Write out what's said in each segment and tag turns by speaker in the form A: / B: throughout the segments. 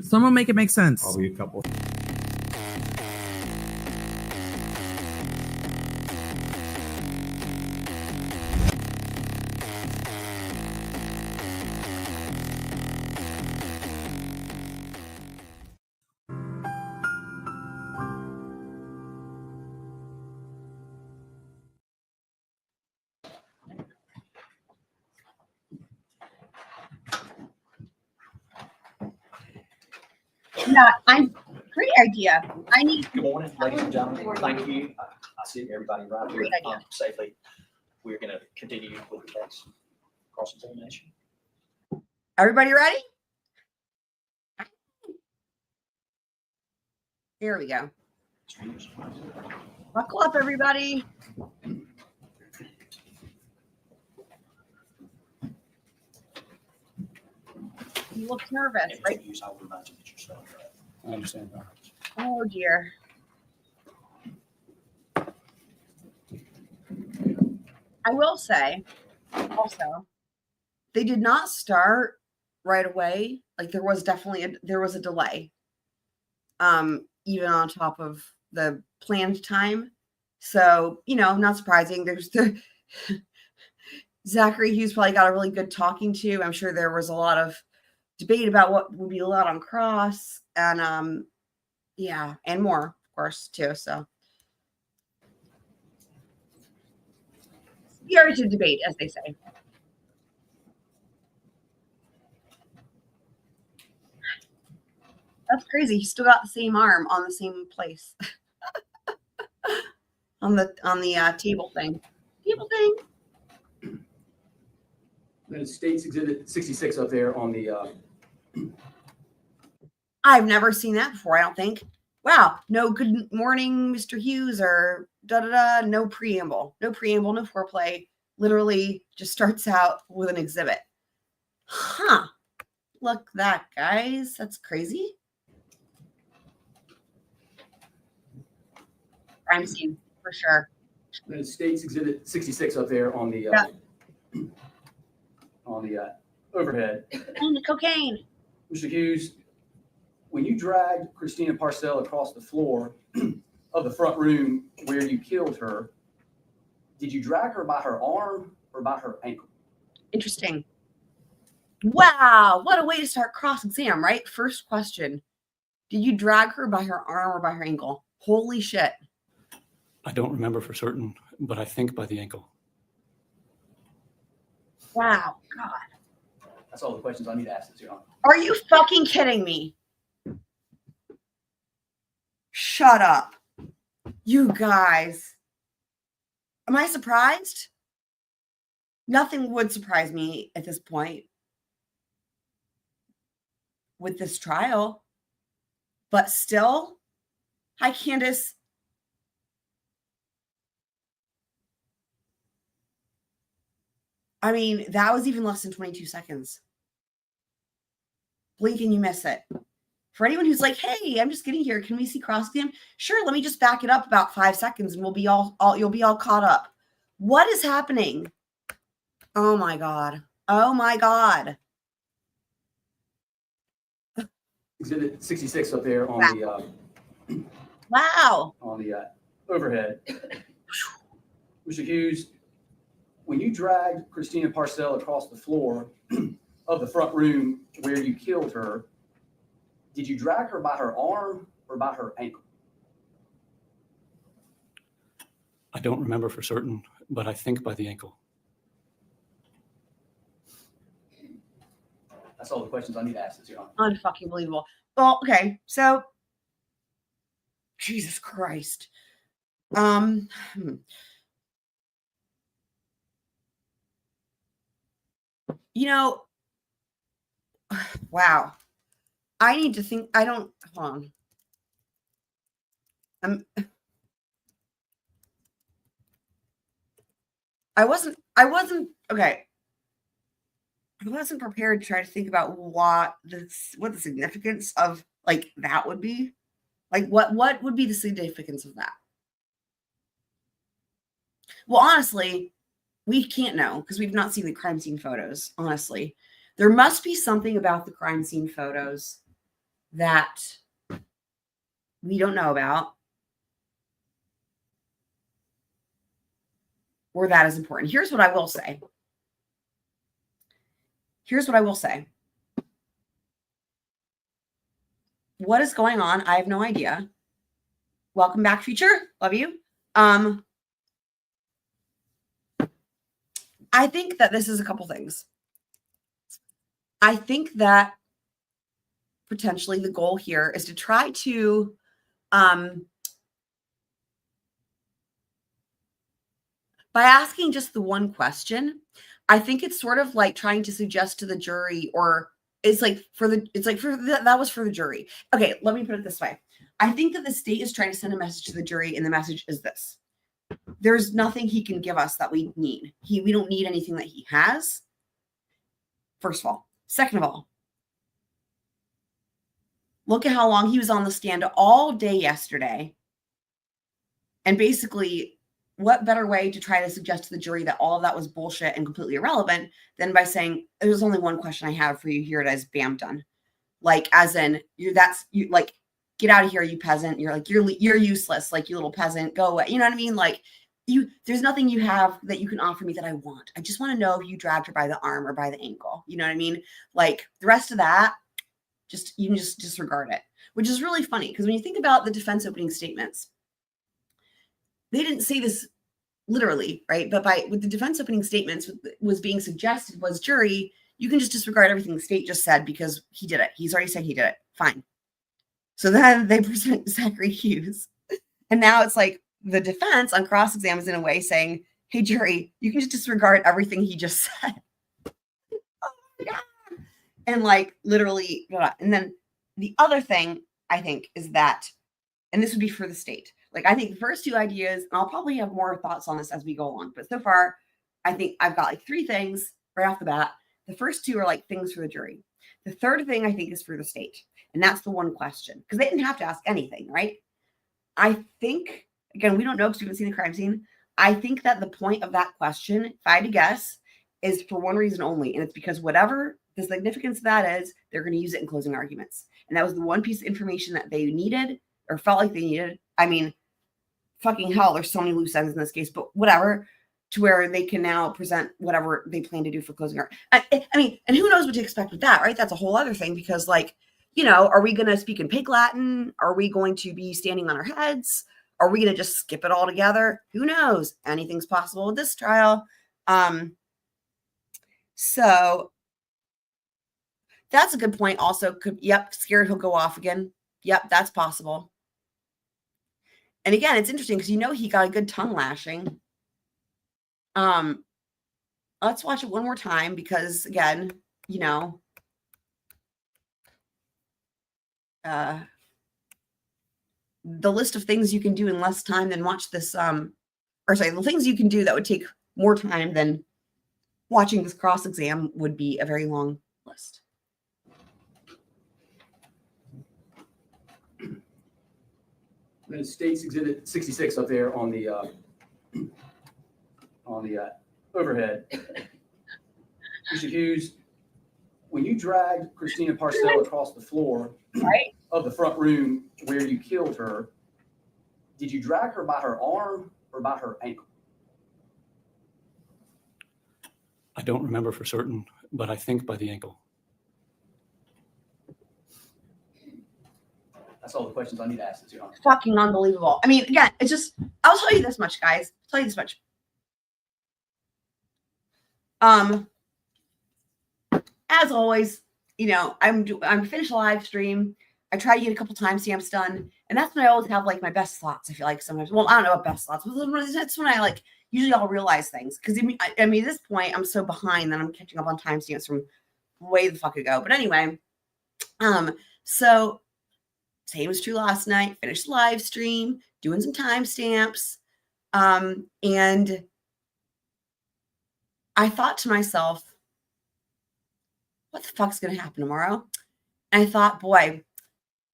A: Someone make it make sense.
B: Probably a couple.
C: Yeah, great idea.
D: Good morning, ladies and gentlemen. Thank you. I see everybody right here safely. We're going to continue with the case. Cross-examination.
C: Everybody ready? Here we go. Buckle up, everybody. You look nervous, right?
B: I understand that.
C: Oh, dear. I will say, also, they did not start right away. Like there was definitely a delay, even on top of the planned time. So, not surprising. There's the Zachary Hughes probably got a really good talking to. I'm sure there was a lot of debate about what would be allowed on cross and yeah, and more, of course, too. So here to debate, as they say. That's crazy. He still got the same arm on the same place. on the table thing.
B: And it states Exhibit 66 up there on the.
C: I've never seen that before, I don't think. Wow. No good morning, Mr. Hughes, or da-da-da. No preamble. No foreplay. Literally just starts out with an exhibit. Huh. Look that, guys. That's crazy. Crime scene, for sure.
B: And it states Exhibit 66 up there on the. On the overhead.
C: And the cocaine.
B: Mr. Hughes, when you dragged Christina Parcell across the floor of the front room where you killed her, did you drag her by her arm or by her ankle?
C: Interesting. Wow, what a way to start cross-exam, right? First question. Did you drag her by her arm or by her ankle? Holy shit.
E: I don't remember for certain, but I think by the ankle.
C: Wow, God.
B: That's all the questions I need to ask this, Your Honor.
C: Are you fucking kidding me? Shut up. You guys. Am I surprised? Nothing would surprise me at this point with this trial. But still, hi, Candace. I mean, that was even less than 22 seconds. Blink and you miss it. For anyone who's like, hey, I'm just getting here. Can we see cross-exam? Sure, let me just back it up about 5 seconds and we'll be you'll be all caught up. What is happening? Oh my God. Oh my God.
B: Exhibit 66 up there on the
C: wow.
B: On the overhead. Mr. Hughes, when you dragged Christina Parcell across the floor of the front room where you killed her, did you drag her by her arm or by her ankle?
E: I don't remember for certain, but I think by the ankle.
B: That's all the questions I need to ask this, Your Honor.
C: Unfucking believable. Well, okay, so Jesus Christ. Wow. I need to think. Hold on. I wasn't okay. I wasn't prepared to try to think about what the significance of like that would be. Like what would be the significance of that? Well, honestly, we can't know because we've not seen the crime scene photos, honestly. There must be something about the crime scene photos that we don't know about or that is important. Here's what I will say. What is going on? I have no idea. Welcome back, future. Love you. I think that this is a couple things. I think that potentially the goal here is to try to by asking just the one question, I think it's sort of like trying to suggest to the jury, or that was for the jury. Okay, let me put it this way. I think that the state is trying to send a message to the jury, and the message is this: there's nothing he can give us that we need. We don't need anything that he has. First of all. Second of all, look at how long he was on the stand all day yesterday. And basically, what better way to try to suggest to the jury that all of that was bullshit and completely irrelevant than by saying, there's only one question I have for you. Here it is, bam, done. Like, as in, like, get out of here, you peasant. You're useless, like, you little peasant, go away. You know what I mean? Like, there's nothing you have that you can offer me that I want. I just want to know if you dragged her by the arm or by the ankle. You know what I mean? Like, the rest of that, you can just disregard it, which is really funny because when you think about the defense opening statements, they didn't say this literally, right? But with the defense opening statements was being suggested was, jury, you can just disregard everything the state just said because he did it. He's already said he did it. Fine. So then they present Zachary Hughes. And now it's like, the defense on cross-exam is in a way saying, hey, jury, you can just disregard everything he just said. Oh my God. And like literally, and then the other thing I think is that, and this would be for the state. Like, I think the first two ideas, and I'll probably have more thoughts on this as we go along, but so far, I think I've got like three things right off the bat. The first two are like things for the jury. The third thing I think is for the state. And that's the one question, because they didn't have to ask anything, right? I think, again, we don't know because we haven't seen the crime scene. I think that the point of that question, if I had to guess, is for one reason only. And it's because whatever the significance of that is, they're going to use it in closing arguments. And that was the one piece of information that they needed or felt like they needed. I mean, fucking hell, there's so many loose ends in this case, but whatever, to where they can now present whatever they plan to do for closing argument. I mean, and who knows what to expect with that, right? That's a whole other thing because, like, you know, are we going to speak in Pig Latin? Are we going to be standing on our heads? Are we going to just skip it all together? Who knows? Anything's possible with this trial. So that's a good point. Also, scared he'll go off again. Yep, that's possible. And again, it's interesting because he got a good tongue lashing. Let's watch it one more time because again, the list of things you can do in less time than watch this, the things you can do that would take more time than watching this cross exam would be a very long list.
B: And State's Exhibit 66 up there on the overhead. Mr. Hughes, when you dragged Christina Parcell across the floor of the front room where you killed her, did you drag her by her arm or by her ankle?
E: I don't remember for certain, but I think by the ankle.
B: That's all the questions I need to ask this, Your Honor.
C: Fucking unbelievable. I mean, again, it's just, I'll tell you this much, guys. I'll tell you this much. As always, I'm finished a live stream. I try to get a couple timestamps done, and that's when I always have like my best slots. I feel like sometimes, well, I don't know what best slots, but that's when I like usually I'll realize things because I mean, at this point I'm so behind that I'm catching up on timestamps from way the fuck ago. But anyway, so same was true last night. Finished the live stream, doing some timestamps, and I thought to myself, what the fuck's going to happen tomorrow? And I thought, boy,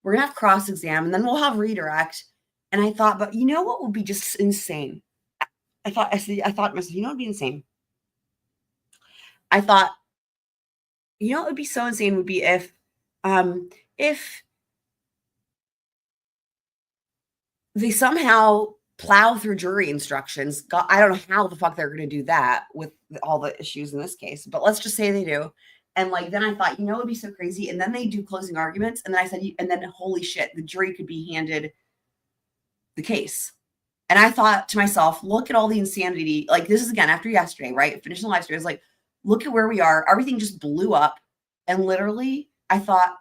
C: we're going to have cross-exam and then we'll have redirect. And I thought, but you know what would be just insane? I thought to myself, you know what would be insane? I thought, you know what would be so insane would be if they somehow plow through jury instructions. God, I don't know how the fuck they're going to do that with all the issues in this case, but let's just say they do. And like, then I thought, you know, it'd be so crazy. And then they do closing arguments. And then I said, and then holy shit, the jury could be handed the case. And I thought to myself, look at all the insanity. Like, this is again after yesterday, right? Finishing the live stream. I was like, look at where we are. Everything just blew up. And literally, I thought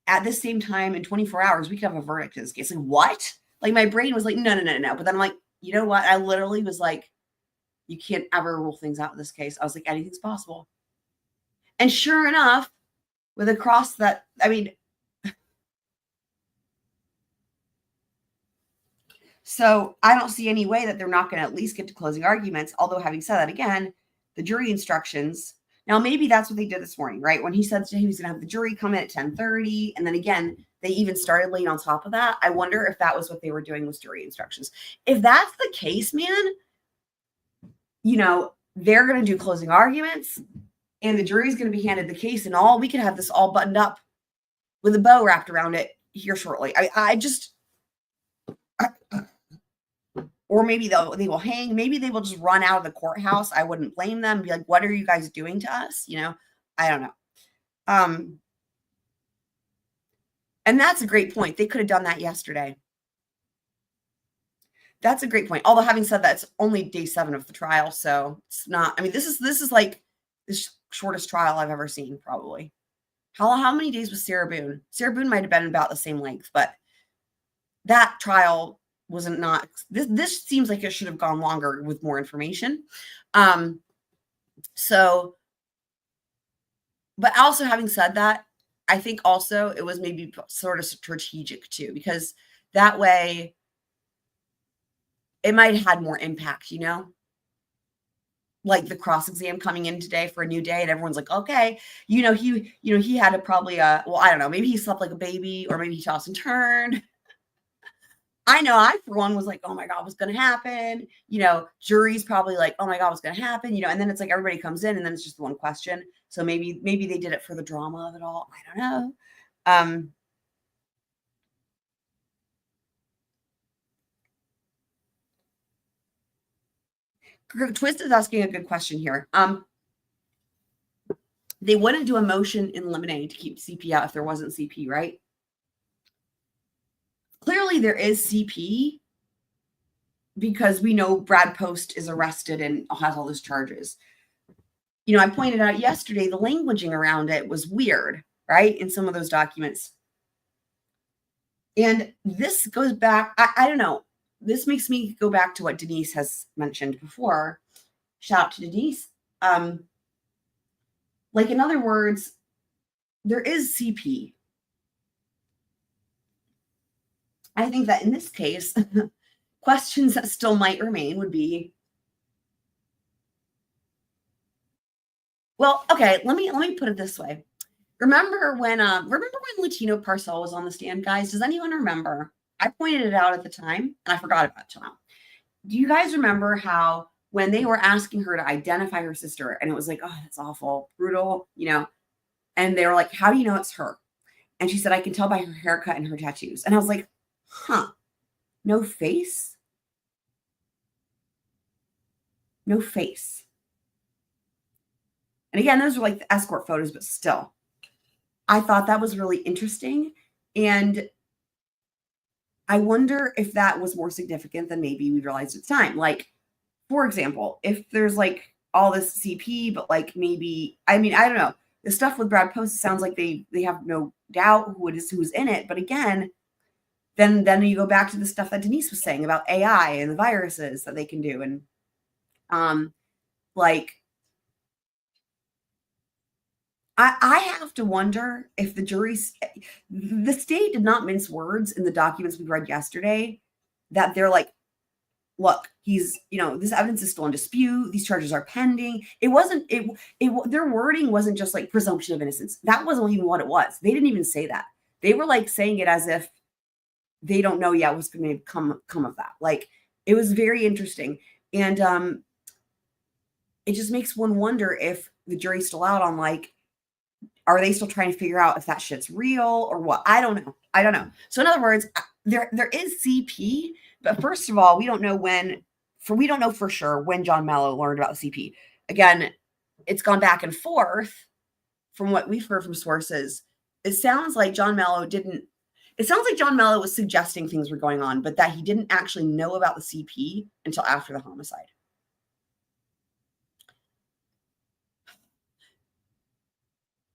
C: at the same time in 24 hours, we could have a verdict in this case. Like, what? Like, my brain was like, no. But then I'm like, you know what? I literally was like, you can't ever rule things out in this case. I was like, anything's possible. And sure enough, with a cross that, I mean, so I don't see any way that they're not going to at least get to closing arguments. Although having said that, again, the jury instructions, now maybe that's what they did this morning, right? When he said he was going to have the jury come in at 10:30. And then again, they even started laying on top of that. I wonder if that was what they were doing with jury instructions. If that's the case, man, you know, they're going to do closing arguments and the jury's going to be handed the case and all, we could have this all buttoned up with a bow wrapped around it here shortly. Or maybe they will hang. Maybe they will just run out of the courthouse. I wouldn't blame them. Be like, what are you guys doing to us? You know, I don't know. And that's a great point. They could have done that yesterday. That's a great point. Although having said that, it's only day 7 of the trial. So it's not, I mean, this is like the shortest trial I've ever seen, probably. How many days was Sarah Boone? Sarah Boone might have been about the same length, but that trial wasn't not this seems like it should have gone longer with more information. So, but also having said that, I think also it was maybe sort of strategic too, because that way it might have had more impact, you know, like the cross exam coming in today for a new day. And everyone's like, okay, he had to probably, well, I don't know, maybe he slept like a baby or maybe he tossed and turned. I know I, for one, was like, oh my God, what's going to happen? You know, jury's probably like, oh my God, what's going to happen? You know, and then it's like everybody comes in and then it's just the one question. So maybe they did it for the drama of it all. I don't know. Twist is asking a good question here. They wouldn't do a motion in limine to keep CP out if there wasn't CP, right? Clearly there is CP because we know Brad Post is arrested and has all those charges. You know, I pointed out yesterday, the languaging around it was weird, right? In some of those documents. And this goes back, I don't know. This makes me go back to what Denise has mentioned before. Shout out to Denise. Like, in other words, there is CP. I think that in this case, questions that still might remain would be, well, okay, let me put it this way. Remember when Latino Parcell was on the stand, guys? Does anyone remember? I pointed it out at the time and I forgot about it till now. Do you guys remember how when they were asking her to identify her sister and it was like, oh, that's awful, brutal, you know, and they were like, how do you know it's her? And she said, I can tell by her haircut and her tattoos. And I was like, huh, no face? No face. And again, those are like the escort photos, but still, I thought that was really interesting. And I wonder if that was more significant than maybe we realized at the time. Like, for example, if there's like all this CP, but like maybe, I mean, I don't know. The stuff with Brad Post sounds like they have no doubt who's in it. But again, then you go back to the stuff that Denise was saying about AI and the viruses that they can do. And like, I have to wonder if the state did not mince words in the documents we read yesterday, that they're like, look, he's, you know, this evidence is still in dispute. These charges are pending. It wasn't, their wording wasn't just like presumption of innocence. That wasn't even what it was. They didn't even say that. They were like saying it as if they don't know yet what's going to come of that. Like, it was very interesting. And it just makes one wonder if the jury's still out on like, are they still trying to figure out if that shit's real or what? I don't know. So in other words, there is CP, but first of all, we don't know for sure when John Mello learned about the CP. Again, it's gone back and forth from what we've heard from sources. It sounds like John Mello was suggesting things were going on, but that he didn't actually know about the CP until after the homicide.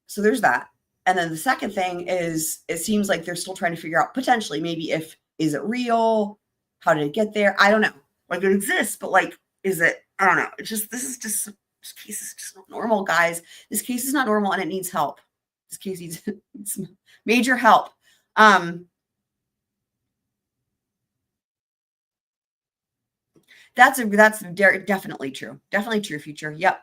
C: So there's that. And then the second thing is, it seems like they're still trying to figure out potentially maybe is it real? How did it get there? I don't know. Like, it exists, but like, is it? I don't know. This case is just not normal, guys. This case is not normal and it needs help. This case needs major help. That's definitely true. Definitely true, Future. Yep.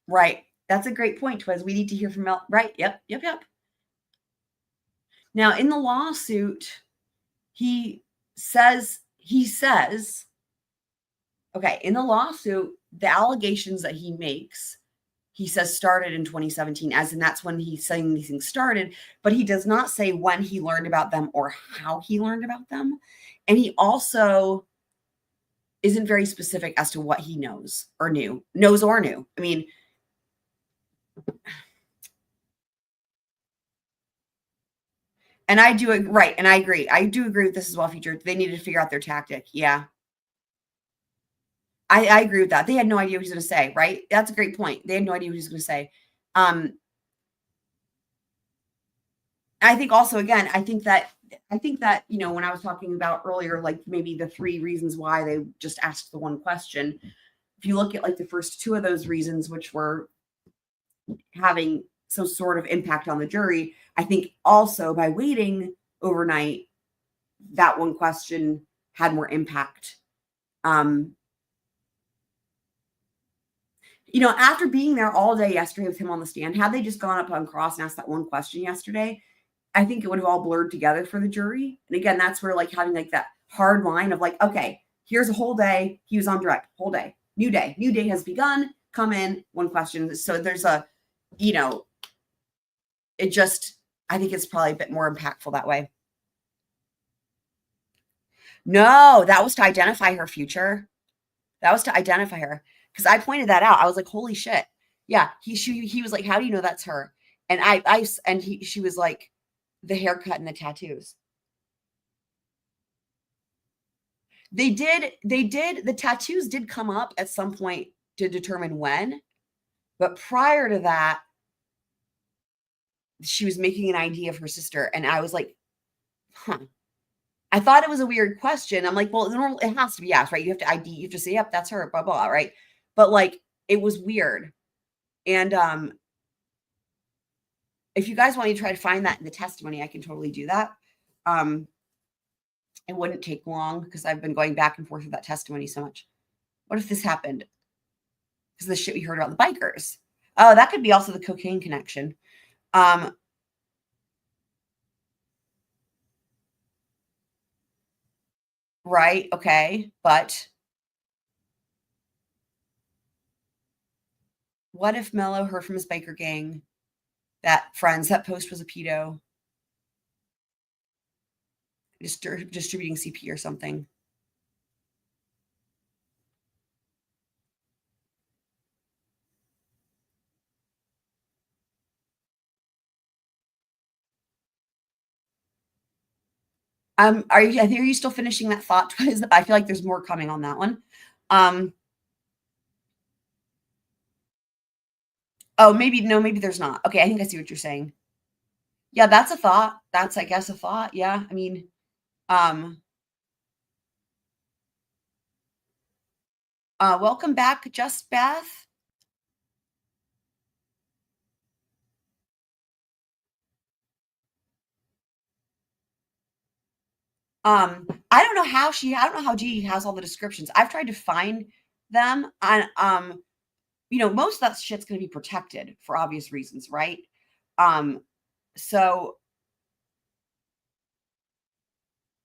C: Right. That's a great point, Twiz. We need to hear from Mel. Right. Yep. Now, in the lawsuit, he says, okay, in the lawsuit, the allegations that he makes, he says started in 2017, as in that's when he's saying these things started, but he does not say when he learned about them or how he learned about them. And he also isn't very specific as to what he knows or knew. I mean, and I do, right, and I agree. I do agree with this as well, Future. They needed to figure out their tactic. Yeah. I agree with that. They had no idea what he was going to say, right? That's a great point. They had no idea what he was going to say. I think also, again, I think that, when I was talking about earlier, like maybe the 3 reasons why they just asked the one question, if you look at like the first 2 of those reasons, which were having some sort of impact on the jury, I think also by waiting overnight, that one question had more impact. After being there all day yesterday with him on the stand, had they just gone up on cross and asked that one question yesterday, I think it would have all blurred together for the jury. And again, that's where like having like that hard line of like, okay, here's a whole day. He was on direct, whole day. New day has begun. Come in, one question. So there's I think it's probably a bit more impactful that way. No, that was to identify her, Future. That was to identify her. Because I pointed that out. I was like, holy shit. Yeah. He was like, how do you know that's her? And she was like, the haircut and the tattoos. The tattoos did come up at some point to determine when, but prior to that, she was making an ID of her sister. And I was like, I thought it was a weird question. I'm like, well, it has to be asked, right? You have to ID, you have to say, yep, that's her, blah, blah, right? But like, it was weird. And if you guys want me to try to find that in the testimony, I can totally do that. It wouldn't take long because I've been going back and forth with that testimony so much. What if this happened? Because of the shit we heard about the bikers. Oh, that could be also the cocaine connection. Right. Okay. But what if Mello heard from his biker gang that post was a pedo distributing CP or something? Are you still finishing that thought? I feel like there's more coming on that one. Oh, maybe there's not. Okay, I think I see what you're saying. Yeah, that's a thought. That's, I guess, a thought. Yeah, I mean, welcome back, Just Beth. I don't know how G has all the descriptions. I've tried to find them on, most of that shit's going to be protected for obvious reasons, right? So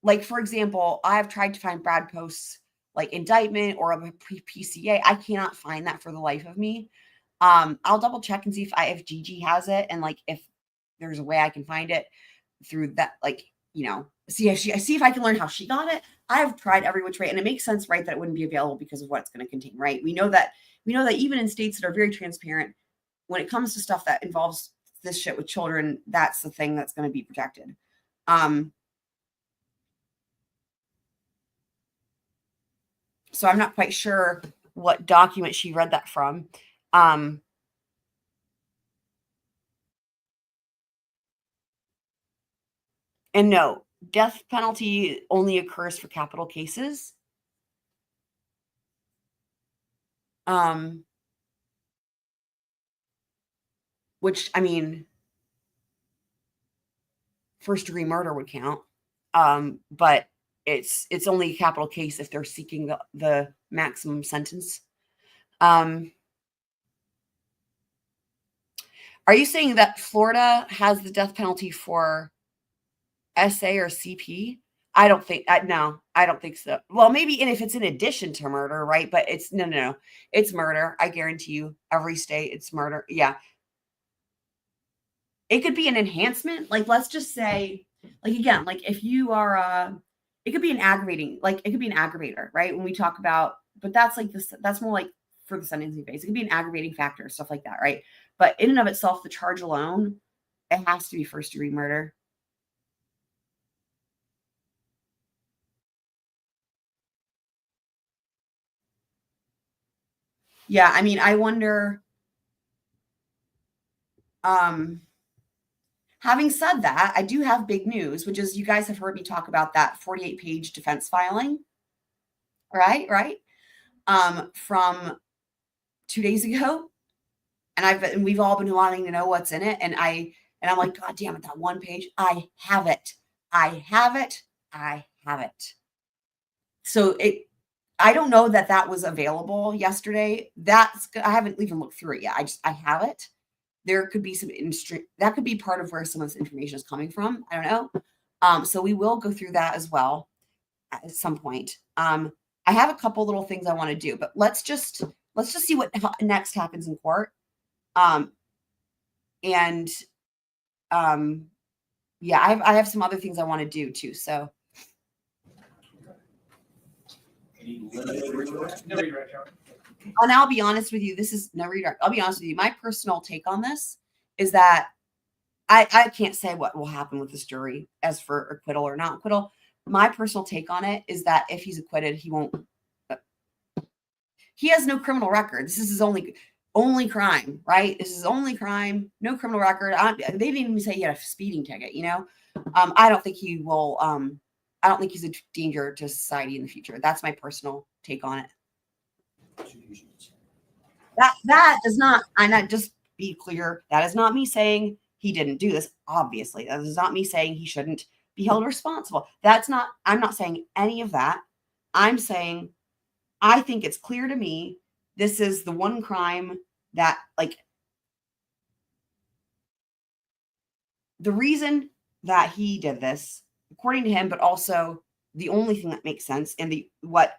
C: like, for example, I have tried to find Brad Post's like indictment or a PCA. I cannot find that for the life of me. I'll double check and see if Gigi has it, and like if there's a way I can find it through that, like, you know, see if I can learn how she got it. I've tried every which way, and it makes sense, right, that it wouldn't be available because of what it's going to contain, right? We know that even in states that are very transparent, when it comes to stuff that involves this shit with children, that's the thing that's going to be protected. So I'm not quite sure what document she read that from. And no, death penalty only occurs for capital cases. Which, I mean, first degree murder would count. But it's only a capital case if they're seeking the maximum sentence. Are you saying that Florida has the death penalty for SA or CP? I don't think, no, I don't think so. Well, maybe, and if it's in addition to murder, right? But it's, no, it's murder. I guarantee you, every state, it's murder. Yeah. It could be an enhancement. Like, let's just say, like, again, like if you are, it could be an aggravating, like it could be an aggravator, right? When we talk about, but that's like this, that's more like for the sentencing phase. It could be an aggravating factor, stuff like that, right? But in and of itself, the charge alone, it has to be first degree murder. Yeah, I mean, I wonder, having said that, I do have big news, which is you guys have heard me talk about that 48-page defense filing, right? From 2 days ago. And we've all been wanting to know what's in it. And I'm like, God damn it, that one page, I have it. So I don't know that was available yesterday. I haven't even looked through it yet. I have it. There could be that could be part of where some of this information is coming from. I don't know. So we will go through that as well at some point. I have a couple little things I want to do, but let's just see what next happens in court. Yeah, I have some other things I want to do too. So. And I'll be honest with you, this is no redirect. I'll be honest with you. My personal take on this is that I can't say what will happen with this jury as for acquittal or not acquittal. My personal take on it is that if he's acquitted, he has no criminal record. This is his only crime, right? This is his only crime, no criminal record. They didn't even say he had a speeding ticket, you know? I don't think he will, I don't think he's a danger to society in the future. That's my personal take on it. That does not, and just be clear, that is not me saying he didn't do this. Obviously, that is not me saying he shouldn't be held responsible. I'm not saying any of that. I'm saying, I think it's clear to me, this is the one crime that, like, the reason that he did this, according to him, but also the only thing that makes sense, and what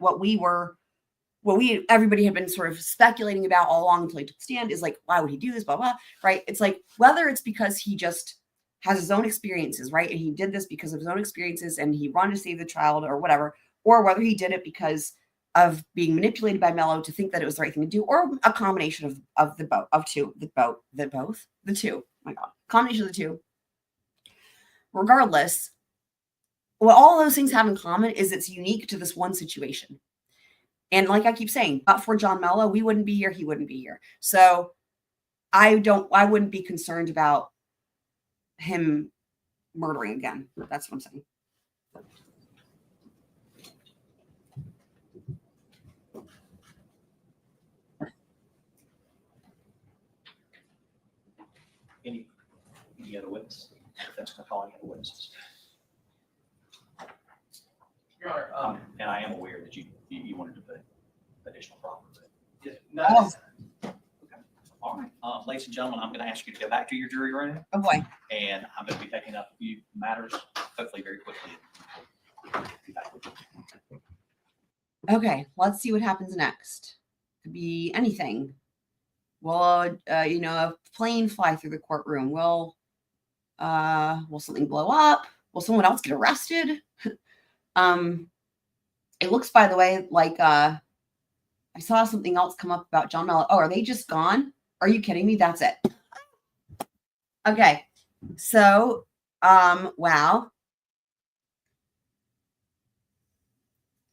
C: everybody had been sort of speculating about all along until he took the stand is like, why would he do this, blah, blah, right? It's like, whether it's because he just has his own experiences, right? And he did this because of his own experiences and he wanted to save the child or whatever, or whether he did it because of being manipulated by Mello to think that it was the right thing to do, or a combination of the two. My God, combination of the two. Regardless, what all those things have in common is it's unique to this one situation. And like I keep saying, but for John Mello, we wouldn't be here. He wouldn't be here. So I wouldn't be concerned about him murdering again. That's what I'm saying.
D: Any other witness? That's going to call any other witnesses.
B: Your Honor,
D: and I am aware that you wanted to put additional problems in.
B: no,
D: Okay. All right. Ladies and gentlemen, I'm going to ask you to go back to your jury room,
C: Oh boy.
D: and I'm going to be taking up a few matters, hopefully very quickly.
C: Okay, let's see what happens next. Could be anything. Will a plane fly through the courtroom? Will something blow up? Will someone else get arrested? It looks, by the way, like I saw something else come up about John Mellon. Oh, are they just gone? Are you kidding me? That's it. Okay. So, wow.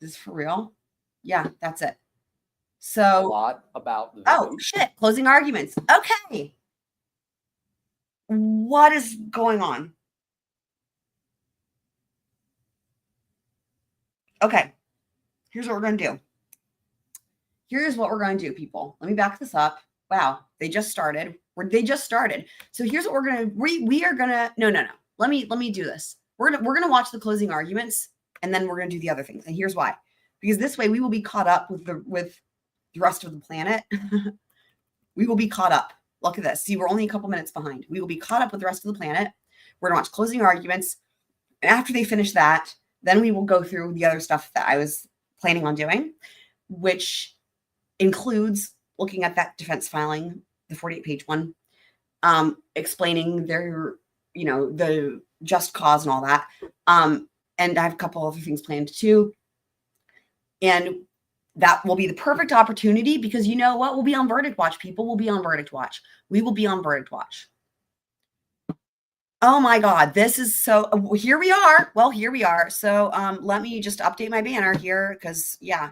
C: This is for real? Yeah, that's it.
B: A
C: So,
B: lot about the
C: oh,
B: victim.
C: shit. Closing arguments. Okay. What is going on? Okay. Here's what we're going to do. Here's what we're going to do, people. Let me back this up. Wow. They just started. So here's what we're going to, we are going to, no. Let me do this. We're going to watch the closing arguments, and then we're going to do the other things. And here's why. Because this way we will be caught up with the rest of the planet. We will be caught up. Look at this. See, we're only a couple minutes behind. We will be caught up with the rest of the planet. We're going to watch closing arguments. And after they finish that, then we will go through the other stuff that I was planning on doing, which includes looking at that defense filing, the 48-page one, explaining their, the just cause and all that. And I have a couple other things planned too. And that will be the perfect opportunity because you know what? We'll be on verdict watch. People will be on verdict watch. We will be on verdict watch. Oh my God, this is so, here we are. Well, here we are. So let me just update my banner here because yeah,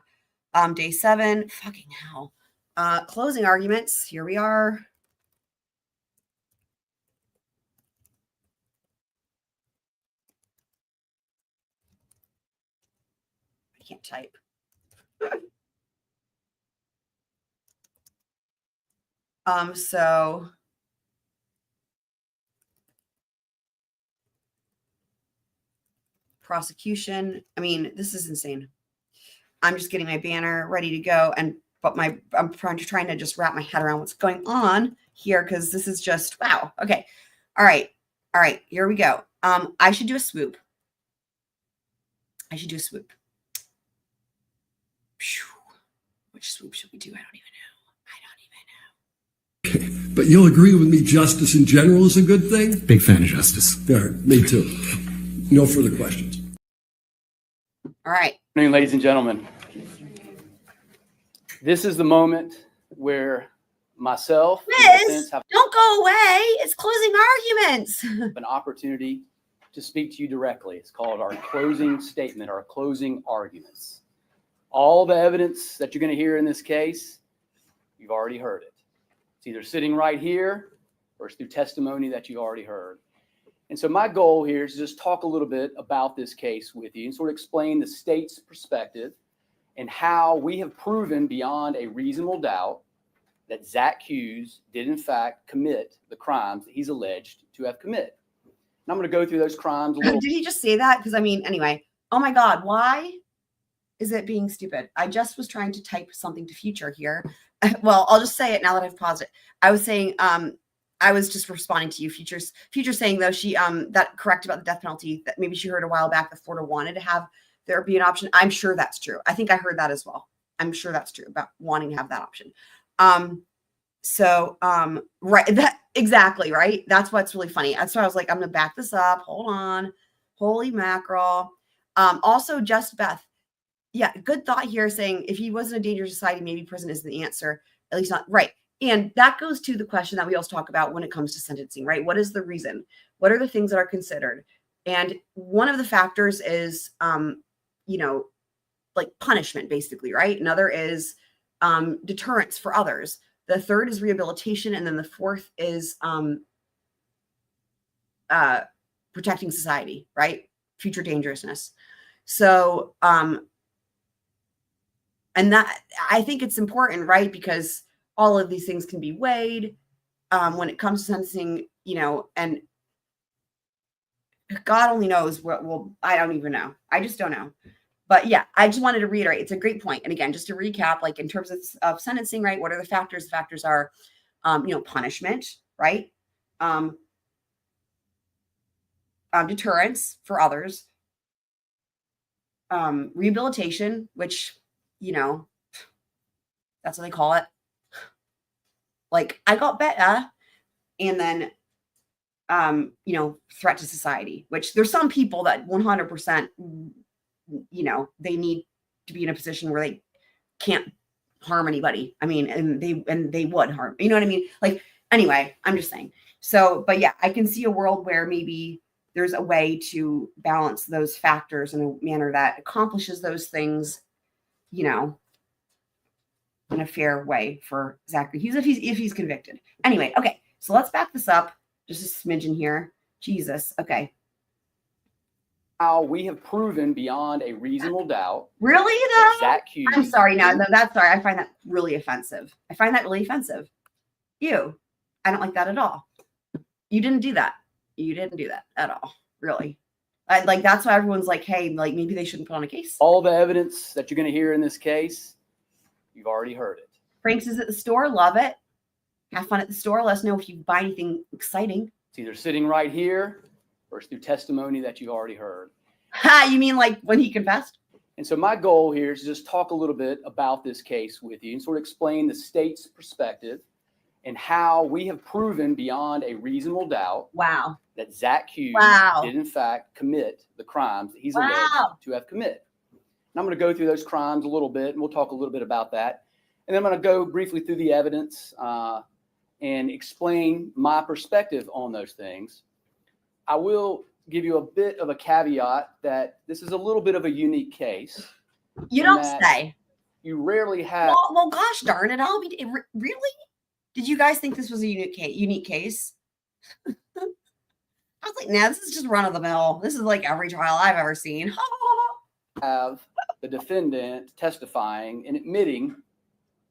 C: day 7, fucking hell. Closing arguments, here we are. I can't type. So prosecution. I mean, this is insane. I'm just getting my banner ready to go, but I'm trying to just wrap my head around what's going on here because this is just wow. Okay, all right, here we go. I should do a swoop. Which swoop should we do? I don't even know.
A: But you'll agree with me, justice in general is a good thing?
F: Big fan of justice.
A: All right, me too. No further questions.
C: All right.
B: Good evening, ladies and gentlemen. This is the moment where myself and the
C: Liz,
B: defense have
C: don't go away. It's closing arguments.
B: an opportunity to speak to you directly. It's called our closing statement, our closing arguments. All the evidence that you're going to hear in this case, you've already heard it. It's either sitting right here or it's through testimony that you've already heard. And so my goal here is to just talk a little bit about this case with you and sort of explain the state's perspective and how we have proven beyond a reasonable doubt that Zach Hughes did in fact commit the crimes that he's alleged to have committed. And I'm going to go through those crimes a little.
C: Did he just say that? Because I mean, anyway, oh my God, why is it being stupid? I just was trying to type something to future here. Well, I'll just say it now that I've paused it. I was saying, I was just responding to you, Future saying though she that correct about the death penalty that maybe she heard a while back that Florida wanted to have there be an option. I'm sure that's true. I think I heard that as well. I'm sure that's true about wanting to have that option. Right, that exactly right. That's what's really funny. That's why I was like, I'm gonna back this up. Hold on. Holy mackerel. Also, Just Beth. Yeah, good thought here saying if he wasn't a dangerous society, maybe prison isn't the answer. At least not right. And that goes to the question that we always talk about when it comes to sentencing, right? What is the reason? What are the things that are considered? And one of the factors is, like punishment, basically, right? Another is deterrence for others. The third is rehabilitation. And then the fourth is protecting society, right? Future dangerousness. So, and that, I think it's important, right? Because all of these things can be weighed when it comes to sentencing, and God only knows what will, I don't even know. I just don't know. But yeah, I just wanted to reiterate, it's a great point. And again, just to recap, like in terms of sentencing, right? What are the factors? The factors are, punishment, right? Deterrence for others, rehabilitation, which, you know, that's what they call it. Like, I got better. And then, you know, threat to society, which there's some people that 100%, you know, they need to be in a position where they can't harm anybody. I mean, and they would harm, you know what I mean? Like, anyway, I'm just saying. So, but yeah, I can see a world where maybe there's a way to balance those factors in a manner that accomplishes those things, you know, in a fair way for Zachary Hughes if he's convicted. Anyway, okay, so let's back this up just a smidgen here. Jesus, okay.
B: How we have proven beyond a reasonable doubt.
C: Really
B: that
C: though?
B: Zach Hughes.
C: I'm sorry. No, that's sorry. I find that really offensive. You. I don't like that at all. You didn't do that. You didn't do that at all. Really. Like, that's why everyone's like, hey, like, maybe they shouldn't put on a case.
B: All the evidence that you're going to hear in this case, you've already heard it.
C: Frank's is at the store. Love it. Have fun at the store. Let us know if you buy anything exciting.
B: It's either sitting right here or it's through testimony that you've already heard.
C: Ha, you mean like when he confessed?
B: And so my goal here is to just talk a little bit about this case with you and sort of explain the state's perspective and how we have proven beyond a reasonable doubt
C: Wow.
B: that Zach Hughes
C: Wow.
B: did in fact commit the crimes that he's
C: Wow.
B: alleged to have committed. And I'm going to go through those crimes a little bit, and we'll talk a little bit about that. And then I'm going to go briefly through the evidence and explain my perspective on those things. I will give you a bit of a caveat that this is a little bit of a unique case.
C: You
B: in
C: don't
B: that
C: say.
B: You rarely have.
C: Well, gosh darn it. Really? Did you guys think this was a unique case? I was like, nah, this is just run of the mill. This is like every trial I've ever seen.
B: Have the defendant testifying and admitting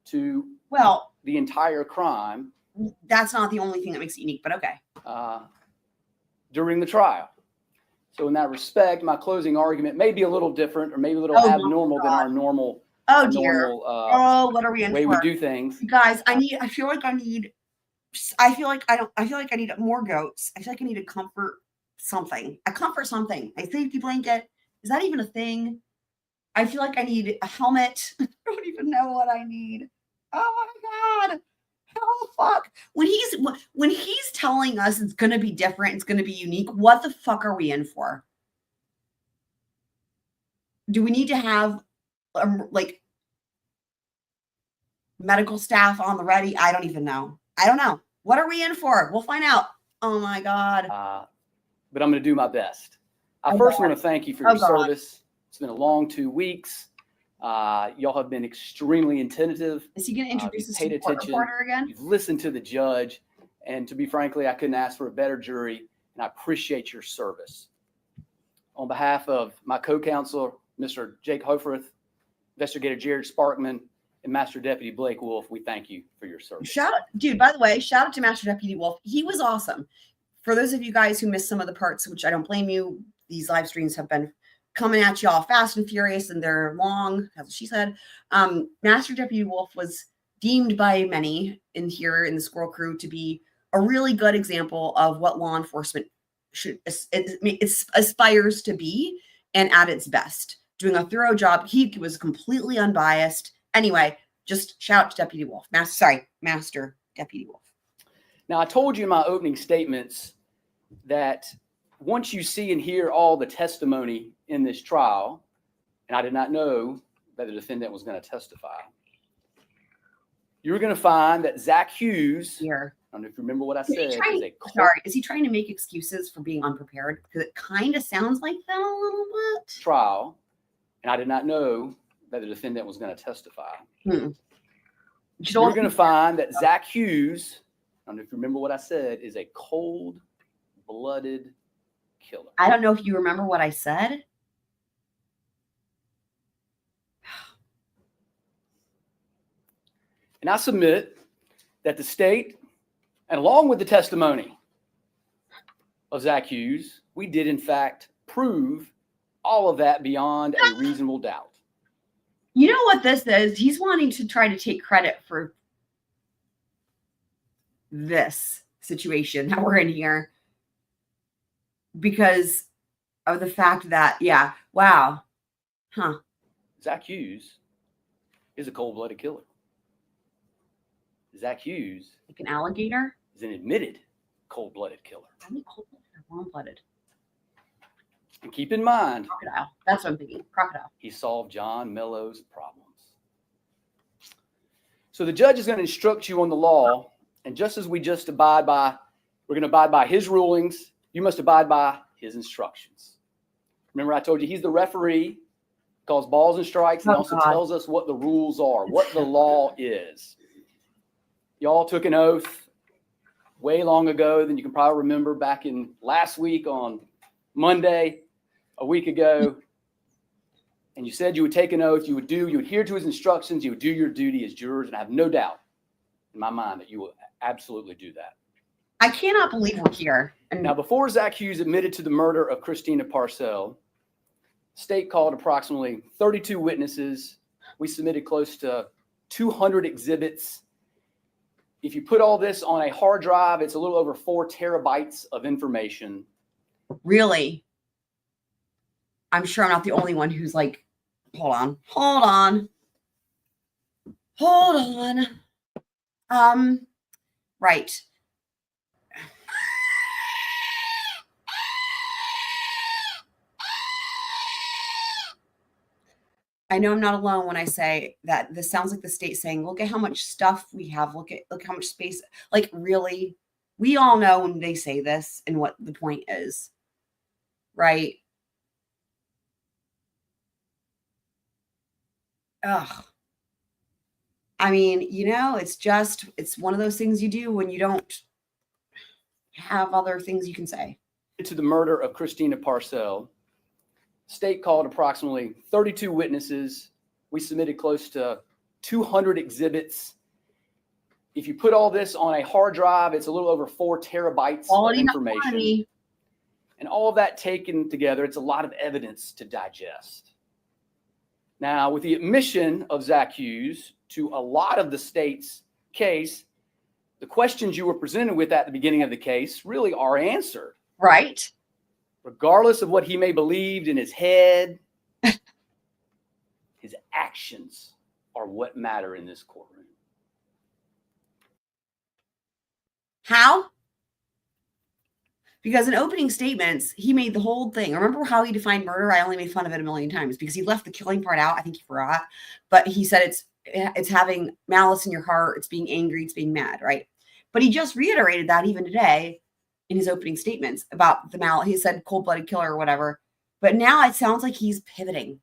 B: to
C: Well,
B: the entire crime
C: that's not the only thing that makes it unique, but okay.
B: During the trial. So in that respect, my closing argument may be a little different or maybe a little
C: Oh,
B: abnormal than our normal,
C: Oh dear. What are we in
B: way
C: for?
B: we do things.
C: Guys, I feel like I need more goats. I feel like I need a comfort something. A safety blanket. Is that even a thing? I feel like I need a helmet. I don't even know what I need. Oh my God. How the fuck? When he's telling us it's going to be different, it's going to be unique, what the fuck are we in for? Do we need to have like medical staff on the ready? I don't even know. I don't know. What are we in for? We'll find out. Oh my God.
B: But I'm going to do my best. I first want to thank you for your service. It's been a long 2 weeks. Y'all have been extremely attentive.
C: Is he going to introduce us
B: paid
C: to the court
B: attention.
C: reporter again?
B: You've listened to the judge. And to be frankly, I couldn't ask for a better jury. And I appreciate your service. On behalf of my co-counsel, Mr. Jake Hoferth, Investigator Jared Sparkman, and Master Deputy Blake Wolf, we thank you for your service.
C: Dude, by the way, shout out to Master Deputy Wolf. He was awesome. For those of you guys who missed some of the parts, which I don't blame you, these live streams have been coming at y'all fast and furious, and they're long, as she said. Master Deputy Wolf was deemed by many in here in the Squirrel Crew to be a really good example of what law enforcement aspires to be and at its best. Doing a thorough job. He was completely unbiased. Anyway, just shout out to Deputy Wolf. Master Deputy Wolf.
B: Now, I told you in my opening statements that once you see and hear all the testimony in this trial, and I did not know that the defendant was going to testify, you're going to find that Zach Hughes,
C: Here.
B: I don't know if you remember what I said,
C: Is he trying to make excuses for being unprepared? Because it kind of sounds like that a little bit.
B: Trial, and I did not know that the defendant was going to testify.
C: You're
B: going to find that Zach Hughes, I don't know if you remember what I said, is a cold-blooded killer.
C: I don't know if you remember what I said.
B: And I submit that the state, and along with the testimony of Zach Hughes, we did in fact prove all of that beyond a reasonable doubt.
C: You know what this is? He's wanting to try to take credit for this situation that we're in here because of the fact that, yeah, wow. Huh.
E: Zach Hughes is a cold-blooded killer. Zach Hughes
C: Like an alligator?
E: is an admitted cold-blooded killer.
C: Are we cold-blooded or warm-blooded?
E: And keep in mind,
C: Crocodile. That's what I'm thinking. Crocodile.
E: he solved John Mello's problems. So the judge is going to instruct you on the law, and just as we're going to abide by his rulings, you must abide by his instructions. Remember, I told you he's the referee, calls balls and strikes, and also tells us what the rules are, what the law is. Y'all took an oath way long ago than you can probably remember, back in last week on Monday, a week ago. And you said you would take an oath, you would adhere to his instructions, you would do your duty as jurors, and I have no doubt in my mind that you will absolutely do that.
C: I cannot believe we're here. And
E: Now, before Zach Hughes admitted to the murder of Christina Parcell, state called approximately 32 witnesses. We submitted close to 200 exhibits. If you put all this on a hard drive, it's a little over 4 terabytes of information.
C: really, I'm sure I'm not the only one who's like, hold on. Right. I know I'm not alone when I say that this sounds like the state saying, look at how much stuff we have. Look how much space. Like, really, we all know when they say this and what the point is, right? Ugh. I mean, it's one of those things you do when you don't have other things you can say.
E: To the murder of Christina Parcell, state called approximately 32 witnesses. We submitted close to 200 exhibits. If you put all this on a hard drive, it's a little over 4 terabytes of information. And all of that taken together, it's a lot of evidence to digest. Now, with the admission of Zach Hughes to a lot of the state's case, the questions you were presented with at the beginning of the case really are answered.
C: Right.
E: Regardless of what he may believed in his head, his actions are what matter in this courtroom.
C: How? Because in opening statements, he made the whole thing. Remember how he defined murder? I only made fun of it a million times because he left the killing part out. I think he forgot. But he said it's having malice in your heart. It's being angry. It's being mad, right? But he just reiterated that even today in his opening statements about the malice. He said cold-blooded killer or whatever. But now it sounds like he's pivoting.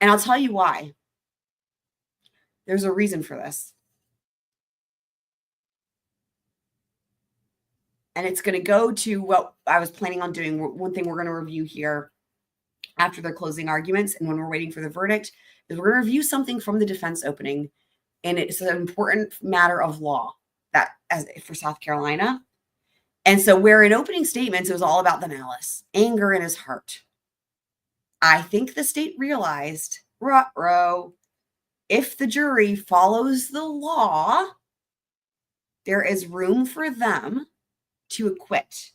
C: And I'll tell you why. There's a reason for this. And it's going to go to what I was planning on doing. One thing we're going to review here after their closing arguments and when we're waiting for the verdict is we're going to review something from the defense opening. And it's an important matter of law for South Carolina. And so where in opening statements, it was all about the malice, anger in his heart. I think the state realized, if the jury follows the law, there is room for them to acquit.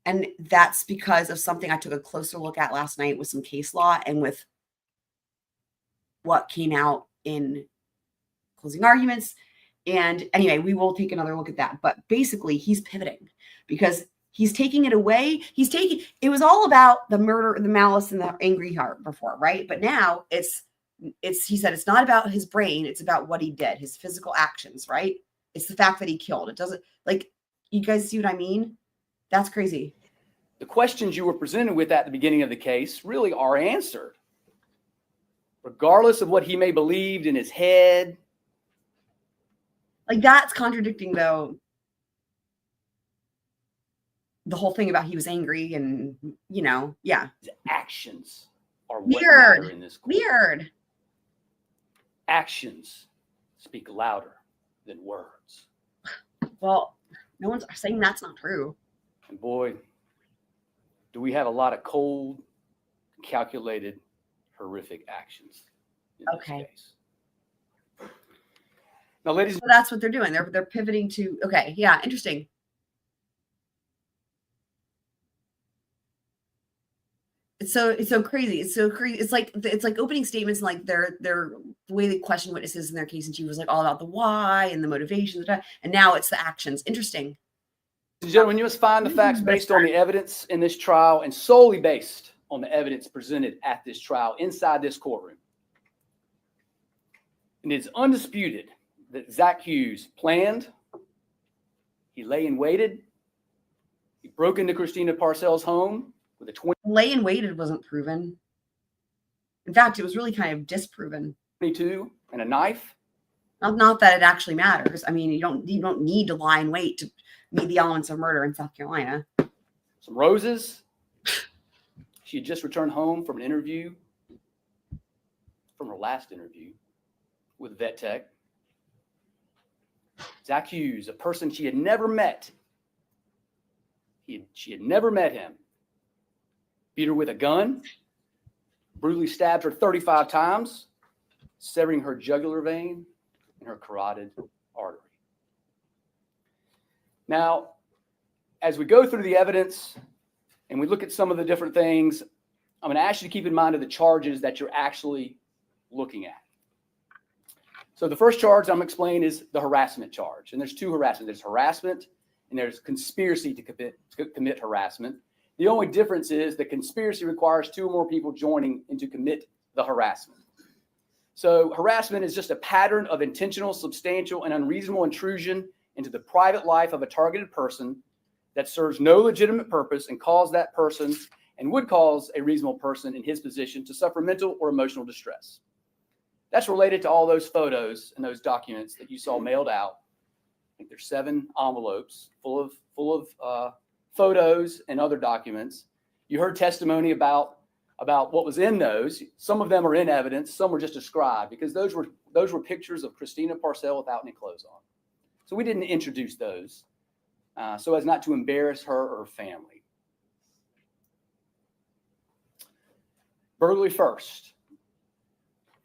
C: And that's because of something I took a closer look at last night with some case law and with what came out in closing arguments. And anyway, we will take another look at that. But basically, he's pivoting because he's taking it away. It was all about the murder, the malice, and the angry heart before, right? But now he said it's not about his brain. It's about what he did, his physical actions, right? It's the fact that he killed. It doesn't, like, you guys see what I mean? That's crazy.
E: The questions you were presented with at the beginning of the case really are answered. Regardless of what he may believed in his head.
C: Like, that's contradicting, though, the whole thing about he was angry and, yeah.
E: His actions are what
C: Weird.
E: matter in this court.
C: Weird.
E: Actions speak louder than words.
C: Well, no one's saying that's not true.
E: And boy, do we have a lot of cold, calculated, horrific actions in this case. Now, ladies,
C: So that's what they're doing. They're pivoting to, okay, yeah, interesting. It's so crazy. It's so crazy. It's like opening statements and like their the way they question witnesses in their case, and she was like all about the why and the motivations, and now it's the actions. Interesting.
E: Gentlemen, you must find the facts based on the evidence in this trial and solely based on the evidence presented at this trial inside this courtroom. And it is undisputed that Zach Hughes planned, he lay and waited, he broke into Christina Parcells' home with a
C: Lay and waited wasn't proven. In fact, it was really kind of disproven.
E: 22 and a knife.
C: Not that it actually matters. I mean, you don't need to lie and wait to meet the elements of murder in South Carolina.
E: Some roses. She had just returned home from an interview, from her last interview with Vet Tech. Zach Hughes, a person she had never met. She had never met him. Beat her with a gun, brutally stabbed her 35 times, severing her jugular vein and her carotid artery. Now, as we go through the evidence and we look at some of the different things, I'm going to ask you to keep in mind of the charges that you're actually looking at. So the first charge I'm going to explain is the harassment charge. And there's two harassment. There's harassment and there's conspiracy to commit harassment. The only difference is the conspiracy requires two or more people joining and to commit the harassment. So harassment is just a pattern of intentional, substantial, and unreasonable intrusion into the private life of a targeted person that serves no legitimate purpose and cause that person and would cause a reasonable person in his position to suffer mental or emotional distress. That's related to all those photos and those documents that you saw mailed out. I think there's 7 envelopes full of photos and other documents. You heard testimony about what was in those. Some of them are in evidence. Some were just described because those were pictures of Christina Parcells without any clothes on. So we didn't introduce those so as not to embarrass her or her family. Burglary first.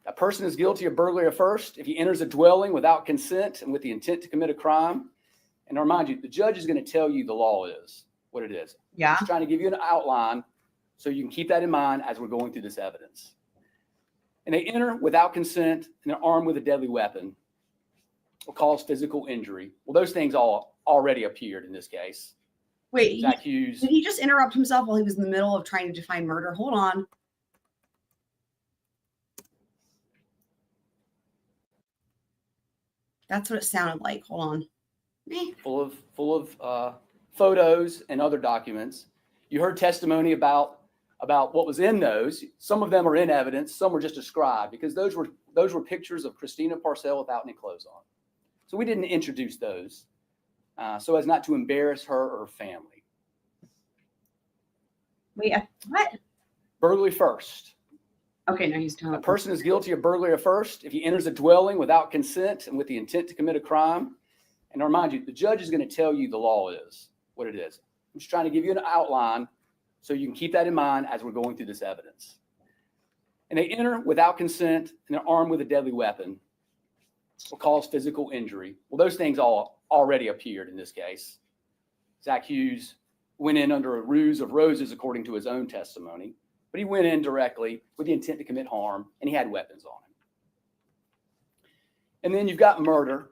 E: A person is guilty of burglary first if he enters a dwelling without consent and with the intent to commit a crime. And I remind you, the judge is going to tell you the law is what it is.
C: Yeah.
E: I'm just trying to give you an outline so you can keep that in mind as we're going through this evidence. And they enter without consent and they're armed with a deadly weapon or cause physical injury. Well, those things all already appeared in this case.
C: Wait,
E: Zach Hughes.
C: did he just interrupt himself while he was in the middle of trying to define murder? Hold on. That's what it sounded like. Hold on.
E: Full of photos and other documents. You heard testimony about what was in those. Some of them are in evidence. Some were just described because those were pictures of Christina Parcells without any clothes on. So we didn't introduce those so as not to embarrass her or her family.
C: Wait, what?
E: Burglary first.
C: Okay, no, he's telling.
E: A person is guilty of burglary first if he enters a dwelling without consent and with the intent to commit a crime. And I remind you, the judge is going to tell you the law is what it is. I'm just trying to give you an outline so you can keep that in mind as we're going through this evidence. And they enter without consent and they're armed with a deadly weapon or cause physical injury. Well, those things all already appeared in this case. Zach Hughes went in under a ruse of roses, according to his own testimony. But he went in directly with the intent to commit harm, and he had weapons on him. And then you've got murder.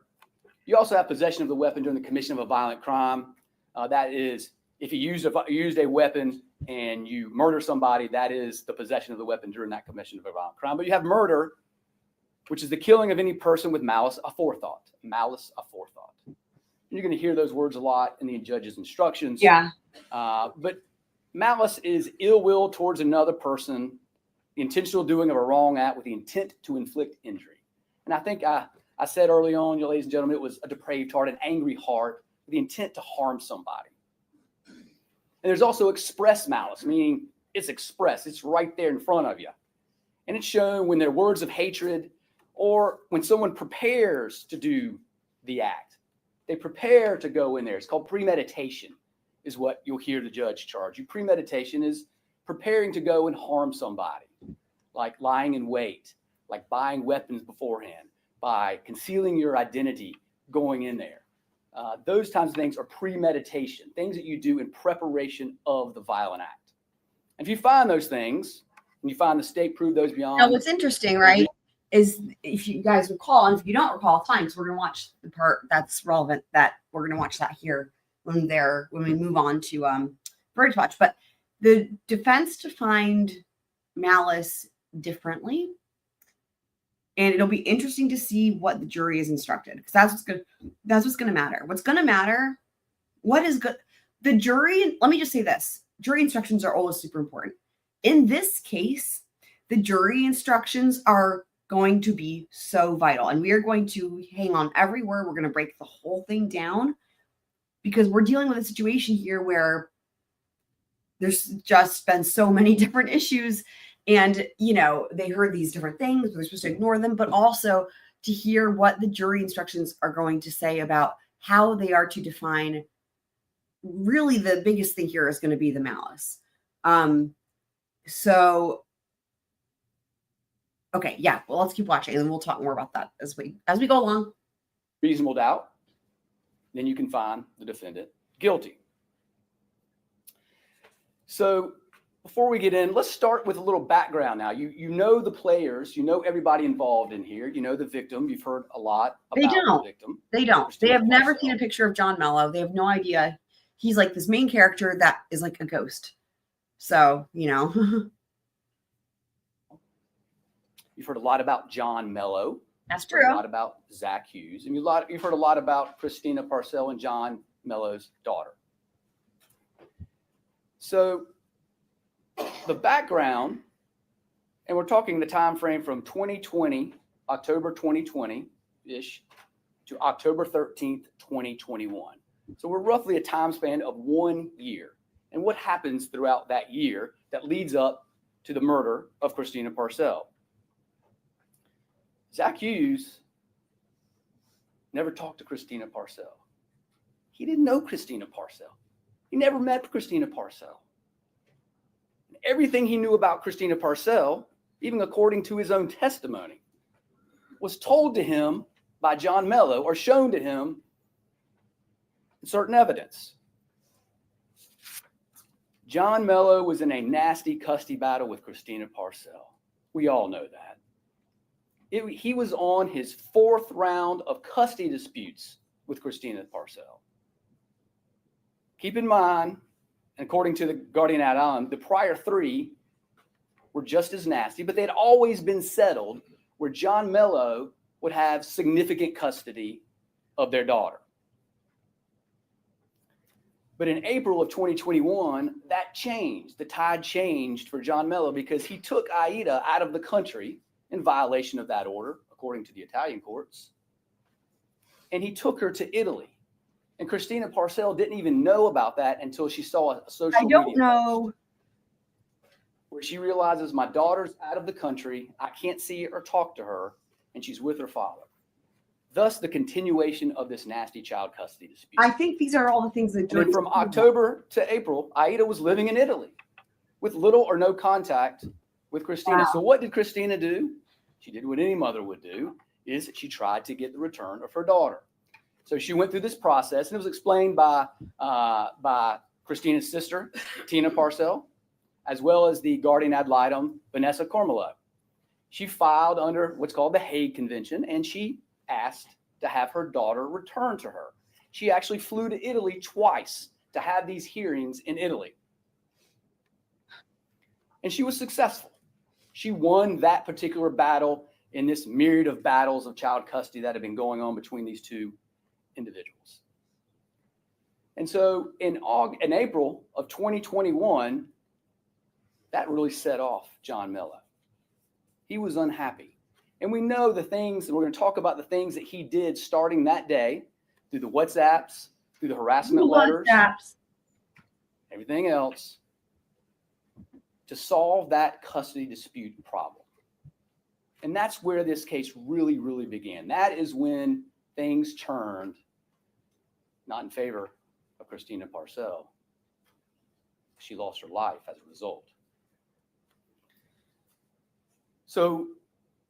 E: You also have possession of the weapon during the commission of a violent crime. That is, if you used a weapon and you murder somebody, that is the possession of the weapon during that commission of a violent crime. But you have murder, which is the killing of any person with malice aforethought. Malice aforethought. You're going to hear those words a lot in the judge's instructions.
C: Yeah.
E: But malice is ill will towards another person, the intentional doing of a wrong act with the intent to inflict injury. And I think I said early on, ladies and gentlemen, it was a depraved heart, an angry heart with the intent to harm somebody. And there's also express malice, meaning it's expressed. It's right there in front of you. And it's shown when there are words of hatred or when someone prepares to do the act. They prepare to go in there. It's called premeditation. Is what you'll hear the judge charge. Premeditation is preparing to go and harm somebody, like lying in wait, like buying weapons beforehand, by concealing your identity, going in there. Those kinds of things are premeditation, things that you do in preparation of the violent act. And if you find those things, and you find the state proved those beyond.
C: Now, what's interesting, right, is if you guys recall, and if you don't recall, it's fine, because we're going to watch the part that's relevant, that we're going to watch that here when we move on to Verdict Watch. But the defense defined malice differently. And it'll be interesting to see what the jury is instructed, because that's what's going to matter. What's going to matter, what is good. The jury, let me just say this, jury instructions are always super important. In this case, the jury instructions are going to be so vital, and we are going to hang on every word. We're going to break the whole thing down, because we're dealing with a situation here where there's just been so many different issues, and, you know, they heard these different things, but they're supposed to ignore them, but also to hear what the jury instructions are going to say about how they are to define. Really, the biggest thing here is going to be the malice. So, okay, yeah, well, let's keep watching, and then we'll talk more about that as we go along.
E: Reasonable doubt, then you can find the defendant guilty. So before we get in, let's start with a little background now. You know the players, you know everybody involved in here, you know the victim. You've heard a lot about the victim.
C: They don't. They have never seen a picture of John Mello. They have no idea. He's like this main character that is like a ghost. So, you know.
E: You've heard a lot about John Mello.
C: That's
E: You've heard
C: true.
E: a lot about Zach Hughes. And you've heard a lot about Christina Parcell and John Mello's daughter. So the background, and we're talking the time frame from 2020, October 2020-ish, to October 13th, 2021. So we're roughly a time span of 1 year. And what happens throughout that year that leads up to the murder of Christina Parcell? Zach Hughes never talked to Christina Parcell. He didn't know Christina Parcell. He never met Christina Parcell. Everything he knew about Christina Parcell, even according to his own testimony, was told to him by John Mello or shown to him in certain evidence. John Mello was in a nasty custody battle with Christina Parcell. We all know that. He was on his fourth round of custody disputes with Christina Parcell. Keep in mind, according to the guardian ad litem, the prior three were just as nasty, but they'd always been settled where John Mello would have significant custody of their daughter. But in April of 2021, that changed. The tide changed for John Mello because he took Aida out of the country in violation of that order, according to the Italian courts. And he took her to Italy. And Christina Parcell didn't even know about that until she saw a social media post where she realizes my daughter's out of the country. I can't see or talk to her, and she's with her father. Thus, the continuation of this nasty child custody dispute.
C: I think these are all the things that.
E: And from October to April, Aida was living in Italy with little or no contact with Christina.
C: Wow.
E: So what did Christina do? She did what any mother would do, is she tried to get the return of her daughter. So she went through this process, and it was explained by Christina's sister, Tina Parcell, as well as the guardian ad litem, Vanessa Cormelo. She filed under what's called the Hague Convention, and she asked to have her daughter returned to her. She actually flew to Italy twice to have these hearings in Italy. And she was successful. She won that particular battle in this myriad of battles of child custody that have been going on between these two individuals. And so in April of 2021, that really set off John Mello. He was unhappy. And we know the things, and we're going to talk about the things that he did starting that day through the WhatsApps, through the harassment letters, everything else, to solve that custody dispute problem. And that's where this case really, really began. That is when things turned not in favor of Christina Parcell. She lost her life as a result. So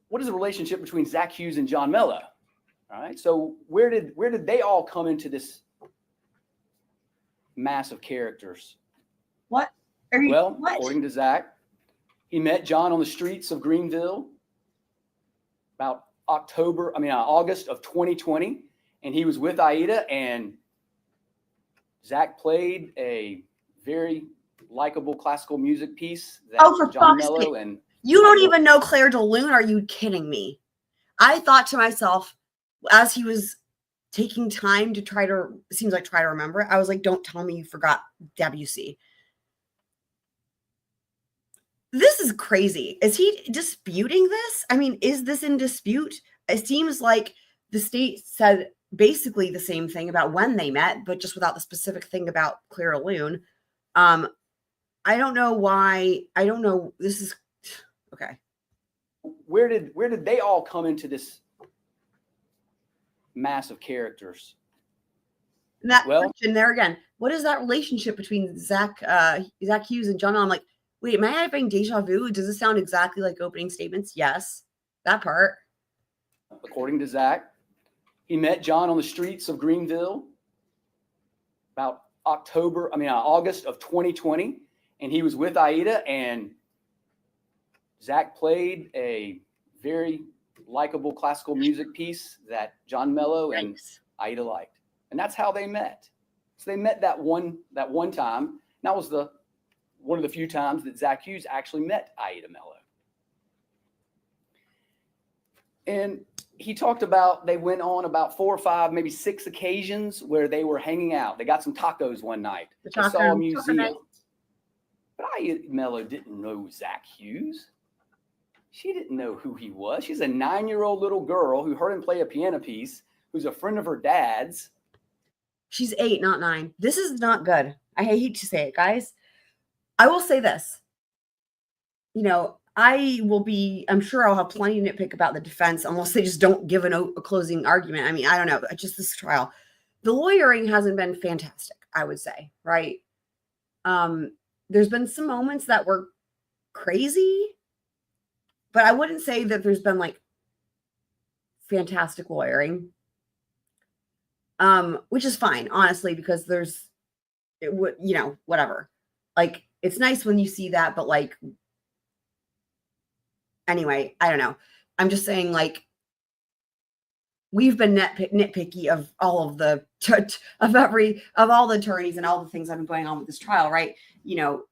E: what is the relationship between Zach Hughes and John Mello? All right. So where did they all come into this mass of characters?
C: What? Are you,
E: Well,
C: what?
E: according to Zach, he met John on the streets of Greenville about August of 2020, and he was with Aida, and Zach played a very likable classical music piece that
C: Oh, for
E: John
C: fuck's
E: Mello
C: sake.
E: and
C: You don't
E: Aida-
C: even know Claire de Lune? Are you kidding me? I thought to myself, as he was taking time to try to remember it, I was like, don't tell me you forgot Debussy. This is crazy. Is he disputing this? I mean, is this in dispute? It seems like the state said basically the same thing about when they met, but just without the specific thing about Claire de Lune. I don't know why. I don't know. This is okay.
E: where did they all come into this mass of characters?
C: And that
E: Well-
C: question there again, what is that relationship between Zach Hughes and John Mello? I'm like, wait, am I having deja vu? Does this sound exactly like opening statements? Yes, that part.
E: According to Zach, he met John on the streets of Greenville about August of 2020, and he was with Aida, and Zach played a very likable classical music piece that John Mello and
C: Thanks.
E: Aida liked, and that's how they met. So they met that one time. And that was one of the few times that Zach Hughes actually met Aida Mello. And he talked about they went on about 4 or 5, maybe 6 occasions where they were hanging out. They got some tacos one night. They saw a museum. But Aida Mello didn't know Zach Hughes. She didn't know who he was. She's a 9-year-old little girl who heard him play a piano piece, who's a friend of her dad's.
C: She's 8, not 9. This is not good. I hate to say it, guys. I will say this. You know, I'm sure I'll have plenty to nitpick about the defense unless they just don't give a closing argument. I mean, I don't know. Just this trial. The lawyering hasn't been fantastic, I would say, right? There's been some moments that were crazy, but I wouldn't say that there's been like fantastic lawyering. Which is fine, honestly, because whatever. Like, it's nice when you see that, but like, anyway, I don't know. I'm just saying, like, we've been nitpicky of all of the of all the attorneys and all the things that have been going on with this trial, right? You know,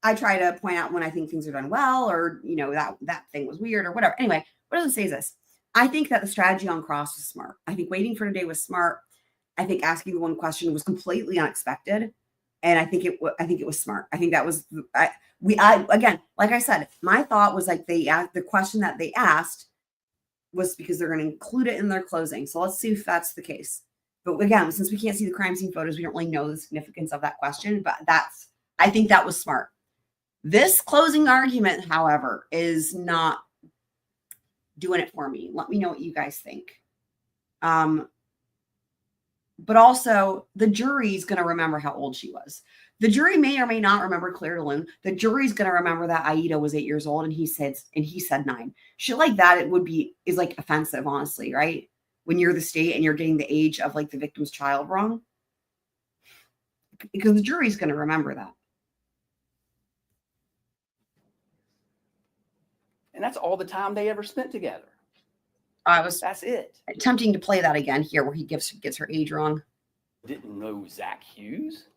C: I try to point out when I think things are done well, or that thing was weird or whatever. Anyway, what does it say is this? I think that the strategy on cross was smart. I think waiting for today was smart. I think asking the one question was completely unexpected, and I think it was smart. I think that was again, like I said, my thought was like the question that they asked was because they're going to include it in their closing. So let's see if that's the case. But again, since we can't see the crime scene photos, we don't really know the significance of that question. But I think that was smart. This closing argument, however, is not doing it for me. Let me know what you guys think. But also, the jury's going to remember how old she was. The jury may or may not remember Claire de Lune. The jury's going to remember that Aida was 8 years old and he said 9. Shit like that, is like offensive, honestly, right? When you're the state and you're getting the age of like the victim's child wrong. Because the jury's going to remember that.
E: And that's all the time they ever spent together. That's it.
C: Attempting to play that again here where he gets her age wrong.
E: Didn't know Zach Hughes.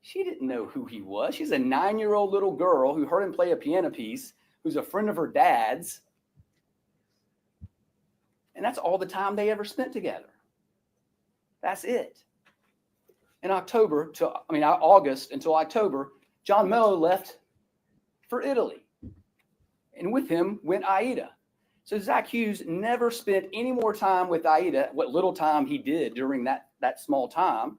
E: She didn't know who he was. She's a 9-year-old little girl who heard him play a piano piece, who's a friend of her dad's. And that's all the time they ever spent together. That's it. In August until October, John Mello left for Italy. And with him went Aida. So Zach Hughes never spent any more time with Aida, what little time he did during that small time,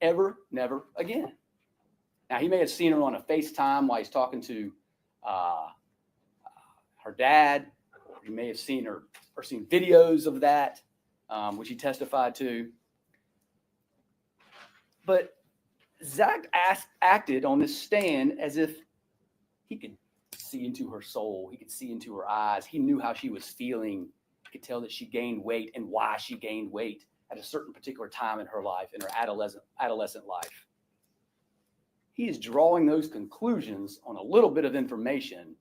E: ever, never again. Now, he may have seen her on a FaceTime while he's talking to her dad. He may have seen her or seen videos of that, which he testified to. But Zach acted on this stand as if he could see into her soul. He could see into her eyes. He knew how she was feeling. He could tell that she gained weight and why she gained weight at a certain particular time in her life, in her adolescent life. he is drawing those conclusions on a little bit of information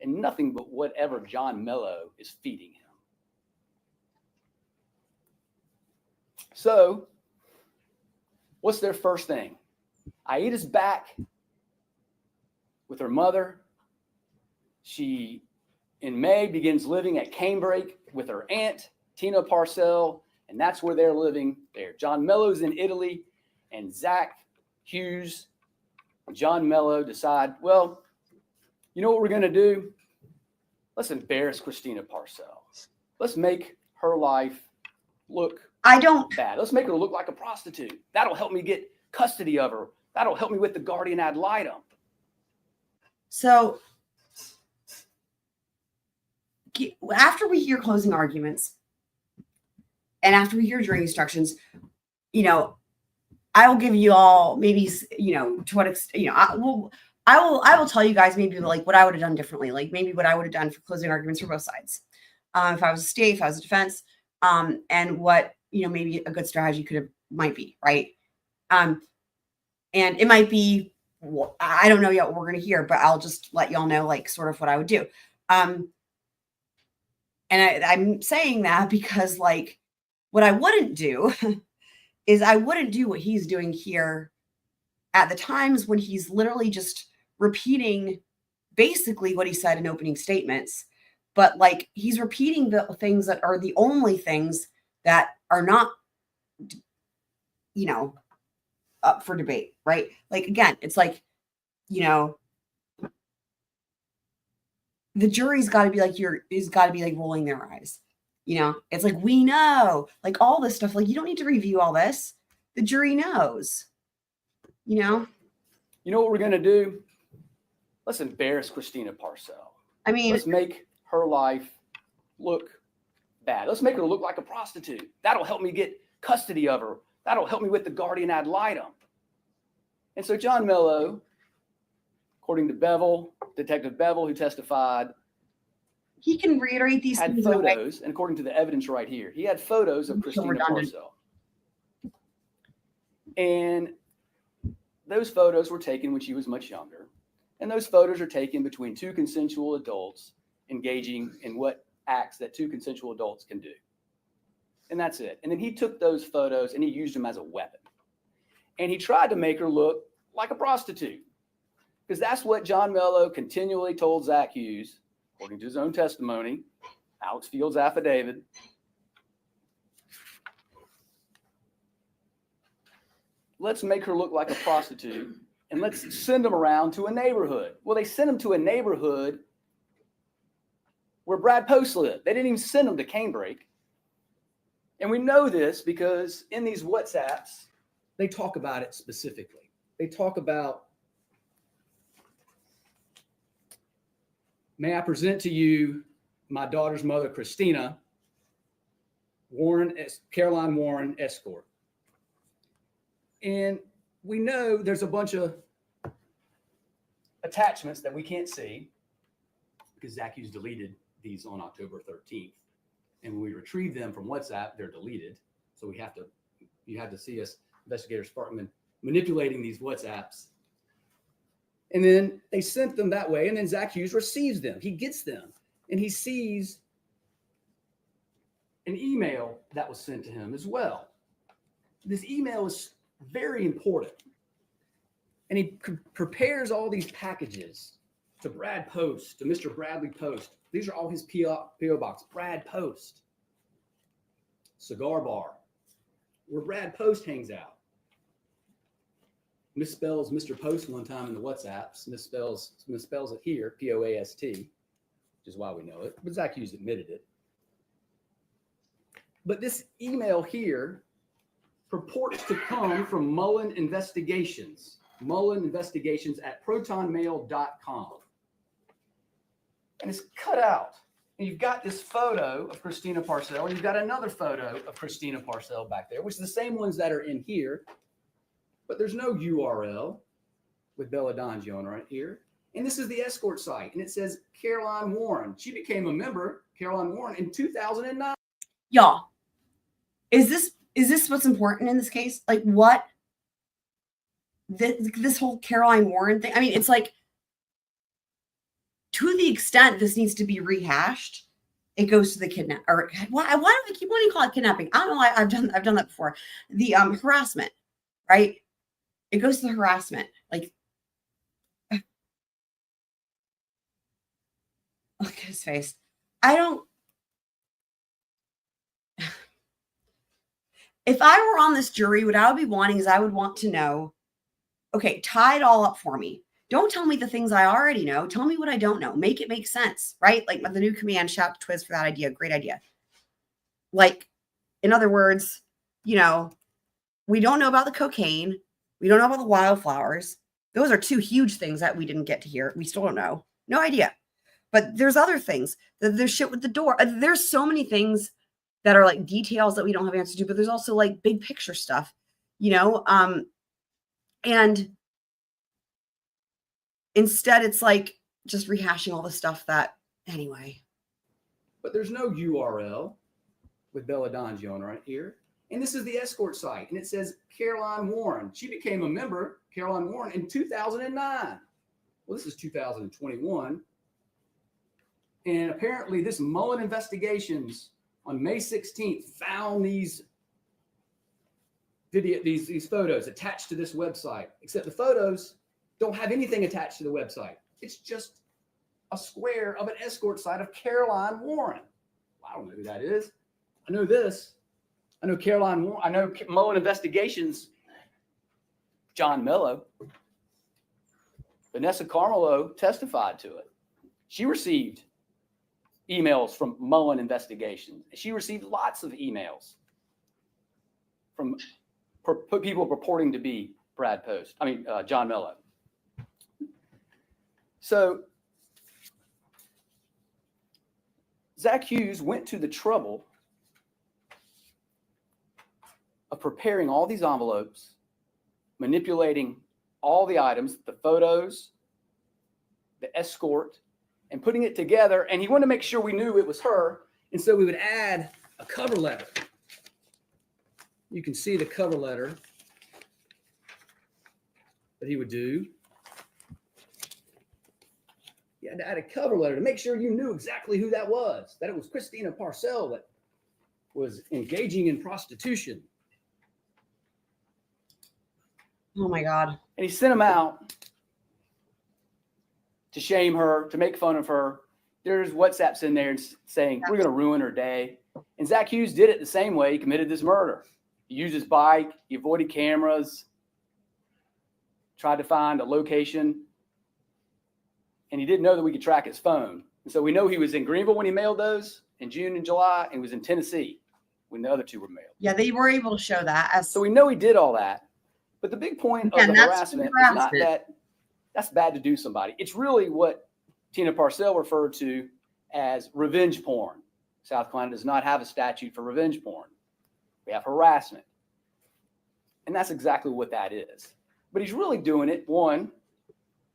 E: and nothing but whatever John Mello is feeding him. So, what's their first thing? Aida's back with her mother. She, in May, begins living at Cambridge with her aunt, Tina Parcell, and that's where they're living there. John Mello's in Italy, and Zach Hughes and John Mello decide, well, you know what we're going to do? Let's embarrass Christina Parcell. Let's make her life look bad. Let's make her look like a prostitute. That'll help me get custody of her. That'll help me with the guardian ad litem.
C: So after we hear closing arguments and after we hear jury instructions, you know, I will give you all maybe, you know, to what extent, you know, I will tell you guys maybe like what I would have done differently, like maybe what I would have done for closing arguments for both sides. If I was a state, if I was a defense, and what, you know, maybe a good strategy might be, right? And it might be, I don't know yet what we're going to hear, but I'll just let y'all know like sort of what I would do. And I'm saying that because like what I wouldn't do is I wouldn't do what he's doing here at the times when he's literally just repeating basically what he said in opening statements, but like he's repeating the things that are the only things that are not, you know, up for debate, right? Like, again, it's like, you know, the jury's got to be like, rolling their eyes. You know, it's like, we know, like all this stuff, like you don't need to review all this. The jury knows, you know?
E: You know what we're going to do? Let's embarrass Christina Parcell.
C: I mean,
E: let's make her life look bad. Let's make her look like a prostitute. That'll help me get custody of her. That'll help me with the guardian ad litem. And so John Mello, according to Bevel, Detective Bevel, who testified,
C: he can reiterate these
E: had
C: things
E: photos, and according to the evidence right here, he had photos of Christina Parcell. And those photos were taken when she was much younger. And those photos are taken between two consensual adults engaging in what acts that two consensual adults can do. And that's it. And then he took those photos and he used them as a weapon. And he tried to make her look like a prostitute. Because that's what John Mello continually told Zach Hughes, according to his own testimony, Alex Field's affidavit. Let's make her look like a prostitute and let's send them around to a neighborhood. Well, they sent them to a neighborhood where Brad Post lived. They didn't even send them to Cambridge. And we know this because in these WhatsApps, they talk about it specifically. They talk about, may I present to you my daughter's mother, Christina, Caroline Warren, escort. And we know there's a bunch of attachments that we can't see because Zach Hughes deleted these on October 13th. And when we retrieve them from WhatsApp, they're deleted. So you have to see us, investigator Sparkman, manipulating these WhatsApps. And then they sent them that way. And then Zach Hughes receives them. He gets them. And he sees an email that was sent to him as well. This email is very important. And he prepares all these packages to Brad Post, to Mr. Bradley Post. These are all his P.O. box. Brad Post. Cigar bar, where Brad Post hangs out. Misspells Mr. Post one time in the WhatsApps. Misspells it here, P-O-A-S-T, which is why we know it. But Zach Hughes admitted it. But this email here purports to come from Mullen Investigations. Mullen Investigations at protonmail.com. And it's cut out. And you've got this photo of Christina Parcell, and you've got another photo of Christina Parcell back there, which is the same ones that are in here. But there's no URL with Bella Dongion right here. And this is the escort site. And it says Caroline Warren. She became a member, Caroline Warren, in 2009.
C: Y'all, is this what's important in this case? Like what this whole Caroline Warren thing. I mean, it's like, to the extent this needs to be rehashed, it goes to the kidnap. Or why do I keep wanting to call it kidnapping? I don't know why I've done that before. The harassment, right? It goes to the harassment. Like, look at his face. If I were on this jury, what I would be wanting is I would want to know, okay, tie it all up for me. Don't tell me the things I already know. Tell me what I don't know. Make it make sense, right? Like the new command, shout to Twiz for that idea. Great idea. Like, in other words, we don't know about the cocaine. We don't know about the wildflowers. Those are two huge things that we didn't get to hear. We still don't know. No idea. But there's other things. There's shit with the door. There's so many things that are like details that we don't have answers to, but there's also like big picture stuff, and instead it's like just rehashing all the stuff that anyway.
E: But there's no URL with Bella Dongion right here. And this is the escort site. And it says Caroline Warren. She became a member, Caroline Warren, in 2009. Well, this is 2021. And apparently this Mullen Investigations on May 16th found these photos attached to this website, except the photos don't have anything attached to the website. It's just a square of an escort site of Caroline Warren. Well, I don't know who that is. I know this. I know Caroline Warren. I know Mullen Investigations, John Mello. Vanessa Carmelo testified to it. She received emails from Mullen Investigations. She received lots of emails from people purporting to be John Mello. So Zach Hughes went to the trouble of preparing all these envelopes, manipulating all the items, the photos, the escort, and putting it together. And he wanted to make sure we knew it was her. And so we would add a cover letter. You can see the cover letter that he would do. He had to add a cover letter to make sure you knew exactly who that was, that it was Christina Parcell that was engaging in prostitution.
C: Oh my God.
E: And he sent them out to shame her, to make fun of her. There's WhatsApps in there saying, we're going to ruin her day. And Zach Hughes did it the same way he committed this murder. He used his bike, he avoided cameras, tried to find a location, and he didn't know that we could track his phone. And so we know he was in Greenville when he mailed those in June and July, and he was in Tennessee when the other two were mailed.
C: Yeah, they were able to show that.
E: So we know he did all that. But the big point of the harassment is not that that's bad to do somebody. It's really what Tina Parcell referred to as revenge porn. South Carolina does not have a statute for revenge porn. We have harassment. And that's exactly what that is. But he's really doing it, one,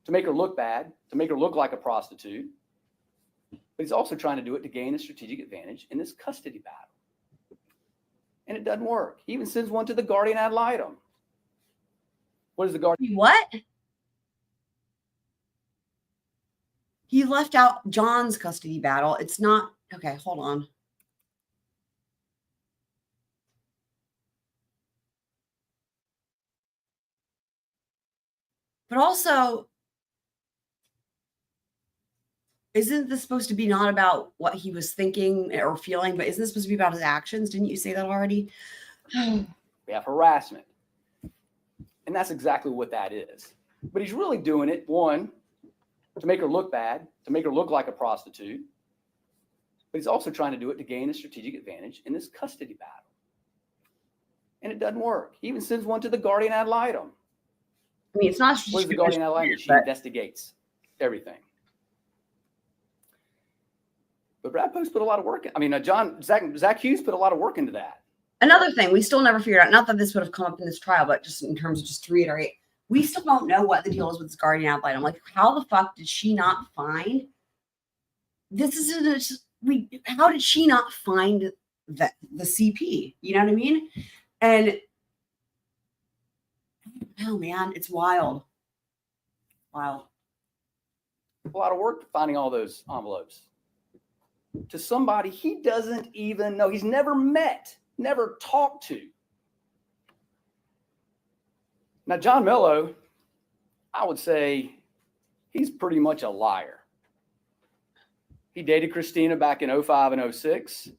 E: to make her look bad, to make her look like a prostitute. But he's also trying to do it to gain a strategic advantage in this custody battle. And it doesn't work. He even sends one to the guardian ad litem. What is the guardian?
C: What? He left out John's custody battle. It's not. Okay, hold on. But also, isn't this supposed to be not about what he was thinking or feeling, but isn't this supposed to be about his actions? Didn't you say that already?
E: We have harassment. And that's exactly what that is. But he's really doing it, one, to make her look bad, to make her look like a prostitute. But he's also trying to do it to gain a strategic advantage in this custody battle. And it doesn't work. He even sends one to the guardian ad litem.
C: I mean, it's not.
E: What is the guardian ad litem? She investigates everything. But Brad Post put a lot of work in. I mean, Zach Hughes put a lot of work into that.
C: Another thing we still never figured out, not that this would have come up in this trial, but just in terms of just to reiterate, we still don't know what the deal is with this guardian ad litem. Like, how the fuck did she not find this? How did she not find the CP? You know what I mean? And Oh man, it's wild. Wow.
E: A lot of work finding all those envelopes to somebody he doesn't even know. He's never met, never talked to. Now, John Mello, I would say he's pretty much a liar. He dated Christina back in 05 and 06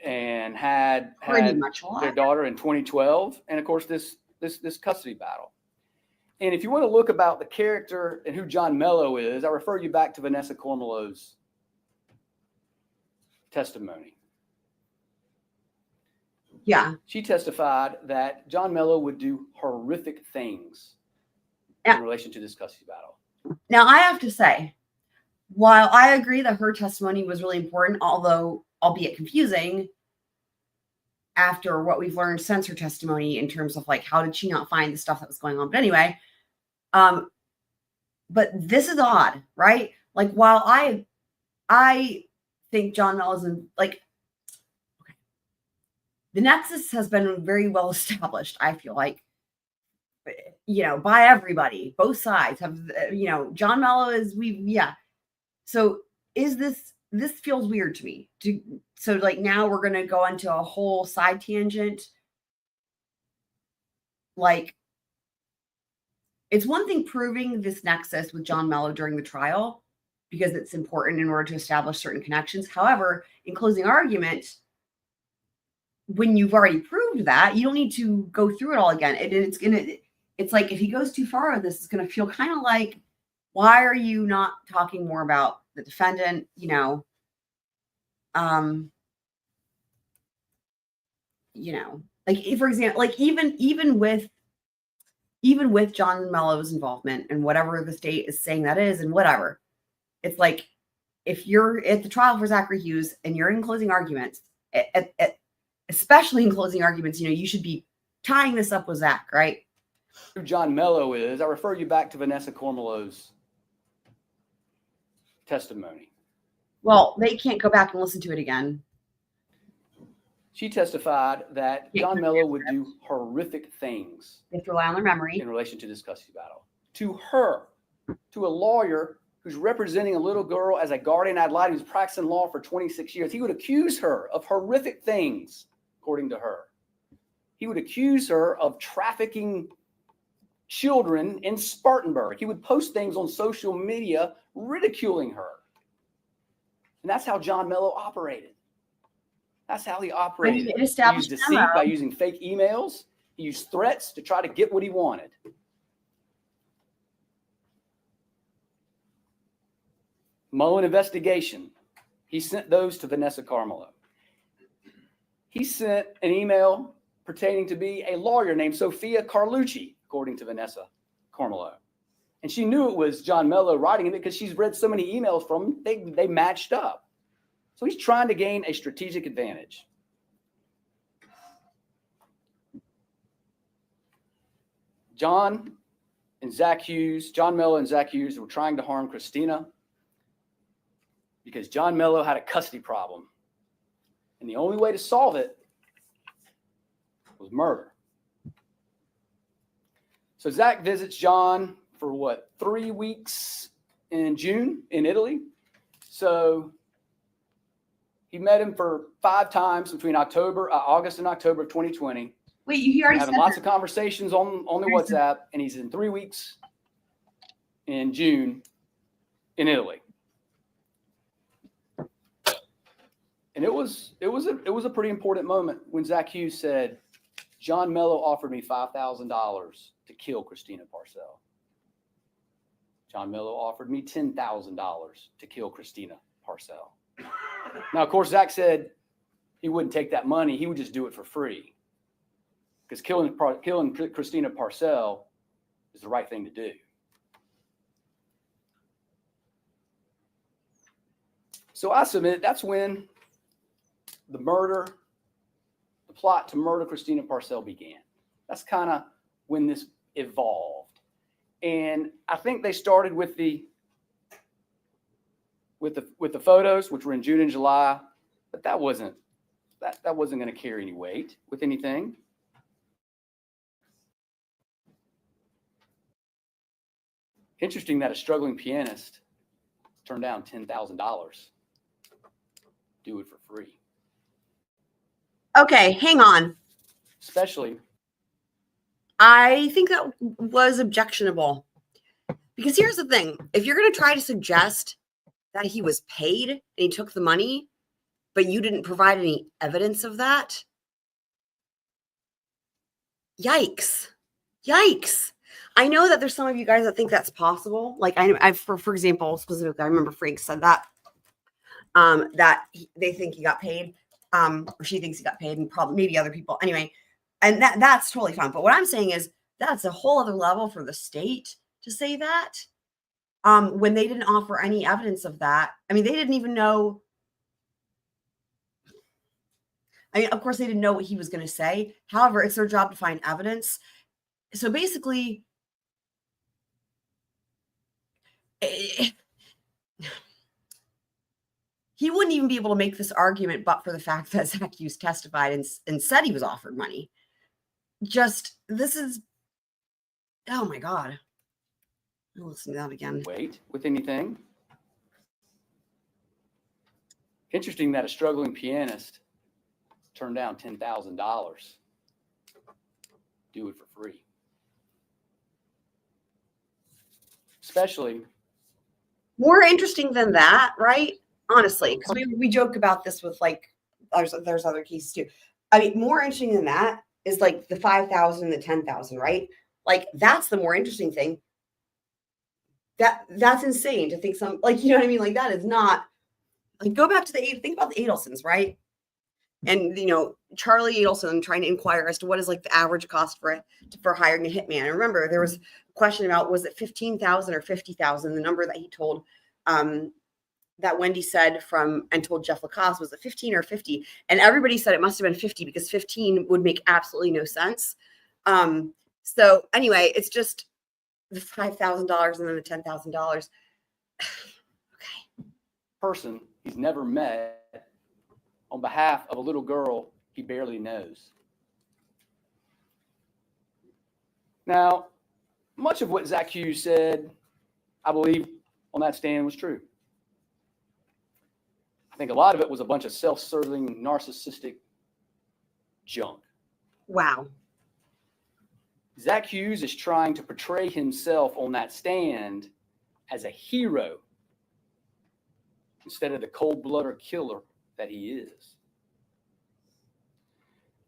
E: and had
C: Pretty much a
E: their
C: lot.
E: daughter in 2012. And of course, this custody battle. And if you want to look about the character and who John Mello is, I refer you back to Vanessa Cormelow's testimony.
C: Yeah.
E: She testified that John Mello would do horrific things
C: Yeah.
E: in relation to this custody battle.
C: Now, I have to say, while I agree that her testimony was really important, although albeit confusing after what we've learned since her testimony in terms of like, how did she not find the stuff that was going on? But anyway, but this is odd, right? Like, while I think John Mello's like, okay, the nexus has been very well established, I feel like, by everybody. Both sides have, John Mello is, So is this feels weird to me. So like now we're going to go into a whole side tangent. Like, it's one thing proving this nexus with John Mello during the trial, because it's important in order to establish certain connections. However, in closing argument, when you've already proved that, you don't need to go through it all again. It's like, if he goes too far with this, it's going to feel kind of like, why are you not talking more about the defendant? Like, for example, like even with John Mello's involvement and whatever the state is saying that is, and whatever, it's like, if you're at the trial for Zachary Hughes and you're in closing arguments, especially in closing arguments, you should be tying this up with Zach, right?
E: Who John Mello is, I refer you back to Vanessa Cormelow's testimony.
C: Well, they can't go back and listen to it again.
E: She testified that John Mello would do horrific things
C: They have to rely on their memory.
E: in relation to this custody battle. To her, to a lawyer who's representing a little girl as a guardian ad litem who's practicing law for 26 years, he would accuse her of horrific things, according to her. He would accuse her of trafficking children in Spartanburg. He would post things on social media ridiculing her. And that's how John Mello operated. That's how he operated. He used deceit by using fake emails. He used threats to try to get what he wanted. Mullen investigation. He sent those to Vanessa Cormellow. He sent an email pertaining to be a lawyer named Sophia Carlucci, according to Vanessa Cormellow. And she knew it was John Mello writing it because she's read so many emails from him, they matched up. So he's trying to gain a strategic advantage. John Mello and Zach Hughes were trying to harm Christina because John Mello had a custody problem. And the only way to solve it was murder. So Zach visits John for 3 weeks in June in Italy. So he met him for 5 times between August and October of 2020.
C: Wait, you already
E: having
C: said
E: lots
C: that.
E: of conversations on the WhatsApp, and he's in 3 weeks in June in Italy. And it was a pretty important moment when Zach Hughes said, John Mello offered me $5,000 to kill Christina Parcell. John Mello offered me $10,000 to kill Christina Parcell. Now, of course, Zach said he wouldn't take that money. He would just do it for free. Because killing Christina Parcell is the right thing to do. So I submit that's when the plot to murder Christina Parcell began. That's kind of when this evolved. And I think they started with the photos, which were in June and July, but that wasn't going to carry any weight with anything. Interesting that a struggling pianist turned down $10,000. Do it for free.
C: Okay, hang on.
E: Especially,
C: I think that was objectionable. Because here's the thing. If you're going to try to suggest that he was paid and he took the money, but you didn't provide any evidence of that, yikes. Yikes. I know that there's some of you guys that think that's possible. Like for example, specifically, I remember Frank said that, they think he got paid, or she thinks he got paid, and probably maybe other people. Anyway, and that's totally fine. But what I'm saying is that's a whole other level for the state to say that, when they didn't offer any evidence of that. I mean, they didn't even know. I mean, of course, they didn't know what he was going to say. However, it's their job to find evidence. So basically, he wouldn't even be able to make this argument but for the fact that Zach Hughes testified and said he was offered money. This is, oh my God. I'll listen to that again.
E: wait with anything. Interesting that a struggling pianist turned down $10,000. Do it for free. Especially,
C: More interesting than that, right? Honestly, because we joke about this with like, there's other cases too. I mean, more interesting than that is like the 5,000 and the 10,000, right? Like that's the more interesting thing. That's insane to think like, you know what I mean? Like that is not, like, go back to think about the Adelsons, right? And, Charlie Adelson trying to inquire as to what is like the average cost for hiring a hitman. And remember, there was a question about, was it 15,000 or 50,000? The number that he told, that Wendy said and told Jeff Lacoste, was it 15 or 50? And everybody said it must have been 50 because 15 would make absolutely no sense. So anyway, it's just the $5,000 and then the $10,000. Okay.
E: person he's never met on behalf of a little girl he barely knows. Now, much of what Zach Hughes said, I believe, on that stand was true. I think a lot of it was a bunch of self-serving, narcissistic junk.
C: Wow.
E: Zach Hughes is trying to portray himself on that stand as a hero instead of the cold-blooded killer that he is.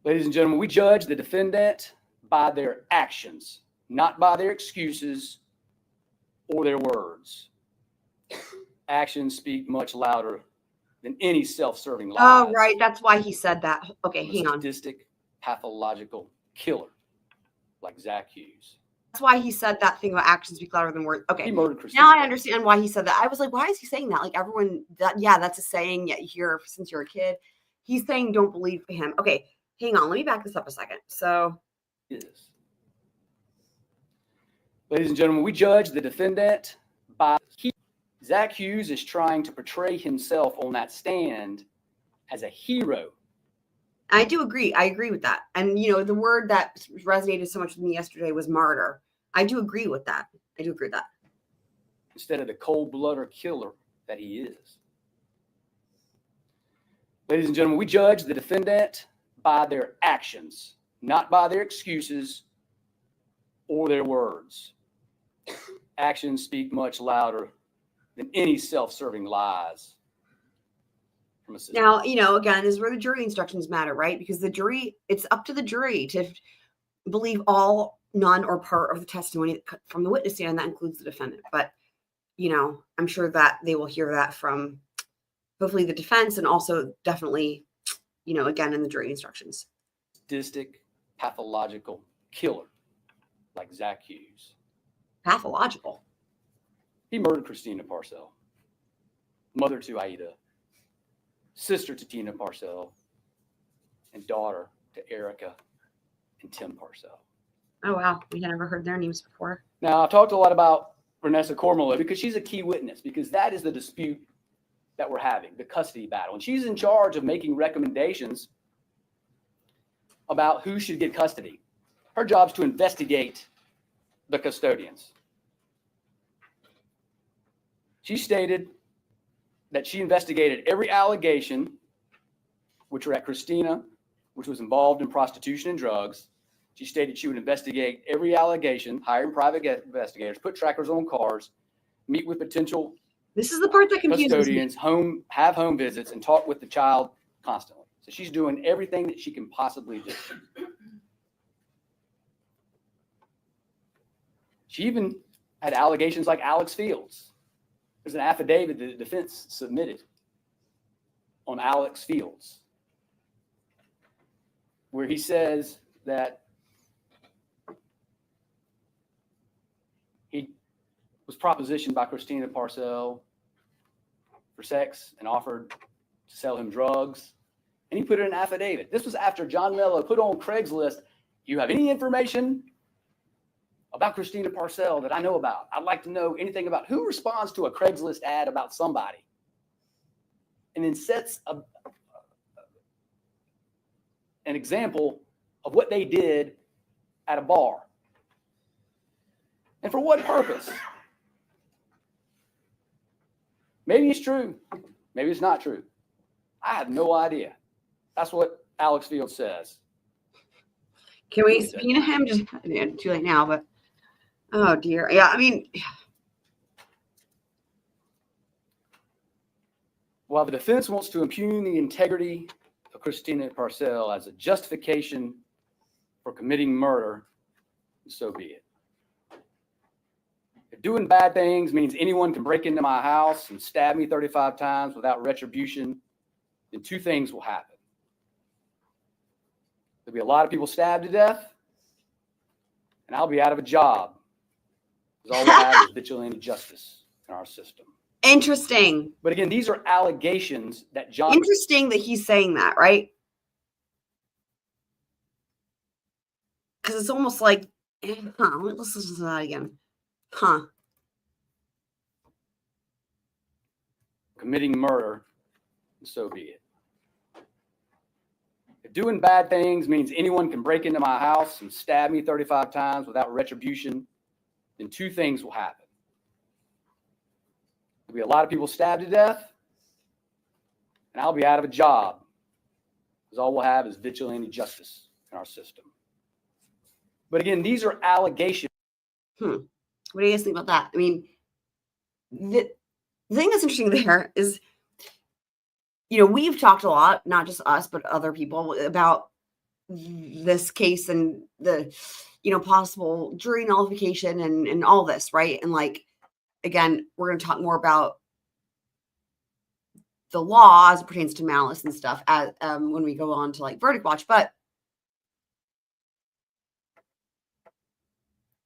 E: Ladies and gentlemen, we judge the defendant by their actions, not by their excuses or their words. Actions speak much louder than any self-serving lies.
C: Oh, right. That's why he said that. Okay, hang on.
E: Sadistic, pathological killer like Zach Hughes.
C: That's why he said that thing about actions speak louder than words. Okay.
E: He murdered Christine.
C: Now I understand why he said that. I was like, why is he saying that? Like everyone, that's a saying. Yeah, you hear since you're a kid. He's saying don't believe him. Okay, hang on. Let me back this up a second. So,
E: Is. Ladies and gentlemen, we judge the defendant by Zach Hughes is trying to portray himself on that stand as a hero.
C: I do agree. I agree with that. And, the word that resonated so much with me yesterday was martyr. I do agree with that.
E: Instead of the cold-blooded killer that he is. Ladies and gentlemen, we judge the defendant by their actions, not by their excuses or their words. Actions speak much louder than any self-serving lies.
C: Now, again, is where the jury instructions matter, right? Because it's up to the jury to believe all, none, or part of the testimony from the witness stand. That includes the defendant. But, I'm sure that they will hear that from hopefully the defense and also definitely, again, in the jury instructions.
E: Sadistic, pathological killer like Zach Hughes.
C: Pathological.
E: He murdered Christina Parcell, mother to Aida, sister to Tina Parcell, and daughter to Erica and Tim Parcell.
C: Oh, wow. We had never heard their names before.
E: Now, I've talked a lot about Vanessa Cormolo because she's a key witness, because that is the dispute that we're having, the custody battle. And she's in charge of making recommendations about who should get custody. Her job is to investigate the custodians. She stated that she investigated every allegation which were at Christina, which was involved in prostitution and drugs. She stated she would investigate every allegation, hiring private investigators, put trackers on cars, meet with potential
C: This is the part that confuses me.
E: custodians, have home visits, and talk with the child constantly. So she's doing everything that she can possibly do. She even had allegations like Alex Fields. There's an affidavit that the defense submitted on Alex Fields, where he says that he was propositioned by Christina Parcell for sex and offered to sell him drugs. And he put in an affidavit. This was after John Mello put on Craigslist, "You have any information about Christina Parcell that I know about? I'd like to know anything about." Who responds to a Craigslist ad about somebody and then sets an example of what they did at a bar? And for what purpose? Maybe it's true. Maybe it's not true. I have no idea. That's what Alex Fields says.
C: Can we subpoena him? Just too late now, but oh dear. Yeah, I mean,
E: While the defense wants to impugn the integrity of Christina Parcell as a justification for committing murder, so be it. If doing bad things means anyone can break into my house and stab me 35 times without retribution, then two things will happen. There'll be a lot of people stabbed to death, and I'll be out of a job, because all we have is vigilante justice in our system.
C: interesting.
E: But again, these are allegations that John...
C: Interesting that he's saying that, right? Because it's almost like, let's listen to that again.
E: Committing murder, so be it. If doing bad things means anyone can break into my house and stab me 35 times without retribution, then two things will happen. There'll be a lot of people stabbed to death, and I'll be out of a job, because all we'll have is vigilante justice in our system. But again, these are allegations.
C: What do you guys think about that? I mean, the thing that's interesting there is, we've talked a lot, not just us, but other people, about this case and the, possible jury nullification and all this, right? And again, we're going to talk more about the law as it pertains to malice and stuff as, when we go on to verdict watch.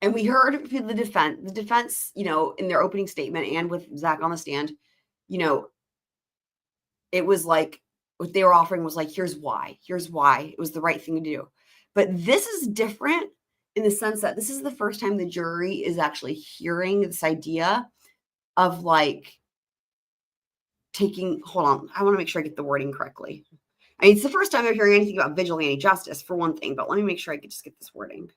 C: And we heard the defense, in their opening statement and with Zach on the stand, it was like what they were offering was here's why it was the right thing to do. But this is different in the sense that this is the first time the jury is actually hearing this idea of hold on, I want to make sure I get the wording correctly. I mean, it's the first time they're hearing anything about vigilante justice for one thing, but let me make sure I can just get this wording.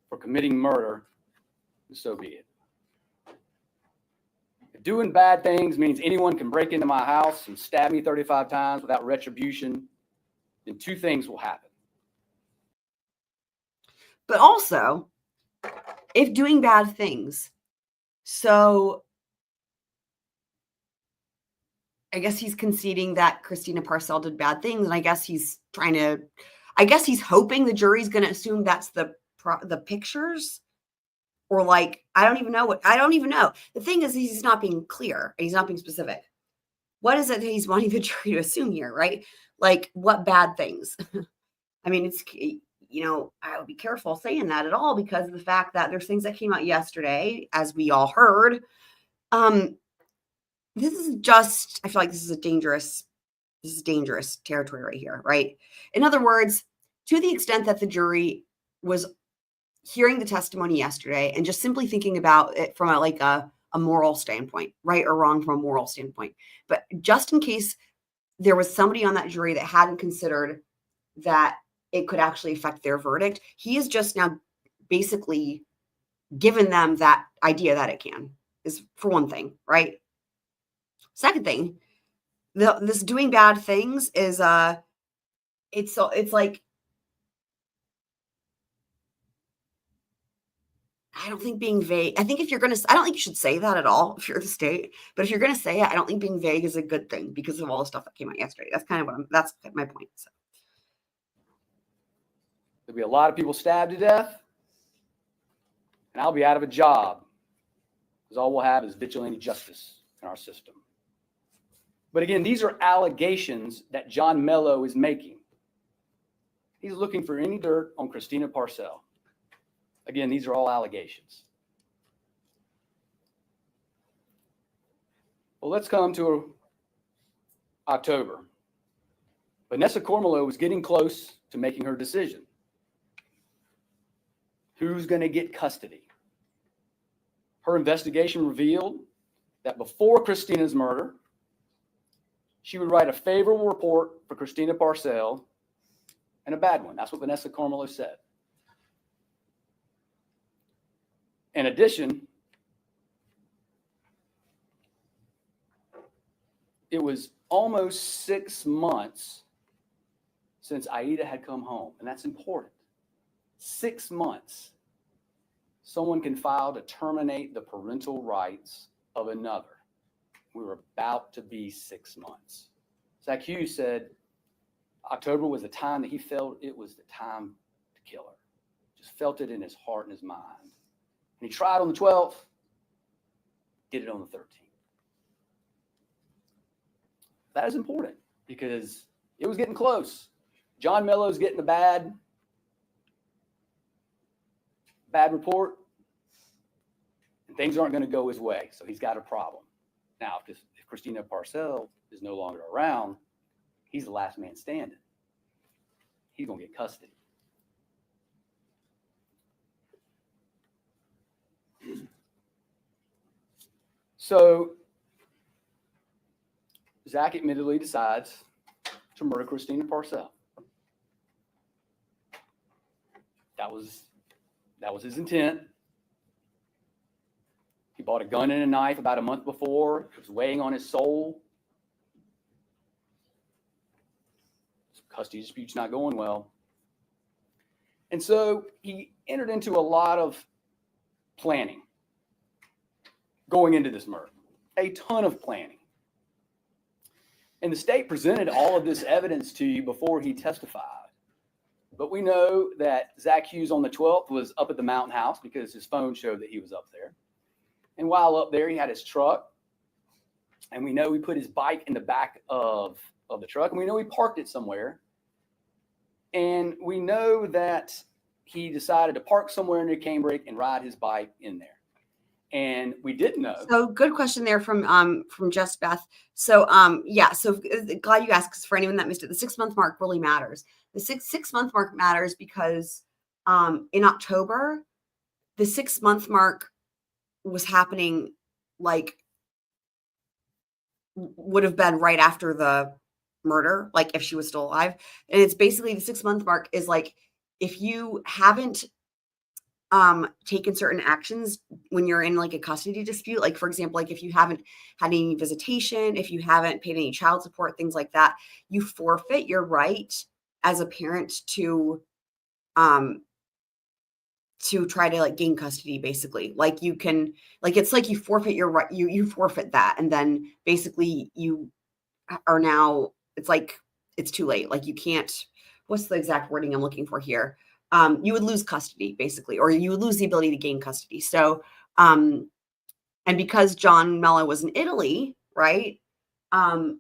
E: For committing murder, so be it. If doing bad things means anyone can break into my house and stab me 35 times without retribution, then two things will happen.
C: But also, if doing bad things, so I guess he's conceding that Christina Parcell did bad things, and I guess he's hoping the jury's going to assume that's the pictures, or I don't even know. The thing is, he's not being clear. He's not being specific. What is it that he's wanting the jury to assume here, right? What bad things? I mean, it's, I would be careful saying that at all, because of the fact that there's things that came out yesterday, as we all heard. This is just, I feel like this is dangerous territory right here, right? In other words, to the extent that the jury was hearing the testimony yesterday and just simply thinking about it from a moral standpoint, right or wrong from a moral standpoint. But just in case there was somebody on that jury that hadn't considered that it could actually affect their verdict, he is just now basically given them that idea that it can. is for one thing, right? Second thing, this doing bad things is it's like, I don't think being vague. I think if you're going to, I don't think you should say that at all if you're the state. But if you're going to say it, I don't think being vague is a good thing because of all the stuff that came out yesterday. That's kind of that's my point. So.
E: There'll be a lot of people stabbed to death, and I'll be out of a job because all we'll have is vigilante justice in our system. But again, these are allegations that John Mello is making. He's looking for any dirt on Christina Parcell. Again, these are all allegations. Well, let's come to October. Vanessa Cormelo was getting close to making her decision. Who's going to get custody? Her investigation revealed that before Christina's murder, she would write a favorable report for Christina Parcell and a bad one. That's what Vanessa Cormelo said. In addition, it was almost 6 months since Aida had come home, and that's important. 6 months. Someone can file to terminate the parental rights of another. We were about to be 6 months. Zach Hughes said October was the time that he felt it was the time to kill her. Just felt it in his heart and his mind. And he tried on the 12th, did it on the 13th. That is important because it was getting close. John Mello's getting a bad report, and things aren't going to go his way. So he's got a problem. Now, if Christina Parcell is no longer around, he's the last man standing. He's going to get custody. So Zach admittedly decides to murder Christina Parcell. That was his intent. He bought a gun and a knife about a month before. It was weighing on his soul. Custody dispute's not going well. And so he entered into a lot of planning going into this murder, a ton of planning. And the state presented all of this evidence to you before he testified. But we know that Zach Hughes on the 12th was up at the Mountain House because his phone showed that he was up there. And while up there, he had his truck. And we know he put his bike in the back of the truck. And we know he parked it somewhere. And we know that he decided to park somewhere near Canebrake and ride his bike in there. And we did know.
C: So good question there from Just Beth. So so glad you asked, because for anyone that missed it, the 6 month mark really matters. The six month mark matters because in October, the 6 month mark was happening, like, would have been right after the murder, like if she was still alive. And it's basically the 6 month mark is like, if you haven't taken certain actions when you're in like a custody dispute, like for example, like if you haven't had any visitation, if you haven't paid any child support, things like that, you forfeit your right as a parent to try to like gain custody, basically. Like you can, like, it's like you forfeit your right, you forfeit that. And then basically you are now, it's like, it's too late. Like you can't, what's the exact wording I'm looking for here? You would lose custody, basically, or you would lose the ability to gain custody. So, and because John Mello was in Italy, right? And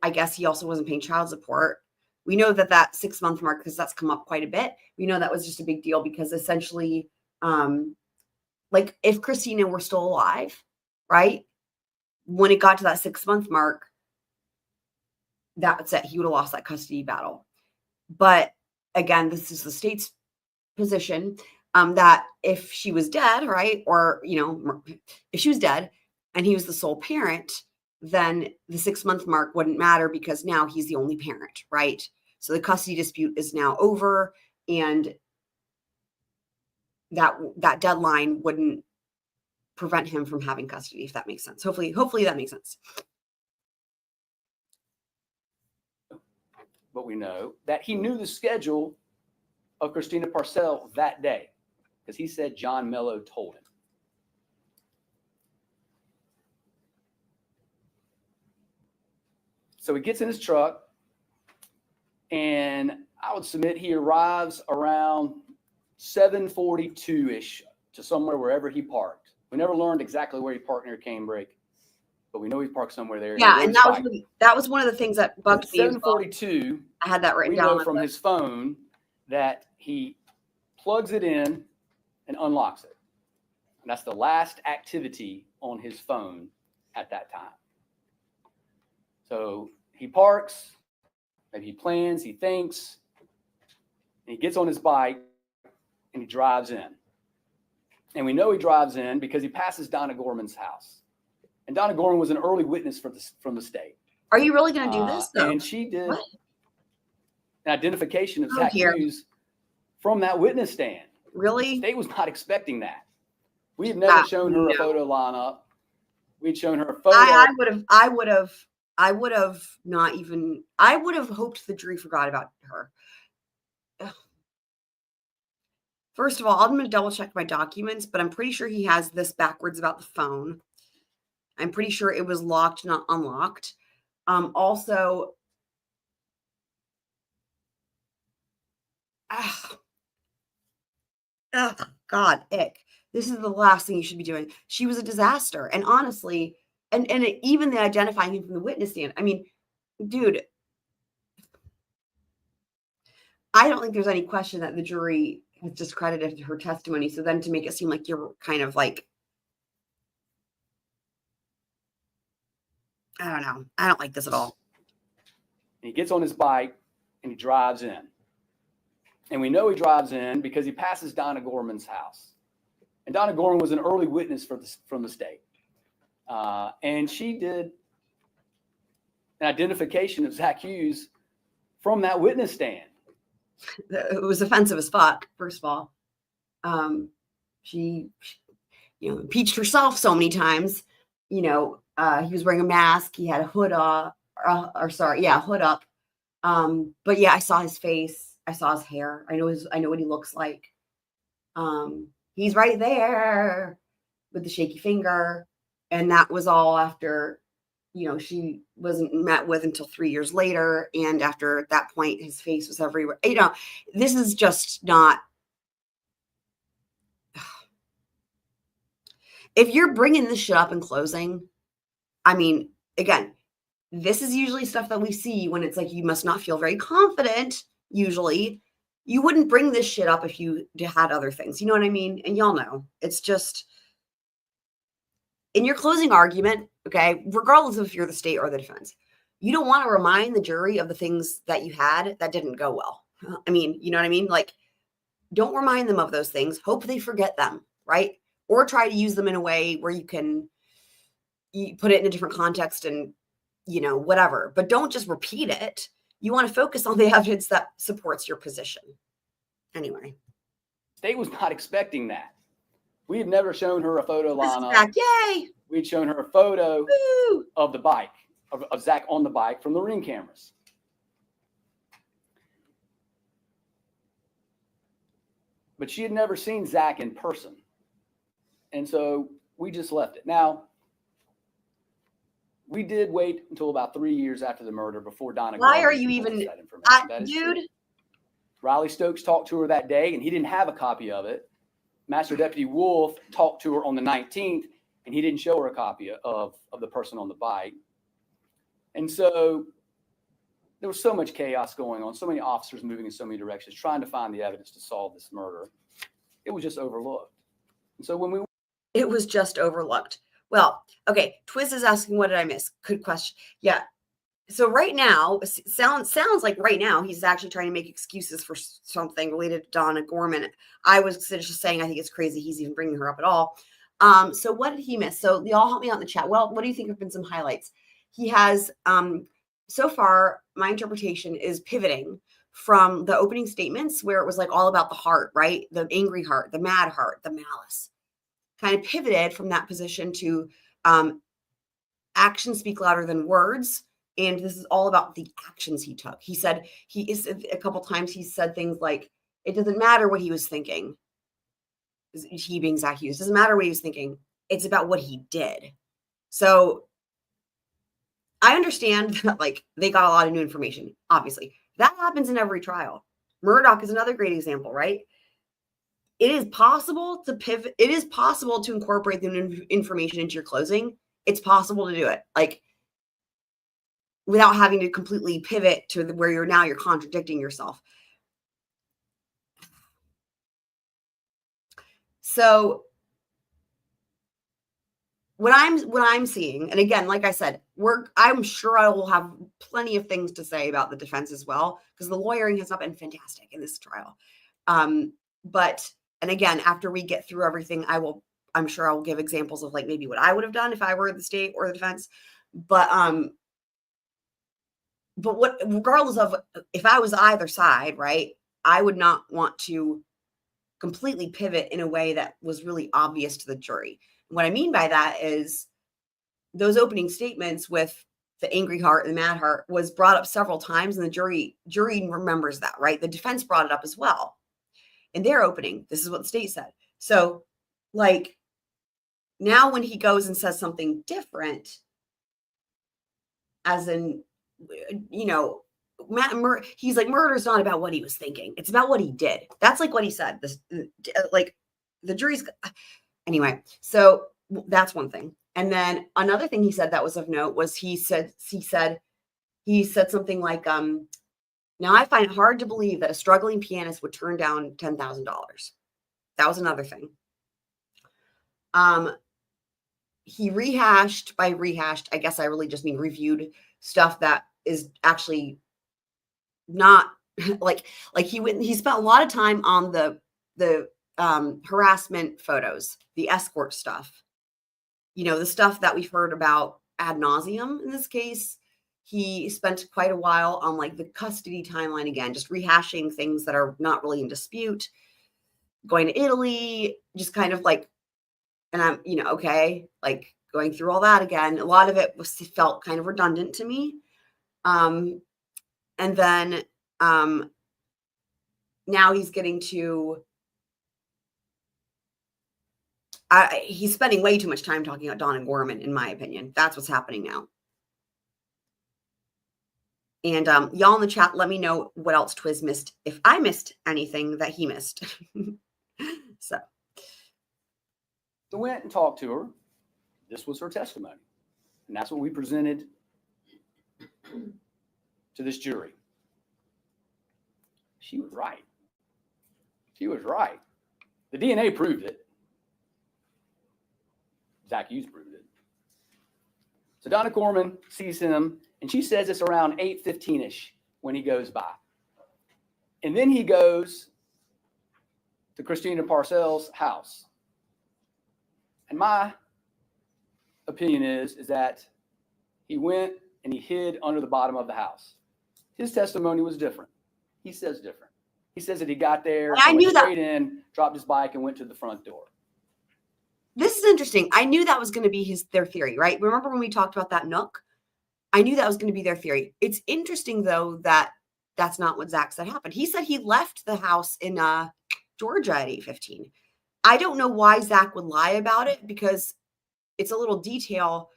C: I guess he also wasn't paying child support. We know that 6 month mark, because that's come up quite a bit. We know that was just a big deal because essentially, like if Christina were still alive, right? When it got to that 6 month mark, that's it. He would have lost that custody battle. But again, this is the state's position, that if she was dead, right, or, you know, if she was dead and he was the sole parent, then the 6 month mark wouldn't matter because now he's the only parent, right? So the custody dispute is now over, and that deadline wouldn't prevent him from having custody, if that makes sense. Hopefully that makes sense.
E: But we know that he knew the schedule of Christina Parcell that day because he said John Mello told him. So he gets in his truck, and I would submit he arrives around 7:42-ish to somewhere wherever he parked. We never learned exactly where he parked near Canebrake, but we know he parked somewhere there.
C: Yeah, and that was one of the things that bugged me.
E: 7:42.
C: I had that written
E: We
C: down.
E: know from his phone that he plugs it in and unlocks it. And that's the last activity on his phone at that time. So he parks, maybe he plans, he thinks, and he gets on his bike and he drives in. And we know he drives in because he passes Donna Gorman's house. And Donna Gorman was an early witness from the state.
C: Are you really going to do this?
E: And she did
C: What?
E: an identification of
C: Oh,
E: Zach
C: dear.
E: Hughes from that witness stand. The
C: Really?
E: state was not expecting that. We had never shown her a
C: no.
E: photo lineup. We'd shown her a photo.
C: I would have hoped the jury forgot about her. Ugh. First of all, I'm going to double check my documents, but I'm pretty sure he has this backwards about the phone. I'm pretty sure it was locked, not unlocked. Also, God, ick. This is the last thing you should be doing. She was a disaster. And honestly, and even the identifying him from the witness stand. I mean, dude, I don't think there's any question that the jury has discredited her testimony. So then to make it seem like you're kind of like, I don't know. I don't like this at all.
E: And he gets on his bike and he drives in. And we know he drives in because he passes Donna Gorman's house. And Donna Gorman was an early witness from the state. And she did an identification of Zach Hughes from that witness stand.
C: It was offensive as fuck, first of all. She impeached herself so many times. He was wearing a mask. He had a hood up, hood up. But yeah, I saw his face. I saw his hair. I know what he looks like. He's right there with the shaky finger. And that was all after, she wasn't met with until 3 years later. And after that point, his face was everywhere. This is just not. If you're bringing this shit up in closing, I mean, again, this is usually stuff that we see when it's like you must not feel very confident. Usually, you wouldn't bring this shit up if you had other things. You know what I mean? And y'all know, it's just in your closing argument, okay, regardless of if you're the state or the defense, you don't want to remind the jury of the things that you had that didn't go well. I mean, you know what I mean? Like, don't remind them of those things. Hope they forget them, right? Or try to use them in a way where you can put it in a different context and, whatever. But don't just repeat it. You want to focus on the evidence that supports your position. Anyway.
E: State was not expecting that. We had never shown her a photo lineup.
C: Back. Yay!
E: We'd shown her a photo
C: Woo!
E: of the bike, of Zach on the bike from the ring cameras. But she had never seen Zach in person. And so we just left it. Now, we did wait until about 3 years after the murder before Donna.
C: Why are you even,
E: that information. That is
C: dude?
E: true. Riley Stokes talked to her that day, and he didn't have a copy of it. Master Deputy Wolf talked to her on the 19th, and he didn't show her a copy of the person on the bike. And so there was so much chaos going on, so many officers moving in so many directions, trying to find the evidence to solve this murder. It was just overlooked. And so
C: it was just overlooked. Well, okay. Twiz is asking, what did I miss? Good question. Yeah. So right now, sounds like right now he's actually trying to make excuses for something related to Donna Gorman. I was just saying I think it's crazy he's even bringing her up at all. So what did he miss? So y'all help me out in the chat. Well, what do you think have been some highlights? He has so far, my interpretation is pivoting from the opening statements where it was like all about the heart, right? The angry heart, the mad heart, the malice. kind of pivoted from that position to actions speak louder than words. And this is all about the actions he took. He said, a couple times he said things like, it doesn't matter what he was thinking. He being Zach Hughes, doesn't matter what he was thinking. It's about what he did. So I understand that like they got a lot of new information. Obviously, that happens in every trial. Murdoch is another great example, right? It is possible to pivot. It is possible to incorporate the new information into your closing. It's possible to do it, like without having to completely pivot to where you're contradicting yourself. So what I'm seeing, and again, like I said, I'm sure I will have plenty of things to say about the defense as well, because the lawyering has not been fantastic in this trial. And again, after we get through everything, I'm sure I will give examples of like maybe what I would have done if I were the state or the defense. But regardless of if I was either side, right, I would not want to completely pivot in a way that was really obvious to the jury. What I mean by that is those opening statements with the angry heart and the mad heart was brought up several times, and the jury remembers that, right? The defense brought it up as well in their opening. This is what the state said. So like now when he goes and says something different, as in, you know, he's like, murder's not about what he was thinking. It's about what he did. That's like what he said. Like the jury's anyway. So that's one thing. And then another thing he said that was of note was he said something like, now I find it hard to believe that a struggling pianist would turn down $10,000. That was another thing. He rehashed, I guess I really just mean reviewed stuff that is actually not like he spent a lot of time on the harassment photos, the escort stuff, you know, the stuff that we've heard about ad nauseum in this case. He spent quite a while on like the custody timeline again, just rehashing things that are not really in dispute, going to Italy, just kind of like, and I'm, you know, okay, like going through all that again. A lot of it felt kind of redundant to me. And then now he's getting to, he's spending way too much time talking about Don and Gorman, in my opinion. That's what's happening now. And y'all in the chat, let me know what else Twiz missed, if I missed anything that he missed. So
E: went and talked to her. This was her testimony. And that's what we presented to this jury. She was right. She was right. The DNA proved it. Zach Hughes proved it. So Donna Corman sees him, and she says it's around 8:15-ish when he goes by. And then he goes to Christina Parcells' house. And my opinion is that he went and he hid under the bottom of the house. His testimony was different. He says different. He says that he got there,
C: I knew
E: straight in, dropped his bike, and went to the front door.
C: This is interesting. I knew that was going to be their theory, right? Remember when we talked about that nook? I knew that was going to be their theory. It's interesting, though, that that's not what Zach said happened. He said he left the house in Georgia at 8:15. I don't know why Zach would lie about it, because it's a little detail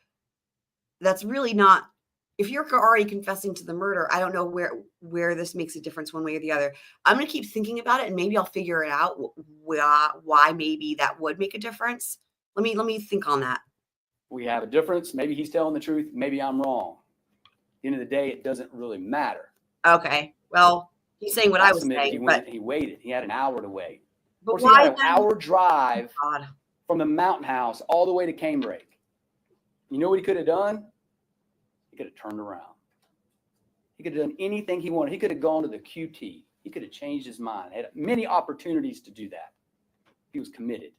C: that's really not, if you're already confessing to the murder, I don't know where this makes a difference one way or the other. I'm going to keep thinking about it, and maybe I'll figure it out why maybe that would make a difference. Let me think on that.
E: We have a difference. Maybe he's telling the truth. Maybe I'm wrong. At the end of the day, it doesn't really matter.
C: Okay. Well, he's saying what I was saying.
E: He waited. He had an hour to wait.
C: But
E: Of course,
C: why
E: he had an hour drive
C: God.
E: from the mountain house all the way to Cambridge. You know what he could have done? He could have turned around. He could have done anything he wanted. He could have gone to the QT. He could have changed his mind. Had many opportunities to do that. He was committed.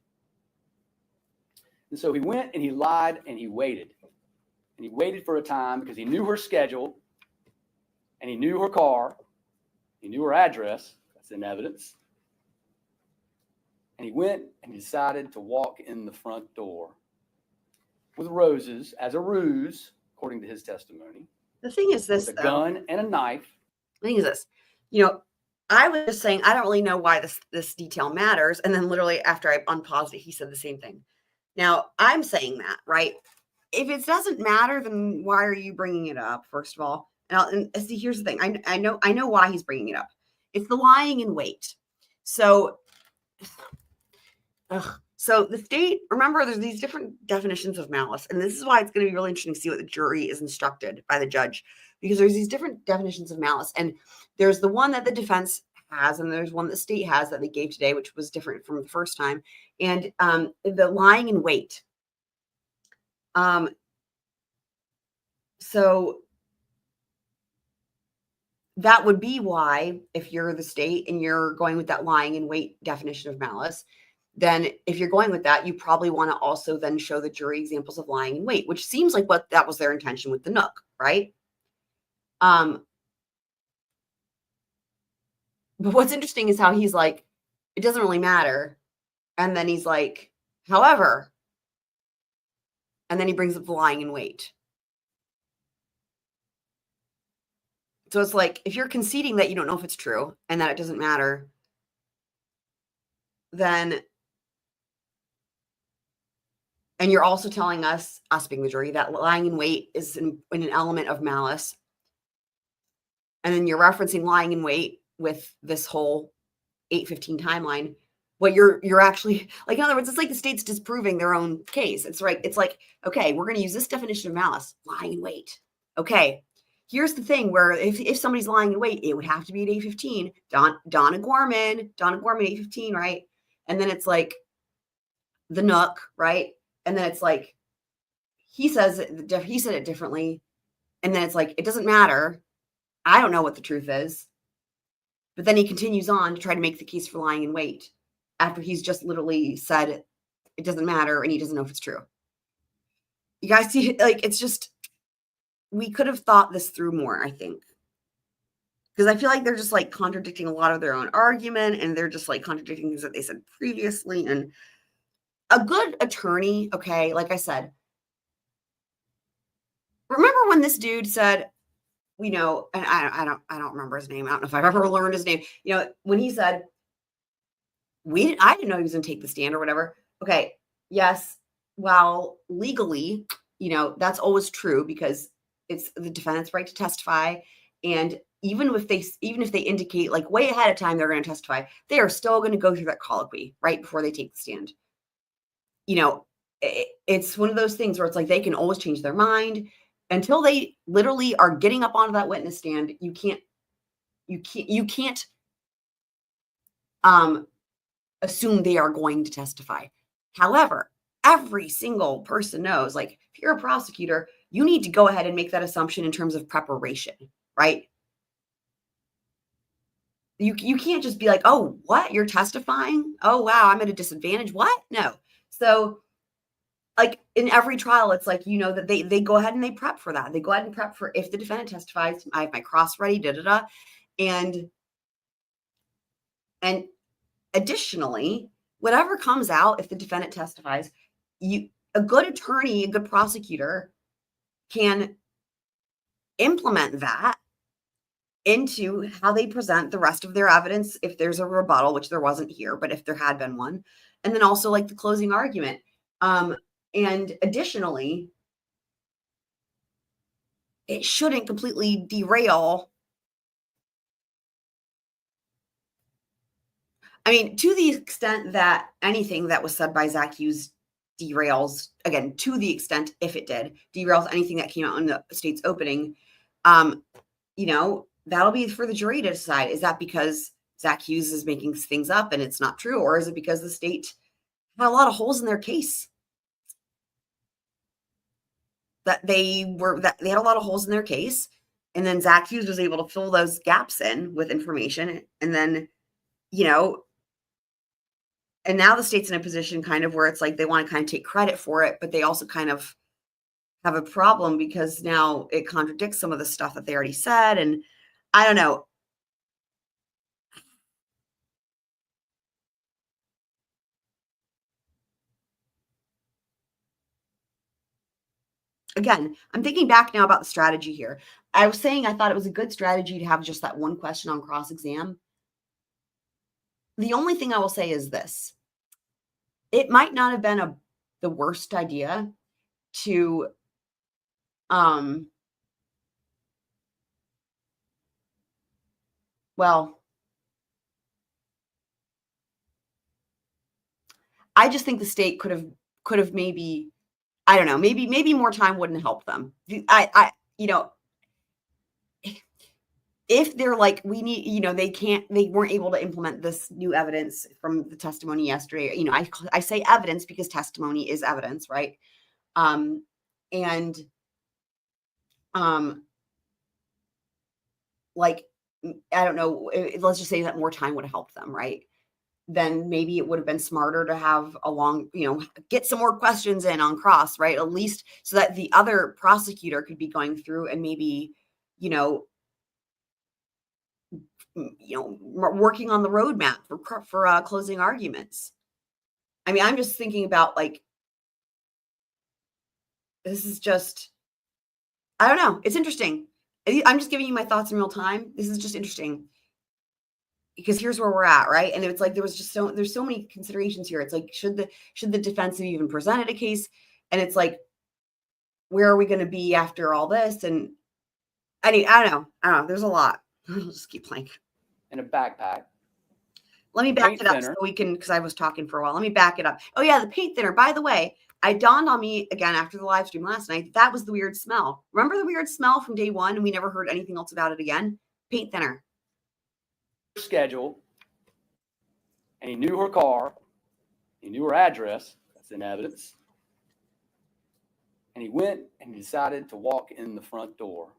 E: And so he went and he lied and he waited. And he waited for a time because he knew her schedule and he knew her car. He knew her address. That's in evidence. And he went and he decided to walk in the front door with roses as a ruse, according to his testimony,
C: The thing is this,
E: with a
C: though.
E: gun and a knife.
C: The thing is this, you know, I was just saying, I don't really know why this detail matters. And then literally after I unpaused it, he said the same thing. Now I'm saying that, right? If it doesn't matter, then why are you bringing it up? First of all, and see, here's the thing. I know why he's bringing it up. It's the lying in wait. So, so the state, remember, there's these different definitions of malice, and this is why it's going to be really interesting to see what the jury is instructed by the judge, because there's these different definitions of malice, and there's the one that the defense has, and there's one the state has that they gave today, which was different from the first time, and the lying in wait. So that would be why, if you're the state and you're going with that lying in wait definition of malice, then if you're going with that, you probably want to also then show the jury examples of lying in wait, which seems like what that was their intention with the Nook, right? But what's interesting is how he's like, it doesn't really matter. And then he's like, however, and then he brings up the lying in wait. So it's like, if you're conceding that you don't know if it's true and that it doesn't matter, then, and you're also telling us being the jury, that lying in wait is in an element of malice. And then you're referencing lying in wait with this whole 8:15 timeline. What you're actually, like, in other words, it's like the state's disproving their own case. It's right. It's like, okay, we're going to use this definition of malice, lying in wait. Okay. Here's the thing where if somebody's lying in wait, it would have to be at 8:15. Donna Gorman, 8:15, right? And then it's like the Nook, right? And then it's like he said it differently. And then it's like, it doesn't matter. I don't know what the truth is. But then he continues on to try to make the case for lying in wait after he's just literally said it doesn't matter and he doesn't know if it's true. You guys see, like, it's just, we could have thought this through more, I think. Because I feel like they're just like contradicting a lot of their own argument, and they're just like contradicting things that they said previously. And a good attorney, okay, like I said, remember when this dude said, you know, and I don't remember his name. I don't know if I've ever learned his name. You know, when he said, I didn't know he was going to take the stand or whatever. Okay, yes, well, legally, you know, that's always true because it's the defendant's right to testify. And even if they indicate like way ahead of time they're going to testify, they are still going to go through that colloquy right before they take the stand. You know, it's one of those things where it's like they can always change their mind until they literally are getting up onto that witness stand. You can't assume they are going to testify. However, every single person knows, like, if you're a prosecutor, you need to go ahead and make that assumption in terms of preparation, right? You can't just be like, oh, what? You're testifying? Oh, wow, I'm at a disadvantage. What? No. So, like, in every trial, it's like, you know, that they go ahead and they prep for that. They go ahead and prep for, if the defendant testifies, I have my cross ready, And additionally, whatever comes out, if the defendant testifies, a good attorney, a good prosecutor can implement that into how they present the rest of their evidence if there's a rebuttal, which there wasn't here, but if there had been one. And then also like the closing argument. And additionally, it shouldn't completely derail. I mean, to the extent that anything that was said by Zach Hughes derails, again, to the extent, if it did, derails anything that came out in the state's opening, you know, that'll be for the jury to decide. Is that because Zach Hughes is making things up and it's not true? Or is it because the state had a lot of holes in their case? That they had a lot of holes in their case. And then Zach Hughes was able to fill those gaps in with information. And then, you know, and now the state's in a position kind of where it's like they want to kind of take credit for it, but they also kind of have a problem because now it contradicts some of the stuff that they already said. And I don't know. again, I'm thinking back now about the strategy here. I was saying I thought it was a good strategy to have just that one question on cross-exam. The only thing I will say is this. It might not have been the worst idea to well, I just think the state could have maybe, I don't know, maybe more time wouldn't help them. If they're like, we need, they weren't able to implement this new evidence from the testimony yesterday. I say evidence because testimony is evidence, right? And like, I don't know, let's just say that more time would have helped them, right? Then maybe it would have been smarter to have get some more questions in on cross, right? At least so that the other prosecutor could be going through and maybe, working on the roadmap for closing arguments. I mean, I'm just thinking about this is just, I don't know. It's interesting. I'm just giving you my thoughts in real time. This is just interesting because here's where we're at, right? And it's like there's so many considerations here. It's like should the defense have even presented a case? And it's like, where are we going to be after all this? And I don't know. There's a lot. I'll just keep playing.
E: In a backpack.
C: Let me back it up so we can, because I was talking for a while. Let me back it up. Oh yeah, the paint thinner. By the way, it dawned on me again after the live stream last night, that was the weird smell. Remember the weird smell from day one and we never heard anything else about it again? Paint thinner.
E: Schedule. And he knew her car. He knew her address. That's in evidence. And he went and he decided to walk in the front door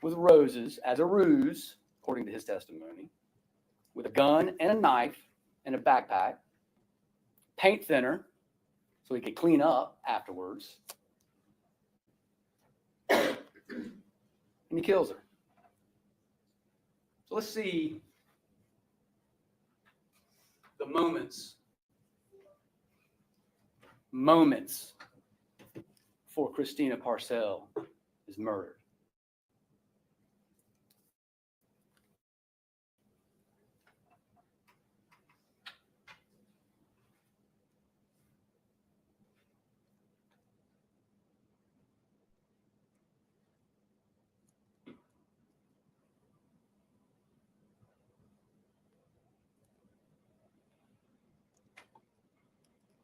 E: with roses as a ruse, according to his testimony, with a gun and a knife and a backpack, paint thinner, so he could clean up afterwards. And he kills her. So let's see the moments before Christina Parcell is murdered.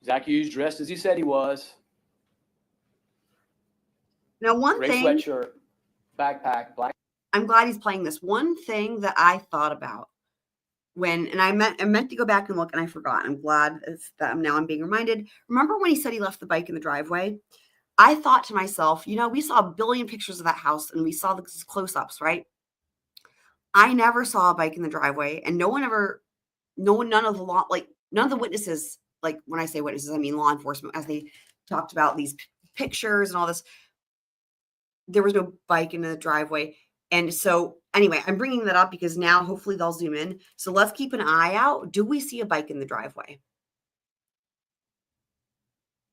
E: Zach Hughes dressed as he said he was.
C: Now, one
E: Gray
C: thing,
E: sweatshirt, backpack, black.
C: I'm glad he's playing this. One thing that I thought about I meant to go back and look and I forgot. I'm glad that I'm being reminded. Remember when he said he left the bike in the driveway? I thought to myself, we saw a billion pictures of that house and we saw the close-ups, right? I never saw a bike in the driveway, and none of the witnesses, like when I say witnesses, I mean law enforcement, as they talked about these pictures and all this, there was no bike in the driveway. And so anyway, I'm bringing that up because now hopefully they'll zoom in. So let's keep an eye out. Do we see a bike in the driveway?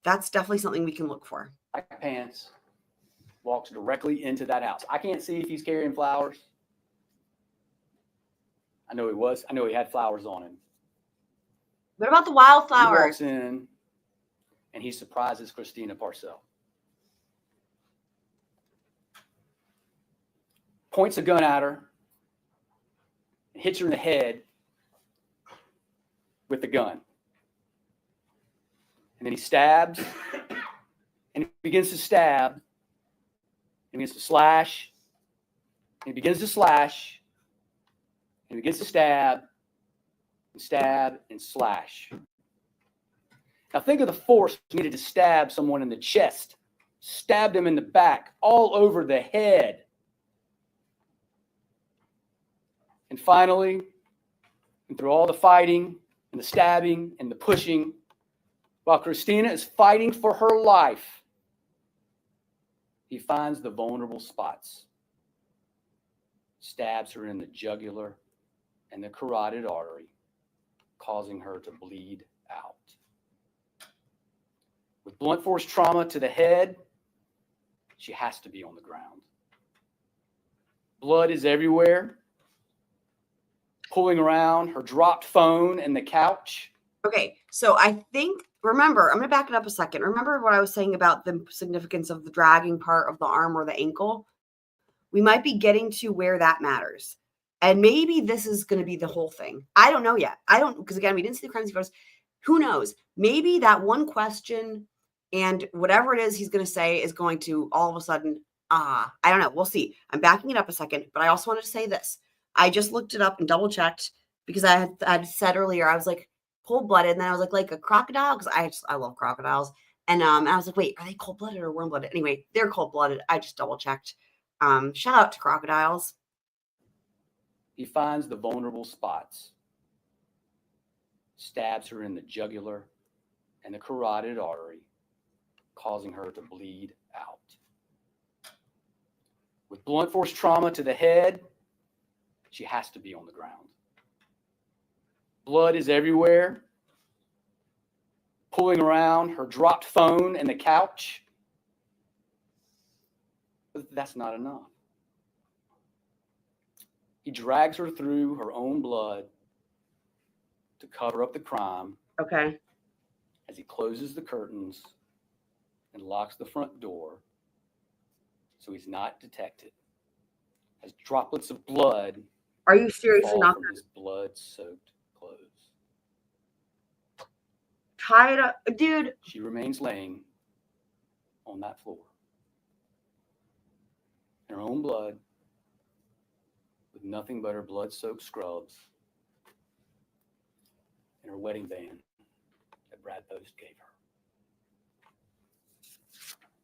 C: That's definitely something we can look for.
E: Black pants, walks directly into that house. I can't see if he's carrying flowers. I know he was. I know he had flowers on him.
C: What about the
E: He
C: wildflowers?
E: walks in and he surprises Christina Parcell. Points a gun at her and hits her in the head with the gun. And then he stabs and he begins to stab. He begins to slash. And he begins to slash. And he begins to stab and slash. Now think of the force needed to stab someone in the chest, stabbed him in the back, all over the head. And finally, and through all the fighting and the stabbing and the pushing, while Christina is fighting for her life, he finds the vulnerable spots, stabs her in the jugular and the carotid artery, causing her to bleed out. With blunt force trauma to the head She has to be on the ground. Blood is everywhere. Pulling around her dropped phone and the couch.
C: Okay, so I think, remember, I'm going to back it up a second. Remember what I was saying about the significance of the dragging part of the arm or the ankle? We might be getting to where that matters. And maybe this is going to be the whole thing. I don't know yet. I don't, because again, we didn't see the crime scene photos. Who knows? Maybe that one question and whatever it is he's going to say is going to all of a sudden, I don't know. We'll see. I'm backing it up a second, but I also wanted to say this. I just looked it up and double checked because I had said earlier, I was like cold blooded. And then I was like a crocodile because I love crocodiles. And I was like, wait, are they cold blooded or warm blooded? Anyway, they're cold blooded. I just double checked. Shout out to crocodiles.
E: He finds the vulnerable spots, stabs her in the jugular and the carotid artery, causing her to bleed out. With blunt force trauma to the head, she has to be on the ground. Blood is everywhere. Pulling around her dropped phone and the couch. But that's not enough. He drags her through her own blood to cover up the crime.
C: Okay.
E: As he closes the curtains and locks the front door so he's not detected. As droplets of blood
C: Are you seriously
E: fall
C: not
E: from his blood-soaked clothes.
C: tie it up? Dude,
E: She remains laying on that floor in her own blood with nothing but her blood-soaked scrubs and her wedding band that Brad Post gave her.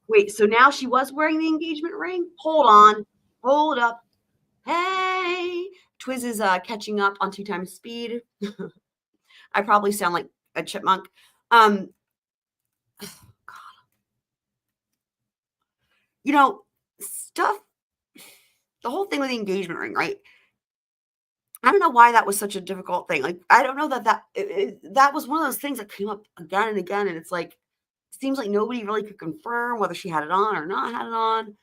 C: wait, so now she was wearing the engagement ring? Hold on. Hold up. Hey, Twiz is catching up on 2 times speed. I probably sound like a chipmunk. God. You know, stuff, the whole thing with the engagement ring, right? I don't know why that was such a difficult thing. Like, I don't know that was one of those things that came up again and again. And it's like, it seems like nobody really could confirm whether she had it on or not had it on.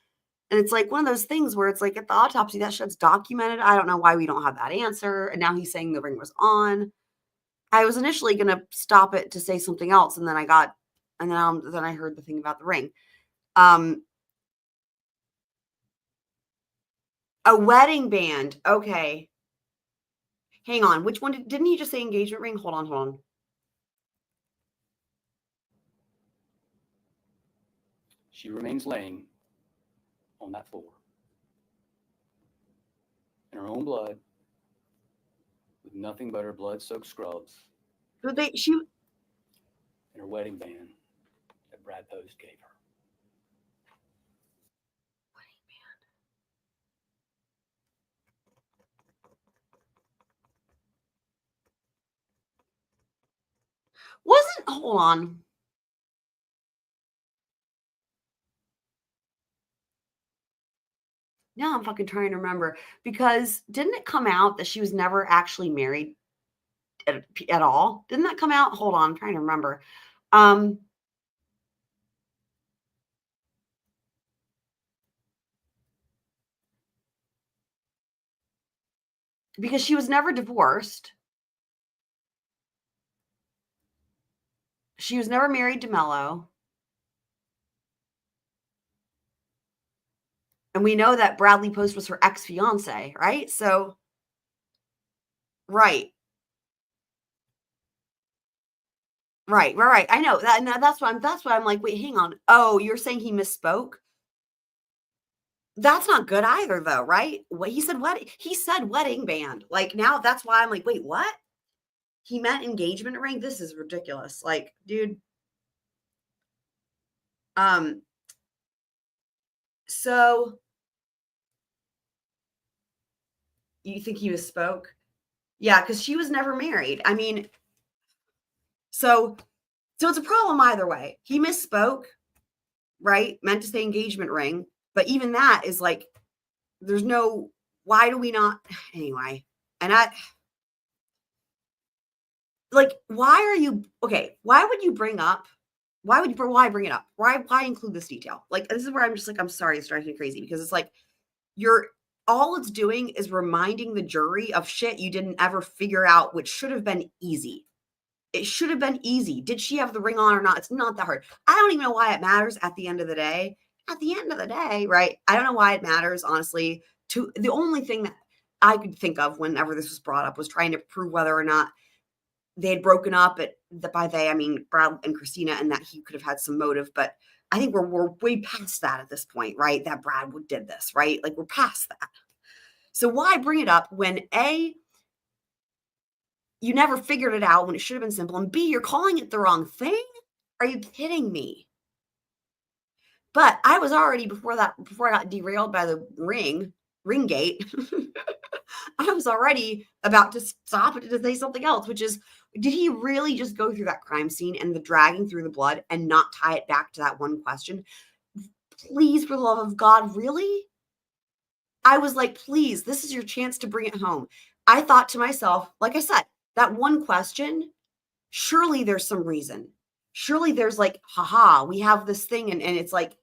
C: And it's like one of those things where it's like at the autopsy, that shit's documented. I don't know why we don't have that answer. And now he's saying the ring was on. I was initially going to stop it to say something else. And then then I heard the thing about the ring. A wedding band. Okay. Hang on. Which one didn't he just say engagement ring? Hold on.
E: She remains laying on that floor in her own blood with nothing but her blood-soaked scrubs
C: But
E: and her wedding band that Brad Post gave her.
C: hold on. Now I'm fucking trying to remember because didn't it come out that she was never actually married at all? Didn't that come out? Hold on, I'm trying to remember. Because she was never divorced. She was never married to Mello. And we know that Bradley Post was her ex-fiance, right? So, right. I know that. That's why I'm like, wait, hang on. Oh, you're saying he misspoke? That's not good either, though, right? What he said wedding band. Like now, that's why I'm like, wait, what? He meant engagement ring. This is ridiculous. Like, dude. So you think he misspoke? Yeah, because she was never married. I mean, so it's a problem either way. He misspoke, right? Meant to say engagement ring. But even that is like, there's no, why do we not? Anyway, and why would you bring up why bring it up? Why include this detail? Like, this is where I'm just like, I'm sorry, it's driving me crazy, because it's like, all it's doing is reminding the jury of shit you didn't ever figure out, which should have been easy. It should have been easy. Did she have the ring on or not? It's not that hard. I don't even know why it matters at the end of the day. At the end of the day, right? I don't know why it matters, honestly. The only thing that I could think of whenever this was brought up was trying to prove whether or not they had broken up. By they, I mean Brad and Christina, and that he could have had some motive. But I think we're way past that at this point, right? That Brad did this, right? Like, we're past that. So why bring it up when A, you never figured it out when it should have been simple, and B, you're calling it the wrong thing? Are you kidding me? But I was already, before I got derailed by the ring gate, I was already about to stop it to say something else, which is, did he really just go through that crime scene and the dragging through the blood and not tie it back to that one question? Please, for the love of God, really? I was like, please, this is your chance to bring it home. I thought to myself, like I said, that one question, surely there's some reason. Surely there's like, haha, we have this thing. And it's like,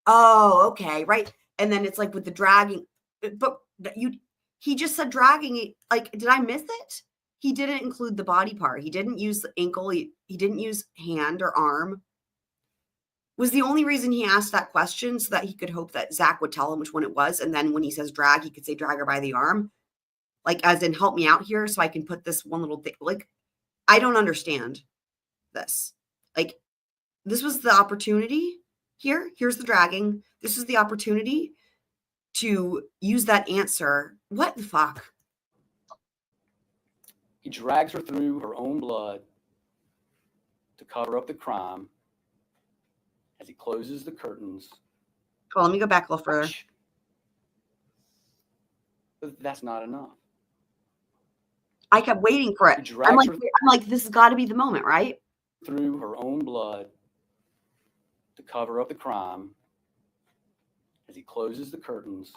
C: oh, okay, right. And then it's like with the dragging, but he just said dragging it. Like, did I miss it? He didn't include the body part. He didn't use the ankle. He didn't use hand or arm. Was the only reason he asked that question so that he could hope that Zach would tell him which one it was. And then when he says drag, he could say drag her by the arm. Like, as in, help me out here so I can put this one little thing. Like, I don't understand this. Like, this was the opportunity here. Here's the dragging. This is the opportunity to use that answer. What the fuck?
E: He drags her through her own blood to cover up the crime as he closes the curtains.
C: Well, let me go back a little further.
E: But that's not enough.
C: I kept waiting for it. I'm like, this has got to be the moment, right?
E: Through her own blood to cover up the crime as he closes the curtains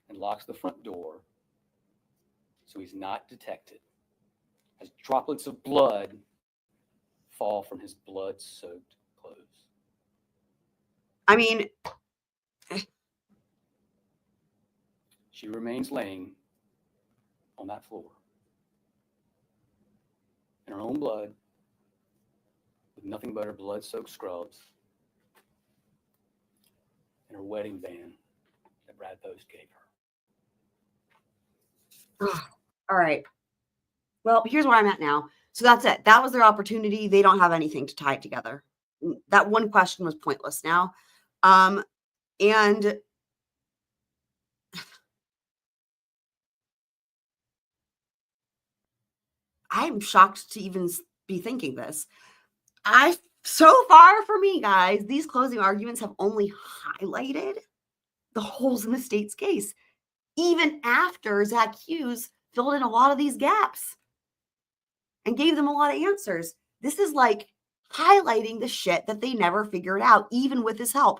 E: and locks the front door so he's not detected as droplets of blood fall from his blood-soaked clothes.
C: I mean,
E: she remains laying on that floor in her own blood with nothing but her blood-soaked scrubs and her wedding band that Brad Post gave her.
C: all right. Well, here's where I'm at now. So that's it. That was their opportunity. They don't have anything to tie it together. That one question was pointless now. And I'm shocked to even be thinking this. So far for me, guys, these closing arguments have only highlighted the holes in the state's case, even after Zach Hughes filled in a lot of these gaps and gave them a lot of answers. This is like highlighting the shit that they never figured out, even with his help.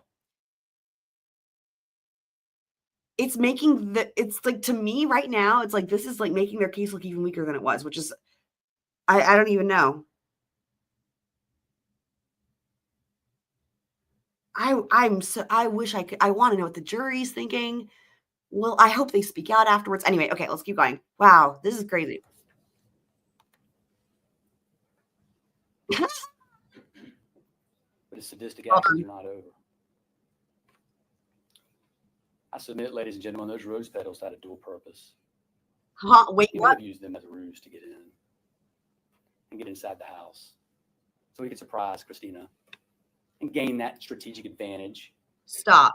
C: It's like, to me right now, it's like, this is like making their case look even weaker than it was, which is, I don't even know. I wish I could. I want to know what the jury's thinking. Well, I hope they speak out afterwards. Anyway, okay, let's keep going. Wow, this is crazy.
E: But his sadistic actions are not over. I submit, ladies and gentlemen, those rose petals had a dual purpose.
C: Wait,
E: He
C: what?
E: would have used them as a ruse to get in and get inside the house so he could surprise Christina and gain that strategic advantage.
C: Stop.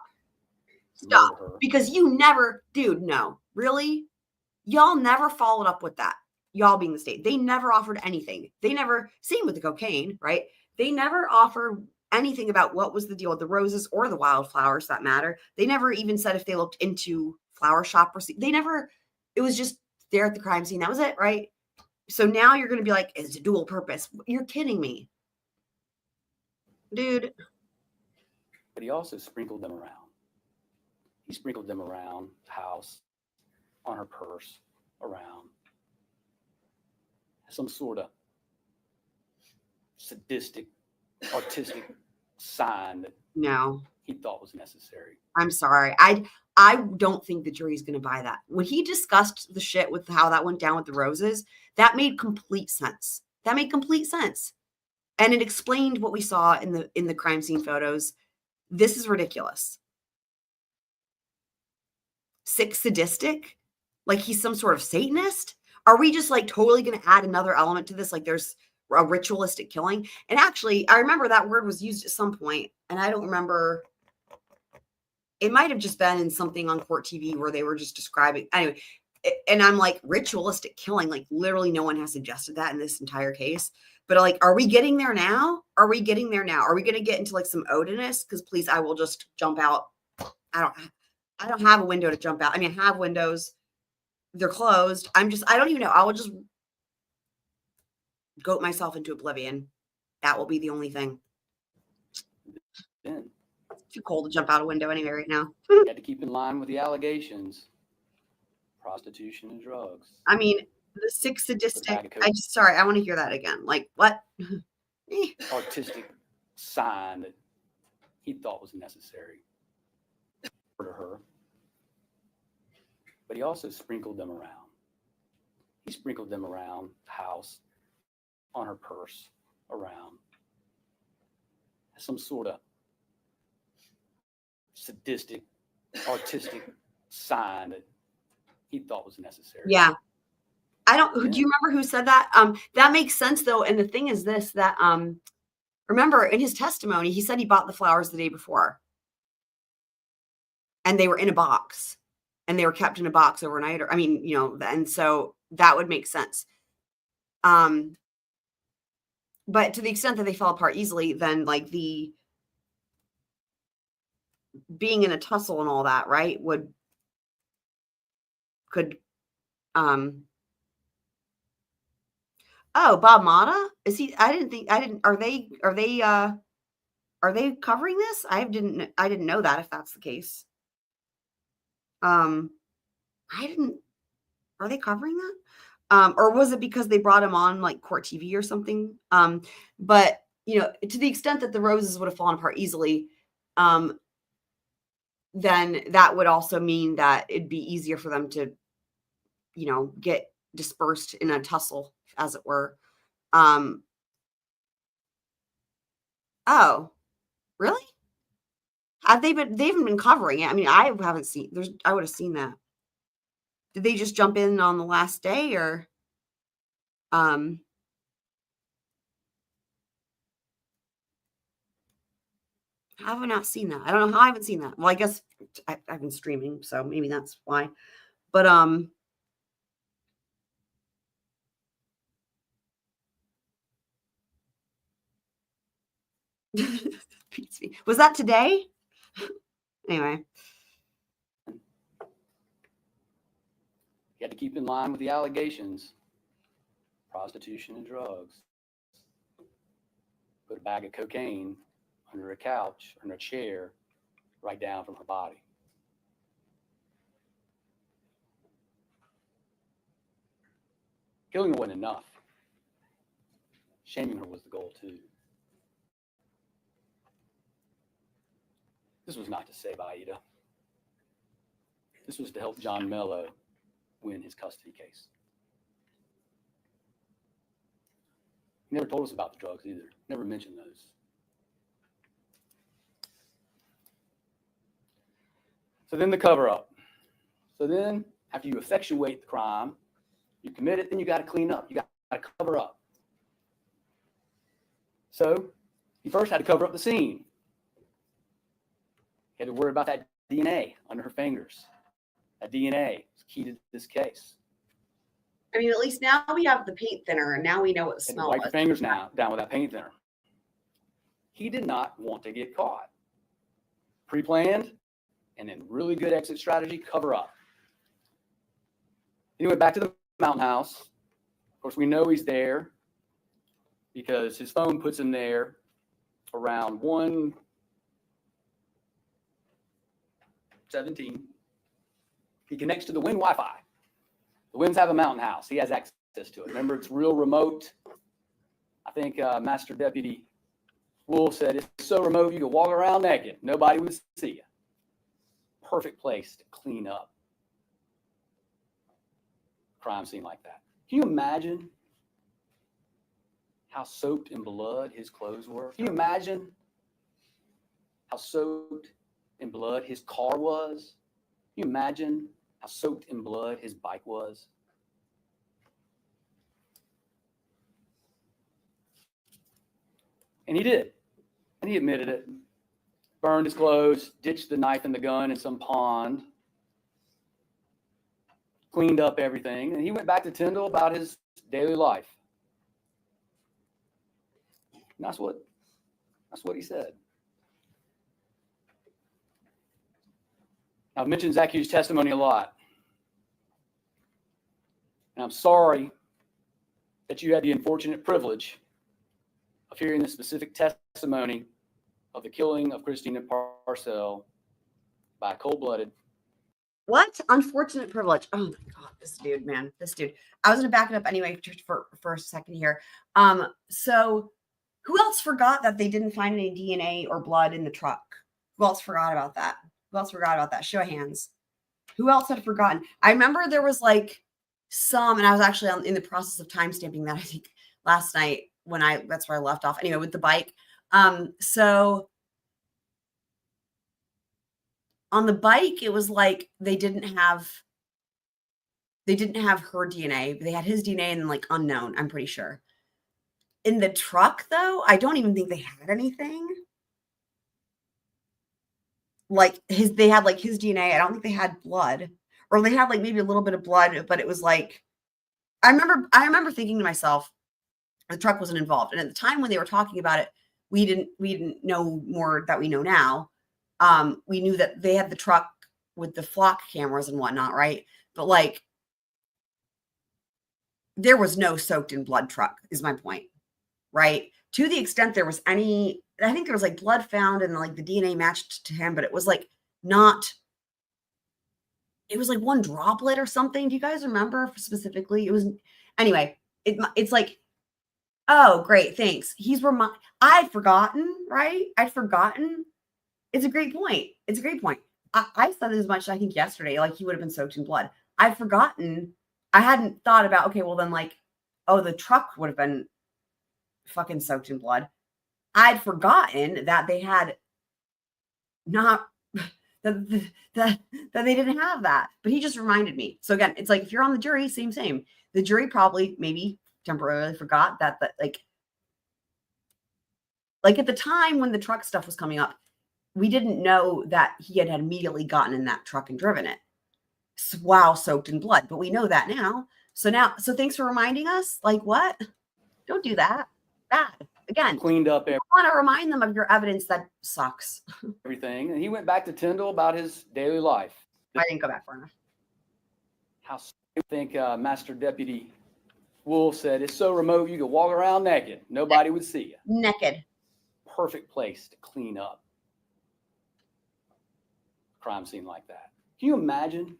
E: Murder her.
C: Because you never, dude, no. Really? Y'all never followed up with that. Y'all being the state. They never offered anything. They never, same with the cocaine, right? They never offered anything about what was the deal with the roses or the wildflowers, that matter. They never even said if they looked into flower shop receipts. They never, it was just there at the crime scene. That was it, right? So now you're going to be like, it's a dual purpose. You're kidding me. Dude.
E: But he also sprinkled them around. He sprinkled them around the house, on her purse, around. Some sort of sadistic artistic sign that
C: No,
E: he thought was necessary.
C: I'm sorry. I don't think the jury's going to buy that. When he discussed the shit with how that went down with the roses, that made complete sense. That made complete sense. And it explained what we saw in the crime scene photos. This is ridiculous. Sick sadistic? Like he's some sort of Satanist? Are we just like totally going to add another element to this? Like there's a ritualistic killing? And actually, I remember that word was used at some point, and I don't remember. It might have just been in something on court TV where they were just describing. Anyway, and I'm like, ritualistic killing. Like literally no one has suggested that in this entire case. But like, are we getting there now? Are we getting there now? Are we going to get into like some Odinist? Because please, I will just jump out. I don't have a window to jump out. I mean, I have windows. They're closed. I don't even know. I will just goat myself into oblivion. That will be the only thing.
E: Then
C: It's too cold to jump out a window anyway right now.
E: you had to keep in line with the allegations, prostitution and drugs.
C: I mean, the sick sadistic.
E: Coke.
C: Sorry, I want to hear that again. Like what?
E: Artistic sign that he thought was necessary for her. But he also sprinkled them around. He sprinkled them around the house, on her purse, around. Some sort of sadistic, artistic sign that he thought was necessary.
C: Yeah. Do you remember who said that? That makes sense though. And the thing is this, that, remember in his testimony, he said he bought the flowers the day before and they were in a box and they were kept in a box overnight. And so that would make sense. But to the extent that they fell apart easily, then like the being in a tussle and all that, right, oh, Bob Mata? Are they covering this? I didn't know that if that's the case. Are they covering that? Or was it because they brought him on like court TV or something? But to the extent that the roses would have fallen apart easily, then that would also mean that it'd be easier for them to, get dispersed in a tussle, as it were. Oh, really? They haven't been covering it. I mean, I haven't seen, I would have seen that. Did they just jump in on the last day or, how have I not seen that? I don't know how I haven't seen that. Well, I guess I've been streaming, so maybe that's why. But, was that today? Anyway.
E: You had to keep in line with the allegations, prostitution and drugs. Put a bag of cocaine under a couch, under a chair, right down from her body. Killing her wasn't enough. Shaming her was the goal too. This was not to save Aida. This was to help John Mello win his custody case. He never told us about the drugs either. Never mentioned those. So then the cover-up. So then, after you effectuate the crime, you commit it, then you got to clean up. You got to cover up. So you first had to cover up the scene. You had to worry about that DNA under her fingers. That DNA is key to this case.
C: I mean, at least now we have the paint thinner, and now we know what the smell
E: Wipe
C: is.
E: your fingers now down with that paint thinner. He did not want to get caught. Pre-planned, and then really good exit strategy, cover up. He went back to the mountain house. Of course, we know he's there because his phone puts him there around 1:17. He connects to the Wynn Wi-Fi. The Wynns have a mountain house. He has access to it. Remember, it's real remote. I think Master Deputy Wolf said, it's so remote you could walk around naked. Nobody would see you. Perfect place to clean up a crime scene like that. Can you imagine how soaked in blood his clothes were? Can you imagine how soaked in blood his car was? Can you imagine how soaked in blood his bike was? And he did. And he admitted it. Burned his clothes, ditched the knife and the gun in some pond, cleaned up everything, and he went back to Tyndall about his daily life. And that's what he said. I've mentioned Zach Hughes' testimony a lot. And I'm sorry that you had the unfortunate privilege of hearing the specific testimony of the killing of Christina Parcell by a cold-blooded.
C: What? Unfortunate privilege. Oh my God, this dude, man. This dude. I was gonna back it up anyway for a second here. So who else forgot that they didn't find any DNA or blood in the truck? Who else forgot about that? Who else forgot about that? Show of hands. Who else had forgotten? I remember there was like some, and I was actually in the process of timestamping that, I think, last night when that's where I left off. Anyway, with the bike. So on the bike, it was like they didn't have her DNA. They had his DNA and like unknown, I'm pretty sure. In the truck, though, I don't even think they had anything. Like they had like his DNA. I don't think they had blood, or they had like maybe a little bit of blood, but it was like, I remember thinking to myself, the truck wasn't involved. And at the time when they were talking about it, we didn't know more that we know now. We knew that they had the truck with the flock cameras and whatnot, right? But like, there was no soaked in blood truck, is my point, right? To the extent there was any, I think there was like blood found and like the DNA matched to him, but it was like not, it was like one droplet or something. Do you guys remember specifically? It was, anyway, it's like, oh, great, thanks. I'd forgotten, right? I'd forgotten. It's a great point. It's a great point. I said as much, I think, yesterday, like he would have been soaked in blood. I'd forgotten. I hadn't thought about, okay, well then like, oh, the truck would have been fucking soaked in blood. I'd forgotten that they had not, that they didn't have that. But he just reminded me. So again, it's like, if you're on the jury, same. The jury probably maybe temporarily forgot that like at the time when the truck stuff was coming up, we didn't know that he had immediately gotten in that truck and driven it while soaked in blood. But we know that now. So thanks for reminding us. Like, what? Don't do that. Bad. Again,
E: Cleaned up
C: I want to remind them of your evidence that sucks.
E: everything. And he went back to Tyndall about his daily life.
C: I didn't go back far enough.
E: How I think Master Deputy Wolf said, it's so remote you could walk around naked. Nobody would see you.
C: Naked.
E: Perfect place to clean up a crime scene like that. Can you imagine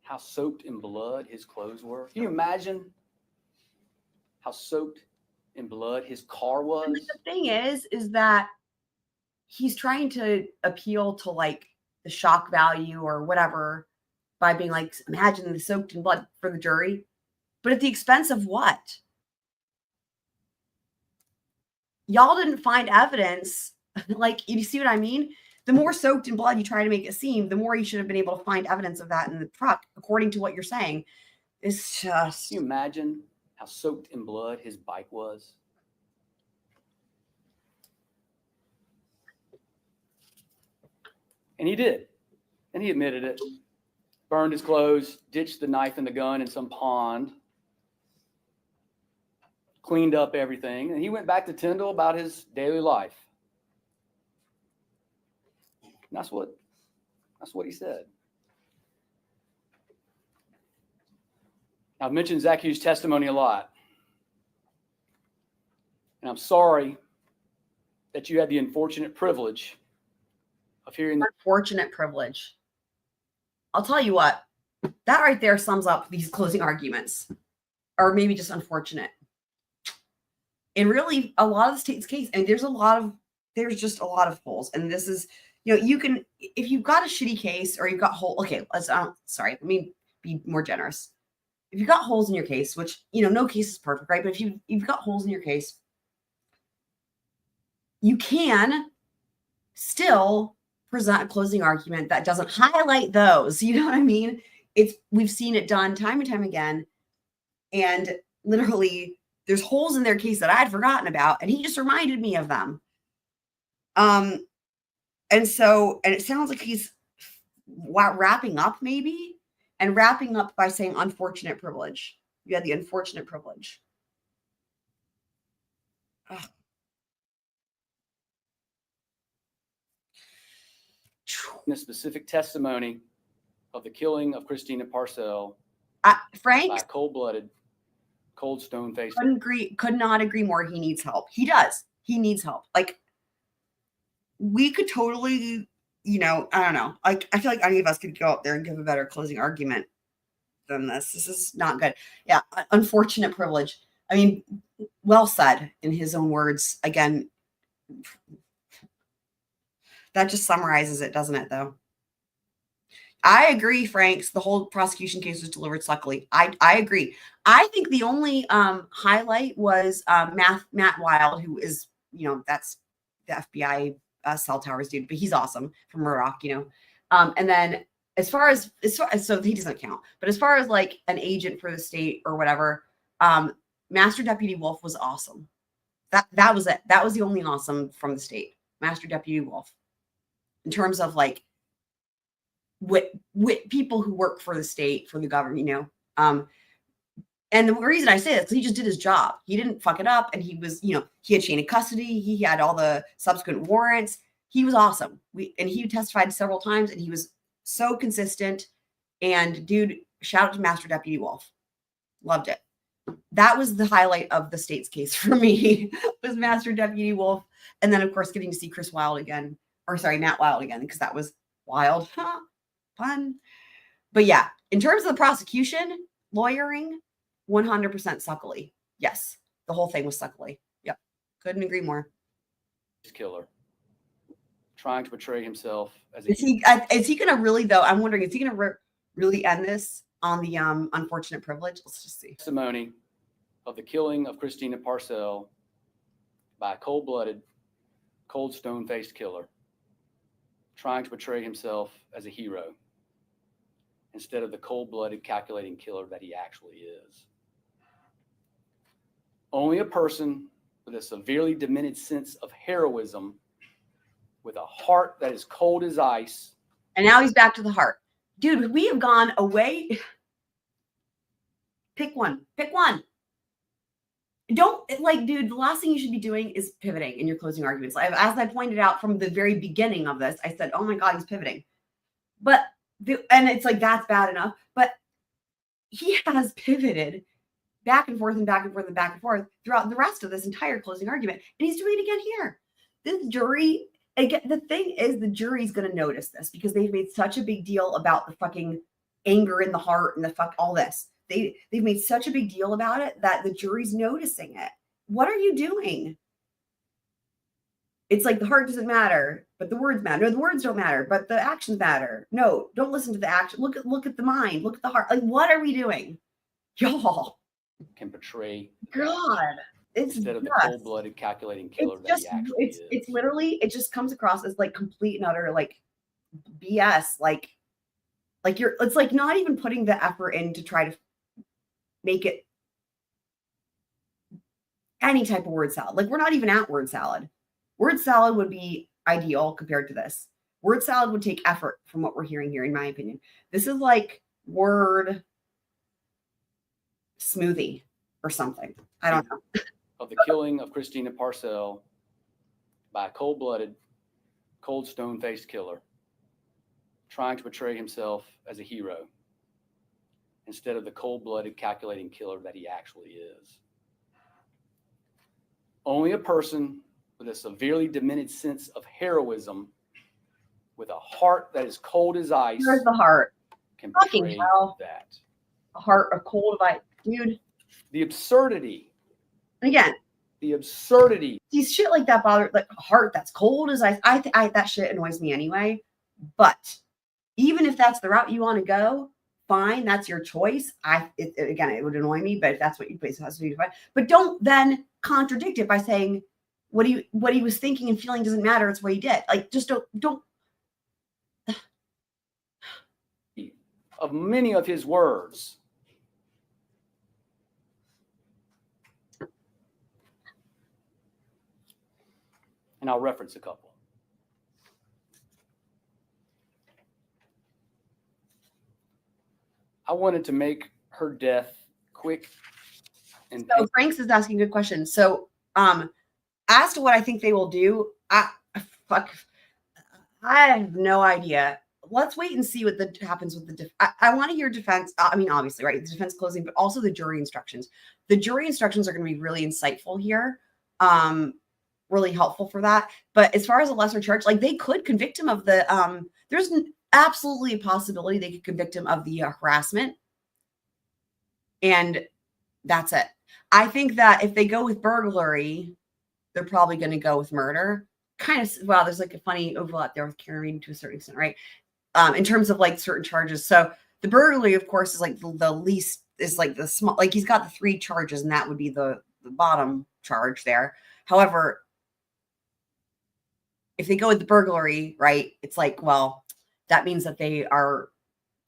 E: how soaked in blood his clothes were? Can you imagine how soaked in blood his car was?
C: And the thing is that he's trying to appeal to like the shock value or whatever by being like, imagine the soaked in blood for the jury, but at the expense of what? Y'all didn't find evidence. Like, you see what I mean? The more soaked in blood you try to make it seem, the more you should have been able to find evidence of that in the truck, according to what you're saying. It's just.
E: Can you imagine how soaked in blood his bike was? And he did. And he admitted it. Burned his clothes, ditched the knife and the gun in some pond, cleaned up everything, and he went back to Tyndall about his daily life. And that's what he said. I've mentioned Zach Hughes' testimony a lot. And I'm sorry that you had the unfortunate privilege of hearing the
C: Unfortunate privilege. I'll tell you what, that right there sums up these closing arguments, or maybe just unfortunate. And really, a lot of the state's case, and there's just a lot of holes. And this is, you can, if you've got a shitty case or you've got let me be more generous. If you've got holes in your case, which, no case is perfect, right? But if you've got holes in your case, you can still present a closing argument that doesn't highlight those. You know what I mean? We've seen it done time and time again. And literally, there's holes in their case that I'd forgotten about, and he just reminded me of them. And it sounds like he's wrapping up maybe, and wrapping up by saying unfortunate privilege. You had the unfortunate privilege. Ugh.
E: In a specific testimony of the killing of Christina Parcell
C: Frank
E: by cold-blooded, cold stone-faced.
C: could not agree more. He needs help. He does. He needs help. Like, we could totally, I don't know. Like, I feel like any of us could go up there and give a better closing argument than this. This is not good. Yeah, unfortunate privilege. I mean, well said in his own words. Again, that just summarizes it, doesn't it, though? I agree, Franks. The whole prosecution case was delivered suckily. I agree. I think the only highlight was Matt Wild, who is, that's the FBI cell towers dude, but he's awesome from Murdoch, And then as far as so he doesn't count, but as far as like an agent for the state or whatever, Master Deputy Wolf was awesome. That was it. That was the only awesome from the state. Master Deputy Wolf. In terms of like what people who work for the state, for the government, and the reason I say that is he just did his job. He didn't fuck it up, and he was, he had chain of custody. He had all the subsequent warrants. He was awesome. And he testified several times, and he was so consistent. And dude, shout out to Master Deputy Wolf. Loved it. That was the highlight of the state's case for me, was Master Deputy Wolf, and then of course getting to see Matt Wild again, because that was wild, fun. But yeah, in terms of the prosecution, lawyering, 100% suckily. Yes, the whole thing was suckily. Yep, couldn't agree more.
E: Killer, trying to portray himself as
C: Is he going to really, though? I'm wondering, is he going to really end this on the unfortunate privilege? Let's just see.
E: Testimony of the killing of Christina Parcell by a cold-blooded, cold stone-faced killer, trying to portray himself as a hero instead of the cold-blooded, calculating killer that he actually is. Only a person with a severely diminished sense of heroism, with a heart that is cold as ice.
C: And now he's back to the heart. Dude, we have gone away. Pick one. Don't, dude, the last thing you should be doing is pivoting in your closing arguments. As I pointed out from the very beginning of this, I said, oh my God, he's pivoting. And it's like, that's bad enough. But he has pivoted back and forth and back and forth and back and forth throughout the rest of this entire closing argument. And he's doing it again here. This jury, again, the thing is, the jury's going to notice this because they've made such a big deal about the fucking anger in the heart and all this. They've made such a big deal about it that the jury's noticing it. What are you doing? It's like the heart doesn't matter, but the words matter. No, the words don't matter, but the actions matter. No, don't listen to the action. Look at the mind. Look at the heart. Like, what are we doing? Y'all.
E: Can portray
C: God. It's
E: instead of the cold-blooded, calculating killer that he actually is.
C: It's literally, it just comes across as like complete and utter like BS. Like it's like not even putting the effort in to try to make it any type of word salad. Like, we're not even at word salad. Word salad would be ideal compared to this. Word salad would take effort from what we're hearing here, in my opinion. This is like word smoothie or something. I don't know.
E: Of the killing of Christina Parcell by a cold-blooded, cold stone-faced killer, trying to portray himself as a hero instead of the cold-blooded, calculating killer that he actually is. Only a person with a severely diminished sense of heroism, with a heart that is cold as ice,
C: Where's the heart?
E: can
C: Fucking
E: portray
C: hell.
E: that.
C: A heart of cold of ice. Dude.
E: The absurdity.
C: And again,
E: The absurdity.
C: These shit like that bother, like heart that's cold as I that shit annoys me anyway. But even if that's the route you want to go, fine, that's your choice. Again, it would annoy me, but if that's what you basically has to do, fine. But don't then contradict it by saying what he was thinking and feeling doesn't matter. It's what he did. Like, just don't.
E: Of many of his words. And I'll reference a couple. I wanted to make her death quick and
C: So Franks is asking a good question. So, as to what I think they will do, I have no idea. Let's wait and see what happens with the I want to hear defense. I mean, obviously, right? The defense closing, but also the jury instructions. The jury instructions are going to be really insightful here. Really helpful for that. But as far as a lesser charge, like they could convict him of the there's absolutely a possibility they could convict him of the harassment. And that's it. I think that if they go with burglary, they're probably going to go with murder. Kind of, well, there's like a funny overlap there with Karen Reed to a certain extent, right? In terms of like certain charges. So the burglary, of course, is like the least, is like the small, like he's got the 3 charges and that would be the bottom charge there. However, if they go with the burglary, right, it's like, well, that means that they are,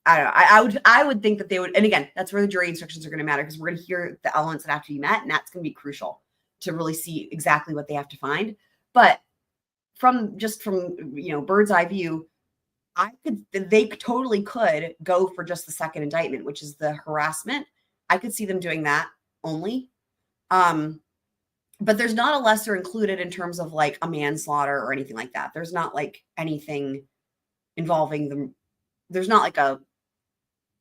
C: I don't know, I would think that they would, and again, that's where the jury instructions are going to matter because we're going to hear the elements that have to be met, and that's going to be crucial to really see exactly what they have to find. But from bird's eye view, they totally could go for just the second indictment, which is the harassment. I could see them doing that only. But there's not a lesser included in terms of like a manslaughter or anything like that. There's not like anything involving them. There's not like a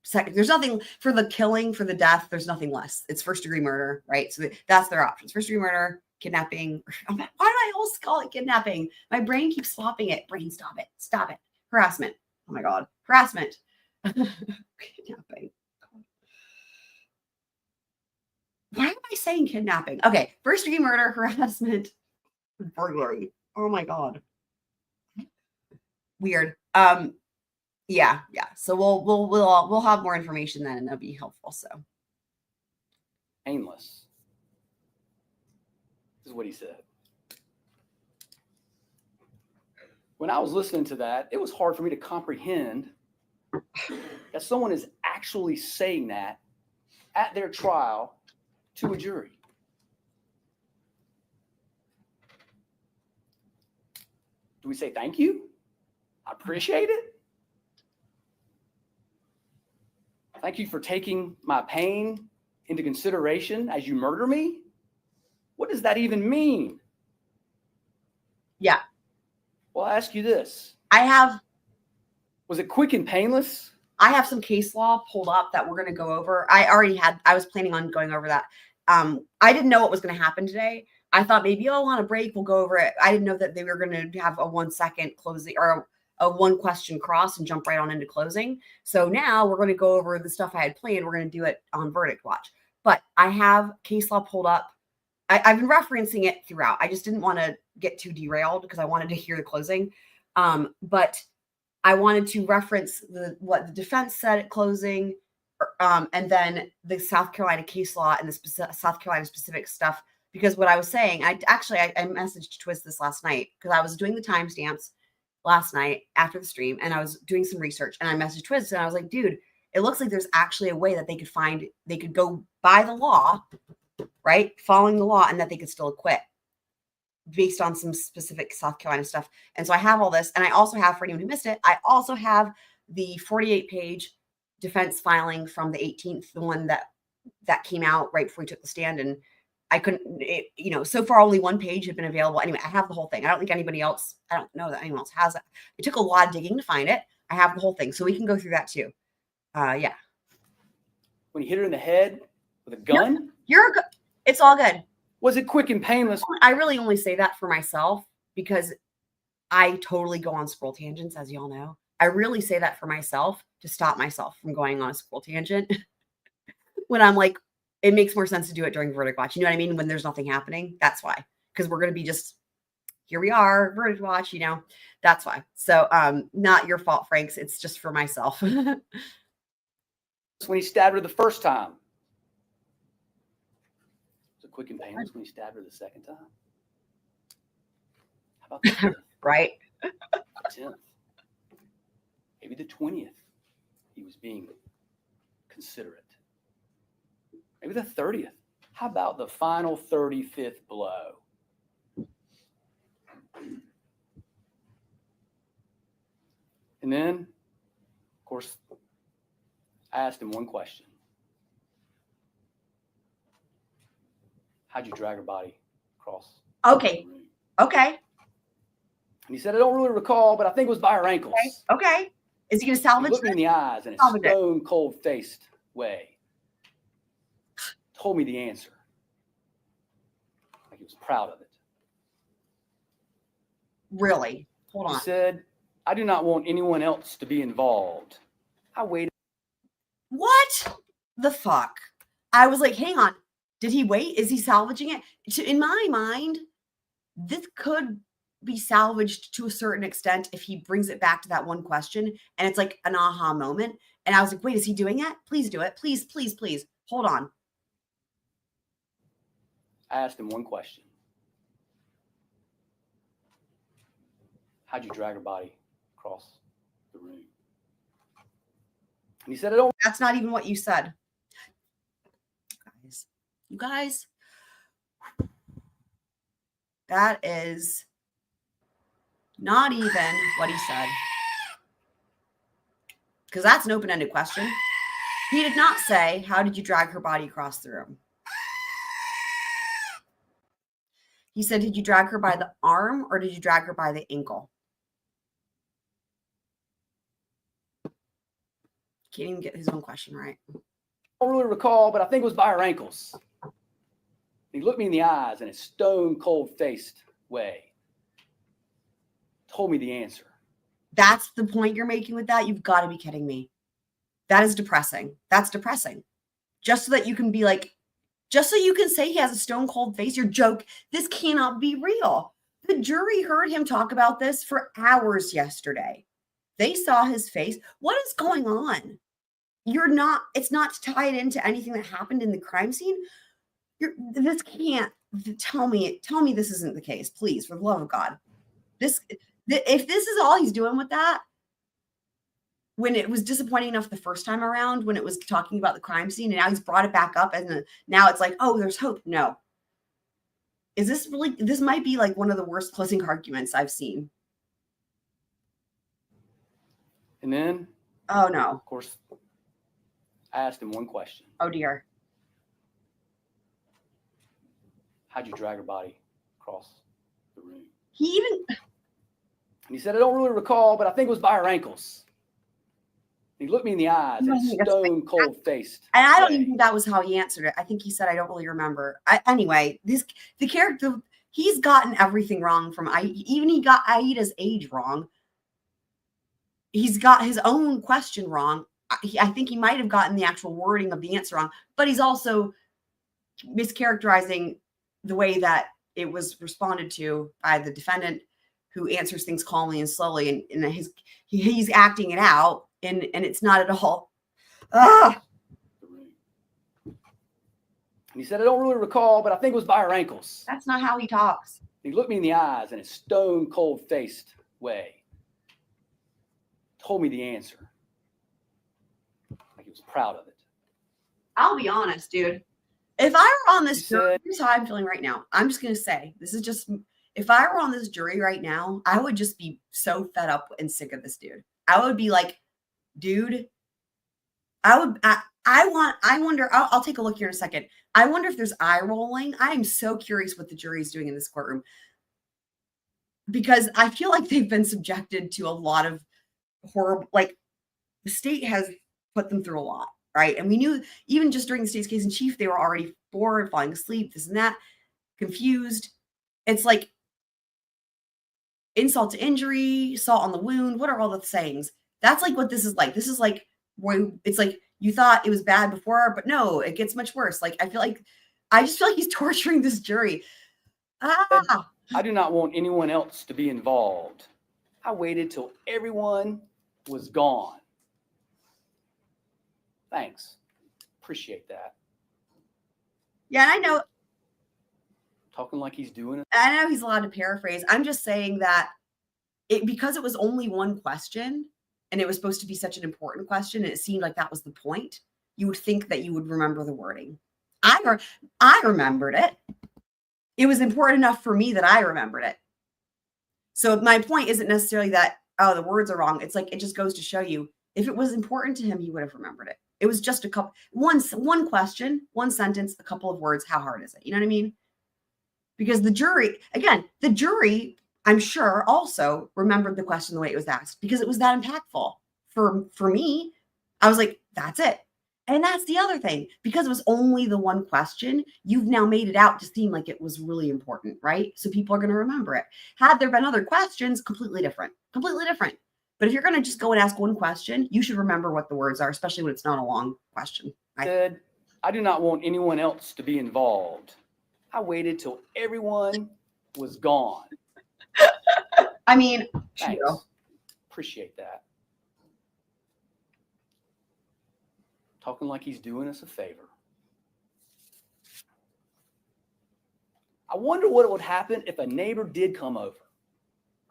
C: second, there's nothing for the killing, for the death. There's nothing less. It's first degree murder, right? So that's their options. First degree murder, kidnapping. Why do I always call it kidnapping? My brain keeps swapping it. Brain, stop it. Stop it. Harassment. Oh my God. Harassment. Kidnapping. Why am I saying kidnapping? Okay. First degree murder, harassment, burglary. Oh my God. Weird. Yeah. So we'll have more information then, and that'll be helpful. So
E: aimless. This is what he said. When I was listening to that, it was hard for me to comprehend that someone is actually saying that at their trial to a jury. Do we say thank you? I appreciate it. Thank you for taking my pain into consideration as you murder me. What does that even mean?
C: Yeah.
E: Well, I'll ask you this. Was it quick and painless?
C: I have some case law pulled up that we're going to go over. I was planning on going over that. I didn't know what was going to happen today. I thought maybe, on a break, we'll go over it. I didn't know that they were going to have a 1 second closing or a 1 question cross and jump right on into closing. So now we're going to go over the stuff I had planned. We're going to do it on verdict watch. But I have case law pulled up. I've been referencing it throughout. I just didn't want to get too derailed because I wanted to hear the closing. But I wanted to reference what the defense said at closing, and then the South Carolina case law and the South Carolina specific stuff. Because what I was saying, I messaged Twiz this last night because I was doing the timestamps last night after the stream, and I was doing some research, and I messaged Twiz, and I was like, dude, it looks like there's actually a way that they could go by the law, right? Following the law, and that they could still acquit based on some specific South Carolina stuff. And so I have all this, and I also have, for anyone who missed it, I also have the 48-page defense filing from the 18th, the one that came out right before he took the stand. And I couldn't, so far only 1 page had been available. Anyway, I have the whole thing. I don't know that anyone else has it. It took a lot of digging to find it. I have the whole thing. So we can go through that too. Yeah.
E: When you hit her in the head with a gun?
C: It's all good.
E: Was it quick and painless?
C: I really only say that for myself because I totally go on squirrel tangents, as y'all know. I really say that for myself to stop myself from going on a squirrel tangent when I'm like it makes more sense to do it during verdict watch. You know what I mean? When there's nothing happening. That's why. Because we're going to be just, here we are, verdict watch, you know, that's why. So not your fault, Franks. It's just for myself.
E: When he stabbed her the first time. Was it quick and painless when he stabbed her the second time? How about the 10th?
C: Right?
E: The 10th? Maybe the 20th. He was being considerate. Maybe the 30th. How about the final 35th blow? And then, of course, I asked him one question. How'd you drag her body across
C: Okay.
E: the room?
C: Okay.
E: And he said, I don't really recall, but I think it was by her ankles.
C: Okay. Is he going to
E: He
C: salvage
E: looked me in
C: it?
E: the eyes in a
C: Salvage it.
E: stone cold faced way. Told me the answer. Like he was proud of it.
C: Really? Hold
E: He
C: on.
E: said, I do not want anyone else to be involved. I waited.
C: What the fuck? I was like, hang on. Did he wait? Is he salvaging it? In my mind, this could be salvaged to a certain extent if he brings it back to that one question and it's like an aha moment. And I was like, wait, is he doing it? Please do it. Please, please, please. Hold on.
E: I asked him one question. How'd you drag her body across the room? And he said, I don't.
C: That's not even what you said. You guys, that is not even what he said. Because that's an open-ended question. He did not say, how did you drag her body across the room? He said, did you drag her by the arm or did you drag her by the ankle? Can't even get his own question right.
E: I don't really recall, but I think it was by her ankles. He looked me in the eyes in a stone cold faced way. Told me the answer.
C: That's the point you're making with that? You've got to be kidding me. That is depressing. That's depressing. Just so that you can be like, just so you can say he has a stone cold face, your joke, this cannot be real. The jury heard him talk about this for hours yesterday. They saw his face. What is going on? It's not tied into anything that happened in the crime scene. This can't, tell me this isn't the case, please, for the love of God. If this is all he's doing with that, when it was disappointing enough the first time around, when it was talking about the crime scene, and now he's brought it back up, and now it's like, oh, there's hope. No. Is this really, this might be like one of the worst closing arguments I've seen.
E: And then,
C: Oh, no.
E: of course, I asked him one question.
C: Oh, dear.
E: How'd you drag her body across the room?
C: He even,
E: And he said, I don't really recall, but I think it was by her ankles. He looked me in the eyes in a stone cold faced.
C: and I don't even think that was how he answered it. I think he said, I don't really remember. Anyway, the character, he's gotten everything wrong from, even he got Aida's age wrong. He's got his own question wrong. I think he might have gotten the actual wording of the answer wrong, but he's also mischaracterizing the way that it was responded to by the defendant, who answers things calmly and slowly, and he's acting it out, and it's not at all. Ah!
E: And he said, I don't really recall, but I think it was by her ankles.
C: That's not how he talks.
E: He looked me in the eyes in a stone cold faced way. Told me the answer. Like he was proud of it.
C: I'll be honest, dude. If I were on this
E: You
C: jury,
E: said-
C: here's how I'm feeling right now. I'm just going to say, this is just, if I were on this jury right now, I would just be so fed up and sick of this dude. I would be like, dude, I wonder, I'll take a look here in a second. I wonder if there's eye rolling. I am so curious what the jury's doing in this courtroom, because I feel like they've been subjected to a lot of horrible, like the state has put them through a lot. Right. And we knew even just during the state's case in chief, they were already bored, falling asleep, this and that, confused. It's like insult to injury, salt on the wound. What are all the sayings? That's like what this is like. This is like where it's like You thought it was bad before, but no, it gets much worse. Like, I just feel like he's torturing this jury. Ah,
E: I do not want anyone else to be involved. I waited till everyone was gone. Thanks. Appreciate that.
C: yeah, and
E: Talking like he's doing it.
C: I know he's allowed to paraphrase. I'm just saying that because it was only one question and it was supposed to be such an important question, and it seemed like that was the point, you would think that you would remember the wording. I remembered it. It was important enough for me that I remembered it. So my point isn't necessarily that, oh, the words are wrong. It's like, it just goes to show you, if it was important to him, he would have remembered it. It was just one question, one sentence, a couple of words. How hard is it? You know what I mean? Because the jury, I'm sure, also remembered the question the way it was asked, because it was that impactful. For me, I was like, that's it. And that's the other thing. Because it was only the one question, you've now made it out to seem like it was really important, right? So people are going to remember it. Had there been other questions, completely different. But if you're going to just go and ask one question, you should remember what the words are, especially when it's not a long question.
E: Said, I do not want anyone else to be involved. I waited till everyone was gone.
C: I mean,
E: Thanks.
C: Cheeto.
E: Appreciate that. Talking like he's doing us a favor. I wonder what would happen if a neighbor did come over.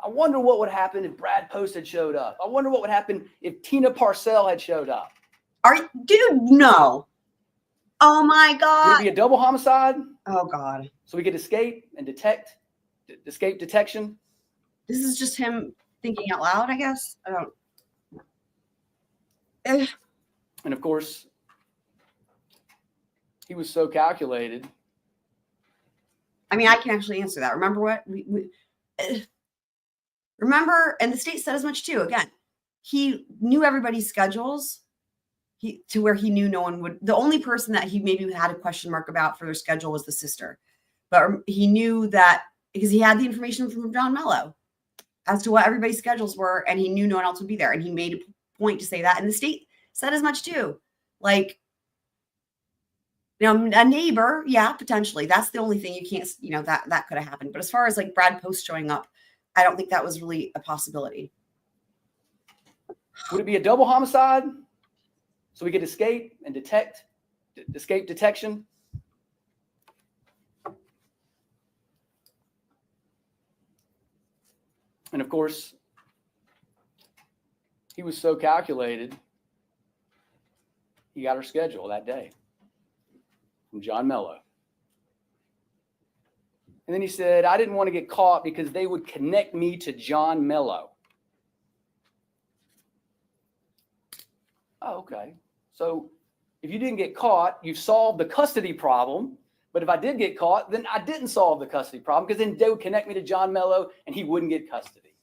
E: I wonder what would happen if Brad Post had showed up. I wonder what would happen if Tina Parcell had showed up.
C: Dude, no. Oh my
E: Would
C: God.
E: it be a double homicide?
C: Oh God.
E: So we could escape detection?
C: This is just him thinking out loud, I guess. I don't.
E: And of course, he was so calculated.
C: I mean, I can actually answer that. Remember what? Remember, and the state said as much too. Again, he knew everybody's schedules to where he knew no one would. The only person that he maybe had a question mark about for their schedule was the sister. But he knew that because he had the information from John Mello as to what everybody's schedules were, and he knew no one else would be there. And he made a point to say that. And the state said as much too. Like, you know, a neighbor, yeah, potentially. That's the only thing you can't, that could have happened. But as far as like Brad Post showing up, I don't think that was really a possibility.
E: Would it be a double homicide? So we could escape detection? And of course, he was so calculated, he got her schedule that day from John Mello. And then he said, I didn't want to get caught because they would connect me to John Mello. Oh, okay. So if you didn't get caught, you've solved the custody problem. But if I did get caught, then I didn't solve the custody problem, because then they would connect me to John Mello and he wouldn't get custody.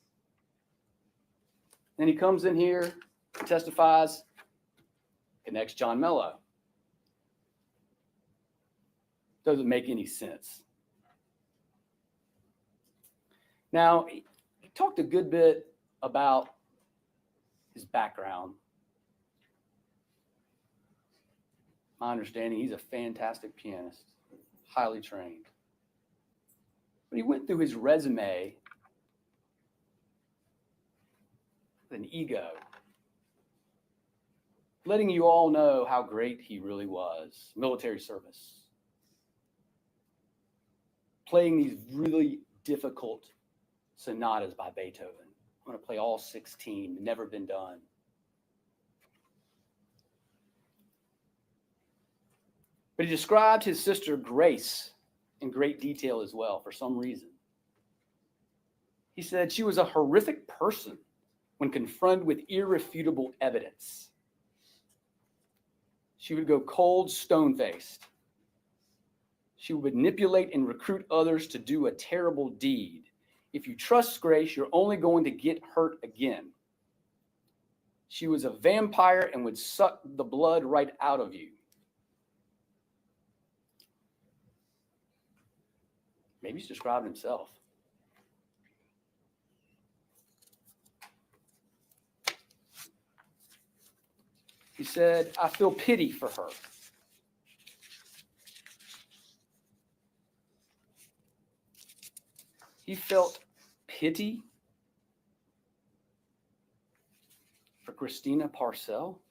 E: Then he comes in here, testifies, connects John Mello. Doesn't make any sense. Now, he talked a good bit about his background. My understanding, he's a fantastic pianist, highly trained. But he went through his resume with an ego, letting you all know how great he really was. Military service, playing these really difficult sonatas by Beethoven. I'm going to play all 16, never been done. But he described his sister Grace in great detail as well, for some reason. He said she was a horrific person when confronted with irrefutable evidence. She would go cold, stone-faced. She would manipulate and recruit others to do a terrible deed. If you trust Grace, you're only going to get hurt again. She was a vampire and would suck the blood right out of you. Maybe he's describing himself. He He said, I feel pity for her. He felt pity for Christina Parcell.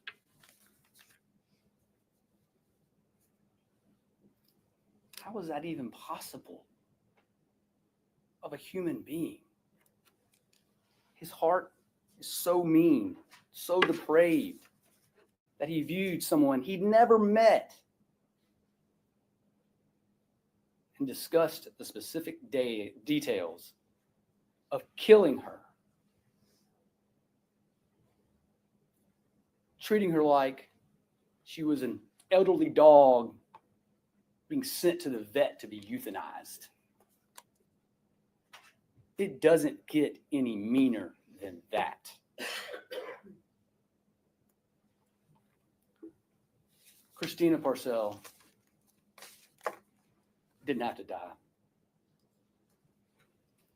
E: How is that even possible of a human being? His heart is so mean, so depraved, that he viewed someone he'd never met and discussed the specific details of killing her, treating her like she was an elderly dog being sent to the vet to be euthanized. It doesn't get any meaner than that. Christina Parcell didn't have to die.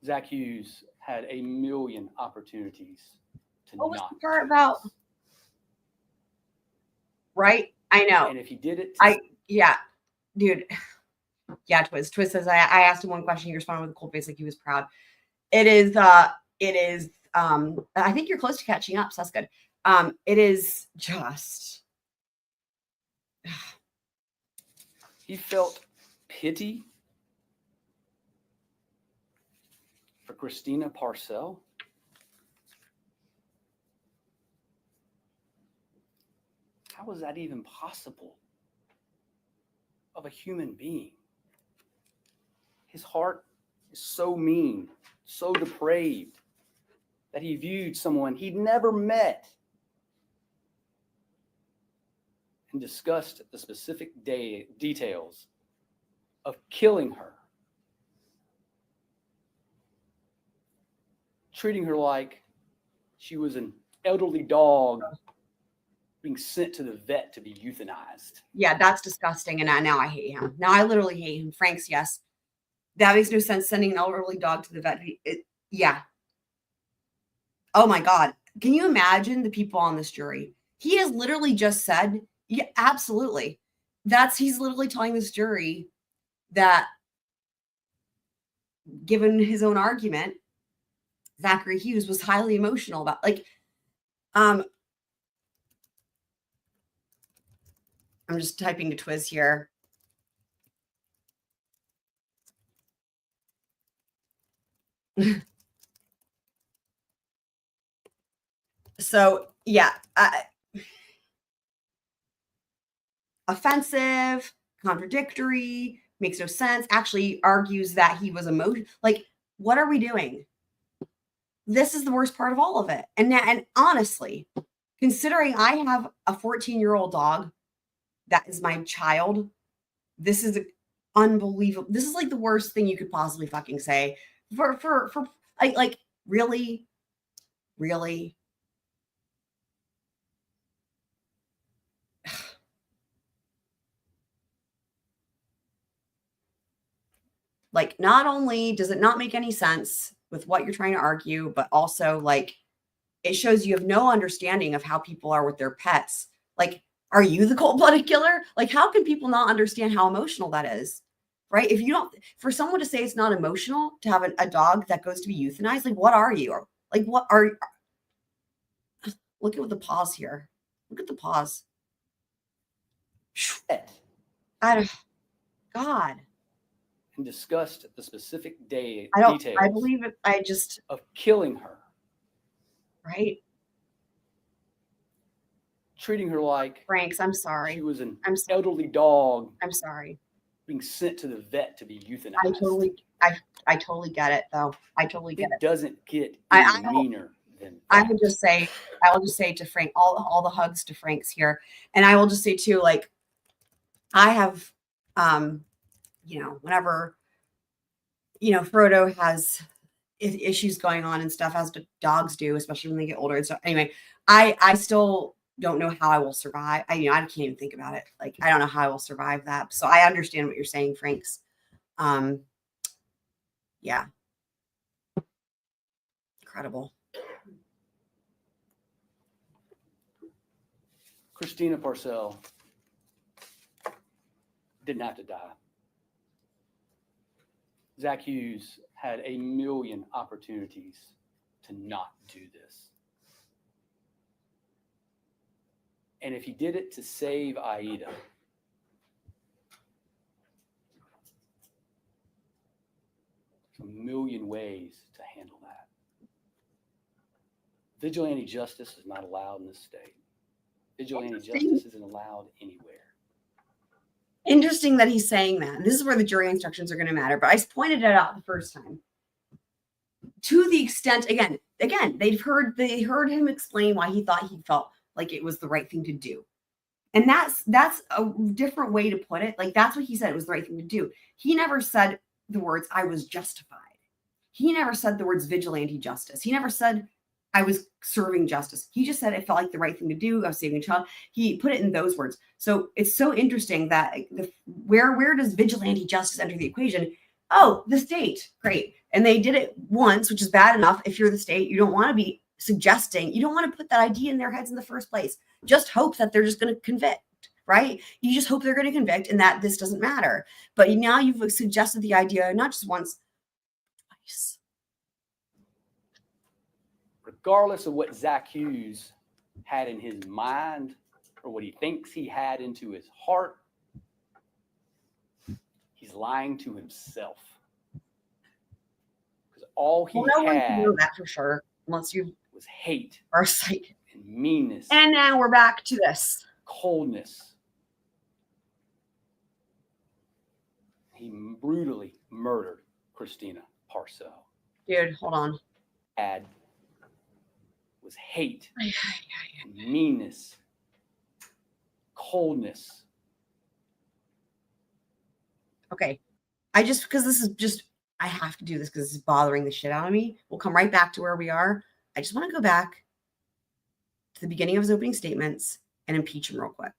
E: Zach Hughes had a million opportunities to
C: What was
E: not.
C: the part about? Right? I know.
E: And if he did it,
C: Yeah, dude. Yeah, Twiz. Twiz says I asked him one question. He responded with a cold face like he was proud. It is I think you're close to catching up, so that's good. It is just
E: he felt pity for Christina Parcell. How is that even possible of a human being? His heart is so mean, so depraved, that he viewed someone he'd never met and discussed the specific details of killing her, treating her like she was an elderly dog being sent to the vet to be euthanized.
C: yeah, that's disgusting. And now I hate him. Now I literally hate him. Frank's, yes. That makes no sense. Sending an elderly dog to the vet. Yeah. Oh my God. Can you imagine the people on this jury? He has literally just said, yeah, absolutely. He's literally telling this jury that, given his own argument, Zachary Hughes was highly emotional about, I'm just typing to Twiz here. So yeah, offensive, contradictory, makes no sense. Actually argues that he was emotional. Like, what are we doing? This is the worst part of all of it. And honestly, considering I have a 14-year-old dog that is my child, this is unbelievable. This is like the worst thing you could possibly fucking say for like really. Like, not only does it not make any sense with what you're trying to argue, but also like it shows you have no understanding of how people are with their pets. Like, are you the cold-blooded killer? Like, how can people not understand how emotional that is? Right? If you don't, for someone to say it's not emotional to have a dog that goes to be euthanized, like, what are you? Like, what are, look at the pause here. Look at the pause. I don't, God.
E: And discussed the specific details
C: I believe it. I just,
E: of killing her,
C: right?
E: treating her like
C: Franks, I'm sorry.
E: she was an
C: I'm sorry.
E: elderly dog
C: I'm sorry.
E: being sent to the vet to be euthanized.
C: I totally get it though. I totally get
E: It
C: it.
E: doesn't get
C: I
E: any meaner than
C: I
E: that.
C: will just say to Frank, all the hugs to Frank's here. And I will just say too, like, I have, whenever, Frodo has issues going on and stuff, as dogs do, especially when they get older. And so anyway, I still don't know how I will survive. I can't even think about it. Like, I don't know how I will survive that. So I understand what you're saying, Franks. Yeah. Incredible.
E: Christina Parcell didn't have to die. Zach Hughes had a million opportunities to not do this. And if he did it to save Aida, there's a million ways to handle that. Vigilante justice is not allowed in this state. Vigilante justice isn't allowed anywhere.
C: Interesting that he's saying that. This is where the jury instructions are going to matter. But I pointed it out the first time. To the extent, again, they heard him explain why he thought he felt like it was the right thing to do. And that's a different way to put it. Like, that's what he said, it was the right thing to do. He never said the words, I was justified. He never said the words vigilante justice. He never said I was serving justice. He just said it felt like the right thing to do. I was saving a child. He put it in those words. So it's so interesting that where does vigilante justice enter the equation? Oh, the state. Great. And they did it once, which is bad enough. If you're the state, you don't want to be suggesting, you don't want to put that idea in their heads in the first place. Just hope that they're just going to convict, right? You just hope they're going to convict and that this doesn't matter. But now you've suggested the idea not just once, twice.
E: Regardless of what Zach Hughes had in his mind or what he thinks he had into his heart, he's lying to himself. Because all he
C: no one can
E: had
C: know that for sure, unless you
E: was hate
C: are psychic.
E: and meanness,
C: And now we're back to this.
E: coldness. He brutally murdered Christina Parcell.
C: Dude, hold on.
E: Had was hate, meanness, coldness.
C: Okay. Because this is just, I have to do this because this is bothering the shit out of me. We'll come right back to where we are. I just want to go back to the beginning of his opening statements and impeach him real quick.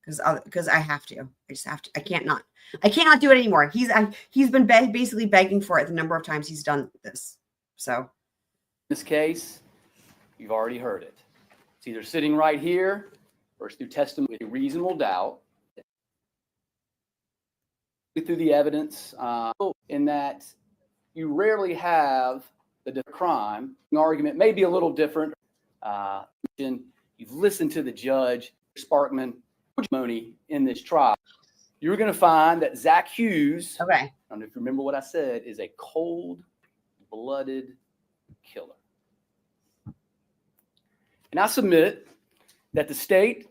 C: Because I have to. I just have to. I cannot do it anymore. He's been basically begging for it the number of times he's done this. So
E: In this case, you've already heard it. It's either sitting right here or it's through testimony with a reasonable doubt. Through the evidence, in that you rarely have the crime. An argument may be a little different. You've listened to the judge, Sparkman, testimony in this trial. You're going to find that Zach Hughes,
C: okay.
E: I don't know if you remember what I said, is a cold-blooded killer. And I submit that the state,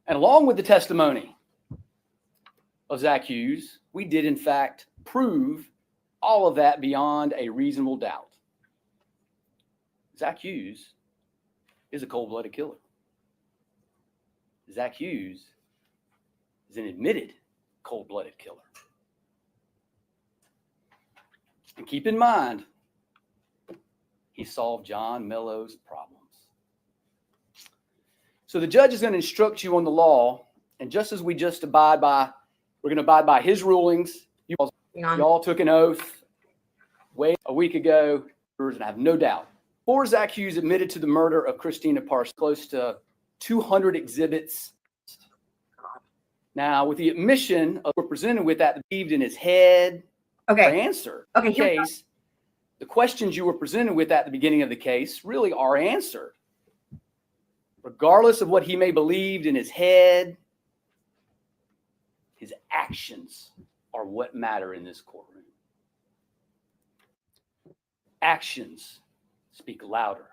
E: and along with the testimony of Zach Hughes, we did in fact prove all of that beyond a reasonable doubt. Zach Hughes is a cold-blooded killer. Zach Hughes is an admitted cold-blooded killer. And keep in mind, he solved John Mello's problems. So the judge is going to instruct you on the law, and just as we just abide by, we're going to abide by his rulings. You all took an oath a week ago, and I have no doubt. Before Zach Hughes admitted to the murder of Christina Parcell, close to 200 exhibits. Now, with the admission of what we're presented with that believed in his head,
C: Okay.
E: answer.
C: Okay,
E: The case, the questions you were presented with at the beginning of the case really are answered. Regardless of what he may believed in his head, his actions are what matter in this courtroom. Actions speak louder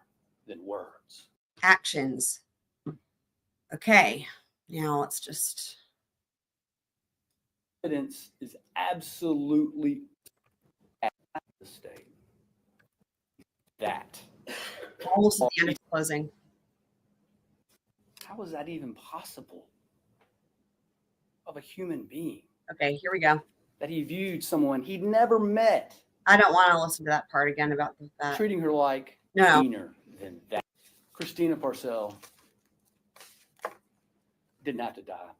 E: than words.
C: Actions. Okay. Now let's just.
E: Evidence is absolutely at the state. That.
C: Almost at the end of closing.
E: How is that even possible of a human being?
C: Okay, here we go.
E: That he viewed someone he'd never met,
C: I don't want to listen to that part again about that.
E: treating her like
C: No.
E: meaner than that. Christina Parcell didn't have to die.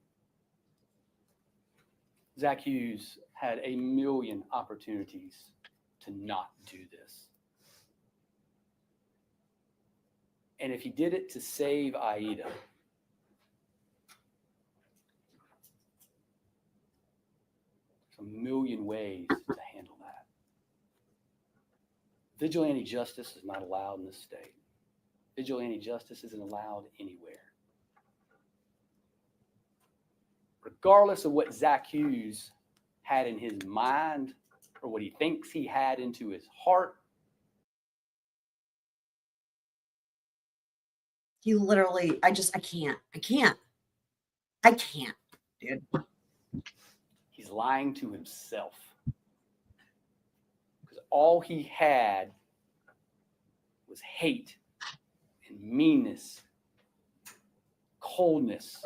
E: Zach Hughes had a million opportunities to not do this. And if he did it to save Aida, a million ways to handle that. Vigilante justice is not allowed in this state. Vigilante justice isn't allowed anywhere. Regardless of what Zach Hughes had in his mind or what he thinks he had into his heart,
C: He literally, I can't, dude.
E: he's lying to himself. Because all he had was hate and meanness, coldness.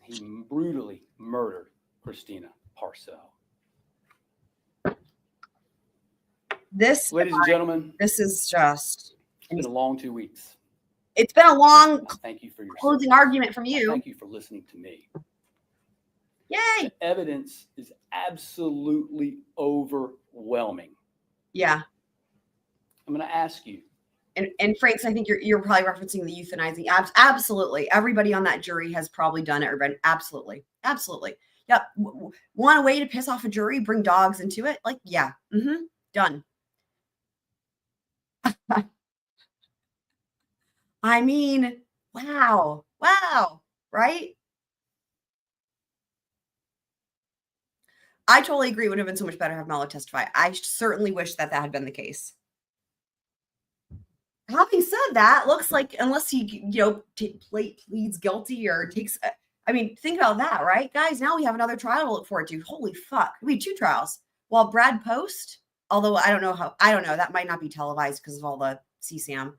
E: He brutally murdered Christina Parcell.
C: This,
E: Ladies and gentlemen,
C: this is just,
E: it's been a long 2 weeks.
C: it's been a long
E: I thank you for your
C: closing
E: service.
C: argument from
E: I
C: you.
E: thank you for listening to me.
C: Yay.
E: The evidence is absolutely overwhelming.
C: Yeah.
E: I'm going to ask you,
C: And Franks, I think you're probably referencing the euthanizing. Absolutely. Everybody on that jury has probably done it or been. Absolutely. Absolutely. Yep. Want a way to piss off a jury, bring dogs into it? Like, yeah. Done. I mean, wow. Wow. Right? I totally agree. It would have been so much better to have Mello testify. I certainly wish that had been the case. Having said that, looks like unless he, pleads guilty or takes, I mean, think about that, right? Guys, now we have another trial to look forward to. Holy fuck. We have 2 trials. While Brad Post, although I don't know, that might not be televised because of all the CSAM,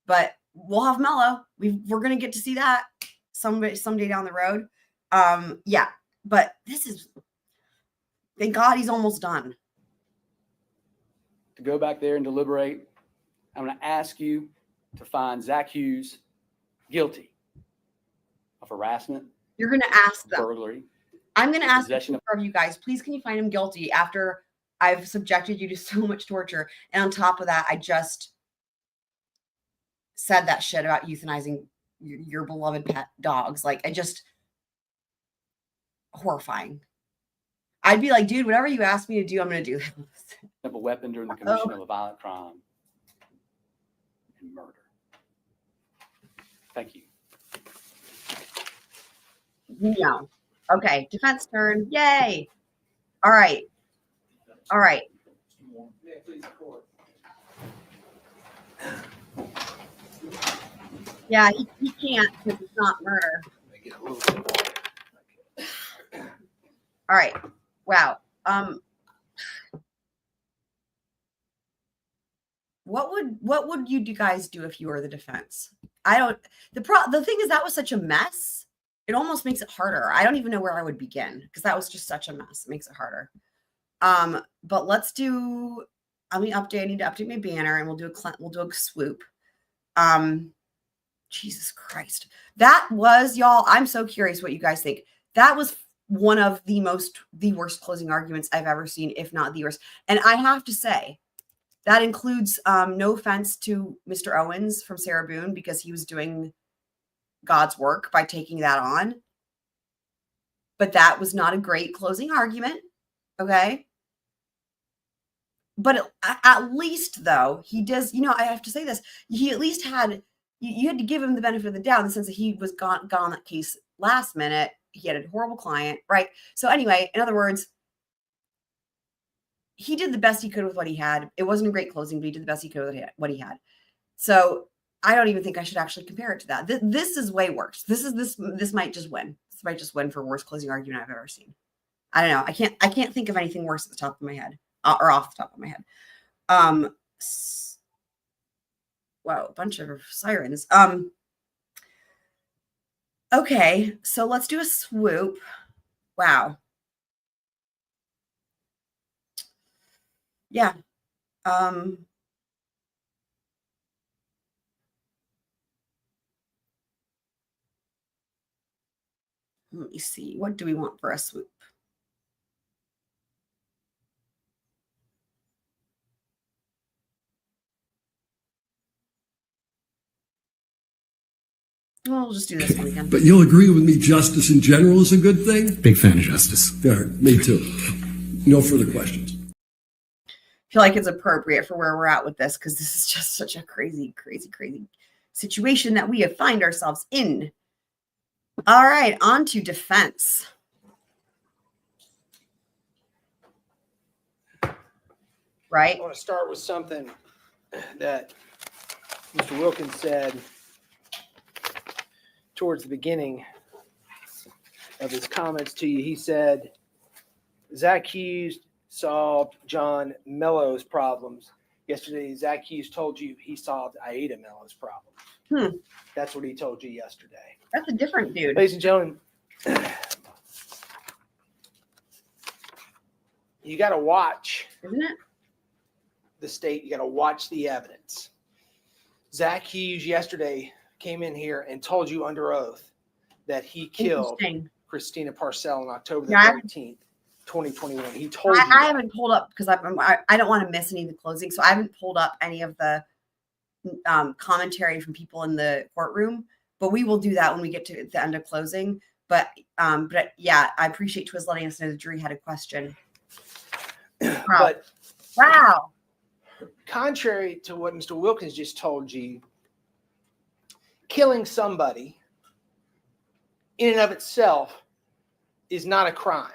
C: but we'll have Mello. We're going to get to see that someday down the road. Yeah, but this is, thank God he's almost done.
E: to go back there and deliberate. I'm going to ask you to find Zach Hughes guilty of harassment,
C: You're going to ask them.
E: burglary.
C: I'm going to ask
E: possession
C: of you guys, please, can you find him guilty after I've subjected you to so much torture? And on top of that, I just said that shit about euthanizing your beloved pet dogs. Like, horrifying. I'd be like, dude, whatever you ask me to do, I'm going to do.
E: Of a weapon during the commission of a violent crime and murder. Thank you.
C: No. Okay. Defense turn. Yay. All right. All right. Yeah, he can't because it's not murder. All right. Wow. What would you guys do if you were the defense? The thing is, that was such a mess. It almost makes it harder. I don't even know where I would begin because that was just such a mess. It makes it harder. But let's do. I need to update my banner, and we'll do a swoop. Jesus Christ, that was, y'all. I'm so curious what you guys think. That was one of the worst closing arguments I've ever seen, if not the worst. And I have to say, that includes, no offense to Mr. Owens from Sarah Boone, because he was doing God's work by taking that on. But that was not a great closing argument. Okay. But at least, though, he does, I have to say this, he at least had, you had to give him the benefit of the doubt in the sense that he was gone on that case last minute. He had a horrible client, right? So anyway, in other words, he did the best he could with what he had. It wasn't a great closing, but he did the best he could with what he had. So I don't even think I should actually compare it to that. This is way worse. This might just win. This might just win for worst closing argument I've ever seen. I don't know. I can't think of anything worse at the top of my head, or off the top of my head. Wow, a bunch of sirens. Okay, so let's do a swoop. Wow. Yeah. Let me see. What do we want for a swoop? Well, we'll just do this one again.
A: But you'll agree with me justice in general is a good thing?
F: Big fan of justice.
A: All right, me too. No further questions.
C: I feel like it's appropriate for where we're at with this because this is just such a crazy, crazy, crazy situation that we have find ourselves in. All right, on to defense. Right?
G: I want to start with something that Mr. Wilkins said towards the beginning of his comments to you. He said, Zach Hughes solved John Mello's problems. Yesterday, Zach Hughes told you he solved Aida Mello's problems. That's what he told you yesterday.
C: That's a different dude.
G: Ladies and gentlemen, you got to watch
C: Isn't it?
G: the state. You got to watch the evidence. Zach Hughes yesterday came in here and told you under oath that he killed
C: Interesting.
G: Christina Parcell on October the
C: Yeah.
G: 13th, 2021. He told
C: I
G: you that.
C: haven't pulled up because I don't want to miss any of the closing, so I haven't pulled up any of the commentary from people in the courtroom. But we will do that when we get to the end of closing. But yeah, I appreciate Twiz letting us know the jury had a question. Wow.
G: But
C: Wow.
G: contrary to what Mr. Wilkins just told you, killing somebody in and of itself is not a crime.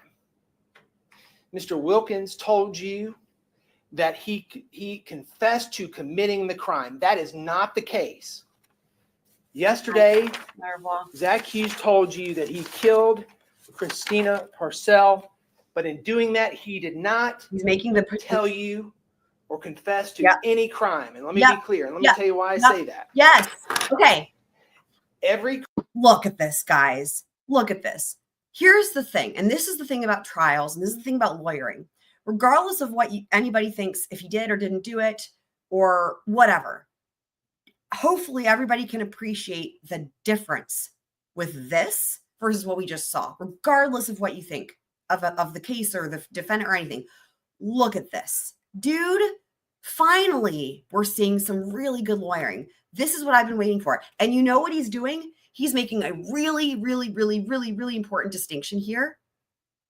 G: Mr. Wilkins told you that he confessed to committing the crime. That is not the case. Yesterday, Zach Hughes told you that he killed Christina Parcell, but in doing that, he did not
C: He's making the
G: tell you or confess to
C: Yep.
G: any crime. And let me
C: Yep.
G: be clear. And let
C: Yep.
G: me tell you why I
C: Yep.
G: say that.
C: Yes. Okay.
G: Every
C: Look at this, guys. Look at this. Here's the thing, and this is the thing about trials, and this is the thing about lawyering. Regardless of what anybody thinks, if he did or didn't do it, or whatever, hopefully everybody can appreciate the difference with this versus what we just saw, regardless of what you think of the case or the defendant or anything. Look at this. Dude, finally, we're seeing some really good lawyering. This is what I've been waiting for. And you know what he's doing? He's making a really, really, really, really, really important distinction here.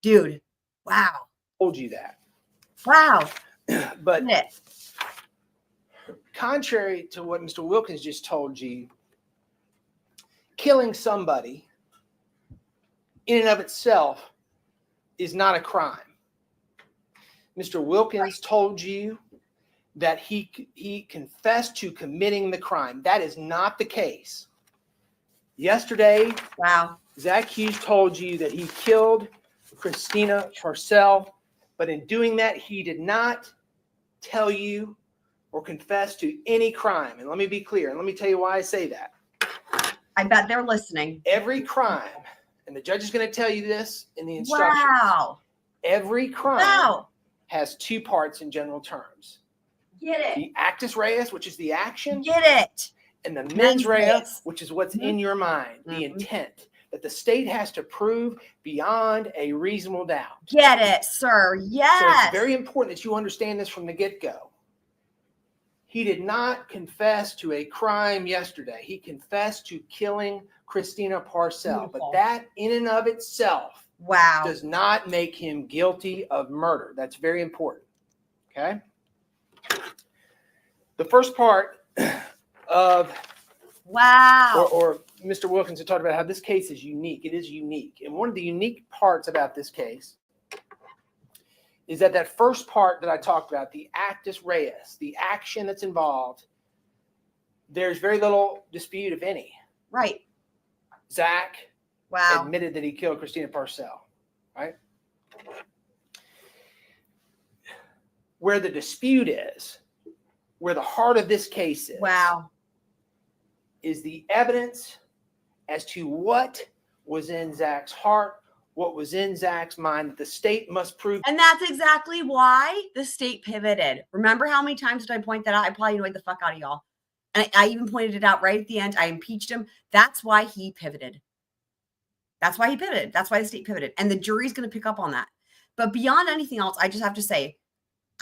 C: Dude, wow.
G: told you that.
C: Wow.
G: But
C: Isn't it?
G: contrary to what Mr. Wilkins just told you, killing somebody in and of itself is not a crime. Mr. Wilkins told you that he confessed to committing the crime. That is not the case. Yesterday,
C: Wow.
G: Zach Hughes told you that he killed Christina Parcell, but in doing that, he did not tell you or confess to any crime. And let me be clear, and let me tell you why I say that.
C: I bet they're listening.
G: Every crime, and the judge is going to tell you this in the instructions,
C: Wow.
G: every crime
C: Wow.
G: has two parts in general terms.
C: Get it.
G: The actus reus, which is the action,
C: Get it.
G: and the
C: Mens
G: mens rea,
C: res.
G: which is what's
C: Mhm.
G: in your mind, the
C: Mhm.
G: intent that the state has to prove beyond a reasonable doubt.
C: Get it, sir.
G: So
C: Yes.
G: it's very important that you understand this from the get-go. He did not confess to a crime yesterday. He confessed to killing Christina Parcell,
C: Beautiful.
G: but that in and of itself
C: Wow.
G: does not make him guilty of murder. That's very important. Okay? The first part of,
C: Wow.
G: or Mr. Wilkins had talked about how this case is unique. It is unique. And one of the unique parts about this case is that first part that I talked about, the actus reus, the action that's involved, there's very little dispute, if any.
C: Right.
G: Zach
C: Wow.
G: admitted that he killed Christina Parcell, right? Where the dispute is, where the heart of this case is,
C: Wow.
G: is the evidence as to what was in Zach's heart, what was in Zach's mind that the state must prove.
C: And that's exactly why the state pivoted. Remember how many times did I point that out? I probably annoyed the fuck out of y'all. And I even pointed it out right at the end. I impeached him. That's why he pivoted. That's why he pivoted. That's why the state pivoted. And the jury's going to pick up on that. But beyond anything else, I just have to say,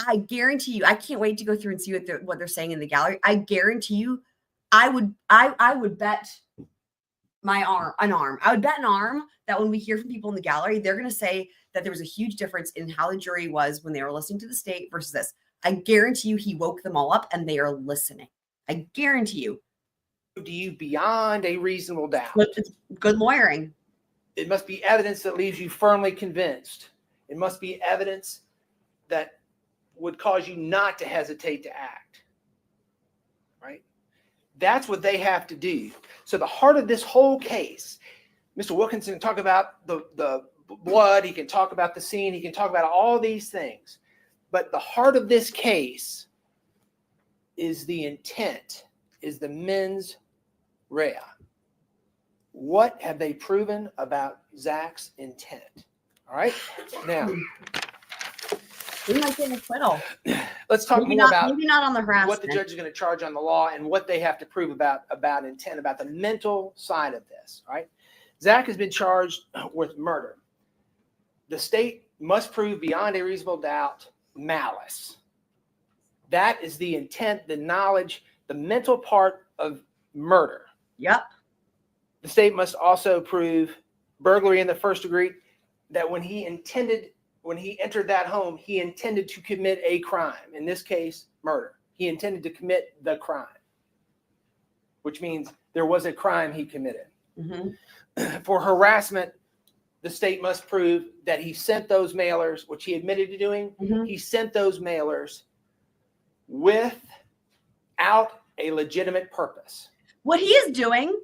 C: I guarantee you, I can't wait to go through and see what they're saying in the gallery. I guarantee you, I would bet an arm. I would bet an arm that when we hear from people in the gallery, they're going to say that there was a huge difference in how the jury was when they were listening to the state versus this. I guarantee you he woke them all up and they are listening. I guarantee you.
G: Do you beyond a reasonable doubt?
C: But it's good lawyering.
G: It must be evidence that leaves you firmly convinced. It must be evidence that would cause you not to hesitate to act. Right? That's what they have to do. So the heart of this whole case, Mr. Wilkinson can talk about the blood, he can talk about the scene, he can talk about all these things. But the heart of this case is the intent, is the mens rea. What have they proven about Zach's intent? All right. Now,
C: We might get an acquittal.
G: let's talk
C: Maybe
G: more
C: not,
G: about
C: maybe not on the harassment.
G: what the judge is going to charge on the law and what they have to prove about intent, about the mental side of this. All right. Zach has been charged with murder. The state must prove beyond a reasonable doubt malice. That is the intent, the knowledge, the mental part of murder.
C: Yep.
G: The state must also prove burglary in the first degree, that when he entered that home, he intended to commit a crime. In this case, murder. He intended to commit the crime, which means there was a crime he committed.
C: Mm-hmm.
G: For harassment, the state must prove that he sent those mailers, which he admitted to doing.
C: Mm-hmm.
G: He sent those mailers without a legitimate purpose.
C: What he is doing,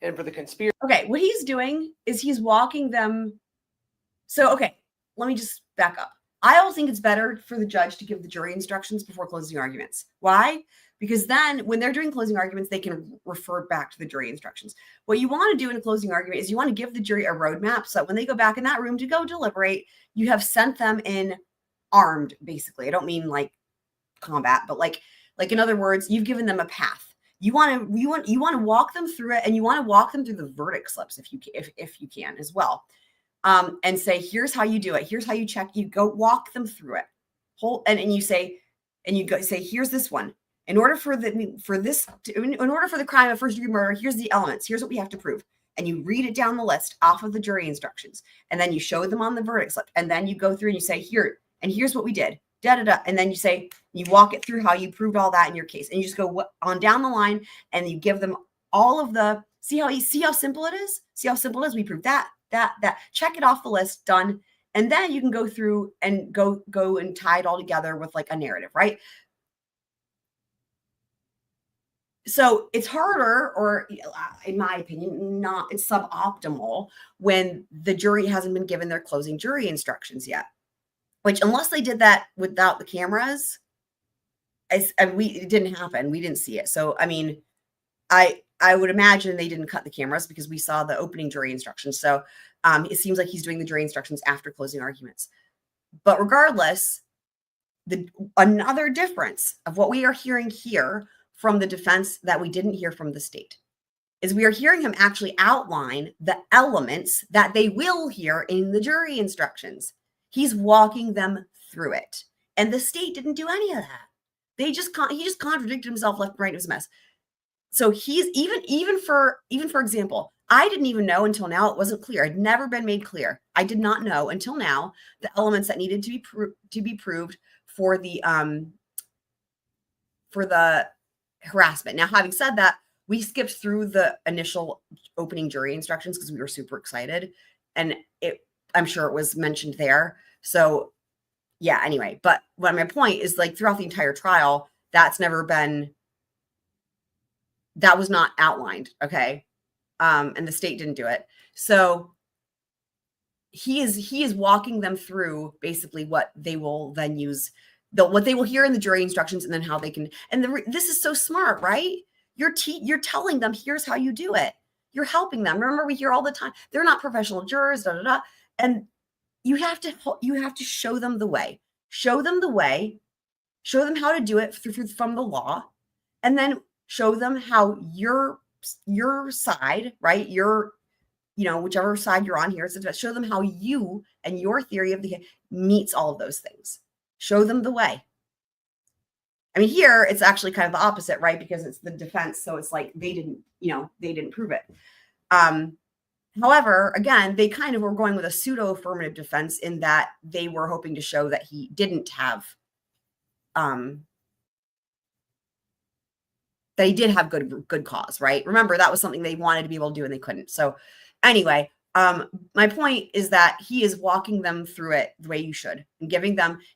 G: And for the conspiracy,
C: okay, what he's doing is he's walking them. So, okay, let me just back up. I always think it's better for the judge to give the jury instructions before closing arguments. Why? Because then when they're doing closing arguments, they can refer back to the jury instructions. What you want to do in a closing argument is you want to give the jury a roadmap so that when they go back in that room to go deliberate, you have sent them in armed, basically. I don't mean like combat, but like in other words, you've given them a path. You want to walk them through it, and you want to walk them through the verdict slips if you can as well. And say, here's how you do it. Here's how you check. You go walk them through it. And you say, here's this one. In order for the crime of first degree murder, here's the elements. Here's what we have to prove. And you read it down the list off of the jury instructions. And then you show them on the verdict slip. And then you go through and you say, here's what we did. Da, da, da. And then you walk it through how you proved all that in your case. And you just go on down the line and you give them all of the, see how simple it is? See how simple it is? We proved that. Check it off the list, done. And then you can go through and go and tie it all together with like a narrative, right? So it's harder, or in my opinion, it's suboptimal when the jury hasn't been given their closing jury instructions yet, which unless they did that without the cameras, it didn't happen. We didn't see it. So, I mean, I would imagine they didn't cut the cameras because we saw the opening jury instructions. So it seems like he's doing the jury instructions after closing arguments. But regardless, another difference of what we are hearing here from the defense that we didn't hear from the state is we are hearing him actually outline the elements that they will hear in the jury instructions. He's walking them through it. And the state didn't do any of that. He just contradicted himself left and right. It was a mess. So he's even for example, I didn't even know until now. It wasn't clear. It'd never been made clear. I did not know until now the elements that needed to be proved for the harassment. Now, having said that, we skipped through the initial opening jury instructions because we were super excited, and I'm sure it was mentioned there. So yeah. Anyway, but what my point is, like throughout the entire trial, that was not outlined. Okay. And the state didn't do it. So he is walking them through basically what they will then use, what they will hear in the jury instructions, and then how they can, and this is so smart, right? You're telling them, here's how you do it. You're helping them. Remember, we hear all the time, they're not professional jurors, and you have to show them the way, show them how to do it from the law, and then show them how your side, right? Whichever side you're on here, show them how you and your theory of the case meets all of those things. Show them the way. I mean, here it's actually kind of the opposite, right? Because it's the defense. So it's like they didn't prove it. However, again, they kind of were going with a pseudo affirmative defense in that they were hoping to show that he didn't have, that he did have good cause, right? Remember, that was something they wanted to be able to do and they couldn't. So anyway, my point is that he is walking them through it the way you should, and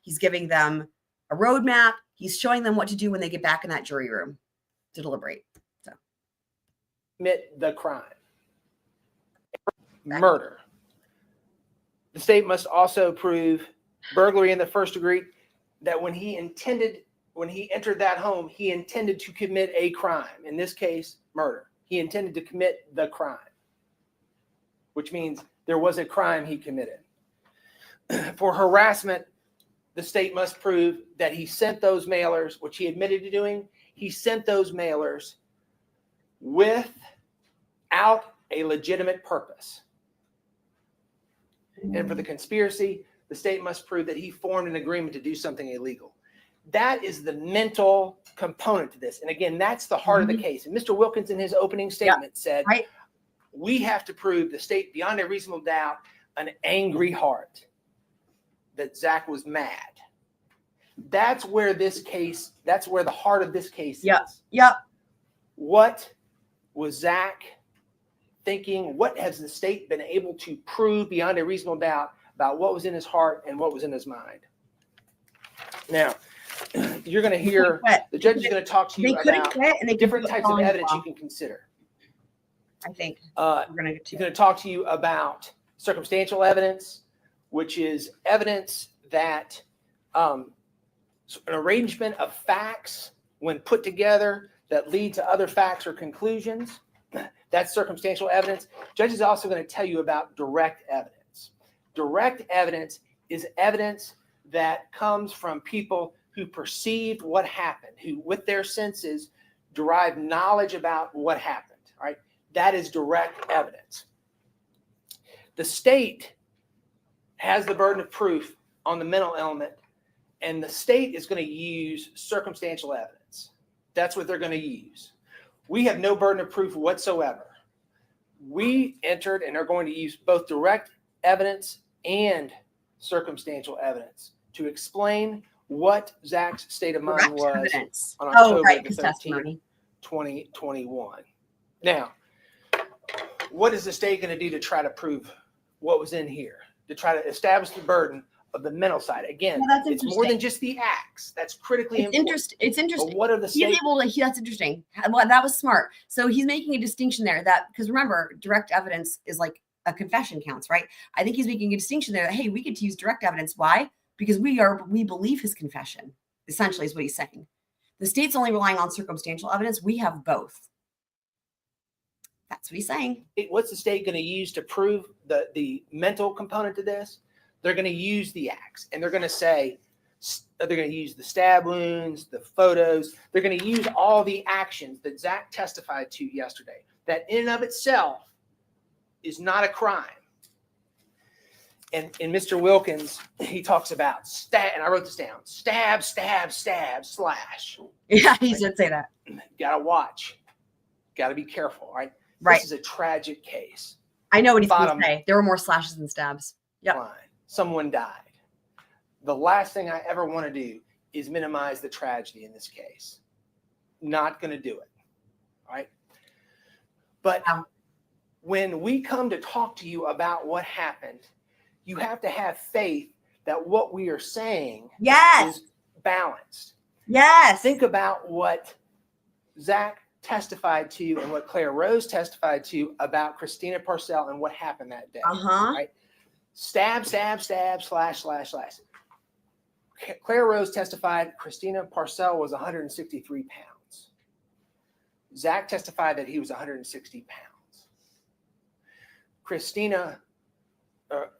C: he's giving them a roadmap. He's showing them what to do when they get back in that jury room to deliberate. So
G: Commit the crime. Murder. The state must also prove burglary in the first degree, that when he entered that home, he intended to commit a crime. In this case, murder. He intended to commit the crime, which means there was a crime he committed. For harassment, the state must prove that he sent those mailers, which he admitted to doing. He sent those mailers without a legitimate purpose. And for the conspiracy, the state must prove that he formed an agreement to do something illegal. That is the mental component to this. And again, that's the heart of the case. And Mr. Wilkins, in his opening statement, said,
C: right.
G: We have to prove the state beyond a reasonable doubt an angry heart, that Zach was mad. That's where the heart of this case is.
C: Yep.
G: What was Zach thinking? What has the state been able to prove beyond a reasonable doubt about what was in his heart and what was in his mind? Now, you're going to hear the judge is going to talk to you about different types of evidence you can consider.
C: I think
G: we're going to talk to you about circumstantial evidence, which is evidence that an arrangement of facts when put together that lead to other facts or conclusions. That's circumstantial evidence. Judge is also going to tell you about direct evidence. Direct evidence is evidence that comes from people who perceived what happened, who with their senses derive knowledge about what happened, right? That is direct evidence. The state has the burden of proof on the mental element, and the state is going to use circumstantial evidence. That's what they're going to use. We have no burden of proof whatsoever. We entered and are going to use both direct evidence and circumstantial evidence to explain what Zach's state of mind was on October the 13th, 2021. Now, what is the state going to do to try to prove what was in here, to try to establish the burden of the mental side? Again, it's more than just the acts. That's critically important.
C: It's interesting.
G: But what are the state?
C: That's interesting. Well, that was smart. So he's making a distinction there because remember, direct evidence is like a confession counts, right? I think he's making a distinction there that, hey, we get to use direct evidence. Why? Because we believe his confession, essentially is what he's saying. The state's only relying on circumstantial evidence. We have both. That's what he's saying.
G: What's the state going to use to prove the mental component to this? They're going to use the acts, and they're going to say, they're going to use the stab wounds, the photos. They're going to use all the actions that Zach testified to yesterday, that in and of itself is not a crime. And Mr. Wilkins, he talks about stab, and I wrote this down, stab, stab, stab, slash.
C: Yeah, he did say that.
G: Got to watch. Got to be careful, right?
C: Right.
G: This is a tragic case.
C: I know what he's going to say. There were more slashes than stabs. Yep.
G: Fine. Someone died. The last thing I ever want to do is minimize the tragedy in this case. Not going to do it. All right. But when we come to talk to you about what happened, you have to have faith that what we are saying is balanced.
C: Yes.
G: Think about what Zach testified to and what Claire Rose testified to about Christina Parcell and what happened that day. Right? Stab, stab, stab, slash, slash, slash. Claire Rose testified Christina Parcell was 163 pounds. Zach testified that he was 160 pounds.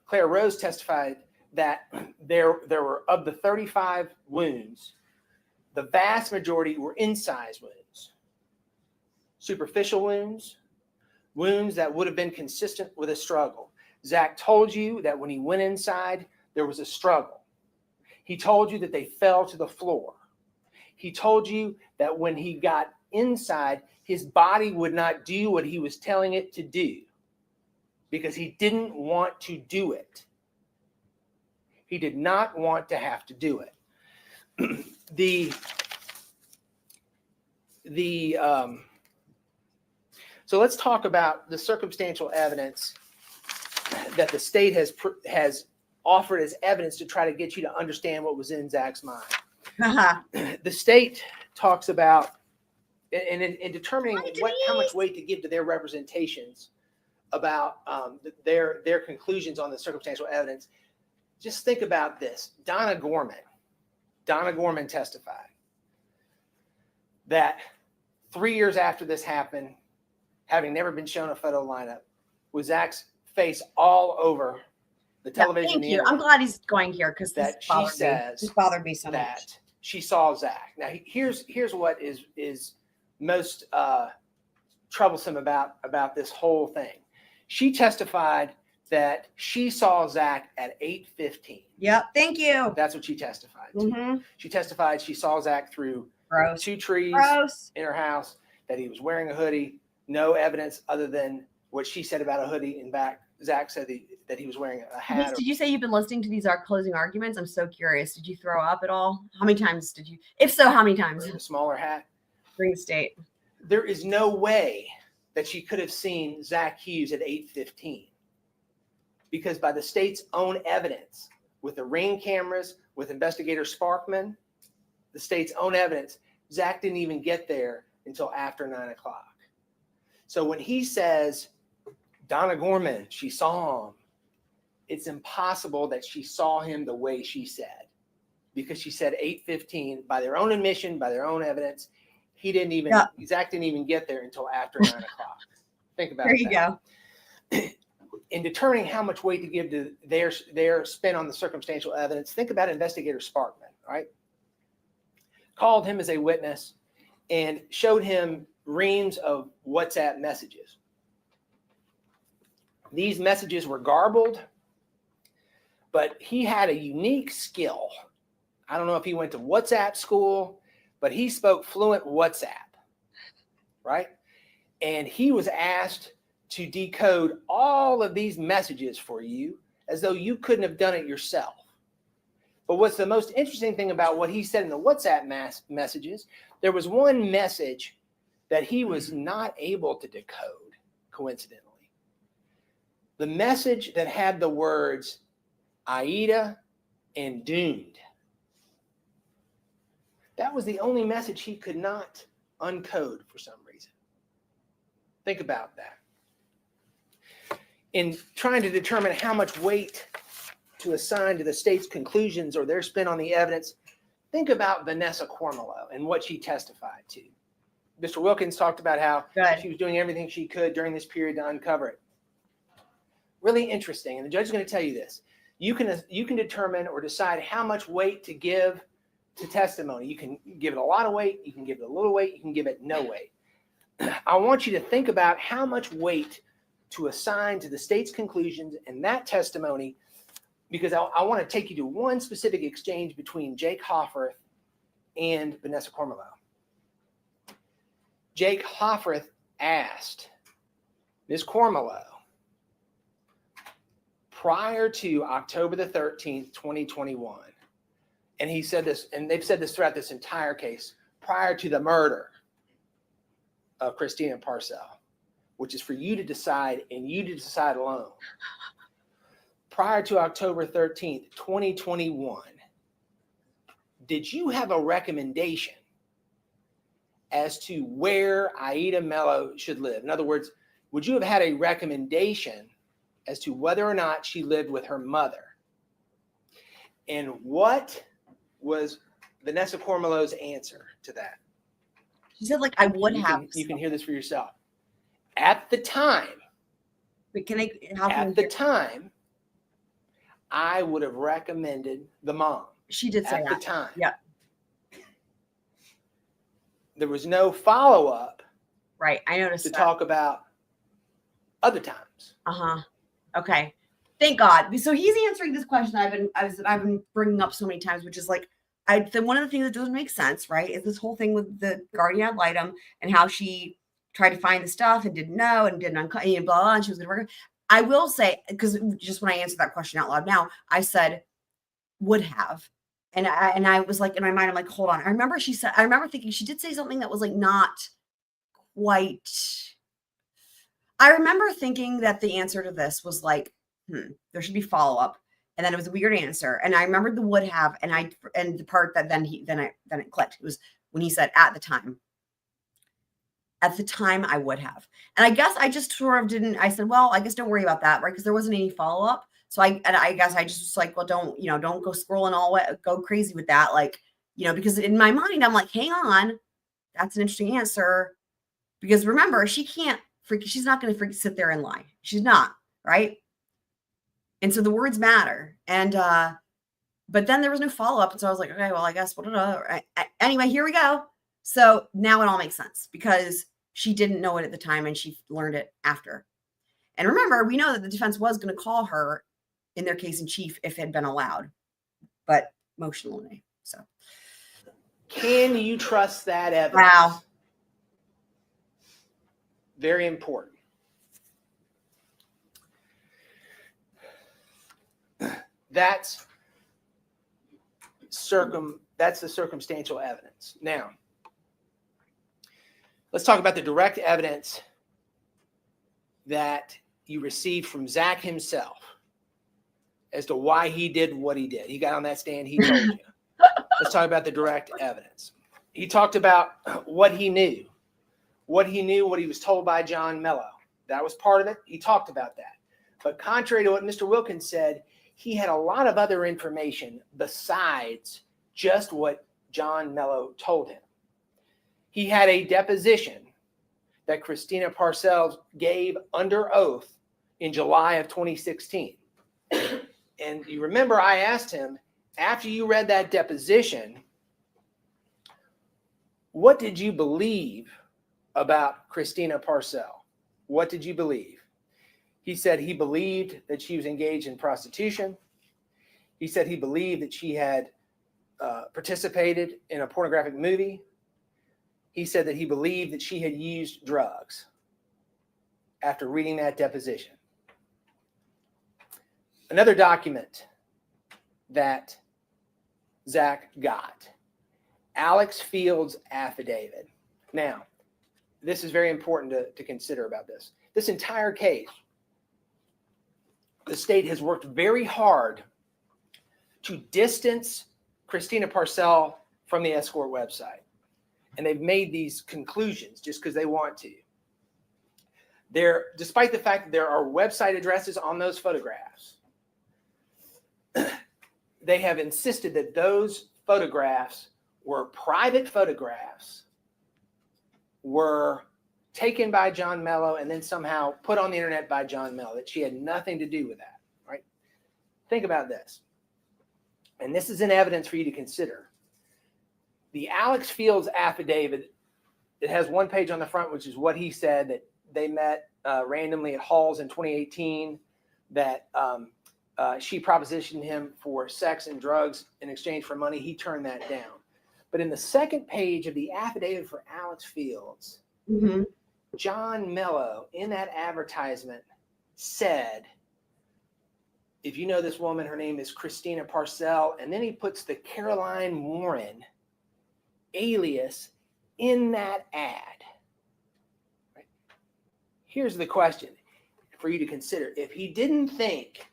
G: Claire Rose testified that there were, of the 35 wounds, the vast majority were incised wounds. Superficial wounds, wounds that would have been consistent with a struggle. Zach told you that when he went inside, there was a struggle. He told you that they fell to the floor. He told you that when he got inside, his body would not do what he was telling it to do because he didn't want to do it. He did not want to have to do it. So let's talk about the circumstantial evidence that the state has offered as evidence to try to get you to understand what was in Zach's mind. The state talks about, and in determining how much weight to give to their representations about their conclusions on the circumstantial evidence, just think about this. Donna Gorman testified that 3 years after this happened, having never been shown a photo lineup, with Zach's face all over the television.
C: Thank you. I'm glad he's going here because
G: that she says
C: this bothered me so much.
G: That she saw Zach. Now here's what is most troublesome about this whole thing. She testified that she saw Zach at 8:15.
C: Yep. Thank you.
G: That's what she testified to.
C: Mm-hmm.
G: She testified she saw Zach through
C: Gross.
G: 2 trees
C: Gross.
G: in her house, that he was wearing a hoodie. No evidence other than what she said about a hoodie. In back, Zach said that he was wearing a hat.
C: Did you say you've been listening to these closing arguments? I'm so curious. Did you throw up at all? How many times did you? If so, how many times?
G: A smaller hat.
C: Green State.
G: There is no way that she could have seen Zach Hughes at 8:15, because by the state's own evidence, with the ring cameras, with investigator Sparkman, the state's own evidence, Zach didn't even get there until after 9 o'clock. So when he says, Donna Gorman, she saw him, it's impossible that she saw him the way she said, because she said 8:15 by their own admission, by their own evidence. Zach didn't even get there until after 9 o'clock. Think about it.
C: There you go.
G: In determining how much weight to give to their spin on the circumstantial evidence, think about investigator Sparkman, right? Called him as a witness and showed him reams of WhatsApp messages. These messages were garbled, but he had a unique skill. I don't know if he went to WhatsApp school, but he spoke fluent WhatsApp, right? And he was asked to decode all of these messages for you as though you couldn't have done it yourself. But what's the most interesting thing about what he said in the WhatsApp messages, there was one message that he was not able to decode, coincidentally. The message that had the words Aida and doomed. That was the only message he could not uncode for some reason. Think about that. In trying to determine how much weight to assign to the state's conclusions or their spin on the evidence, think about Vanessa Cormelo and what she testified to. Mr. Wilkins talked about how she was doing everything she could during this period to uncover it. Really interesting. And the judge is going to tell you this. You can determine or decide how much weight to give to testimony. You can give it a lot of weight. You can give it a little weight. You can give it no weight. I want you to think about how much weight to assign to the state's conclusions and that testimony, because I want to take you to one specific exchange between Jake Hofferth and Vanessa Cormelo. Jake Hofferth asked Ms. Cormelo, prior to October the 13th, 2021, and he said this, and they've said this throughout this entire case, prior to the murder of Christina Parcell, which is for you to decide and you to decide alone. Prior to October 13th, 2021, did you have a recommendation as to where Aida Mello should live? In other words, would you have had a recommendation as to whether or not she lived with her mother? And what was Vanessa Cormelo's answer to that?
C: She said, like, I would have.
G: You can hear this for yourself. At the time, time, I would have recommended the mom.
C: She did say
G: at
C: that.
G: the time.
C: Yeah.
G: There was no follow-up.
C: Right. I noticed
G: to
C: that.
G: talk about other times.
C: Uh-huh. Okay. Thank God. So he's answering this question I've been bringing up so many times, which is like, then one of the things that doesn't make sense, right, is this whole thing with the guardian ad litem and how she tried to find the stuff and didn't know and didn't blah, blah, and she was going to work. I will say, because just when I answered that question out loud now, I said, would have. And I was like, in my mind, I'm like, hold on. I remember thinking she did say something that was like not quite. I remember thinking that the answer to this was like, there should be follow-up. And then it was a weird answer. And I remembered the would have, and the part that then it clicked. It was when he said at the time. At the time, I would have. And I guess I just sort of didn't. I said, well, I guess don't worry about that, right? Because there wasn't any follow-up. So I guess I just was like, well, don't go scrolling go crazy with that. Like, because in my mind, I'm like, hang on. That's an interesting answer. Because remember, she's not going to sit there and lie. She's not, right? And so the words matter. And, but then there was no follow-up. And so I was like, okay, well, I guess, anyway, here we go. So now it all makes sense because she didn't know it at the time and she learned it after. And remember, we know that the defense was going to call her in their case in chief if it had been allowed, but motion only. So,
G: Can you trust that evidence?
C: wow.
G: Very important. That's the circumstantial evidence. Now, let's talk about the direct evidence that you received from Zach himself as to why he did what he did. He got on that stand, he told you. Let's talk about the direct evidence. He talked about what he knew, what he was told by John Mello. That was part of it. He talked about that. But contrary to what Mr. Wilkins said, he had a lot of other information besides just what John Mello told him. He had a deposition that Christina Parcells gave under oath in July of 2016. And you remember I asked him, after you read that deposition, what did you believe about Christina Parcells? What did you believe? He said he believed that she was engaged in prostitution. He said he believed that she had participated in a pornographic movie. He said that he believed that she had used drugs after reading that deposition. Another document that Zach got, Alex Field's affidavit. Now, this is very important to consider about this. This entire case, the state has worked very hard to distance Christina Parcells from the escort website. And they've made these conclusions just because they want to. Despite the fact that there are website addresses on those photographs, they have insisted that those photographs were private photographs, were taken by John Mello and then somehow put on the internet by John Mello, that she had nothing to do with that, right? Think about this. And this is an evidence for you to consider. The Alex Fields affidavit, it has one page on the front, which is what he said, that they met randomly at Hall's in 2018, that she propositioned him for sex and drugs in exchange for money. He turned that down. But in the second page of the affidavit for Alex Fields, John Mello, in that advertisement, said, if you know this woman, her name is Christina Parcells, and then he puts the Caroline Warren alias in that ad. Right? Here's the question for you to consider. If he didn't think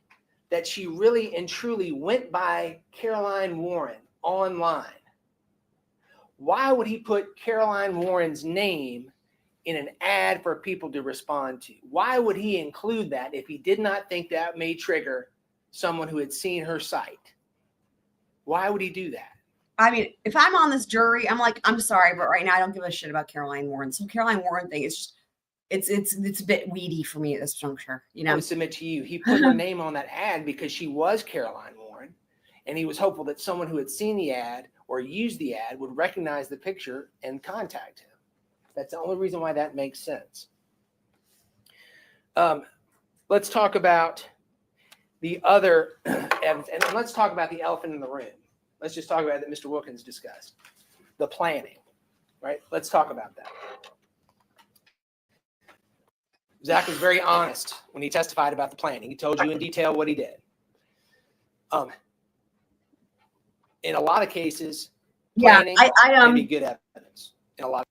G: that she really and truly went by Caroline Warren online, why would he put Caroline Warren's name in an ad for people to respond to? Why would he include that if he did not think that may trigger someone who had seen her site? Why would he do that?
C: I mean, if I'm on this jury, I'm like, I'm sorry, but right now I don't give a shit about Caroline Warren. So Caroline Warren thing is just, it's a bit weedy for me at this juncture, you know.
G: I would submit to you, he put her name on that ad because she was Caroline Warren, and he was hopeful that someone who had seen the ad or used the ad would recognize the picture and contact him. That's the only reason why that makes sense. Let's talk about the other evidence, and let's talk about the elephant in the room. let's just talk about that Mr. Wilkins discussed. The planning, right? Let's talk about that. Zach was very honest when he testified about the planning. He told you in detail what he did. In a lot of cases,
C: Yeah,
G: planning
C: I
G: can be good evidence. In a lot of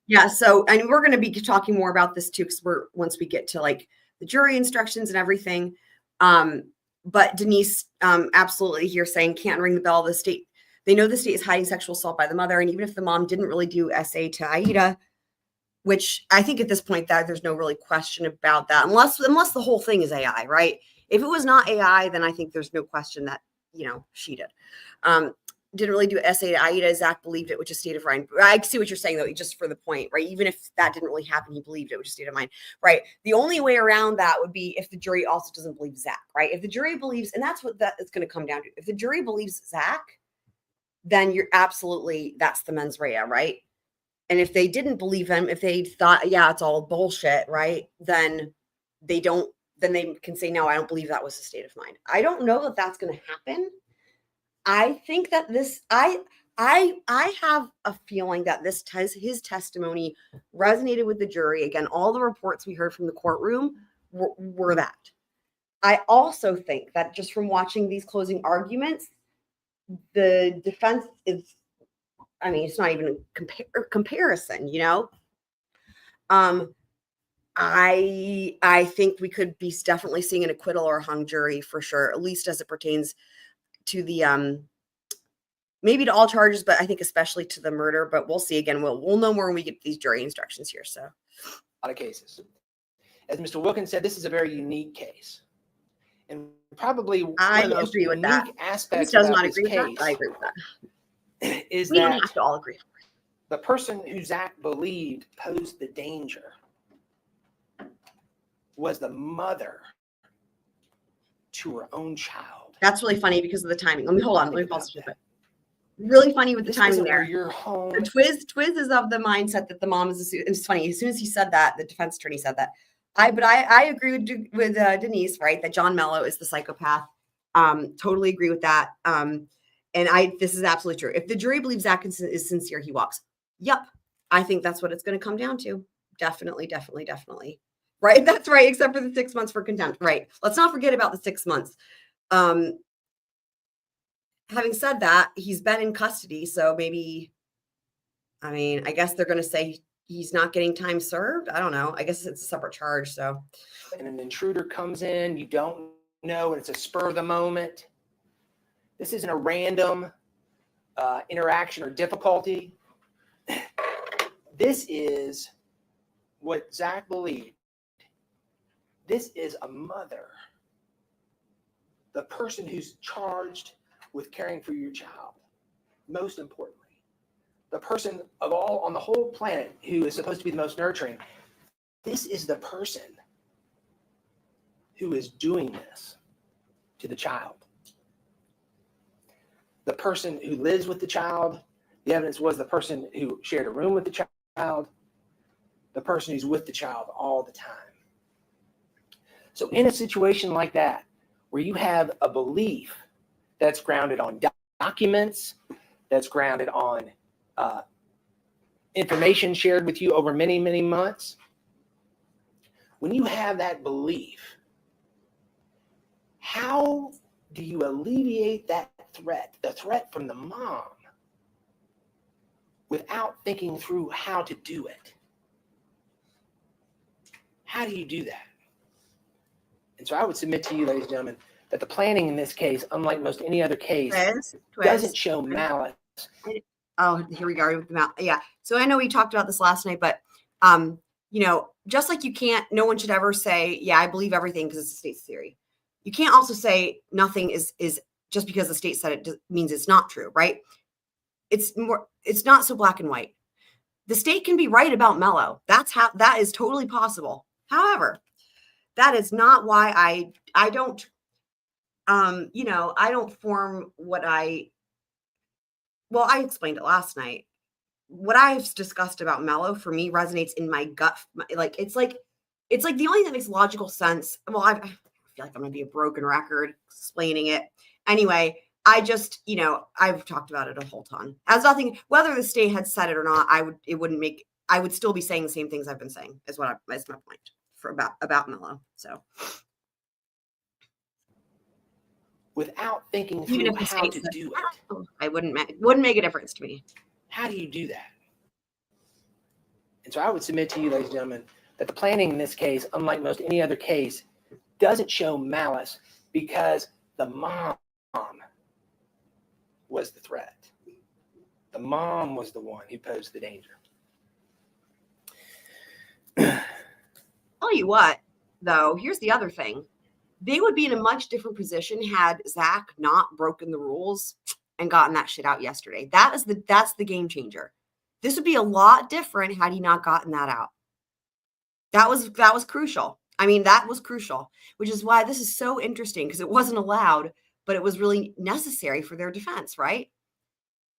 C: Yeah, so and we're going to be talking more about this too, because once we get to like the jury instructions and everything. But Denise, absolutely here saying can't ring the bell. The state, they know the state is hiding sexual assault by the mother, and even if the mom didn't really do SA to Aida, which I think at this point that there's no really question about that, unless the whole thing is AI, right? If it was not AI, then I think there's no question that she did. Didn't really do SA to Aida. Zach believed it, which is state of mind. I see what you're saying, though, just for the point, right? Even if that didn't really happen, he believed it, which is state of mind, right? The only way around that would be if the jury also doesn't believe Zach, right? If the jury believes, and that's what that is going to come down to. If the jury believes Zach, then you're absolutely, that's the mens rea, right? And if they didn't believe him, if they thought, yeah, it's all bullshit, right? Then they can say, no, I don't believe that was a state of mind. I don't know that that's going to happen. I think that I have a feeling that his testimony resonated with the jury. Again, all the reports we heard from the courtroom were that. I also think that just from watching these closing arguments, the defense is, I mean, it's not even a comparison, I think we could be definitely seeing an acquittal or a hung jury for sure, at least as it pertains to the maybe to all charges, but I think especially to the murder. But we'll see. Again, we'll know more when we get these jury instructions here. So,
G: a lot of cases, as Mr. Wilkins said, this is a very unique case, and probably one of the most unique aspects
C: does
G: about
C: not
G: this
C: agree
G: case
C: with that. I agree with that.
G: Is
C: we
G: that
C: don't have to all agree.
G: the person who Zach believed posed the danger was the mother to her own child.
C: That's really funny because of the timing. Let me pause a bit. Really funny with the timing there.
G: You're home.
C: The Twiz is of the mindset that the mom is. It's funny. As soon as he said that, the defense attorney said that. I agree with Denise, right? That John Mello is the psychopath. Totally agree with that. And this is absolutely true. If the jury believes Zach is sincere, he walks. Yep. I think that's what it's going to come down to. Definitely. Right. That's right. Except for the 6 months for contempt. Right. Let's not forget about the 6 months. Having said that, he's been in custody. So maybe, I guess they're going to say he's not getting time served. I don't know. I guess it's a separate charge. So,
G: and an intruder comes in, you don't know, and it's a spur of the moment. This isn't a random interaction or difficulty. This is what Zach believed. This is a mother, the person who's charged with caring for your child. Most importantly, the person of all on the whole planet who is supposed to be the most nurturing. This is the person who is doing this to the child. The person who lives with the child, the evidence was the person who shared a room with the child, the person who's with the child all the time. So in a situation like that, where you have a belief that's grounded on documents, that's grounded on information shared with you over many, many months, when you have that belief, how do you alleviate that threat, the threat from the mom, without thinking through how to do it? How do you do that? And so I would submit to you, ladies and gentlemen, that the planning in this case, unlike most any other case, doesn't show malice.
C: Oh, here we go with the mouth. Yeah. So I know we talked about this last night, but just like you can't, no one should ever say, yeah, I believe everything because it's a state's theory. You can't also say nothing is just because the state said it means it's not true, right? It's not so black and white. The state can be right about Mello. That is totally possible. However, that is not why I don't form what I explained it last night. What I've discussed about Mello for me resonates in my gut. It's like the only thing that makes logical sense. Well, I feel like I'm going to be a broken record explaining it. Anyway, I just, you know, I've talked about it a whole ton. As nothing, whether the state had said it or not, I would still be saying the same things I've been saying. Is my point for about Mello. So
G: without thinking
C: even
G: through
C: if the
G: how
C: state
G: to
C: said,
G: do it.
C: I wouldn't make a difference to me.
G: How do you do that? And so I would submit to you, ladies and gentlemen, that the planning in this case, unlike most any other case, doesn't show malice because the mom was the threat. The mom was the one who posed the danger.
C: Tell you what, though, here's the other thing. They would be in a much different position had Zach not broken the rules and gotten that shit out yesterday. That's the game changer. This would be a lot different had he not gotten that out. That was crucial. I mean, that was crucial, which is why this is so interesting because it wasn't allowed, but it was really necessary for their defense, right?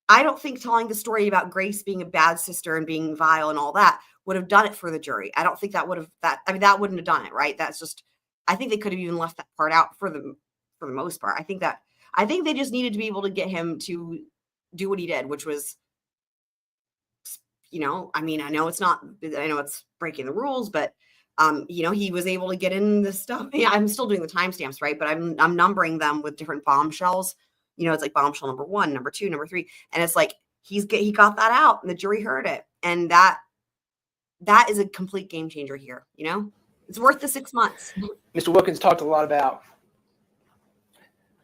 C: I don't think telling the story about Grace being a bad sister and being vile and all that would have done it for the jury. I don't think that wouldn't have done it, right? That's just, I think they could have even left that part out for the most part. I think they just needed to be able to get him to do what he did, which was, you know, I mean, I know it's breaking the rules, but you know, he was able to get in this stuff. Yeah, I'm still doing the timestamps, right? But I'm numbering them with different bombshells. You know, it's like bombshell number 1, number 2, number 3. And it's like, he got that out and the jury heard it. And that is a complete game changer here. You know, it's worth the 6 months.
G: Mr. Wilkins talked a lot about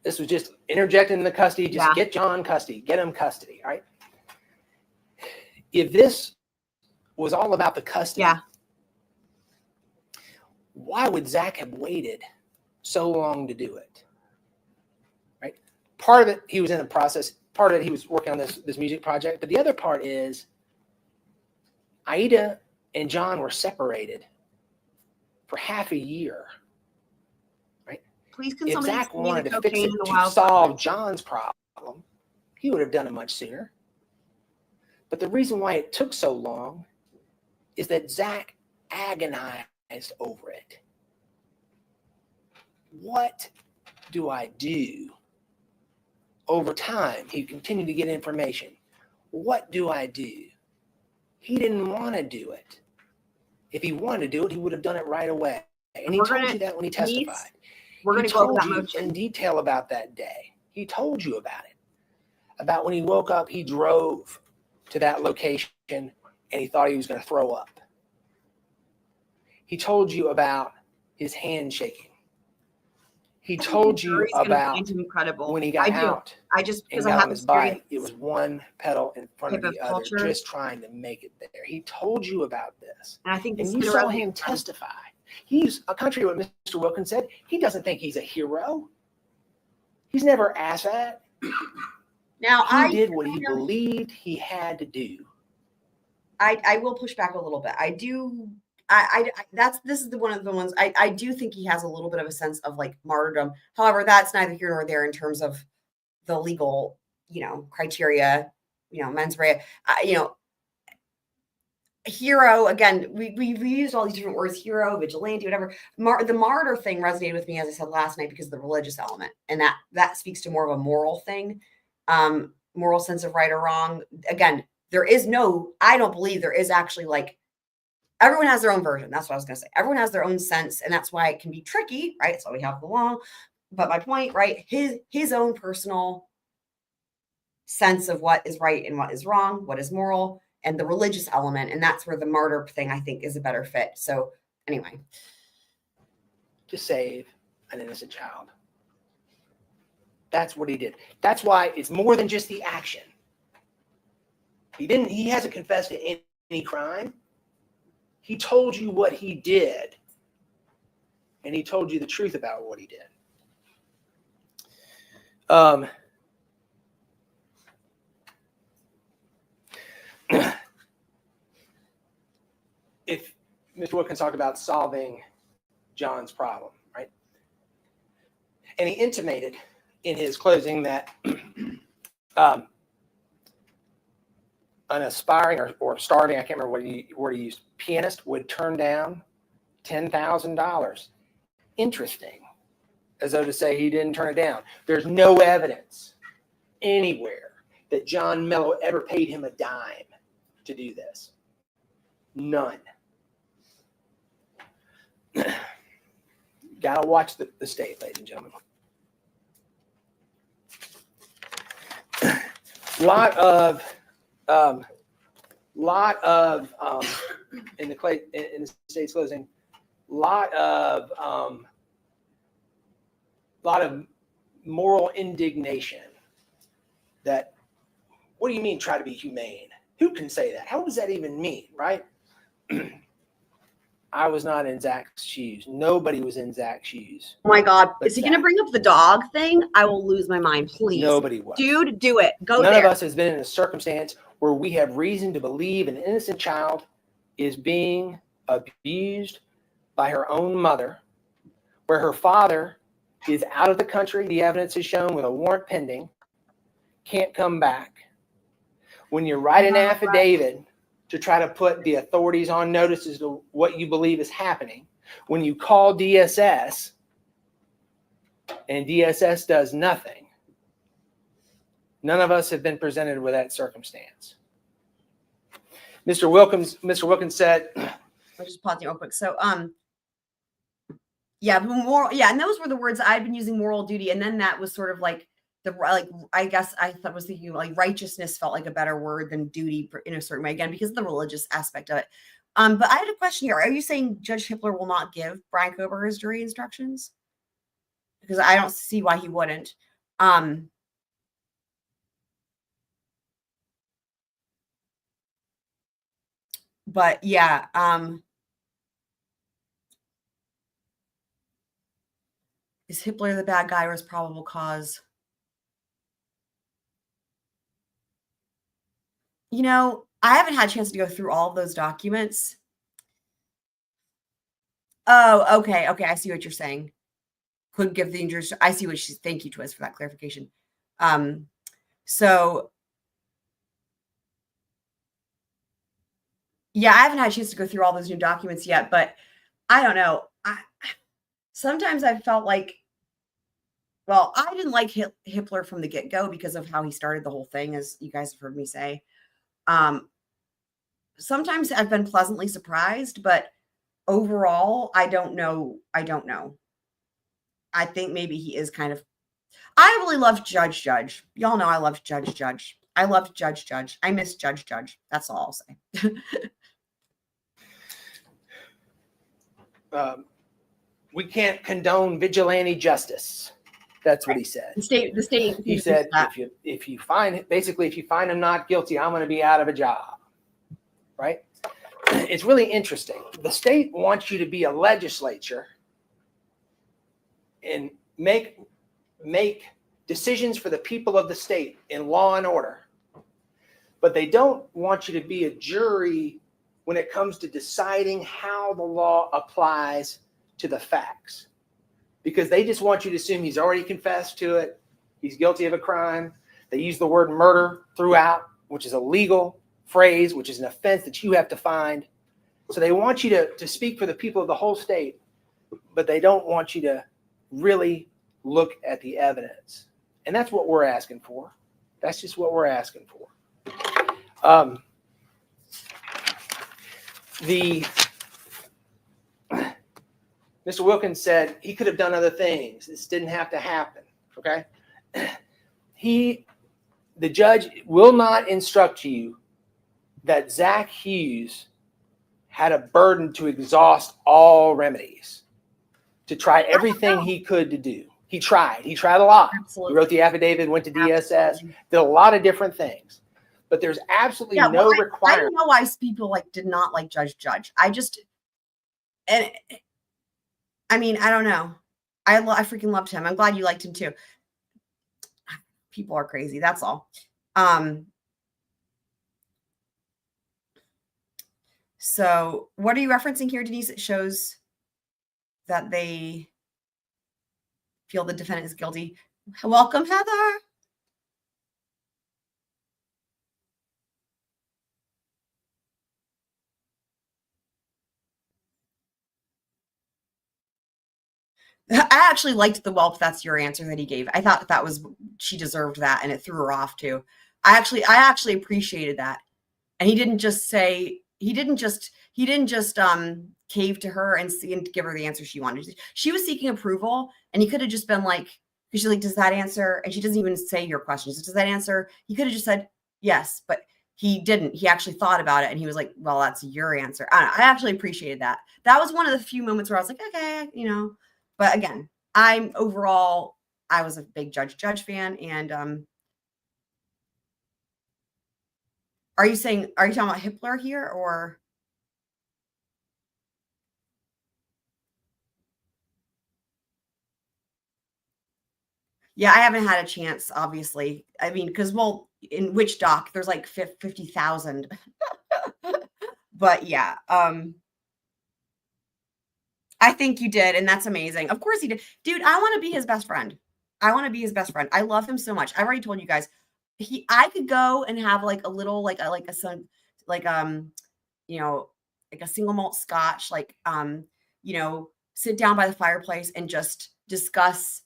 G: this was just interjecting in the custody, just get John custody, get him custody, right? If this was all about the custody, why would Zach have waited so long to do it? Right? Part of it, he was in the process. Part of it, he was working on this music project. But the other part is Aida and John were separated for half a year. Right?
C: Please, can
G: if
C: somebody
G: Zach wanted to fix
C: cocaine
G: it
C: in the
G: to
C: wild
G: solve John's problem, he would have done it much sooner. But the reason why it took so long is that Zach agonized over it. What do I do? Over time, he continued to get information. What do I do? He didn't want to do it. If he wanted to do it, he would have done it right away. And he told you that when he testified.
C: We're going to go over that motion
G: in detail about that day. He told you about it. About when he woke up, he drove to that location and he thought he was going to throw up. He told you about his hand shaking. He told you about when he got out. Because I have his bike. It was one pedal in front of the other, just trying to make it there. He told you about this.
C: And I think
G: you saw him testify. He's, contrary to what Mr. Wilkins said, he doesn't think he's a hero. He's never asked that.
C: Now,
G: he did what he believed he had to do.
C: I will push back a little bit. I do. This is one of the ones I do think he has a little bit of a sense of like martyrdom. However, that's neither here nor there in terms of the legal, you know, criteria, you know, mens rea, you know, hero. Again, we've used all these different words: hero, vigilante, whatever. The martyr thing resonated with me, as I said last night, because of the religious element, and that speaks to more of a moral thing, moral sense of right or wrong. Again, I don't believe there is actually like. Everyone has their own version. That's what I was going to say. Everyone has their own sense, and that's why it can be tricky, right? So we have the law. But my point, right? His own personal sense of what is right and what is wrong, what is moral, and the religious element, and that's where the martyr thing I think is a better fit. So anyway,
G: to save an innocent child. That's what he did. That's why it's more than just the action. He hasn't confessed to any crime. He told you what he did, and he told you the truth about what he did. If Mr. Wilkins talked about solving John's problem, right? And he intimated in his closing that an aspiring or starving, I can't remember what he used, pianist would turn down $10,000. Interesting. As though to say he didn't turn it down. There's no evidence anywhere that John Mello ever paid him a dime to do this. None. Gotta watch the state, ladies and gentlemen. Lot of in the state's closing, lot of moral indignation. That, what do you mean try to be humane? Who can say that? How does that even mean, right? I was not in Zach's shoes. Nobody was in Zach's shoes.
C: Oh my God.
G: But
C: Is he going to
G: Zach.
C: bring up the dog thing? I will lose my mind. Please.
G: Nobody was.
C: Dude, do it. Go
G: None
C: there.
G: of us has been in a circumstance where we have reason to believe an innocent child is being abused by her own mother, where her father is out of the country, the evidence is shown, with a warrant pending, can't come back. When you write an affidavit to try to put the authorities on notice as to what you believe is happening, when you call DSS and DSS does nothing, none of us have been presented with that circumstance. Mr. Wilkins said,
C: I'll just pause you real quick. So, yeah, moral, yeah, and those were the words I've been using, moral duty, and then that was sort of like I guess I thought was thinking like righteousness felt like a better word than duty in a certain way, again because of the religious aspect of it. But I had a question here. Are you saying Judge Hippler will not give Brian Kober his jury instructions? Because I don't see why he wouldn't. But yeah, is Hippler the bad guy or is probable cause? You know, I haven't had a chance to go through all of those documents. Oh, okay. Okay. I see what you're saying. Could give the injuries. I see what she's, thank you, Twiz, for that clarification. So yeah, I haven't had a chance to go through all those new documents yet, but I don't know. Sometimes I felt like, well, I didn't like Hippler from the get-go because of how he started the whole thing, as you guys have heard me say. Sometimes I've been pleasantly surprised, but overall, I don't know. I think maybe he is kind of, I really love Judge. Y'all know I love Judge. I love Judge. I miss Judge. That's all I'll say.
G: we can't condone vigilante justice. That's what he said.
C: The state.
G: He said, if you find him not guilty, I'm going to be out of a job. Right? It's really interesting. The state wants you to be a legislature and make decisions for the people of the state in law and order. But they don't want you to be a jury when it comes to deciding how the law applies to the facts. Because they just want you to assume he's already confessed to it. He's guilty of a crime. They use the word murder throughout, which is a legal phrase, which is an offense that you have to find. So they want you to speak for the people of the whole state, but they don't want you to really look at the evidence. And that's what we're asking for. That's just what we're asking for. Mr. Wilkins said he could have done other things. This didn't have to happen. Okay. The judge will not instruct you that Zach Hughes had a burden to exhaust all remedies, to try everything he could to do. He tried a lot.
C: Absolutely.
G: He wrote the affidavit, went to DSS, did a lot of different things. But there's absolutely no requirement.
C: I don't know why people did not like Judge. I mean, I don't know. I freaking loved him. I'm glad you liked him too. People are crazy. That's all. So what are you referencing here, Denise? It shows that they feel the defendant is guilty. Welcome, Heather. I actually liked the "Welp, that's your answer" that he gave. I thought that was, she deserved that, and it threw her off too. I actually appreciated that. And he didn't just cave to her and give her the answer she wanted. She was seeking approval, and he could have just been like, because she's like, does that answer? And she doesn't even say your question. She says, does that answer? He could have just said yes, but he didn't. He actually thought about it, and he was like, well, that's your answer. I actually appreciated that. That was one of the few moments where I was like, okay, but again, I was a big Judge fan, and are you talking about Hitler here, or? Yeah, I haven't had a chance, obviously. I mean, because, well, in Witch Doc, there's like 50,000. But yeah, I think you did, and that's amazing. Of course he did. Dude, I want to be his best friend. I love him so much. I already told you guys. I could go and have like a little, like a single malt scotch, sit down by the fireplace and just discuss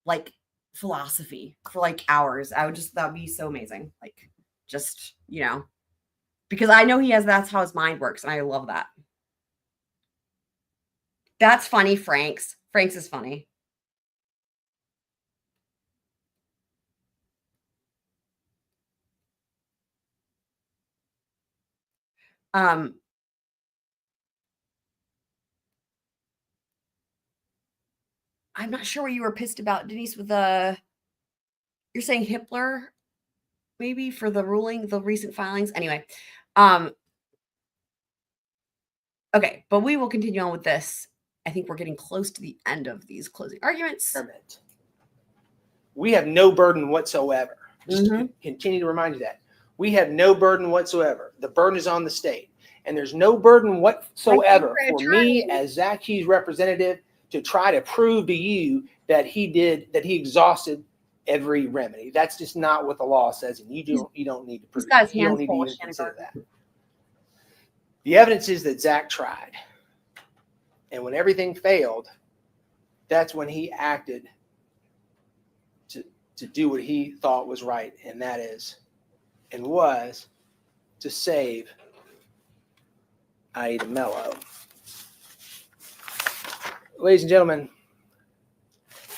C: like philosophy for like hours. That'd be so amazing. Like, just, because I know that's how his mind works. And I love that. That's funny. Frank's is funny. I'm not sure what you were pissed about, Denise, with you're saying Hitler, maybe, for the recent filings. Anyway, okay, but we will continue on with this. I think we're getting close to the end of these closing arguments.
G: We have no burden whatsoever. Just to continue to remind you that. We have no burden whatsoever. The burden is on the state. And there's no burden whatsoever for me as Zach Hughes representative to try to prove to you that he exhausted every remedy. That's just not what the law says, and you don't need to prove it. You don't need to even consider that. The evidence is that Zach tried. And when everything failed, that's when he acted to do what he thought was right, and that is, and was, to save Aida Mello. Ladies and gentlemen,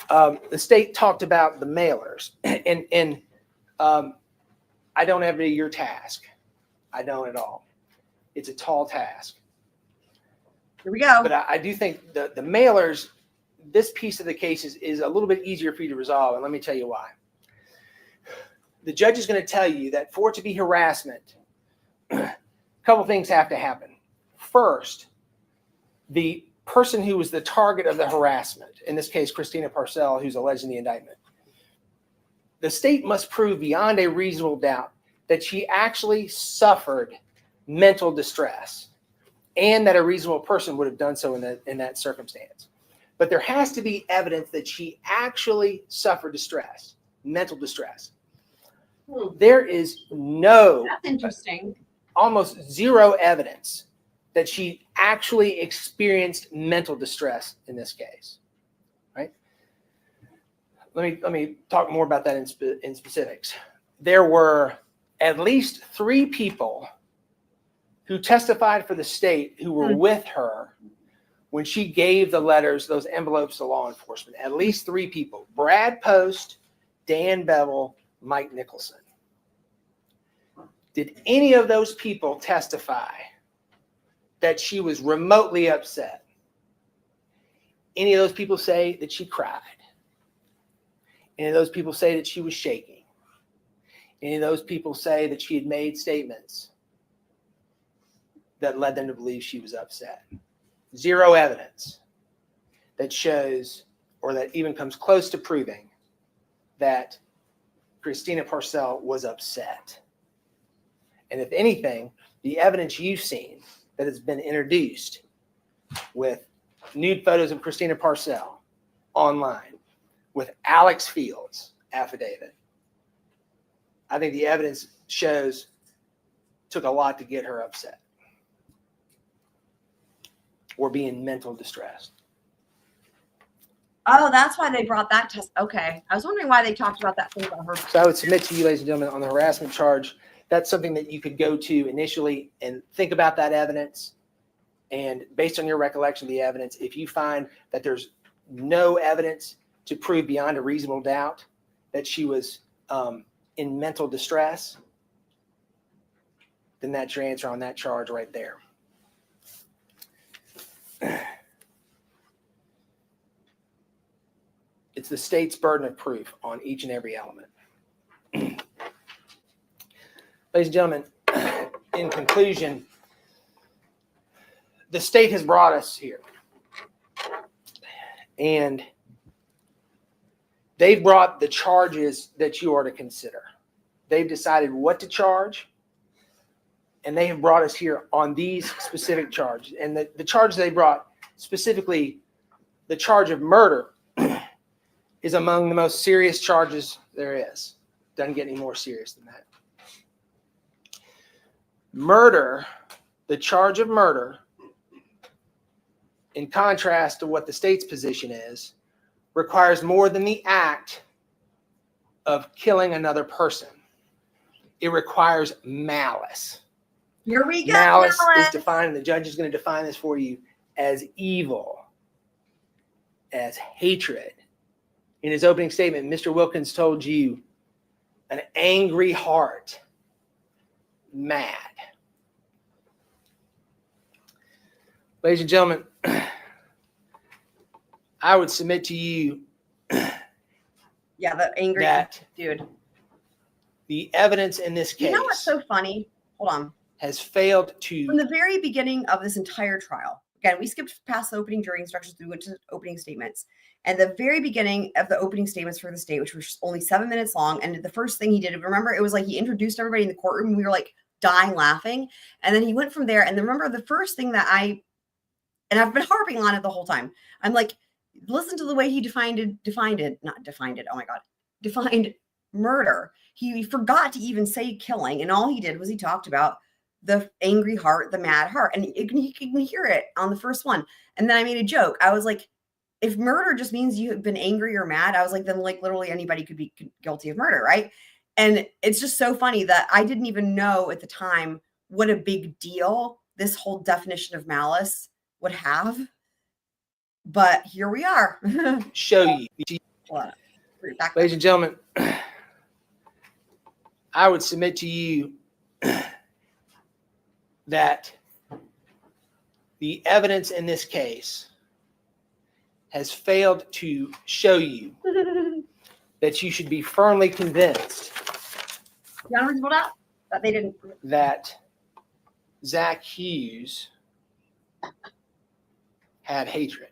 G: the state talked about the mailers, and I don't envy your task. I don't at all. It's a tall task.
C: Here we go.
G: But I do think the mailers, this piece of the case is a little bit easier for you to resolve, and let me tell you why. The judge is going to tell you that for it to be harassment, a couple things have to happen. First, the person who was the target of the harassment, in this case, Christina Parcell, who's alleged in the indictment, the state must prove beyond a reasonable doubt that she actually suffered mental distress, and that a reasonable person would have done so in that circumstance. But there has to be evidence that she actually suffered distress, mental distress. There is
C: That's interesting.
G: almost zero evidence that she actually experienced mental distress in this case, right? Let me talk more about that in specifics. There were at least 3 people who testified for the state who were with her when she gave the letters, those envelopes to law enforcement. At least 3 people: Brad Post, Dan Bevel, Mike Nicholson. Did any of those people testify that she was remotely upset? Any of those people say that she cried? Any of those people say that she was shaking? Any of those people say that she had made statements that led them to believe she was upset? Zero evidence that shows, or that even comes close to proving, that Christina Parcell was upset. And if anything, the evidence you've seen that has been introduced with nude photos of Christina Parcell online, with Alex Fields' affidavit, I think the evidence shows took a lot to get her upset or be in mental distress.
C: Oh, that's why they brought that test. Okay. I was wondering why they talked about that thing about her.
G: So I would submit to you, ladies and gentlemen, on the harassment charge, that's something that you could go to initially and think about that evidence. And based on your recollection of the evidence, if you find that there's no evidence to prove beyond a reasonable doubt that she was in mental distress, then that's your answer on that charge right there. It's the state's burden of proof on each and every element. Ladies and gentlemen, in conclusion, the state has brought us here. And they've brought the charges that you are to consider. They've decided what to charge. And they have brought us here on these specific charges. And the charges they brought, specifically the charge of murder, is among the most serious charges there is. Doesn't get any more serious than that. Murder, the charge of murder, in contrast to what the state's position is, requires more than the act of killing another person. It requires malice.
C: Here we go.
G: Malice is defined, and the judge is going to define this for you, as evil, as hatred. In his opening statement, Mr. Wilkins told you an angry heart, mad. Ladies and gentlemen, I would submit to you
C: Yeah, the angry
G: that
C: dude.
G: the evidence in this case
C: You know what's so funny? Hold on.
G: has failed
C: From
G: to,
C: the very beginning of this entire trial, again, we skipped past the opening jury instructions. We went to opening statements. And the very beginning of the opening statements for the state, which was only 7 minutes long, and the first thing he did, remember, it was like he introduced everybody in the courtroom. And we were like dying laughing. And then he went from there. And then remember the first thing that and I've been harping on it the whole time. I'm like, listen to the way he defined murder. He forgot to even say killing. And all he did was he talked about the angry heart, the mad heart. And you can hear it on the first one. And then I made a joke. I was like, if murder just means you have been angry or mad, I was like, then like literally anybody could be guilty of murder, right? And it's just so funny that I didn't even know at the time what a big deal this whole definition of malice would have. But here we are.
G: show you.
C: What?
G: Ladies and gentlemen, I would submit to you that the evidence in this case has failed to show you that you should be firmly convinced
C: That they didn't.
G: that Zach Hughes had hatred.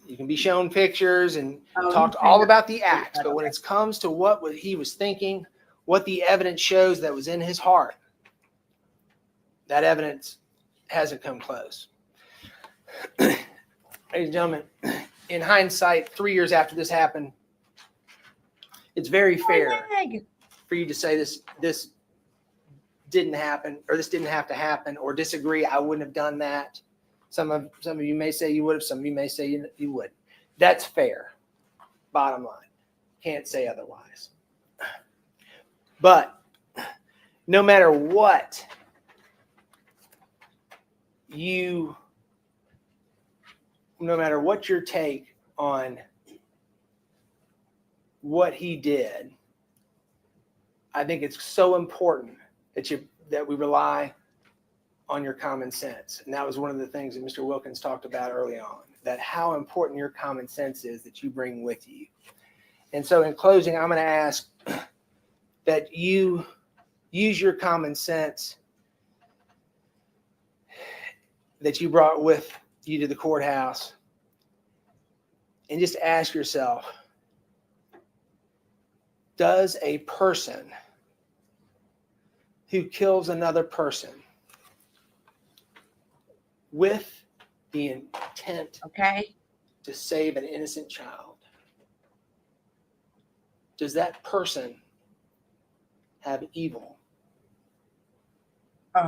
G: You can be shown pictures and talked all about the act, but when it comes to what he was thinking, what the evidence shows that was in his heart, that evidence hasn't come close. Ladies and gentlemen, in hindsight, 3 years after this happened, it's very fair for you to say this didn't happen, or this didn't have to happen, or disagree. I wouldn't have done that. Some of you may say you would have. Some of you may say you would. That's fair. Bottom line, can't say otherwise. But no matter what your take on what he did, I think it's so important that we rely on your common sense. And that was one of the things that Mr. Wilkins talked about early on, that how important your common sense is that you bring with you. And so in closing, I'm going to ask that you use your common sense that you brought with you to the courthouse and just ask yourself, does a person who kills another person with the intent to save an innocent child, does that person have evil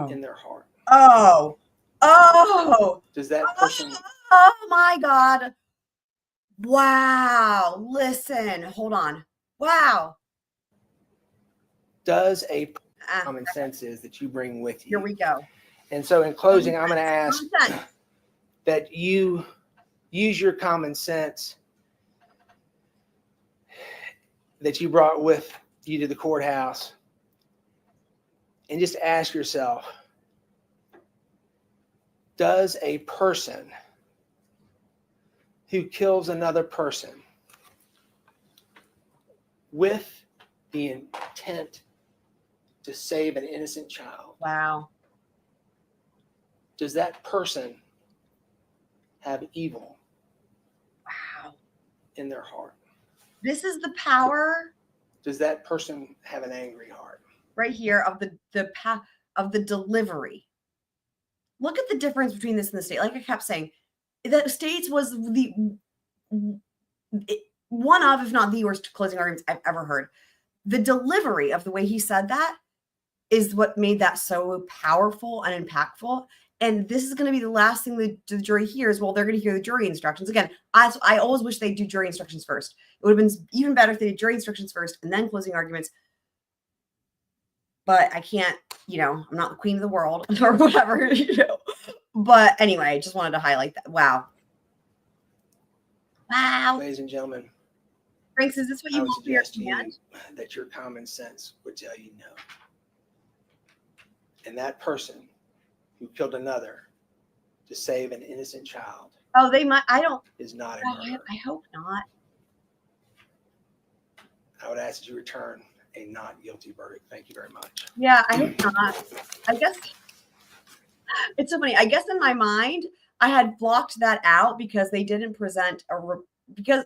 G: in their heart?
C: Oh,
G: Does that person
C: oh my God. Wow. Listen, hold on. Wow.
G: Does a
C: Ah,
G: common sense is that you bring with
C: here
G: you.
C: we go.
G: And so in closing, I'm going to ask
C: Common sense.
G: that you use your common sense that you brought with you to the courthouse and just ask yourself, does a person who kills another person with the intent to save an innocent child,
C: Wow.
G: does that person have evil
C: Wow.
G: in their heart?
C: This is the power
G: Does that person have an angry heart?
C: right here of the delivery. Look at the difference between this and the state. Like I kept saying, the states was one of, if not the worst closing arguments I've ever heard. The delivery of the way he said that is what made that so powerful and impactful. And this is going to be the last thing the jury hears. Well, they're going to hear the jury instructions. Again, I always wish they'd do jury instructions first. It would have been even better if they did jury instructions first and then closing arguments. But I can't, I'm not the queen of the world or whatever, But anyway, just wanted to highlight that. Wow. Wow.
G: Ladies and gentlemen,
C: Franks, is this what
G: I
C: you
G: would
C: want for your
G: suggest to you
C: command?
G: that your common sense would tell you no. And that person who killed another to save an innocent child
C: Oh, they might. I don't.
G: is not a
C: I
G: murderer.
C: hope not.
G: I would ask that you return a not guilty verdict. Thank you very much.
C: Yeah, I hope not. I guess it's so funny. I guess in my mind, I had blocked that out because they didn't present because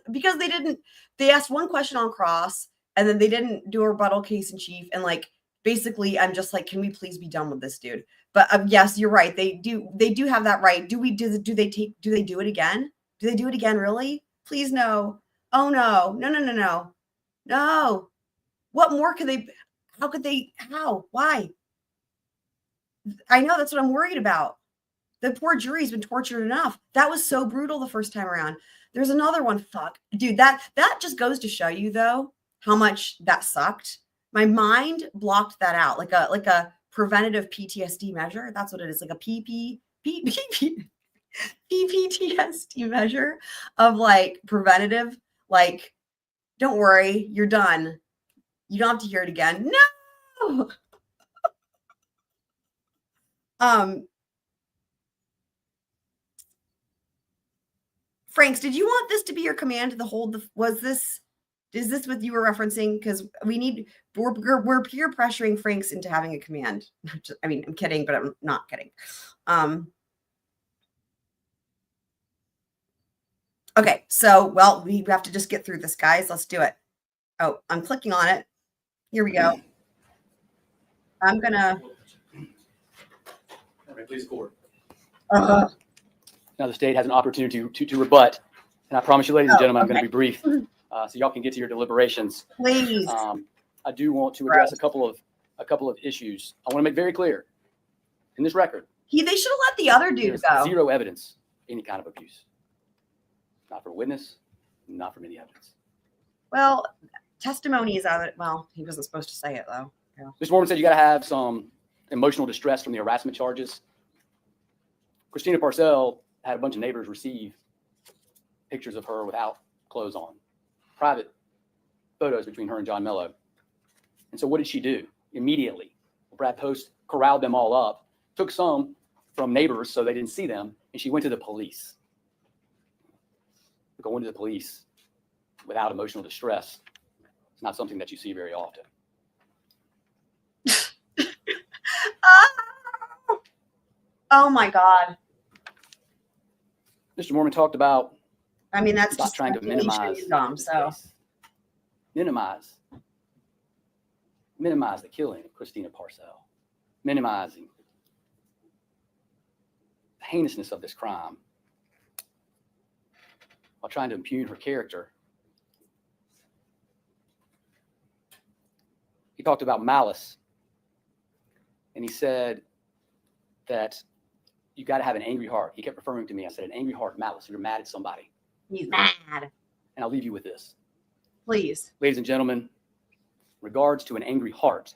C: they asked one question on cross and then they didn't do a rebuttal case in chief. And like, basically I'm just like, can we please be done with this dude? But yes, you're right. They do have that right. Do they do it again? Do they do it again? Really? Please no. Oh no. No. What more could they, how, why? I know that's what I'm worried about. The poor jury's been tortured enough. That was so brutal the first time around. There's another one. Fuck. Dude, that just goes to show you though, how much that sucked. My mind blocked that out like a preventative PTSD measure. That's what it is. Like a PPTSD measure of like preventative, like, don't worry, you're done. You don't have to hear it again. No. Franks, did you want this to be your command to is this what you were referencing? Because we're peer pressuring Franks into having a command. I mean, I'm kidding, but I'm not kidding. Okay, so, well, we have to just get through this, guys. Let's do it. Oh, I'm clicking on it. Here we go. I'm gonna.
B: All right, please, court.
E: Now the state has an opportunity to rebut, and I promise you, ladies and gentlemen, I'm going to be brief, so y'all can get to your deliberations.
C: Please.
E: I do want to address a couple of issues. I want to make very clear in this record.
C: They should have let the other dude
E: There's
C: go.
E: zero evidence of any kind of abuse. Not for witness, not from any evidence.
C: Well, testimony is out. Well, he wasn't supposed to say it though. Yeah.
E: Mr. Morgan said you got to have some emotional distress from the harassment charges. Christina Parcell had a bunch of neighbors receive pictures of her without clothes on, private photos between her and John Mello. And so what did she do? Immediately, Brad Post corralled them all up, took some from neighbors so they didn't see them, and she went to the police. Going to the police without emotional distress is not something that you see very often.
C: Oh my God.
E: Mr. Mormon talked about
C: I mean, that's
E: not
C: just
E: trying to minimize
C: this case.
E: minimize the killing of Christina Parcell, minimizing the heinousness of this crime while trying to impugn her character. He talked about malice, and he said that you got to have an angry heart. He kept referring to me. I said, an angry heart, malice. You're mad at somebody.
C: He's mad.
E: And I'll leave you with this.
C: Please.
E: Ladies and gentlemen, regards to an angry heart.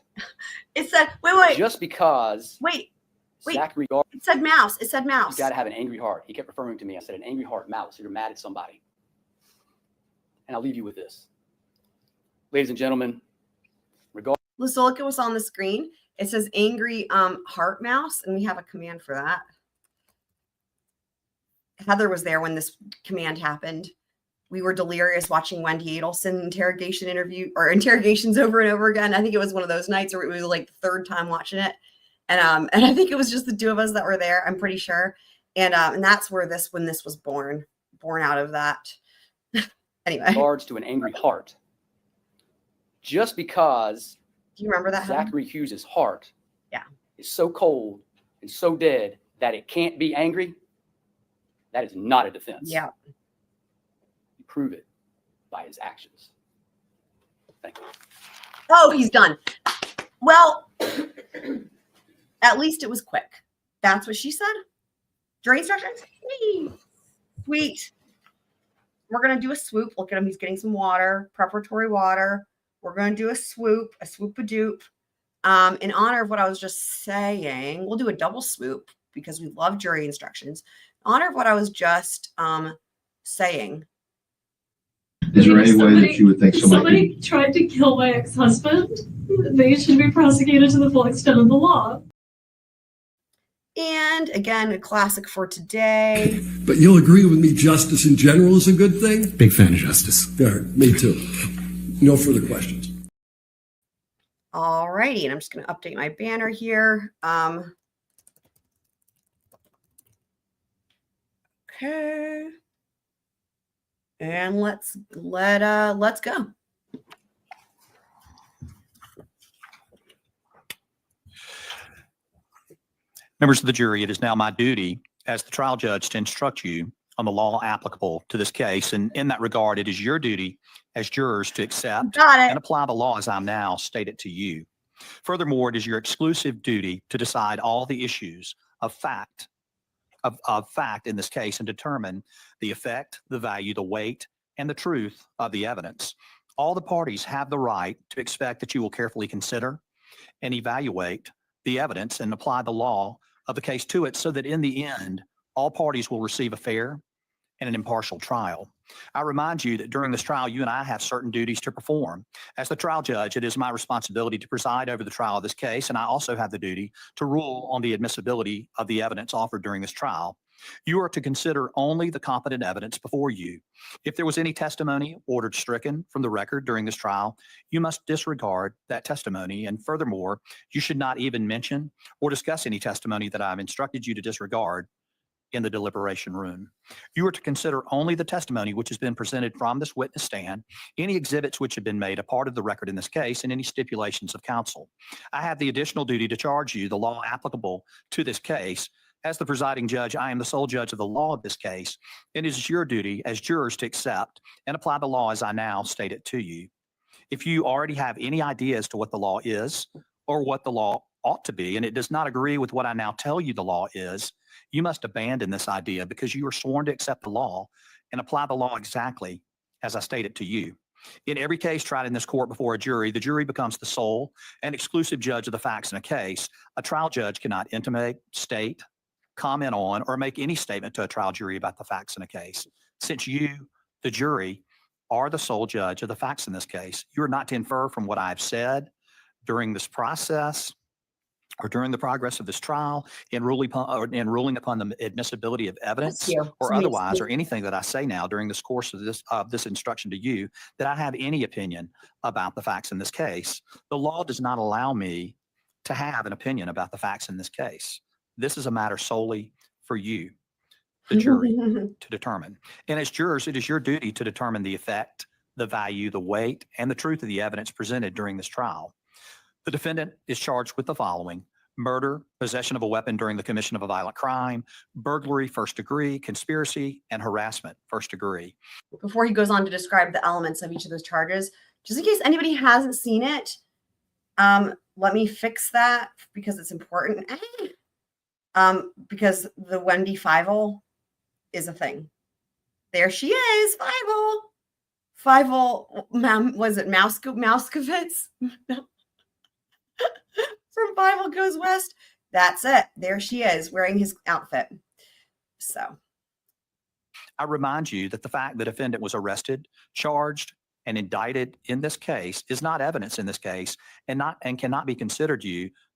C: It said, wait.
E: Just because
C: Wait.
E: Zachary Hughes,
C: It said mouse. It said
E: you
C: mouse.
E: got to have an angry heart. He kept referring to me. I said an angry heart, mouse. You're mad at somebody. And I'll leave you with this. Ladies and gentlemen,
C: Lizolica was on the screen. It says angry heart mouse, and we have a command for that. Heather was there when this command happened. We were delirious watching Wendy Adelson interrogations over and over again. I think it was one of those nights where it was like the third time watching it. And I think it was just the two of us that were there, I'm pretty sure. And that's where when this was born out of that. Anyway.
E: regards to an angry heart. Just because
C: Do you remember that? Heather?
E: Zachary Hughes' heart
C: Yeah.
E: is so cold and so dead that it can't be angry, that is not a defense.
C: Yeah.
E: You prove it by his actions. Thank you.
C: Oh, he's done. Well, at least it was quick. That's what she said. Jury instructions? Sweet. We're going to do a swoop. Look at him. He's getting some water, preparatory water. We're going to do a swoop-a-doop. In honor of what I was just saying, we'll do a double swoop because we love jury instructions. In honor of what I was just saying.
F: Is there any way that you would think somebody
H: tried to kill my ex-husband? They should be prosecuted to the full extent of the law.
C: And again, a classic for today.
A: But you'll agree with me, justice in general is a good thing?
I: Big fan of justice.
A: All right, me too. No further questions.
C: All righty, and I'm just going to update my banner here. Okay. And let's go.
J: Members of the jury, it is now my duty as the trial judge to instruct you on the law applicable to this case. And in that regard, it is your duty as jurors to accept
C: Got
J: and
C: it.
J: apply the law as I'm now stated to you. Furthermore, it is your exclusive duty to decide all the issues of fact in this case and determine the effect, the value, the weight, and the truth of the evidence. All the parties have the right to expect that you will carefully consider and evaluate the evidence and apply the law of the case to it so that in the end, all parties will receive a fair and an impartial trial. I remind you that during this trial, you and I have certain duties to perform. As the trial judge, it is my responsibility to preside over the trial of this case, and I also have the duty to rule on the admissibility of the evidence offered during this trial. You are to consider only the competent evidence before you. If there was any testimony ordered stricken from the record during this trial, you must disregard that testimony. And furthermore, you should not even mention or discuss any testimony that I've instructed you to disregard in the deliberation room. You are to consider only the testimony which has been presented from this witness stand, any exhibits which have been made a part of the record in this case, and any stipulations of counsel. I have the additional duty to charge you the law applicable to this case. As the presiding judge, I am the sole judge of the law of this case. It is your duty as jurors to accept and apply the law as I now state it to you. If you already have any idea as to what the law is or what the law ought to be, and it does not agree with what I now tell you the law is, you must abandon this idea because you are sworn to accept the law and apply the law exactly as I state it to you. In every case tried in this court before a jury, the jury becomes the sole and exclusive judge of the facts in a case. A trial judge cannot intimate, state, comment on, or make any statement to a trial jury about the facts in a case. Since you, the jury, are the sole judge of the facts in this case, you are not to infer from what I've said during this process or during the progress of this trial in ruling upon the admissibility of evidence or otherwise, or anything that I say now during this course of this instruction to you, that I have any opinion about the facts in this case. The law does not allow me to have an opinion about the facts in this case. This is a matter solely for you, the jury, to determine. And as jurors, it is your duty to determine the effect, the value, the weight, and the truth of the evidence presented during this trial. The defendant is charged with the following: murder, possession of a weapon during the commission of a violent crime, burglary, first degree, conspiracy, and harassment, first degree.
C: Before he goes on to describe the elements of each of those charges, just in case anybody hasn't seen it, let me fix that because it's important. Because the Wendy Fievel is a thing. There she is, Fievel. Was it Mouskowitz? From Fievel Goes West. That's it. There she is wearing his outfit. So
J: I remind you that the fact the defendant was arrested, charged, and indicted in this case is not evidence in this case and cannot be considered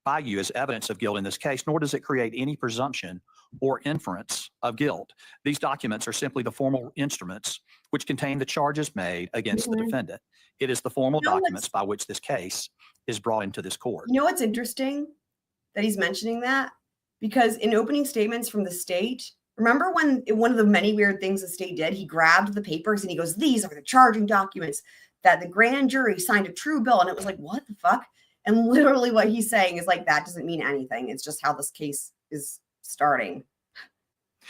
J: by you as evidence of guilt in this case, nor does it create any presumption or inference of guilt. These documents are simply the formal instruments which contain the charges made against the defendant. It is the formal documents by which this case is brought into this court.
C: You know what's interesting that he's mentioning that? Because in opening statements from the state, remember when one of the many weird things the state did, he grabbed the papers and he goes, these are the charging documents that the grand jury signed a true bill. And it was like, what the fuck? And literally what he's saying is like, that doesn't mean anything. It's just how this case is starting.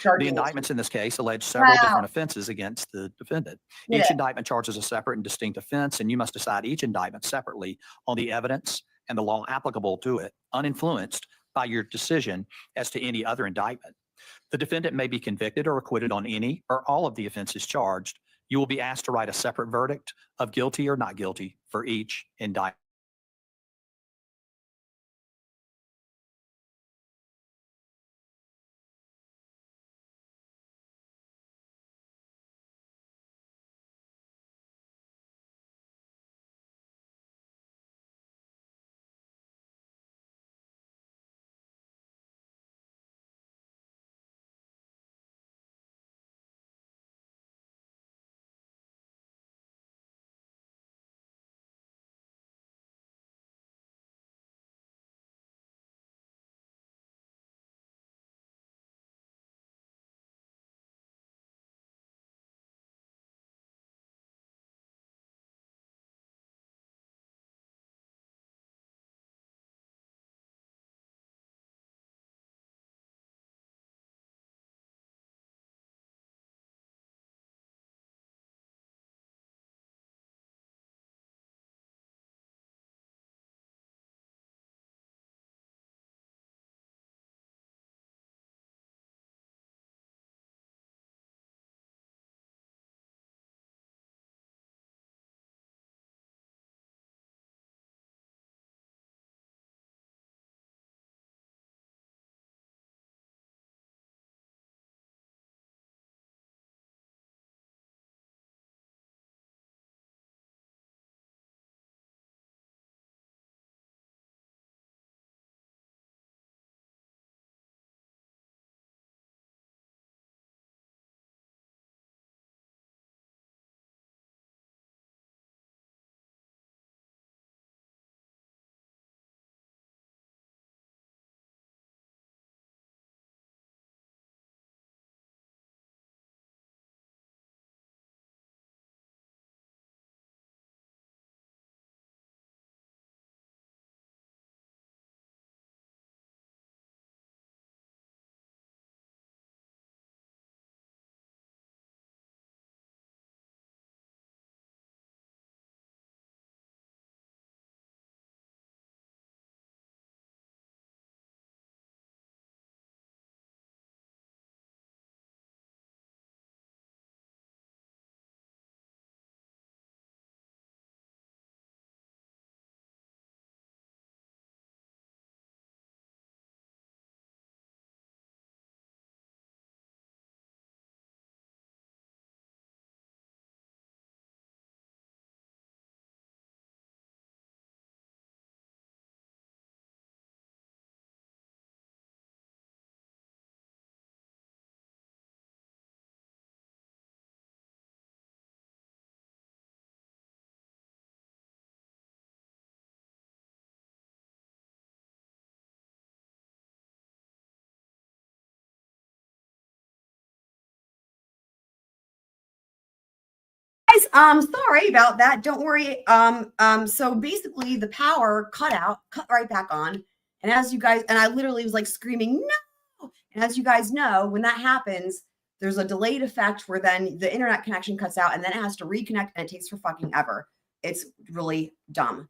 J: The indictments in this case allege several different offenses against the defendant. Each indictment charges a separate and distinct offense, and you must decide each indictment separately on the evidence and the law applicable to it, uninfluenced by your decision as to any other indictment. The defendant may be convicted or acquitted on any or all of the offenses charged. You will be asked to write a separate verdict of guilty or not guilty for each indictment.
C: Sorry about that. Don't worry. So basically the power cut right back on. And as you guys, and I literally was like screaming, no. And as you guys know, when that happens, there's a delayed effect where then the internet connection cuts out and then it has to reconnect and it takes for fucking ever. It's really dumb.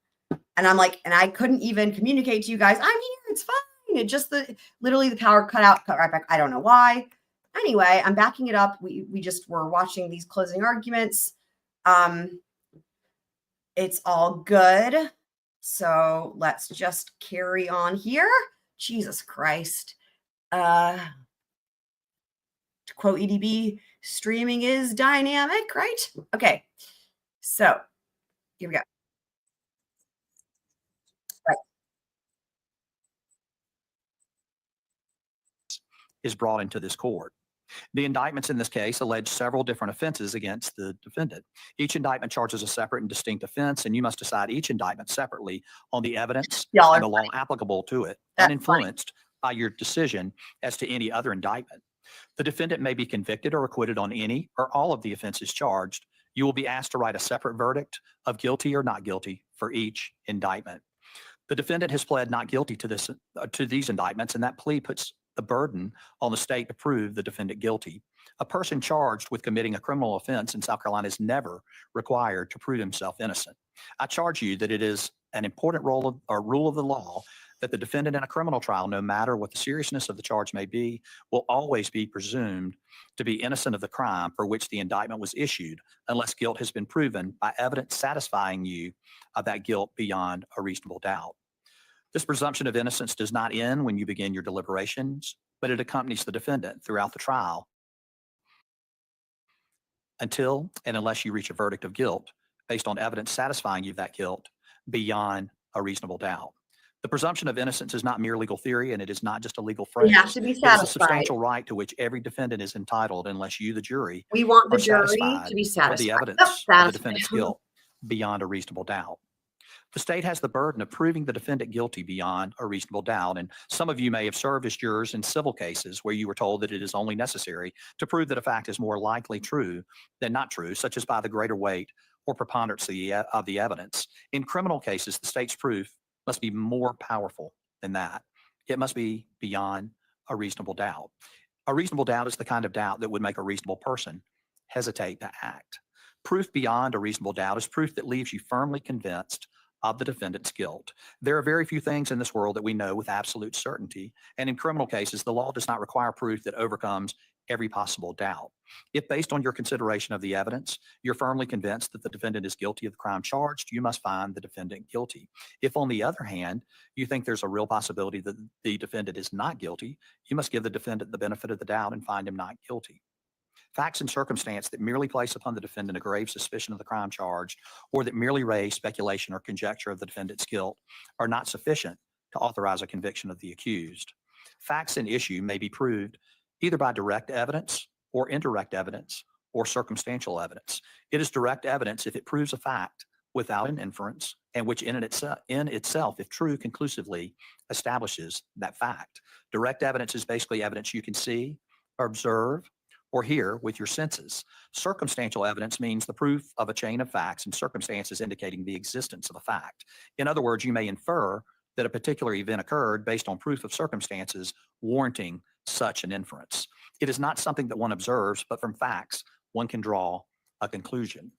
C: And I'm like, and I couldn't even communicate to you guys, I'm here, it's fine. It just literally the power cut right back. I don't know why. Anyway, I'm backing it up. We just were watching these closing arguments. It's all good. So let's just carry on here. Jesus Christ. To quote EDB, streaming is dynamic, right? Okay. So here we go. Right.
J: Is brought into this court. The indictments in this case allege several different offenses against the defendant. Each indictment charges a separate and distinct offense, and you must decide each indictment separately on the evidence
C: Y'all are
J: and the law
C: funny.
J: applicable to it,
C: That's
J: uninfluenced by your decision as to any other indictment. The defendant may be convicted or acquitted on any or all of the offenses charged. You will be asked to write a separate verdict of guilty or not guilty for each indictment. The defendant has pled not guilty to these indictments, and that plea puts the burden on the state to prove the defendant guilty. A person charged with committing a criminal offense in South Carolina is never required to prove himself innocent. I charge you that it is an important rule of the law that the defendant in a criminal trial, no matter what the seriousness of the charge may be, will always be presumed to be innocent of the crime for which the indictment was issued, unless guilt has been proven by evidence satisfying you of that guilt beyond a reasonable doubt. This presumption of innocence does not end when you begin your deliberations, but it accompanies the defendant throughout the trial until and unless you reach a verdict of guilt based on evidence satisfying you of that guilt beyond a reasonable doubt. The presumption of innocence is not mere legal theory, and it is not just a legal phrase.
C: We have to be
J: It is a
C: satisfied.
J: substantial right to which every defendant is entitled unless you, the jury,
C: We want the
J: are
C: jury
J: satisfied
C: to be
J: of
C: satisfied.
J: the evidence
C: Oh,
J: of the
C: satisfied.
J: defendant's guilt beyond a reasonable doubt. The state has the burden of proving the defendant guilty beyond a reasonable doubt. And some of you may have served as jurors in civil cases where you were told that it is only necessary to prove that a fact is more likely true than not true, such as by the greater weight or preponderance of the evidence. In criminal cases, the state's proof must be more powerful than that. It must be beyond a reasonable doubt. A reasonable doubt is the kind of doubt that would make a reasonable person hesitate to act. Proof beyond a reasonable doubt is proof that leaves you firmly convinced of the defendant's guilt. There are very few things in this world that we know with absolute certainty, and in criminal cases, the law does not require proof that overcomes every possible doubt. If based on your consideration of the evidence, you're firmly convinced that the defendant is guilty of the crime charged, you must find the defendant guilty. If on the other hand, you think there's a real possibility that the defendant is not guilty, you must give the defendant the benefit of the doubt and find him not guilty. Facts and circumstance that merely place upon the defendant a grave suspicion of the crime charged, or that merely raise speculation or conjecture of the defendant's guilt, are not sufficient to authorize a conviction of the accused. Facts in issue may be proved either by direct evidence or indirect evidence or circumstantial evidence. It is direct evidence if it proves a fact without an inference, and which in itself, if true, conclusively establishes that fact. Direct evidence is basically evidence you can see, observe, or hear with your senses. Circumstantial evidence means the proof of a chain of facts and circumstances indicating the existence of a fact. In other words, you may infer that a particular event occurred based on proof of circumstances warranting such an inference. It is not something that one observes, but from facts, one can draw a conclusion.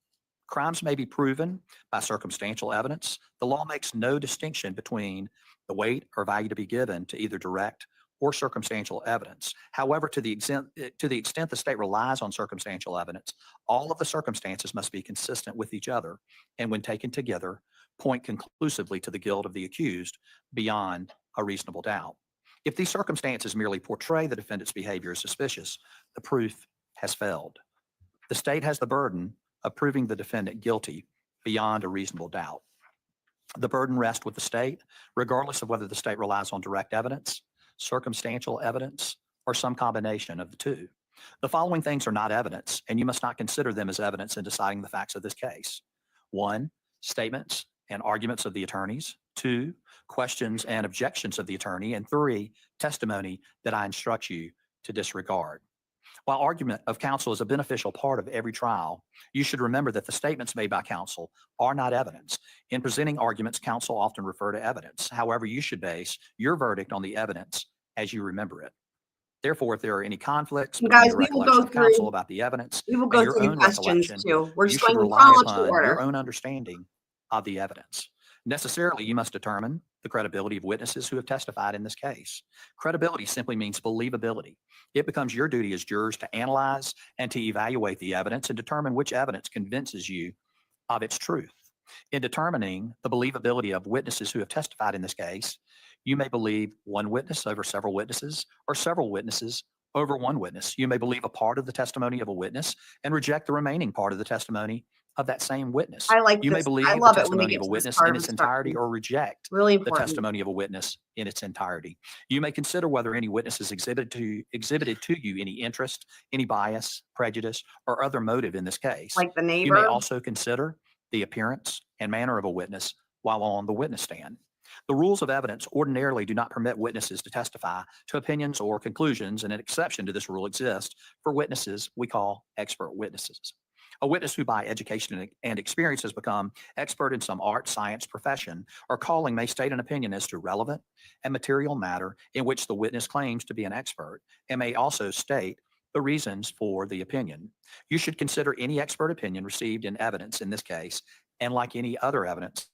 J: Crimes may be proven by circumstantial evidence. The law makes no distinction between the weight or value to be given to either direct or circumstantial evidence. However, to the extent the state relies on circumstantial evidence, all of the circumstances must be consistent with each other, and when taken together, point conclusively to the guilt of the accused beyond a reasonable doubt. If these circumstances merely portray the defendant's behavior as suspicious, the proof has failed. The state has the burden of proving the defendant guilty beyond a reasonable doubt. The burden rests with the state, regardless of whether the state relies on direct evidence, circumstantial evidence, or some combination of the two. The following things are not evidence, and you must not consider them as evidence in deciding the facts of this case. 1, statements and arguments of the attorneys. 2, questions and objections of the attorney. And 3, testimony that I instruct you to disregard. While argument of counsel is a beneficial part of every trial, you should remember that the statements made by counsel are not evidence. In presenting arguments, counsel often refer to evidence. However, you should base your verdict on the evidence as you remember it. Therefore, if there are any conflicts between the recollection of counsel about the evidence
C: We will
J: and
C: go
J: your
C: through
J: own
C: the questions
J: recollection,
C: too. We're
J: you
C: just
J: should
C: going in
J: rely
C: chronological
J: upon
C: order.
J: your own understanding of the evidence. Necessarily, you must determine the credibility of witnesses who have testified in this case. Credibility simply means believability. It becomes your duty as jurors to analyze and to evaluate the evidence and determine which evidence convinces you of its truth. In determining the believability of witnesses who have testified in this case, you may believe one witness over several witnesses or several witnesses over one witness. You may believe a part of the testimony of a witness and reject the remaining part of the testimony of that same witness.
C: I like
J: You may
C: this.
J: believe
C: I
J: the
C: love it when they
J: testimony
C: get
J: of a
C: to this
J: witness
C: part
J: in
C: of
J: its entirety
C: instructions.
J: or reject
C: Really
J: the
C: important.
J: testimony of a witness in its entirety. You may consider whether any witness has exhibited to you any interest, any bias, prejudice, or other motive in this case.
C: Like the
J: You may
C: neighbor.
J: also consider the appearance and manner of a witness while on the witness stand. The rules of evidence ordinarily do not permit witnesses to testify to opinions or conclusions, and an exception to this rule exists for witnesses we call expert witnesses. A witness who by education and experience has become expert in some art, science, profession, or calling may state an opinion as to relevant and material matter in which the witness claims to be an expert, and may also state the reasons for the opinion. You should consider any expert opinion received in evidence in this case, and like any other evidence,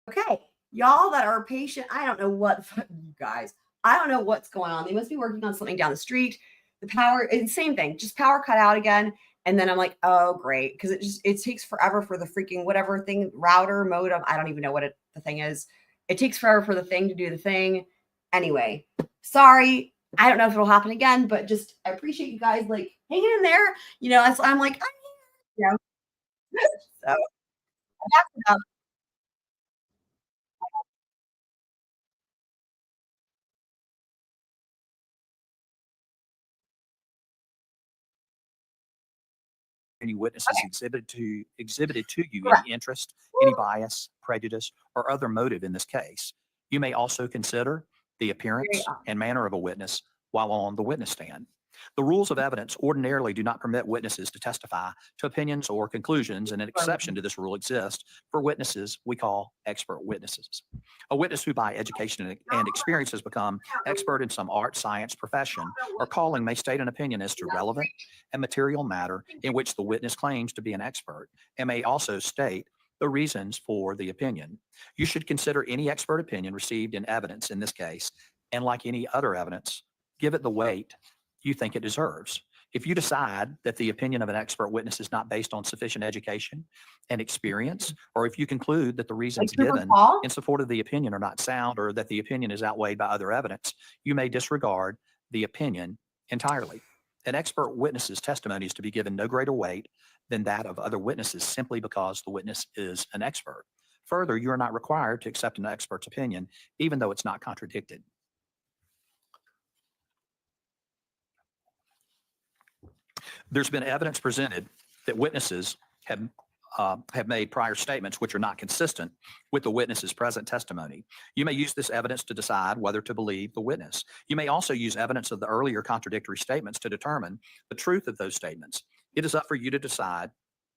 C: Okay, y'all that are patient, I don't know what you guys. I don't know what's going on. They must be working on something down the street. The power, it's same thing, just power cut out again. And then I'm like, oh great, because it takes forever for the freaking whatever thing, router, modem. I don't even know what it the thing is. It takes forever for the thing to do the thing. Anyway, sorry. I don't know if it'll happen again, but just I appreciate you guys like hanging in there. You know, I'm like, I'm here. You know? So that's enough.
J: Any witnesses exhibited to you
C: Correct.
J: any interest, any bias, prejudice, or other motive in this case. You may also consider the appearance and manner of a witness while on the witness stand. The rules of evidence ordinarily do not permit witnesses to testify to opinions or conclusions, and an exception to this rule exists for witnesses we call expert witnesses. A witness who by education and experience has become expert in some art, science, profession, or calling may state an opinion as to relevant and material matter in which the witness claims to be an expert, and may also state the reasons for the opinion. You should consider any expert opinion received in evidence in this case, and like any other evidence, give it the weight you think it deserves. If you decide that the opinion of an expert witness is not based on sufficient education and experience, or if you conclude that the reasons given in support of the opinion are not sound, or that the opinion is outweighed by other evidence, you may disregard the opinion entirely. An expert witness's testimony is to be given no greater weight than that of other witnesses simply because the witness is an expert. Further, you are not required to accept an expert's opinion, even though it's not contradicted. There's been evidence presented that witnesses have made prior statements which are not consistent with the witness's present testimony. You may use this evidence to decide whether to believe the witness. You may also use evidence of the earlier contradictory statements to determine the truth of those statements. It is up for you to decide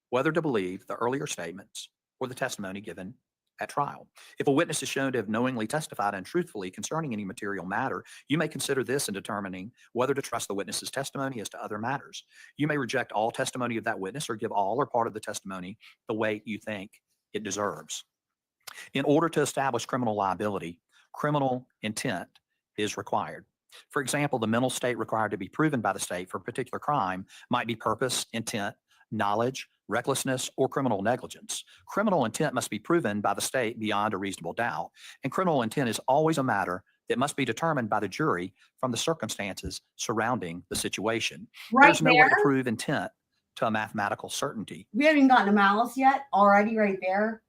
J: whether to believe the earlier statements or the testimony given at trial. If a witness is shown to have knowingly testified untruthfully concerning any material matter, you may consider this in determining whether to trust the witness's testimony as to other matters. You may reject all testimony of that witness or give all or part of the testimony the weight you think it deserves. In order to establish criminal liability, criminal intent is required. For example, the mental state required to be proven by the state for a particular crime might be purpose, intent, knowledge, recklessness, or criminal negligence. Criminal intent must be proven by the state beyond a reasonable doubt, and criminal intent is always a matter that must be determined by the jury from the circumstances surrounding the situation. There's no way to prove intent to a mathematical certainty.
C: We haven't even gotten to malice yet. Already right there.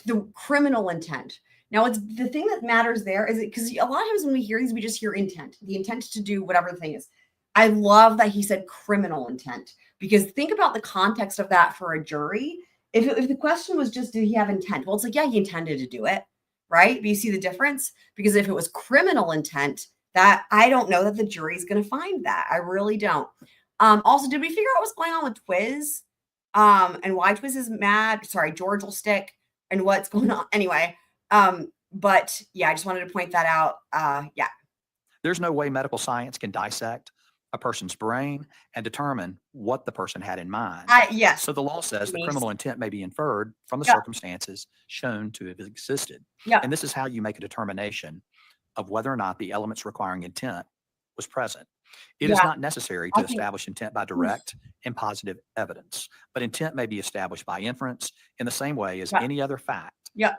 C: The criminal intent. Now, it's the thing that matters there is because a lot of times when we hear these, we just hear intent, the intent to do whatever the thing is. I love that he said criminal intent, because think about the context of that for a jury. If the question was just, did he have intent? Well, it's like, yeah, he intended to do it, right? But you see the difference? Because if it was criminal intent, that I don't know that the jury's going to find that. I really don't. Also, did we figure out what's going on with Twiz? And why Twiz is mad? Sorry, George will stick and what's going on. Anyway, but yeah, I just wanted to point that out. Yeah.
J: There's no way medical science can dissect a person's brain and determine what the person had in mind.
C: Yes.
J: So the law says that criminal intent may be inferred from the circumstances shown to have existed.
C: Yeah.
J: And this is how you make a determination of whether or not the elements requiring intent was present. It is not necessary to establish intent by direct and positive evidence, but intent may be established by inference in the same way as any other fact.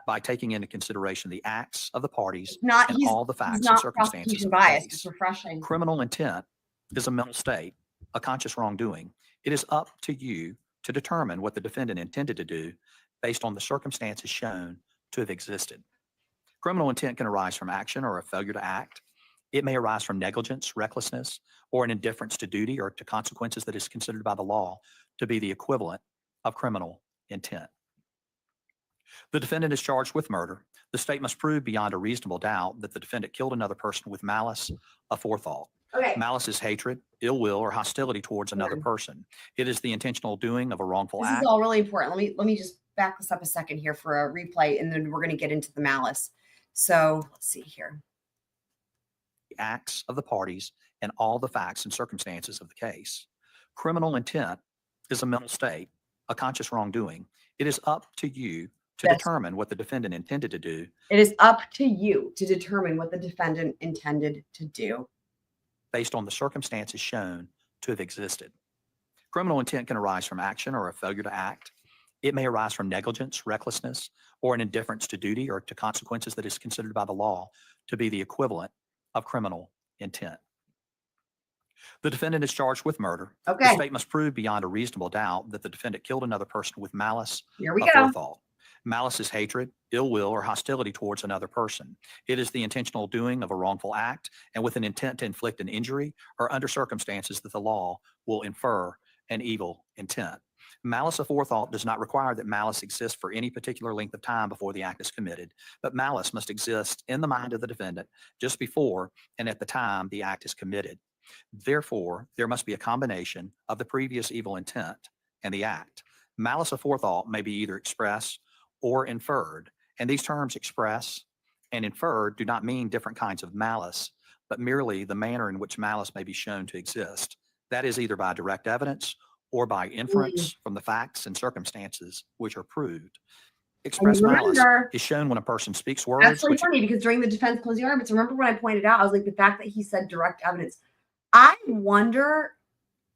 J: By taking into consideration the acts of the parties and all the facts and circumstances of the case.
C: It's refreshing.
J: Criminal intent is a mental state, a conscious wrongdoing. It is up to you to determine what the defendant intended to do based on the circumstances shown to have existed. Criminal intent can arise from action or a failure to act. It may arise from negligence, recklessness, or an indifference to duty or to consequences that is considered by the law to be the equivalent of criminal intent. The defendant is charged with murder. The state must prove beyond a reasonable doubt that the defendant killed another person with malice aforethought. Malice is hatred, ill will, or hostility towards another person. It is the intentional doing of a wrongful act.
C: This is all really important. Let me just back this up a second here for a replay, and then we're going to get into the malice. So let's see here.
J: The acts of the parties and all the facts and circumstances of the case. Criminal intent is a mental state, a conscious wrongdoing. It is up to you to determine what the defendant intended to do.
C: It is up to you to determine what the defendant intended to do.
J: Based on the circumstances shown to have existed. Criminal intent can arise from action or a failure to act. It may arise from negligence, recklessness, or an indifference to duty or to consequences that is considered by the law to be the equivalent of criminal intent. The defendant is charged with murder. The
C: Okay,
J: state must prove beyond a reasonable doubt that the defendant killed another person with malice
C: here we go.
J: aforethought. Malice is hatred, ill will, or hostility towards another person. It is the intentional doing of a wrongful act and with an intent to inflict an injury or under circumstances that the law will infer an evil intent. Malice aforethought does not require that malice exists for any particular length of time before the act is committed, but malice must exist in the mind of the defendant just before and at the time the act is committed. Therefore, there must be a combination of the previous evil intent and the act. Malice aforethought may be either express or inferred, and these terms express and inferred do not mean different kinds of malice, but merely the manner in which malice may be shown to exist. That is either by direct evidence or by inference from the facts and circumstances which are proved. Express malice
C: Remember,
J: is shown when a person speaks words
C: that's really
J: which
C: funny because during the defense closing arguments, remember when I pointed out, I was like, the fact that he said direct evidence. I wonder,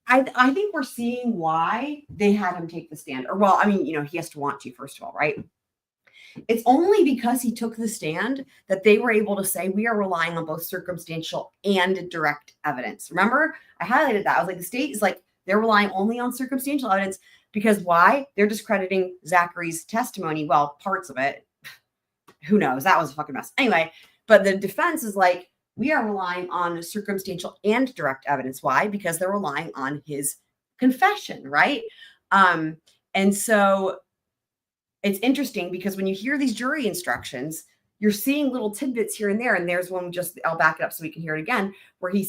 C: I think we're seeing why they had him take the stand. Or, well, I mean, he has to want to, first of all, right? It's only because he took the stand that they were able to say we are relying on both circumstantial and direct evidence. Remember, I highlighted that. I was like, the state is like, they're relying only on circumstantial evidence because why? They're discrediting Zachary's testimony. Well, parts of it. Who knows? That was a fucking mess. Anyway, but the defense is like, we are relying on circumstantial and direct evidence. Why? Because they're relying on his confession, right? And so it's interesting because when you hear these jury instructions, you're seeing little tidbits here and there. And there's one I'll back it up so we can hear it again, where he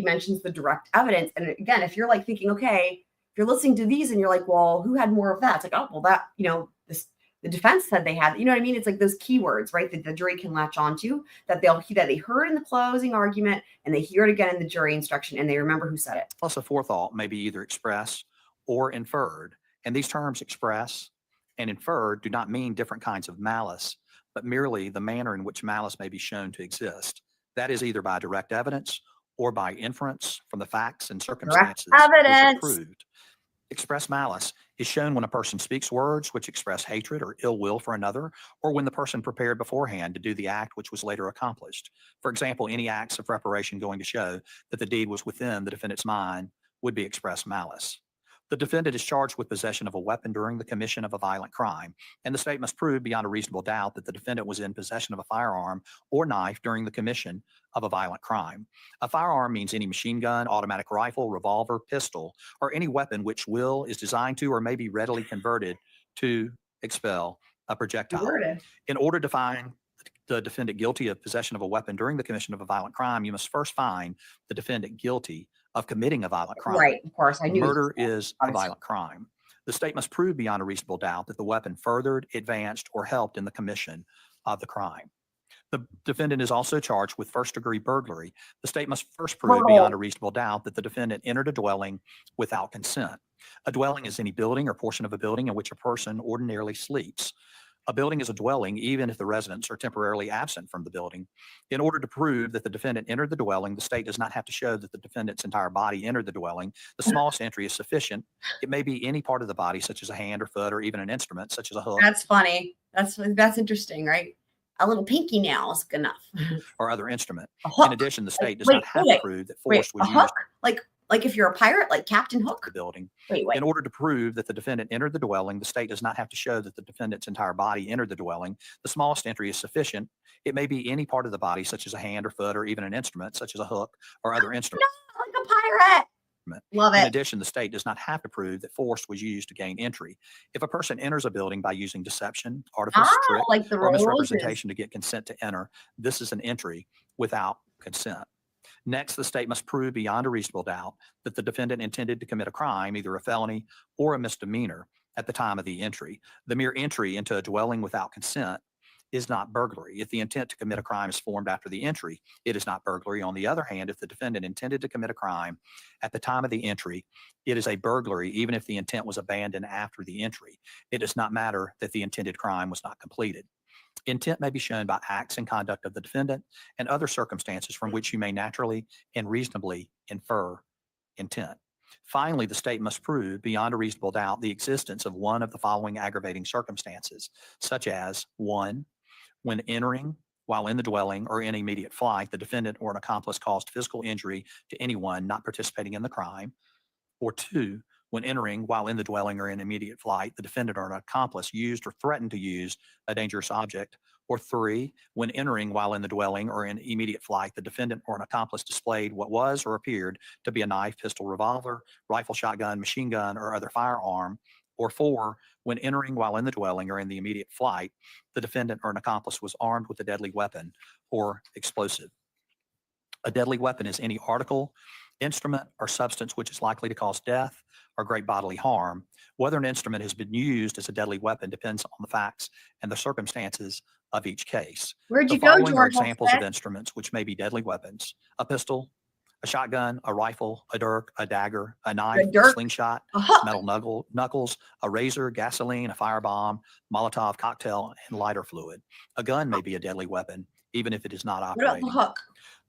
C: mentions the direct evidence. And again, if you're like thinking, okay, if you're listening to these and you're like, well, who had more of that? It's like, oh, well, that, the defense said they had, you know what I mean? It's like those keywords, right? That the jury can latch onto that they heard in the closing argument and they hear it again in the jury instruction and they remember who said it.
J: Malice aforethought may be either express or inferred, and these terms express and inferred do not mean different kinds of malice, but merely the manner in which malice may be shown to exist. That is either by direct evidence or by inference from the facts and circumstances which are proved. Express malice is shown when a person speaks words which express hatred or ill will for another, or when the person prepared beforehand to do the act which was later accomplished. For example, any acts of preparation going to show that the deed was within the defendant's mind would be express malice. The defendant is charged with possession of a weapon during the commission of a violent crime, and the state must prove beyond a reasonable doubt that the defendant was in possession of a firearm or knife during the commission of a violent crime. A firearm means any machine gun, automatic rifle, revolver, pistol, or any weapon which is designed to or may be readily converted to expel a projectile. In order to find the defendant guilty of possession of a weapon during the commission of a violent crime, you must first find the defendant guilty of committing a violent crime.
C: Right, of course. I knew
J: murder is a violent crime. The state must prove beyond a reasonable doubt that the weapon furthered, advanced, or helped in the commission of the crime. The defendant is also charged with first-degree burglary. The state must first prove beyond a reasonable doubt that the defendant entered a dwelling without consent. A dwelling is any building or portion of a building in which a person ordinarily sleeps. A building is a dwelling even if the residents are temporarily absent from the building. In order to prove that the defendant entered the dwelling, the state does not have to show that the defendant's entire body entered the dwelling. The smallest entry is sufficient. It may be any part of the body, such as a hand or foot, or even an instrument, such as a hook.
C: That's funny. That's interesting, right? A little pinky nail is good enough.
J: Or other instrument.
C: A hook.
J: In addition, the state does not have to prove that force was
C: a
J: used.
C: hook? Like if you're a pirate, like Captain Hook?
J: The building.
C: Wait.
J: In order to prove that the defendant entered the dwelling, the state does not have to show that the defendant's entire body entered the dwelling. The smallest entry is sufficient. It may be any part of the body, such as a hand or foot, or even an instrument, such as a hook or other instrument.
C: No, like a pirate. Love it.
J: In addition, the state does not have to prove that force was used to gain entry. If a person enters a building by using deception, artifice, trick,
C: like the
J: or
C: Roses.
J: misrepresentation to get consent to enter, this is an entry without consent. Next, the state must prove beyond a reasonable doubt that the defendant intended to commit a crime, either a felony or a misdemeanor, at the time of the entry. The mere entry into a dwelling without consent is not burglary. If the intent to commit a crime is formed after the entry, it is not burglary. On the other hand, if the defendant intended to commit a crime at the time of the entry, it is a burglary, even if the intent was abandoned after the entry. It does not matter that the intended crime was not completed. Intent may be shown by acts and conduct of the defendant and other circumstances from which you may naturally and reasonably infer intent. Finally, the state must prove beyond a reasonable doubt the existence of one of the following aggravating circumstances, such as 1, when entering while in the dwelling or in immediate flight, the defendant or an accomplice caused physical injury to anyone not participating in the crime, or 2, when entering while in the dwelling or in immediate flight, the defendant or an accomplice used or threatened to use a dangerous object, or 3, when entering while in the dwelling or in immediate flight, the defendant or an accomplice displayed what was or appeared to be a knife, pistol, revolver, rifle, shotgun, machine gun, or other firearm, or 4, when entering while in the dwelling or in the immediate flight, the defendant or an accomplice was armed with a deadly weapon or explosive. A deadly weapon is any article, instrument, or substance which is likely to cause death or great bodily harm. Whether an instrument has been used as a deadly weapon depends on the facts and the circumstances of each case.
C: Where'd
J: The
C: you go,
J: following are
C: George?
J: examples of instruments which may be deadly weapons: a pistol, a shotgun, a rifle, a dirk, a dagger, a knife, a
C: dirk.
J: slingshot,
C: A hook.
J: metal knuckles, a razor, gasoline, a firebomb, Molotov cocktail, and lighter fluid. A gun may be a deadly weapon, even if it is not
C: What about the
J: operating.
C: hook?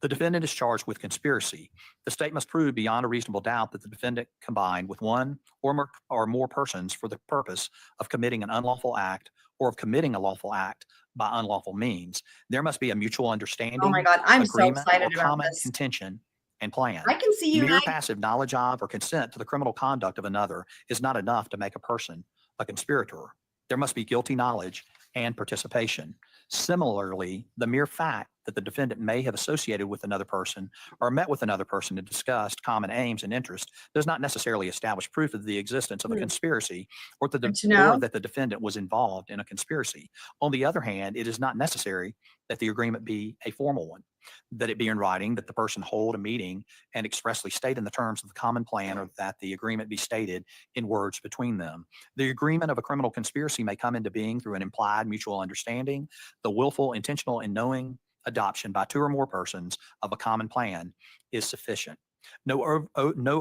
J: The defendant is charged with conspiracy. The state must prove beyond a reasonable doubt that the defendant combined with one or more persons for the purpose of committing an unlawful act or of committing a lawful act by unlawful means. There must be a mutual understanding,
C: Oh my God, I'm so
J: agreement,
C: excited
J: or
C: about
J: common
C: this.
J: intention and plan.
C: I can see you
J: Mere
C: guys.
J: passive knowledge of or consent to the criminal conduct of another is not enough to make a person a conspirator. There must be guilty knowledge and participation. Similarly, the mere fact that the defendant may have associated with another person or met with another person and discussed common aims and interests does not necessarily establish proof of the existence of a conspiracy or that
C: Good to know.
J: the defendant was involved in a conspiracy. On the other hand, it is not necessary that the agreement be a formal one, that it be in writing, that the person hold a meeting and expressly state in the terms of the common plan, or that the agreement be stated in words between them. The agreement of a criminal conspiracy may come into being through an implied mutual understanding. The willful, intentional, and knowing adoption by 2 or more persons of a common plan is sufficient. No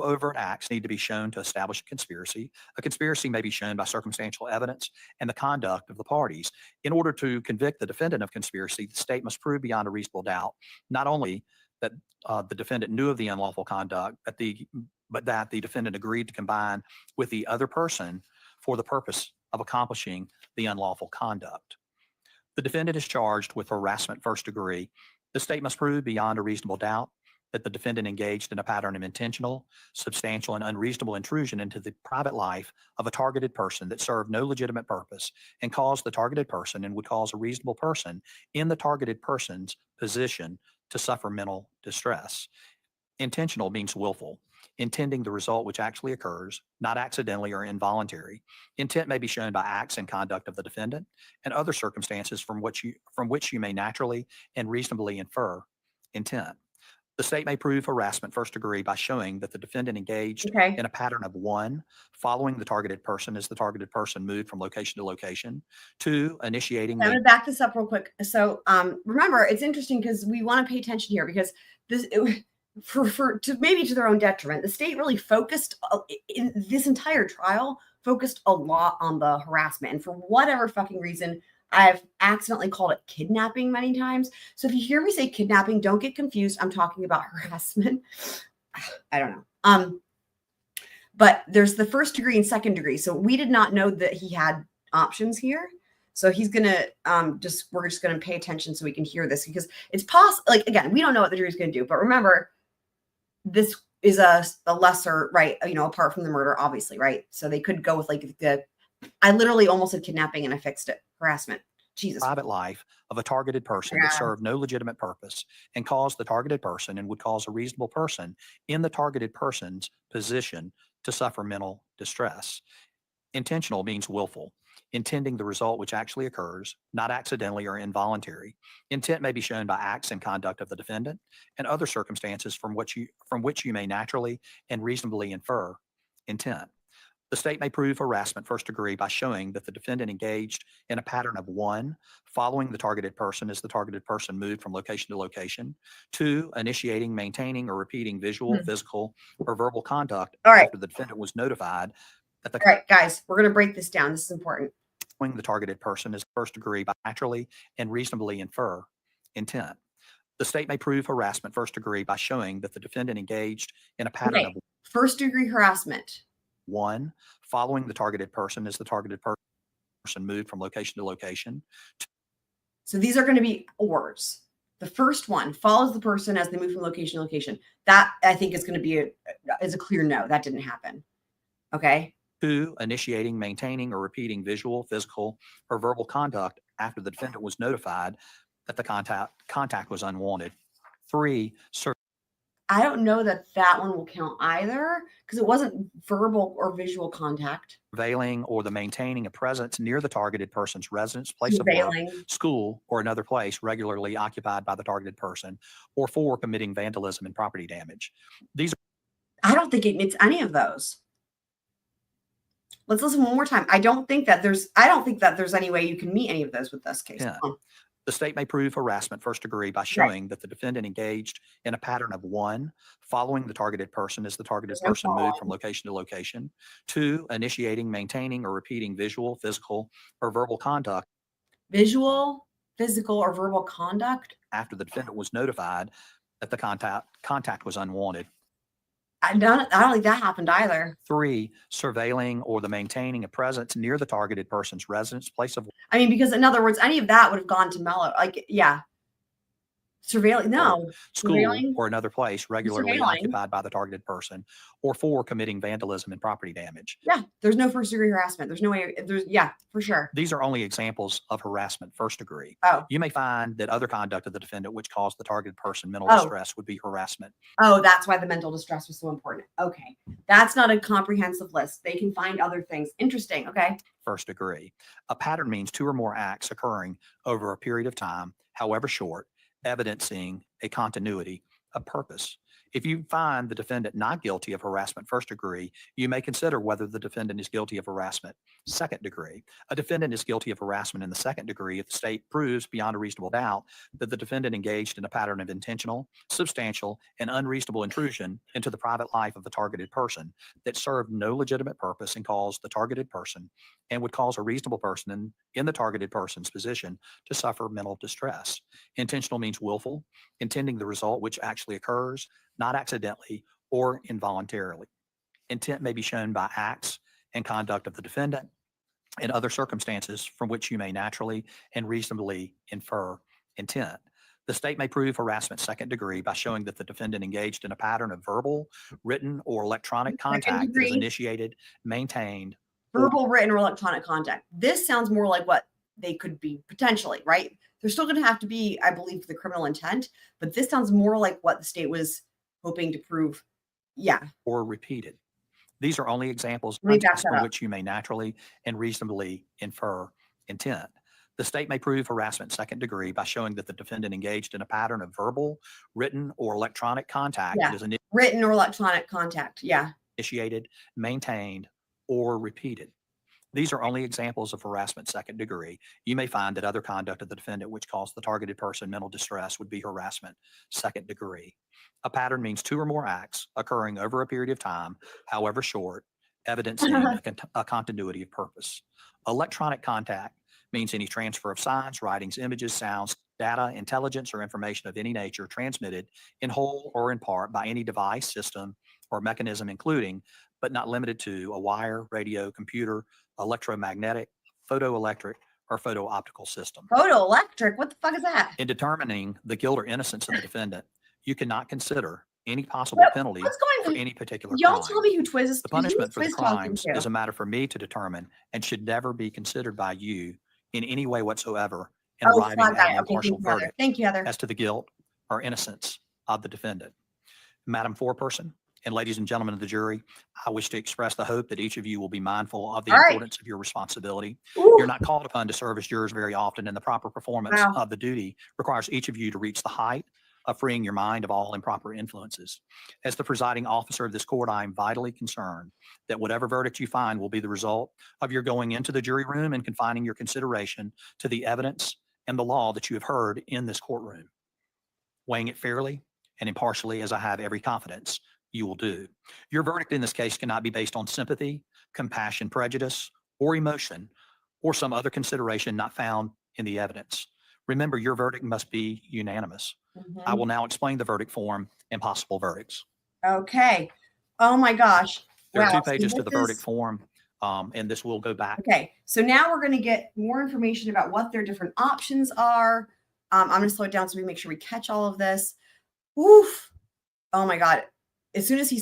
J: overt acts need to be shown to establish a conspiracy. A conspiracy may be shown by circumstantial evidence and the conduct of the parties. In order to convict the defendant of conspiracy, the state must prove beyond a reasonable doubt not only that the defendant knew of the unlawful conduct, but that the defendant agreed to combine with the other person for the purpose of accomplishing the unlawful conduct. The defendant is charged with harassment first degree. The state must prove beyond a reasonable doubt that the defendant engaged in a pattern of intentional, substantial, and unreasonable intrusion into the private life of a targeted person that served no legitimate purpose and caused the targeted person and would cause a reasonable person in the targeted person's position to suffer mental distress. Intentional means willful, intending the result which actually occurs, not accidentally or involuntary. Intent may be shown by acts and conduct of the defendant and other circumstances from which you may naturally and reasonably infer intent. The state may prove harassment first degree by showing that the defendant engaged
C: Okay.
J: in a pattern of 1, following the targeted person as the targeted person moved from location to location, 2, initiating
C: I'm going to back this up real quick. So remember, it's interesting because we want to pay attention here because this to their own detriment. The state really focused in this entire trial, focused a lot on the harassment. And for whatever fucking reason, I've accidentally called it kidnapping many times. So if you hear me say kidnapping, don't get confused. I'm talking about harassment. I don't know. But there's the first degree and second degree. So we did not know that he had options here. So he's gonna we're just gonna pay attention so we can hear this because it's possible. Like again, we don't know what the jury's gonna do, but remember, this is a lesser, right? You know, apart from the murder, obviously, right? So they could go with like I literally almost said kidnapping and I fixed it. Harassment. Jesus.
J: Private life of a targeted person that served no legitimate purpose and caused the targeted person and would cause a reasonable person in the targeted person's position to suffer mental distress. Intentional means willful, intending the result which actually occurs, not accidentally or involuntary. Intent may be shown by acts and conduct of the defendant and other circumstances from which you may naturally and reasonably infer intent. The state may prove harassment first degree by showing that the defendant engaged in a pattern of 1, following the targeted person as the targeted person moved from location to location, 2, initiating, maintaining, or repeating visual, physical, or verbal conduct after the defendant was notified that the
C: All right, guys, we're going to break this down. This is important.
J: The targeted person is first degree by naturally and reasonably infer intent. The state may prove harassment first degree by showing that the defendant engaged in a pattern of
C: First degree harassment.
J: 1, following the targeted person as the targeted person moved from location to location.
C: So these are going to be ors. The first one follows the person as they move from location to location. That I think is going to be a clear no. That didn't happen. Okay.
J: 2, initiating, maintaining, or repeating visual, physical, or verbal conduct after the defendant was notified that the contact was unwanted. 3,
C: I don't know that that one will count either because it wasn't verbal or visual contact.
J: surveilling or the maintaining a presence near the targeted person's residence, place of work,
C: Surveilling.
J: school, or another place regularly occupied by the targeted person, or 4, committing vandalism and property damage. These
C: I don't think it meets any of those. Let's listen one more time. I don't think that there's any way you can meet any of those with this case.
J: Yeah. The state may prove harassment first degree by showing that the defendant engaged in a pattern of 1, following the targeted person as the targeted
C: No
J: person moved
C: following.
J: from location to location. 2, initiating, maintaining, or repeating visual, physical, or verbal conduct
C: Visual, physical, or verbal conduct.
J: after the defendant was notified that the contact was unwanted.
C: I don't think that happened either.
J: 3, surveilling or the maintaining a presence near the targeted person's residence, place of
C: I mean, because in other words, any of that would have gone to Mello. Like, yeah. Surveilling, no.
J: school,
C: Surveilling?
J: or another place regularly
C: Surveilling.
J: occupied by the targeted person, or 4, committing vandalism and property damage.
C: Yeah, there's no first degree harassment. There's no way. Yeah, for sure.
J: These are only examples of harassment first degree.
C: Oh,
J: You may find that other conduct of the defendant which caused the targeted person mental
C: Oh.
J: distress would be harassment.
C: that's why the mental distress was so important. Okay, that's not a comprehensive list. They can find other things. Interesting. Okay.
J: First degree. A pattern means 2 or more acts occurring over a period of time, however short, evidencing a continuity of purpose. If you find the defendant not guilty of harassment first degree, you may consider whether the defendant is guilty of harassment second degree. A defendant is guilty of harassment in the second degree if the state proves beyond a reasonable doubt that the defendant engaged in a pattern of intentional, substantial, and unreasonable intrusion into the private life of the targeted person that served no legitimate purpose and caused the targeted person and would cause a reasonable person in the targeted person's position to suffer mental distress. Intentional means willful, intending the result which actually occurs, not accidentally or involuntarily. Intent may be shown by acts and conduct of the defendant and other circumstances from which you may naturally and reasonably infer intent. The state may prove harassment second degree by showing that the defendant engaged in a pattern of verbal, written, or electronic contact that is
C: degree.
J: initiated, maintained,
C: Verbal, written, or electronic contact. This sounds more like what they could be potentially, right? They're still going to have to be, I believe, the criminal intent, but this sounds more like what the state was hoping to prove. Yeah.
J: or repeated. These are only examples
C: Let me back
J: from
C: that up.
J: which you may naturally and reasonably infer intent. The state may prove harassment second degree by showing that the defendant engaged in a pattern of verbal, written, or electronic contact
C: Yeah.
J: that is
C: Written or electronic contact. Yeah.
J: initiated, maintained, or repeated. These are only examples of harassment second degree. You may find that other conduct of the defendant which caused the targeted person mental distress would be harassment second degree. A pattern means 2 or more acts occurring over a period of time, however short, evidencing a continuity of purpose. Electronic contact means any transfer of signs, writings, images, sounds, data, intelligence, or information of any nature transmitted in whole or in part by any device, system, or mechanism, including, but not limited to, a wire, radio, computer, electromagnetic, photoelectric, or photo-optical system.
C: Photoelectric. What the fuck is that?
J: In determining the guilt or innocence of the defendant, you cannot consider any possible
C: What-
J: penalty
C: What's
J: for
C: going on?
J: any particular
C: Y'all
J: crime.
C: tell me who Twiz is.
J: The
C: who's
J: punishment for the
C: Twiz talking
J: crimes
C: to?
J: is a matter for me to determine and should never be considered by you in any way whatsoever in
C: Oh,
J: arriving
C: fuck
J: at
C: that.
J: an
C: Okay,
J: impartial
C: thank you, Heather.
J: verdict
C: Thank you, Heather.
J: as to the guilt or innocence of the defendant. Madam Foreperson and ladies and gentlemen of the jury, I wish to express the hope that each of you will be mindful of the
C: All right.
J: importance of your responsibility.
C: Ooh.
J: You're not called upon to serve as jurors very often, and the proper performance
C: Wow.
J: of the duty requires each of you to reach the height of freeing your mind of all improper influences. As the presiding officer of this court, I am vitally concerned that whatever verdict you find will be the result of your going into the jury room and confining your consideration to the evidence and the law that you have heard in this courtroom, weighing it fairly and impartially, as I have every confidence you will do. Your verdict in this case cannot be based on sympathy, compassion, prejudice, or emotion, or some other consideration not found in the evidence. Remember, your verdict must be unanimous.
C: Mhm.
J: I will now explain the verdict form and possible verdicts.
C: Okay. Oh my gosh.
J: There are
C: Wow,
J: two
C: so
J: pages to
C: this
J: the verdict
C: is-
J: form, and this will go back.
C: Okay, so now we're going to get more information about what their different options are. I'm going to slow it down so we make sure we catch all of this. Oof. Oh my God. As soon as he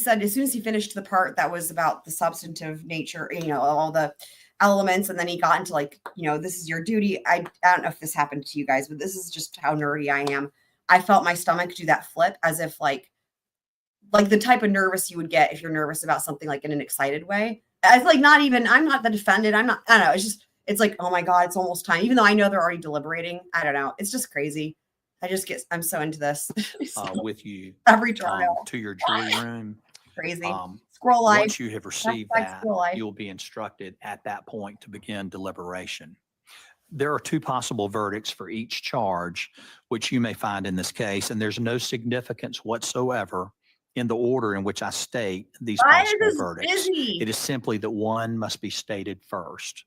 C: finished the part that was about the substantive nature, all the elements, and then he got into like, this is your duty. I don't know if this happened to you guys, but this is just how nerdy I am. I felt my stomach do that flip as if like the type of nervous you would get if you're nervous about something like in an excited way. It's like I'm not the defendant. I don't know. It's like, oh my God, it's almost time. Even though I know they're already deliberating. I don't know. It's just crazy. I'm so into this.
J: With you
C: Every trial.
J: to your jury room.
C: Crazy. Squirrel life.
J: Once you have received
C: Hashtag
J: that,
C: squirrel life.
J: you will be instructed at that point to begin deliberation. There are two possible verdicts for each charge, which you may find in this case, and there's no significance whatsoever in the order in which I state these possible verdicts. It is simply that one must be stated first.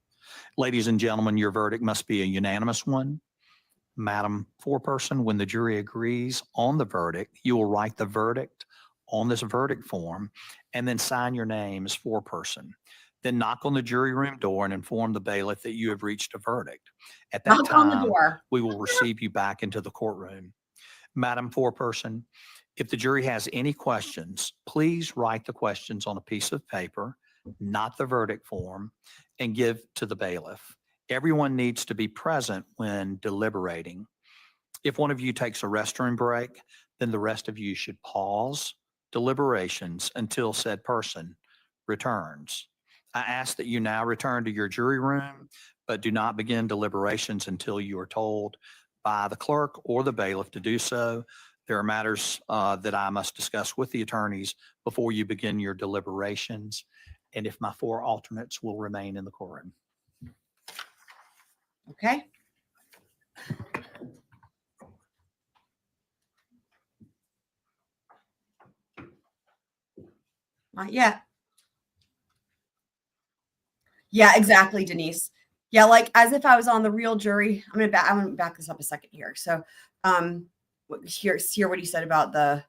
J: Ladies and gentlemen, your verdict must be a unanimous one. Madam Foreperson, when the jury agrees on the verdict, you will write the verdict on this verdict form and then sign your name as Foreperson. Then knock on the jury room door and inform the bailiff that you have reached a verdict. At that
C: Knock on the
J: time,
C: door.
J: we will receive you back into the courtroom. Madam Foreperson, if the jury has any questions, please write the questions on a piece of paper, not the verdict form, and give to the bailiff. Everyone needs to be present when deliberating. If one of you takes a restroom break, then the rest of you should pause deliberations until said person returns. I ask that you now return to your jury room, but do not begin deliberations until you are told by the clerk or the bailiff to do so. There are matters that I must discuss with the attorneys before you begin your deliberations, and if my four alternates will remain in the courtroom.
C: Okay. Not yet. Yeah, exactly, Denise. Yeah, like as if I was on the real jury. I'm gonna back this up a second here. So, hear what he said about the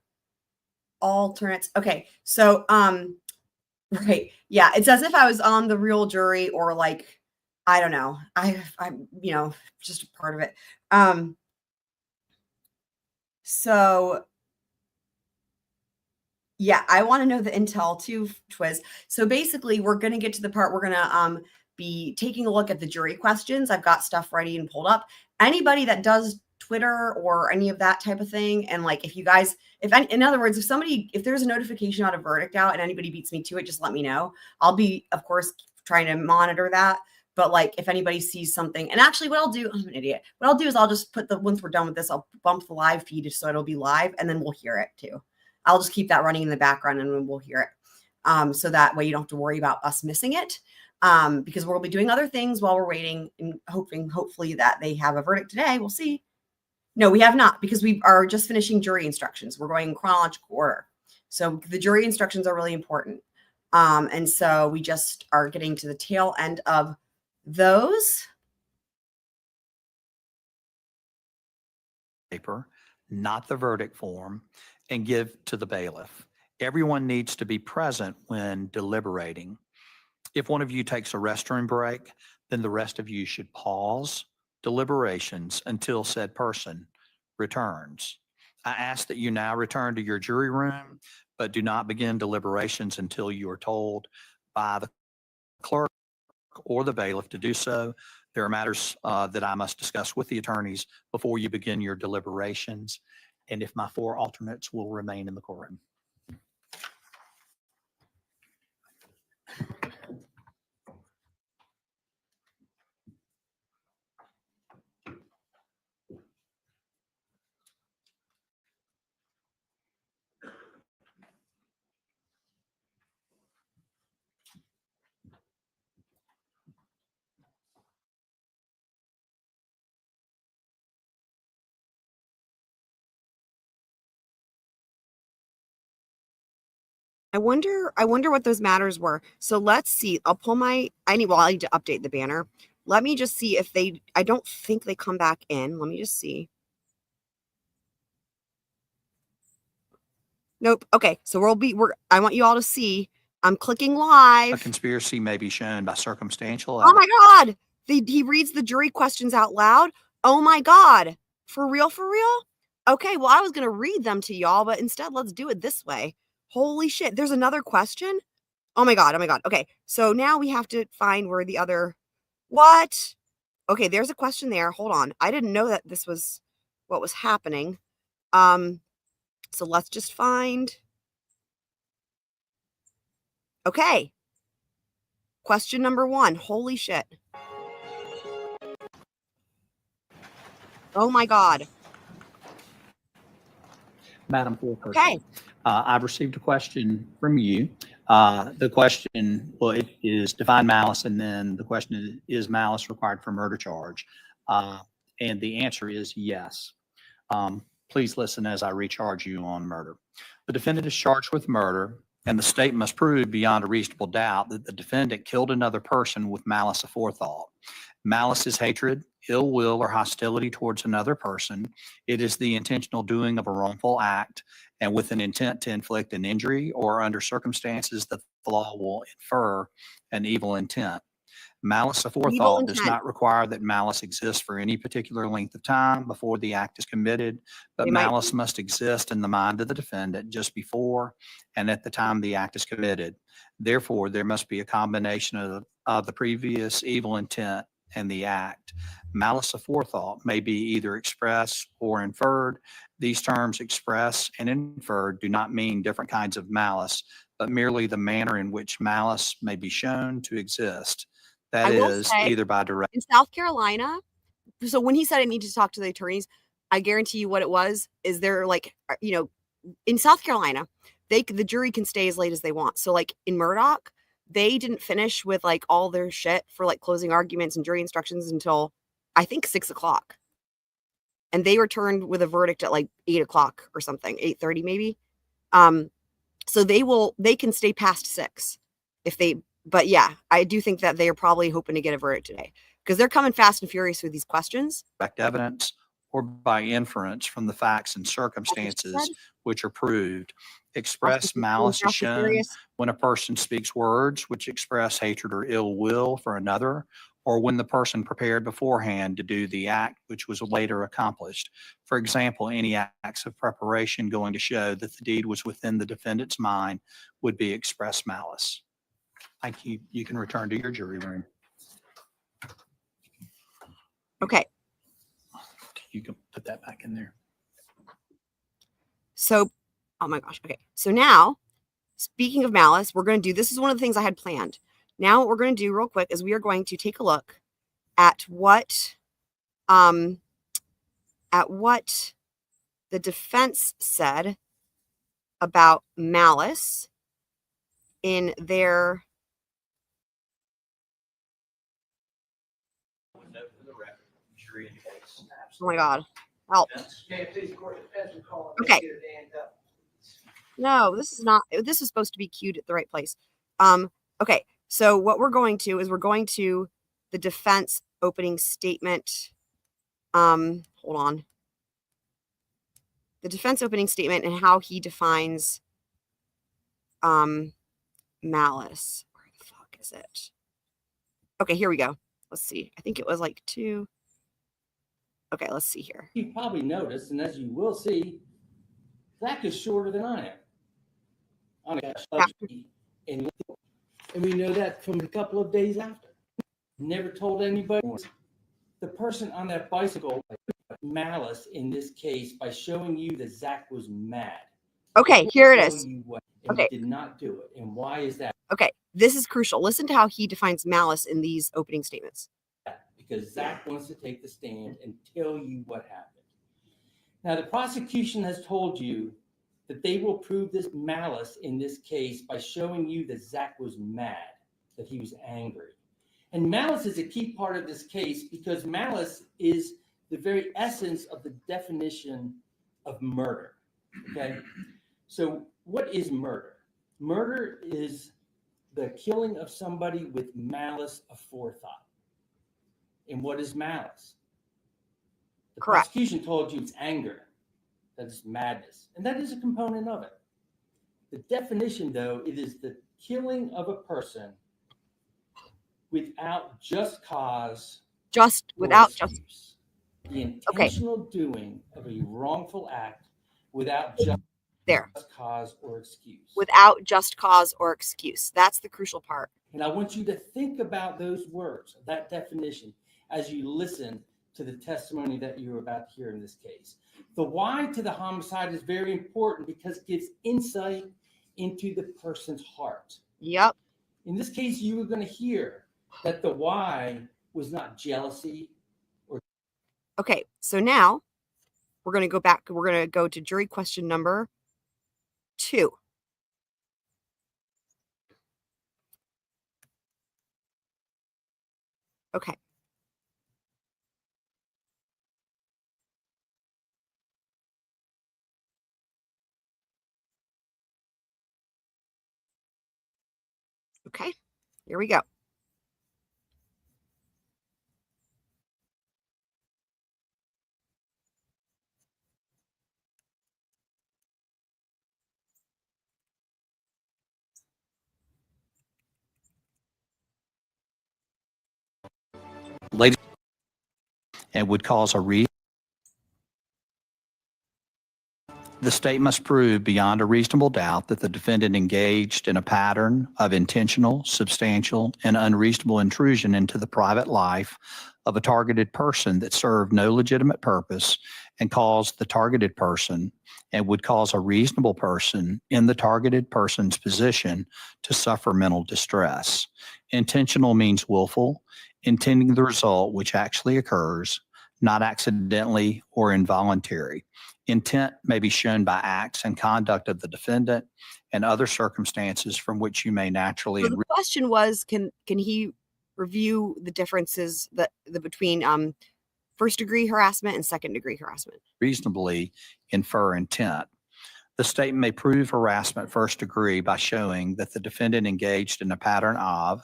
C: alternates. Okay, so right, yeah, it's as if I was on the real jury, or like, I don't know. I'm just a part of it. So yeah, I want to know the intel too, Twiz. So basically, we're going to get to the part we're going to be taking a look at the jury questions. I've got stuff ready and pulled up. Anybody that does Twitter or any of that type of thing, and like if you guys, in other words, if there's a notification on a verdict out and anybody beats me to it, just let me know. I'll be, of course, trying to monitor that. But like if anybody sees something, and actually what I'll do, I'm an idiot. What I'll do is I'll just once we're done with this, I'll bump the live feed so it'll be live, and then we'll hear it too. I'll just keep that running in the background and we'll hear it. So that way you don't have to worry about us missing it. Because we'll be doing other things while we're waiting and hopefully that they have a verdict today. We'll see. No, we have not, because we are just finishing jury instructions. We're going in chronological order. So the jury instructions are really important. And so we just are getting to the tail end of those.
J: Paper, not the verdict form, and give to the bailiff. Everyone needs to be present when deliberating. If one of you takes a restroom break, then the rest of you should pause deliberations until said person returns. I ask that you now return to your jury room, but do not begin deliberations until you are told by the clerk or the bailiff to do so. There are matters that I must discuss with the attorneys before you begin your deliberations, and if my four alternates will remain in the courtroom.
C: I wonder what those matters were. So let's see. I need to update the banner. Let me just see if I don't think they come back in. Let me just see. Nope. Okay, so I want you all to see. I'm clicking
J: A
C: live.
J: conspiracy may be shown by circumstantial
C: Oh my God. He reads the jury questions out loud. Oh my God. For real, for real? Okay, well, I was going to read them to y'all, but instead, let's do it this way. Holy shit. There's another question. Oh my God. Oh my God. Okay, so now we have to find where the other. What? Okay, there's a question there. Hold on. I didn't know that this was what was happening. So let's just find. Okay. Question number 1. Holy shit. Oh my God.
J: Madam Foreperson.
C: Okay.
J: I've received a question from you. The question, well, it is define malice, and then the question is malice required for murder charge? And the answer is yes. Please listen as I recharge you on murder. The defendant is charged with murder, and the state must prove beyond a reasonable doubt that the defendant killed another person with malice aforethought. Malice is hatred, ill will, or hostility towards another person. It is the intentional doing of a wrongful act and with an intent to inflict an injury or under circumstances that the law will infer an evil intent. Malice aforethought does not require that malice exists for any particular length of time before the act is committed, but malice must exist in the mind of the defendant just before and at the time the act is committed. Therefore, there must be a combination of the previous evil intent and the act. Malice aforethought may be either expressed or inferred. These terms express and inferred do not mean different kinds of malice, but merely the manner in which malice may be shown to exist. That is, either by direct.
C: In South Carolina, so when he said I need to talk to the attorneys, I guarantee you what it was is they're like, in South Carolina, the jury can stay as late as they want. So like in Murdoch, they didn't finish with like all their shit for like closing arguments and jury instructions until I think 6 o'clock. And they returned with a verdict at like 8 o'clock or something, 8:30 maybe. So they can stay past 6 but yeah, I do think that they are probably hoping to get a verdict today because they're coming fast and furious with these questions.
J: Direct evidence or by inference from the facts and circumstances which are proved. Express malice is shown when a person speaks words which express hatred or ill will for another, or when the person prepared beforehand to do the act which was later accomplished. For example, any acts of preparation going to show that the deed was within the defendant's mind would be express malice. Thank you. You can return to your jury room.
C: Okay.
J: You can put that back in there.
C: So, oh my gosh. Okay. So now, speaking of malice, we're going to do, this is one of the things I had planned. Now what we're going to do real quick is we are going to take a look at what the defense said about malice in their oh my God, help. Okay. No, this is not, this is supposed to be queued at the right place. Okay, so what we're going to is we're going to the defense opening statement. Hold on. The defense opening statement and how he defines malice. Where the fuck is it? Okay, here we go. Let's see. I think it was like 2. Okay, let's see here.
I: You probably noticed, and as you will see, Zach is shorter than I am. And we know that from a couple of days after. Never told anybody. The person on that bicycle malice in this case by showing you that Zach was mad.
C: Okay, here it is.
I: Okay. Did not do it. And why is that?
C: Okay, this is crucial. Listen to how he defines malice in these opening statements.
I: Because Zach wants to take the stand and tell you what happened. Now, the prosecution has told you that they will prove this malice in this case by showing you that Zach was mad, that he was angry. And malice is a key part of this case because malice is the very essence of the definition of murder. Okay? So what is murder? Murder is the killing of somebody with malice aforethought. And what is malice? The prosecution told you it's anger. That's madness. And that is a component of it. The definition, though, it is the killing of a person without just cause
C: Just
I: or
C: without just
I: excuse. The intentional doing of a wrongful act without just
C: there.
I: cause or excuse.
C: Without just cause or excuse. That's the crucial part.
I: And I want you to think about those words, that definition, as you listen to the testimony that you're about to hear in this case. The why to the homicide is very important because it gives insight into the person's heart.
C: Yep.
I: In this case, you were going to hear that the why was not jealousy.
C: Okay, so now we're going to go back. We're going to go to jury question number 2. Okay. Okay, here we go.
J: Ladies, and would cause a the state must prove beyond a reasonable doubt that the defendant engaged in a pattern of intentional, substantial, and unreasonable intrusion into the private life of a targeted person that served no legitimate purpose and caused the targeted person and would cause a reasonable person in the targeted person's position to suffer mental distress. Intentional means willful, intending the result which actually occurs, not accidentally or involuntary. Intent may be shown by acts and conduct of the defendant and other circumstances from which you may naturally.
C: So the question was, can he review the differences between first degree harassment and second degree harassment?
J: Reasonably infer intent. The state may prove harassment first degree by showing that the defendant engaged in a pattern of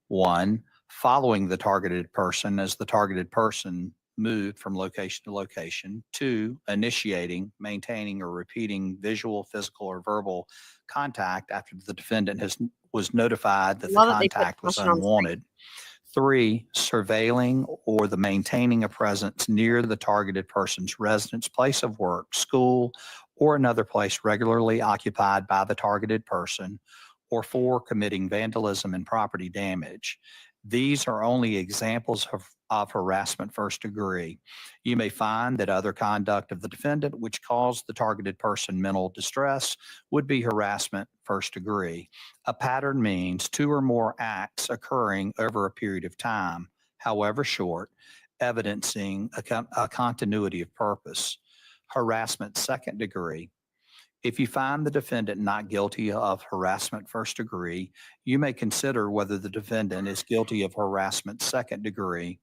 J: 1, following the targeted person as the targeted person moved from location to location. 2, initiating, maintaining, or repeating visual, physical, or verbal contact after the defendant was notified that the contact was unwanted. 3, surveilling or the maintaining a presence near the targeted person's residence, place of work, school, or another place regularly occupied by the targeted person. Or 4, committing vandalism and property damage. These are only examples of harassment first degree. You may find that other conduct of the defendant which caused the targeted person mental distress would be harassment first degree. A pattern means 2 or more acts occurring over a period of time, however short, evidencing a continuity of purpose. Harassment second degree. If you find the defendant not guilty of harassment first degree, you may consider whether the defendant is guilty of harassment second degree.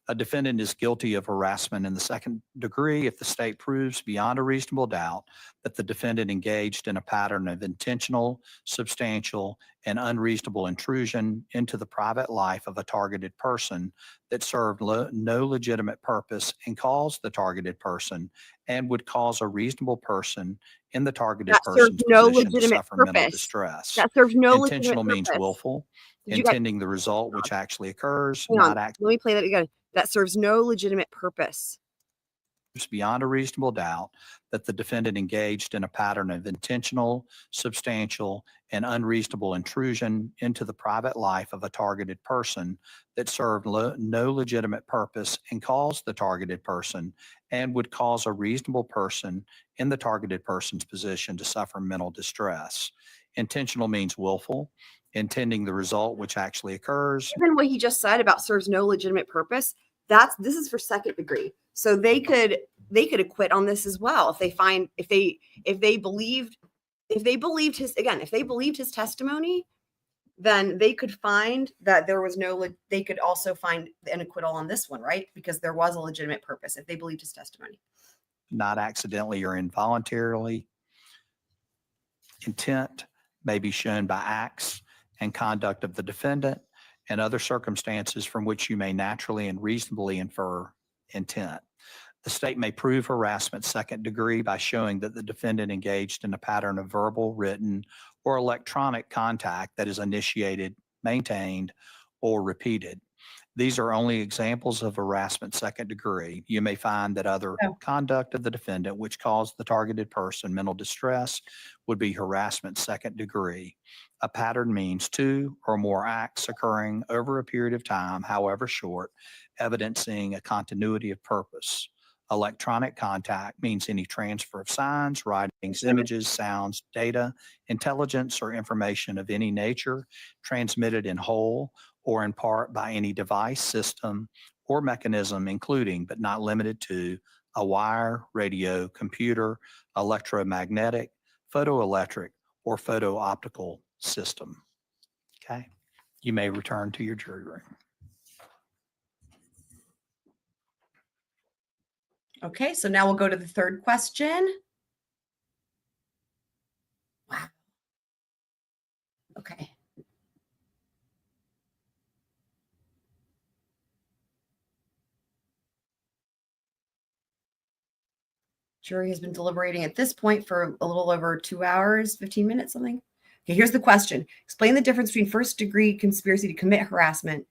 J: A defendant is guilty of harassment in the second degree if the state proves beyond a reasonable doubt that the defendant engaged in a pattern of intentional, substantial, and unreasonable intrusion into the private life of a targeted person that served no legitimate purpose and caused the targeted person and would cause a reasonable person in the targeted person's position to suffer mental distress.
C: That serves no
J: Intentional
C: legitimate
J: means
C: purpose.
J: willful, intending the result which actually occurs,
C: Hang on,
J: not
C: let me play that again. That serves no legitimate purpose.
J: beyond a reasonable doubt that the defendant engaged in a pattern of intentional, substantial, and unreasonable intrusion into the private life of a targeted person that served no legitimate purpose and caused the targeted person and would cause a reasonable person in the targeted person's position to suffer mental distress. Intentional means willful, intending the result which actually occurs.
C: Given what he just said about serves no legitimate purpose, this is for second degree. So they could acquit on this as well if they believed his testimony, then they could find that there was they could also find an acquittal on this one, right? Because there was a legitimate purpose if they believed his testimony.
J: Not accidentally or involuntarily. Intent may be shown by acts and conduct of the defendant and other circumstances from which you may naturally and reasonably infer intent. The state may prove harassment second degree by showing that the defendant engaged in a pattern of verbal, written, or electronic contact that is initiated, maintained, or repeated. These are only examples of harassment second degree. You may find that other conduct of the defendant which caused the targeted person mental distress would be harassment second degree. A pattern means two or more acts occurring over a period of time, however short, evidencing a continuity of purpose. Electronic contact means any transfer of signs, writings, images, sounds, data, intelligence, or information of any nature transmitted in whole or in part by any device, system, or mechanism, including but not limited to a wire, radio, computer, electromagnetic, photoelectric, or photo-optical system. Okay, you may return to your jury room.
C: Okay, so now we'll go to the third question. Wow. Okay. Jury has been deliberating at this point for a little over 2 hours, 15 minutes, something. Okay, here's the question. Explain the difference between first degree conspiracy to commit harassment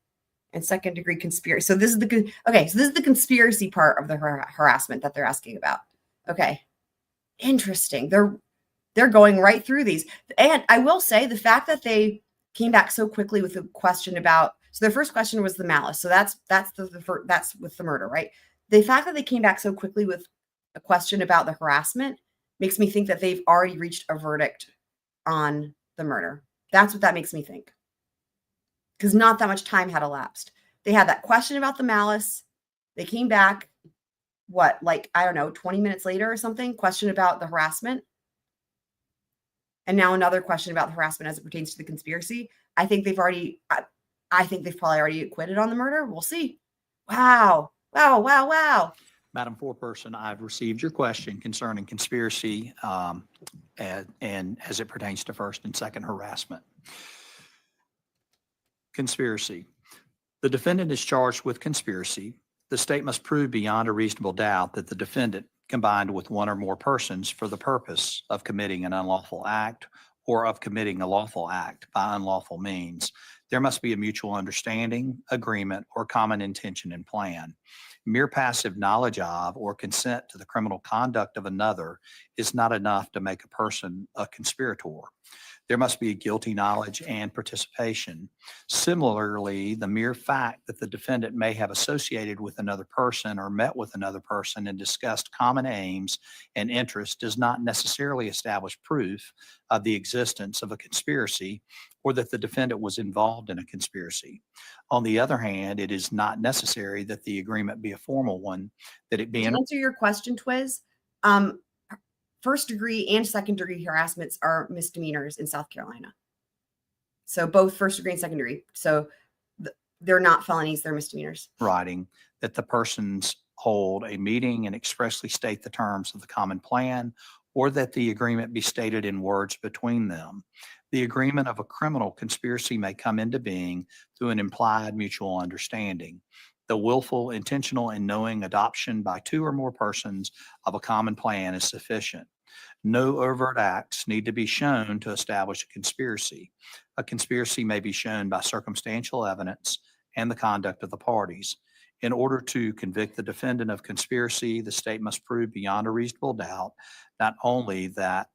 C: and second degree conspiracy. So this is the conspiracy part of the harassment that they're asking about. Okay. Interesting. They're going right through these. And I will say the fact that they came back so quickly with a question about, so their first question was the malice. So that's with the murder, right? The fact that they came back so quickly with a question about the harassment makes me think that they've already reached a verdict on the murder. That's what that makes me think. Because not that much time had elapsed. They had that question about the malice. They came back, 20 minutes later or something, question about the harassment. And now another question about the harassment as it pertains to the conspiracy. I think they've probably already acquitted on the murder. We'll see. Wow.
J: Madam Foreperson, I've received your question concerning conspiracy and as it pertains to first and second harassment. Conspiracy. The defendant is charged with conspiracy. The state must prove beyond a reasonable doubt that the defendant combined with one or more persons for the purpose of committing an unlawful act or of committing a lawful act by unlawful means. There must be a mutual understanding, agreement, or common intention and plan. Mere passive knowledge of or consent to the criminal conduct of another is not enough to make a person a conspirator. There must be guilty knowledge and participation. Similarly, the mere fact that the defendant may have associated with another person or met with another person and discussed common aims and interests does not necessarily establish proof of the existence of a conspiracy or that the defendant was involved in a conspiracy. On the other hand, it is not necessary that the agreement be a formal one, that it be
C: To answer your question, Twiz, first degree and second degree harassments are misdemeanors in South Carolina. So both first degree and second degree. So they're not felonies, they're misdemeanors.
J: writing that the persons hold a meeting and expressly state the terms of the common plan, or that the agreement be stated in words between them. The agreement of a criminal conspiracy may come into being through an implied mutual understanding. The willful, intentional, and knowing adoption by two or more persons of a common plan is sufficient. No overt acts need to be shown to establish a conspiracy. A conspiracy may be shown by circumstantial evidence and the conduct of the parties. In order to convict the defendant of conspiracy, the state must prove beyond a reasonable doubt not only that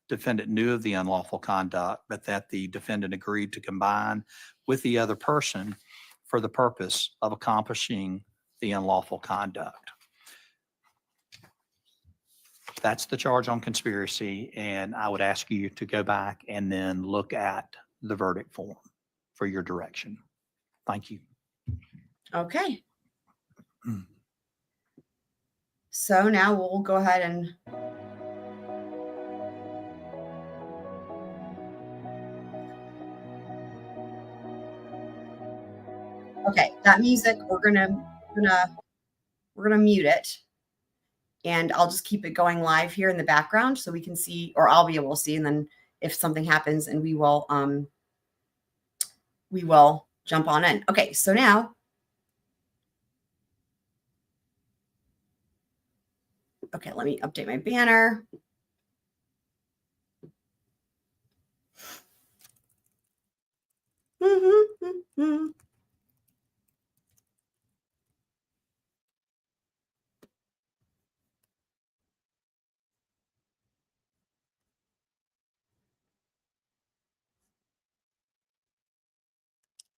J: the defendant knew of the unlawful conduct, but that the defendant agreed to combine with the other person for the purpose of accomplishing the unlawful conduct. That's the charge on conspiracy, and I would ask you to go back and then look at the verdict form for your direction. Thank you.
C: Okay. So now we'll go ahead and okay, that music we're gonna mute it, and I'll just keep it going live here in the background so we can see, or I'll be able to see, and then if something happens, and we will jump on in. Okay, so now Okay, let me update my banner.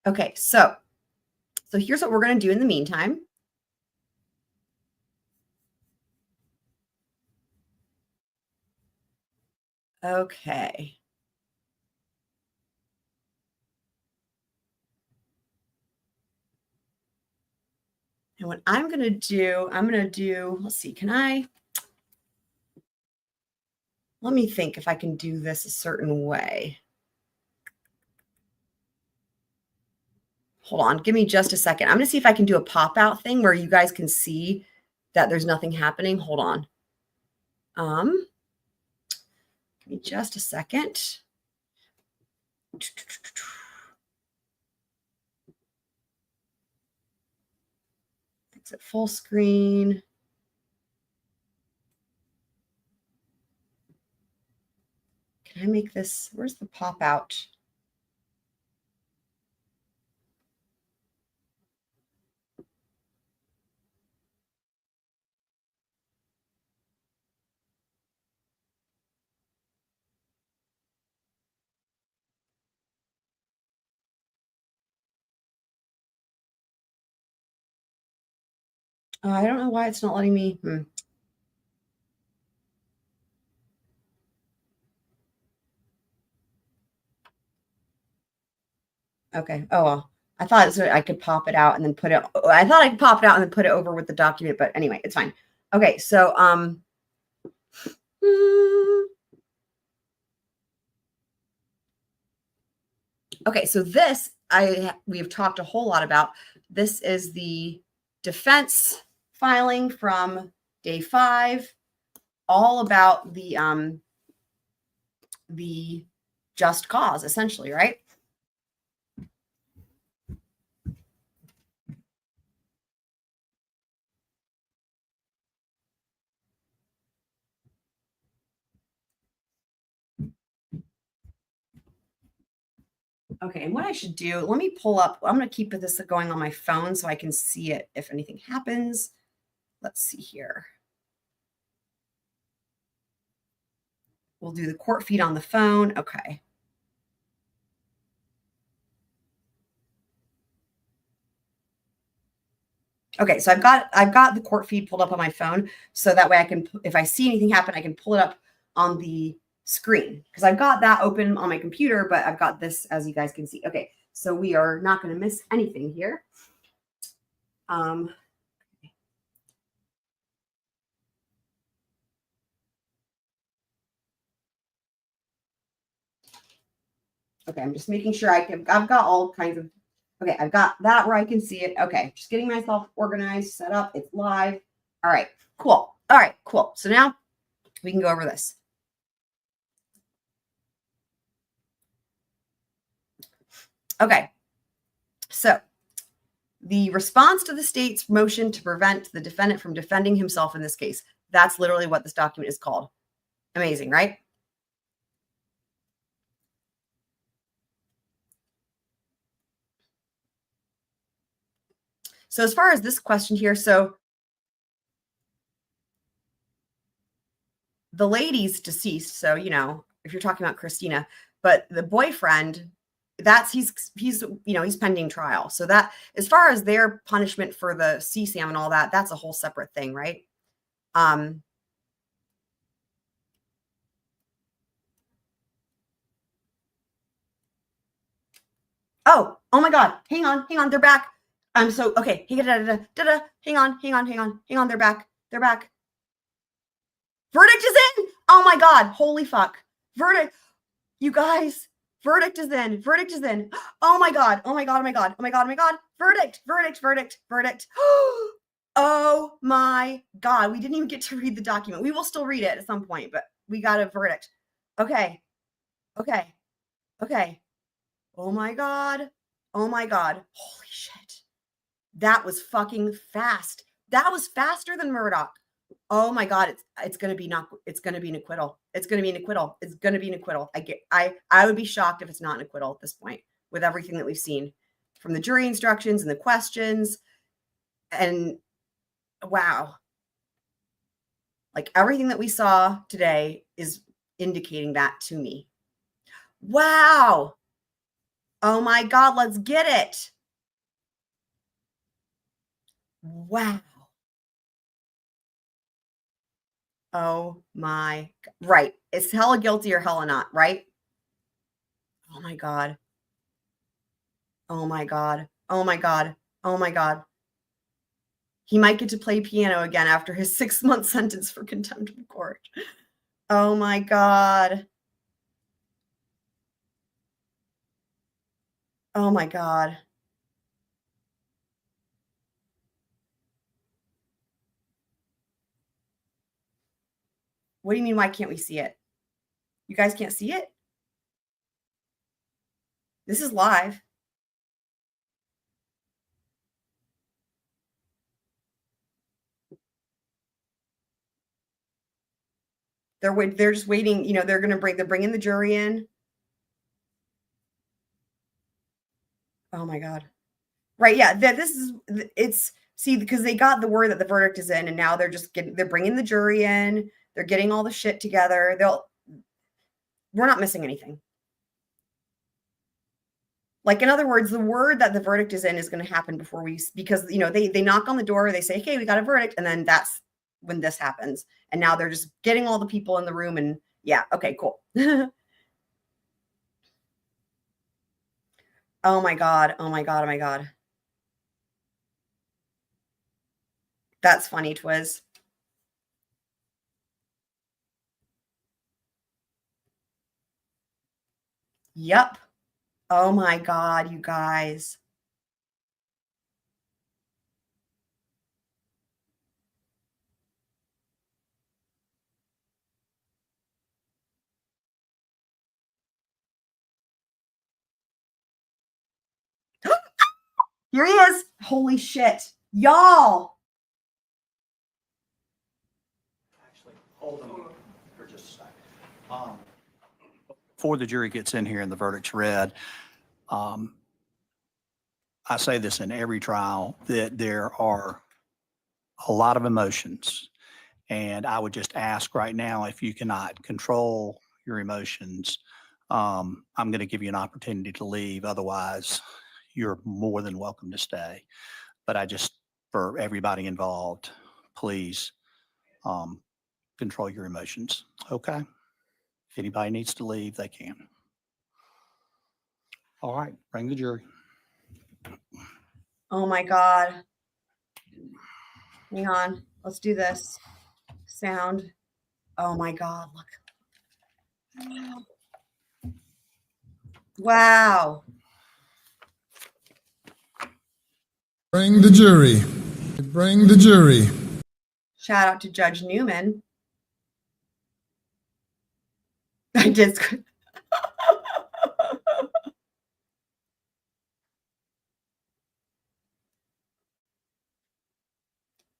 C: Okay, so here's what we're going to do in the meantime. Okay. And what I'm going to do, let's see, let me think if I can do this a certain way. Hold on, give me just a second. I'm going to see if I can do a pop out thing where you guys can see that there's nothing happening. Hold on. Give me just a second. Exit full screen. Can I make this? Where's the pop out? I don't know why it's not letting me. Okay. Oh, well. I thought I could pop it out and then put it. I thought I could pop it out and then put it over with the document, but anyway, it's fine. Okay. So, okay. So this, we have talked a whole lot about. This is the defense filing from day 5, all about the just cause, essentially, right? Okay, and what I should do, let me pull up, I'm going to keep this going on my phone so I can see it if anything happens. Let's see here. We'll do the court feed on the phone. Okay. Okay, so I've got the court feed pulled up on my phone, so that way I can, if I see anything happen, I can pull it up on the screen, because I've got that open on my computer, but I've got this, as you guys can see. Okay, so we are not going to miss anything here. Okay, I'm just making sure I've got all kinds of. Okay, I've got that where I can see it. Okay, just getting myself organized, set up. It's live. All right, cool. All right, cool. So now we can go over this. Okay, so the response to the state's motion to prevent the defendant from defending himself in this case. That's literally what this document is called. Amazing, right? So as far as this question here, so the lady's deceased. So, you know, if you're talking about Christina, but the boyfriend, he's pending trial. So that, as far as their punishment for the CSAM and all that, that's a whole separate thing, right? Oh my God. Hang on. They're back. I'm so, okay. Hang on. They're back. Verdict is in. Oh my God. Holy fuck. Verdict. You guys, verdict is in. Oh my God. Verdict. Oh my God. We didn't even get to read the document. We will still read it at some point, but we got a verdict. Okay. Oh my God. Holy shit. That was fucking fast. That was faster than Murdoch. Oh my God, it's gonna be it's gonna be an acquittal. It's gonna be an acquittal. It's gonna be an acquittal. I would be shocked if it's not an acquittal at this point with everything that we've seen from the jury instructions and the questions. And wow. Like everything that we saw today is indicating that to me. Wow. Oh my God, let's get it. Wow. Oh my, right. It's hella guilty or hella not, right? Oh my God. Oh my God. Oh my God. Oh my God. He might get to play piano again after his 6-month sentence for contempt of court. Oh my God. Oh my God. What do you mean, why can't we see it? You guys can't see it? This is live. They're just waiting, you know, they're bringing the jury in. Oh my God. Right, yeah, see, because they got the word that the verdict is in, and now they're bringing the jury in, they're getting all the shit together. We're not missing anything. Like, in other words, the word that the verdict is in is going to happen because, you know, they knock on the door, they say, "Okay, we got a verdict," and then that's when this happens. And now they're just getting all the people in the room, and yeah, okay, cool. Oh my God. Oh my God. Oh my God. That's funny, Twiz. Yep. Oh my God, you guys. Here he is. Holy shit. Y'all.
J: Actually, hold on for just a second. Before the jury gets in here and the verdict's read, I say this in every trial, that there are a lot of emotions. And I would just ask right now, if you cannot control your emotions, I'm going to give you an opportunity to leave. Otherwise, you're more than welcome to stay. But for everybody involved, please control your emotions. Okay? If anybody needs to leave, they can. All right, bring the jury.
C: Oh my God. Hang on. Let's do this. Sound. Oh my God. Look. Wow.
K: Bring the jury. Bring the jury.
C: Shout out to Judge Newman. I just.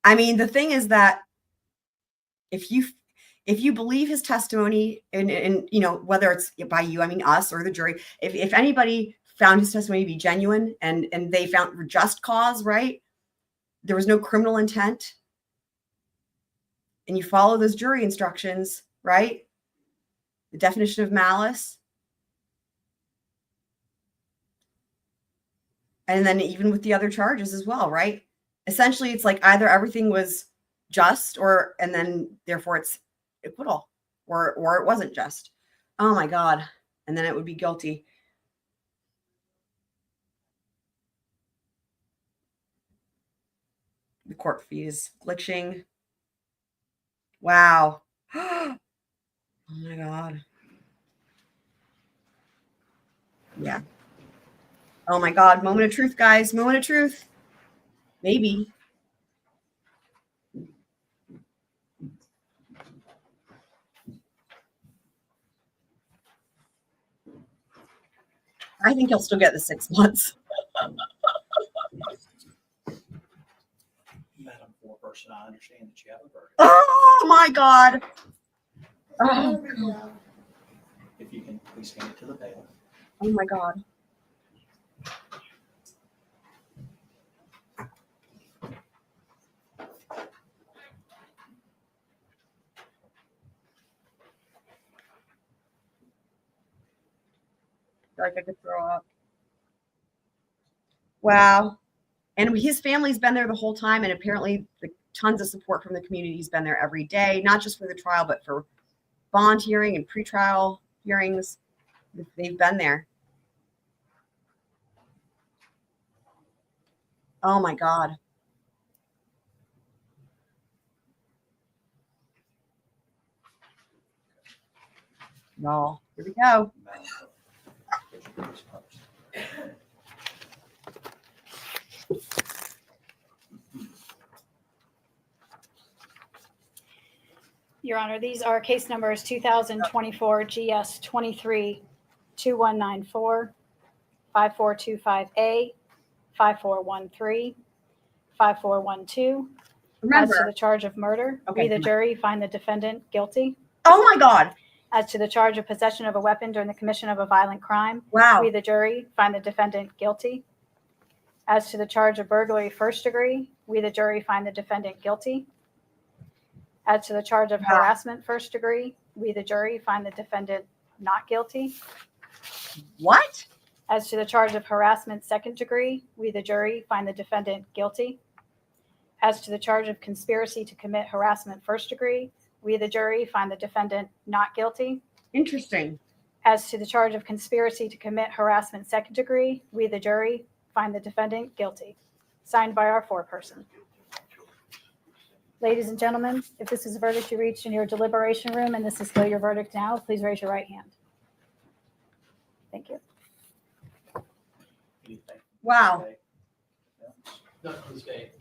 C: I mean, the thing is that if you believe his testimony, and you know, whether it's by you, I mean us or the jury, if anybody found his testimony to be genuine and they found just cause, right? There was no criminal intent, and you follow those jury instructions, right? The definition of malice. And then even with the other charges as well, right? Essentially, it's like either everything was just and then therefore it's acquittal, or it wasn't just. Oh my God. And then it would be guilty. The court fees glitching. Wow. Oh my God. Yeah. Oh my God. Moment of truth, guys. Moment of truth. Maybe. I think he'll still get the 6 months.
J: Madam Forber,
D: person, I understand that you have a verdict.
C: Oh my God. Oh,
D: If you can, please hand it to the bailiff.
C: oh my God. I feel like I could throw up. Wow. And his family's been there the whole time, and apparently tons of support from the community's been there every day, not just for the trial, but for bond hearing and pretrial hearings. They've been there. Oh my God. Well, here we go.
L: Your Honor, these are case numbers 2024 GS 23 2194, 5425A, 5413, 5412. As to
C: Remember.
L: the charge of murder,
C: Okay,
L: we, the
C: come on.
L: jury, find the defendant guilty.
C: Oh my God.
L: As to the charge of possession of a weapon during the commission of a violent crime,
C: Wow.
L: we, the jury, find the defendant guilty. As to the charge of burglary first degree, we, the jury, find the defendant guilty. As to the charge of harassment first degree, we, the jury, find the defendant not guilty.
C: What?
L: As to the charge of harassment second degree, we, the jury, find the defendant guilty. As to the charge of conspiracy to commit harassment first degree, we, the jury, find the defendant not guilty.
C: Interesting.
L: As to the charge of conspiracy to commit harassment second degree, we, the jury, find the defendant guilty. Signed by our foreperson. Ladies and gentlemen, if this is a verdict you reached in your deliberation room and this is still your verdict now, please raise your right hand. Thank you.
D: Anything?
C: Wow.
G: Nothing to say.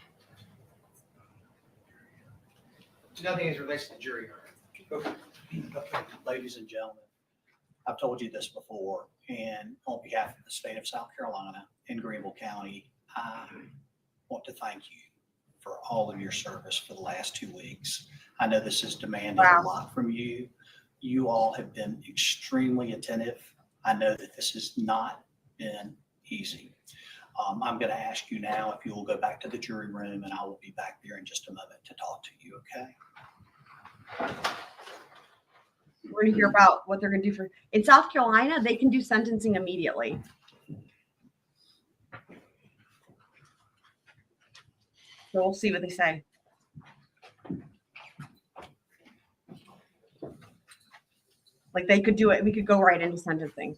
G: Nothing as relates to the jury.
D: Okay. Ladies and gentlemen, I've told you this before, and on behalf of the state of South Carolina and Greenville County, I want to thank you for all of your service for the last 2 weeks. I know this has demanded a lot from you. You all have been extremely attentive. I know that this has not been easy. I'm going to ask you now if you will go back to the jury room, and I will be back there in just a moment to talk to you, okay?
C: We're going to hear about what they're going to do in South Carolina, they can do sentencing immediately. So we'll see what they say. Like they could do it. We could go right into sentencing.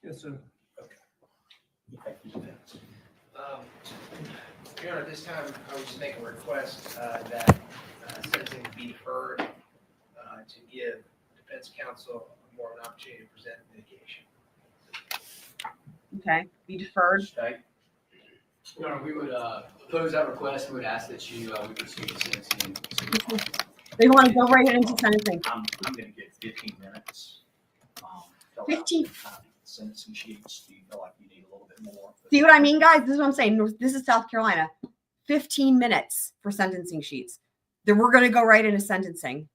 I: Yes, sir.
G: Your Honor, at this time, I would just make a request that sentencing be deferred to give defense counsel more of an opportunity to present mitigation.
C: Okay. Be deferred.
E: Your Honor, we would oppose that request. We would ask that you we pursue the sentencing.
C: They want to go right into sentencing.
D: I'm going to get 15 minutes.
C: 15.
D: Sentencing sheets. Do you feel like you need a little bit more?
C: See what I mean, guys? This is what I'm saying. This is South Carolina. 15 minutes for sentencing sheets. Then we're going to go right into sentencing.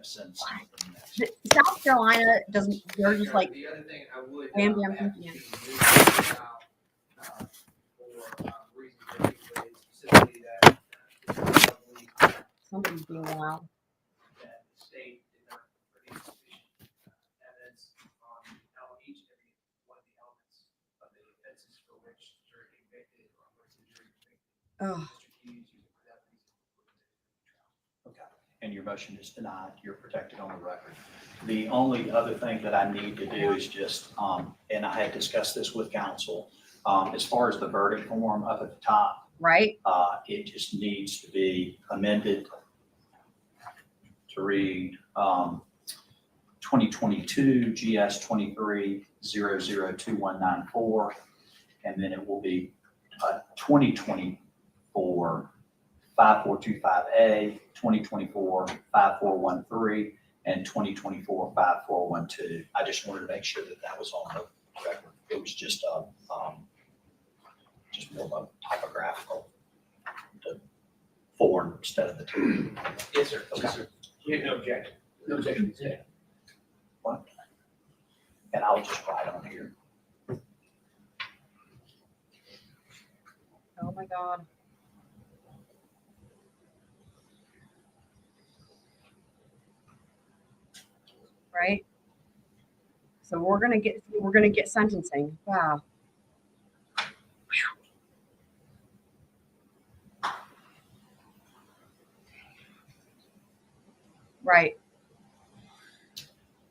C: South Carolina doesn't. They're just like.
G: The other thing I would
C: wham, bam,
G: add
C: yeah.
G: for reasons particularly specifically that
C: Somebody's being loud.
G: that the state did not produce sufficient evidence on how each and every one of the elements of the offenses for which the jury convicted or on which the jury convicted.
C: Oh.
G: Mr. Hughes, you for that reason.
D: Okay. And your motion is denied. You're protected on the record. The only other thing that I need to do is just, and I had discussed this with counsel, as far as the verdict form up at the top,
C: Right.
D: it just needs to be amended to read 2022 GS 23 002194, and then it will be 2024 5425A, 2024 5413, and 2024 5412. I just wanted to make sure that that was on the record. It was just more of a typographical, the 4 instead of the 2.
G: Yes, sir.
D: Okay.
G: Yes, sir. You have no objection. No objection. Yeah.
D: What? And I'll just write on here.
C: Oh my God. Right? So we're gonna get sentencing. Wow. Right.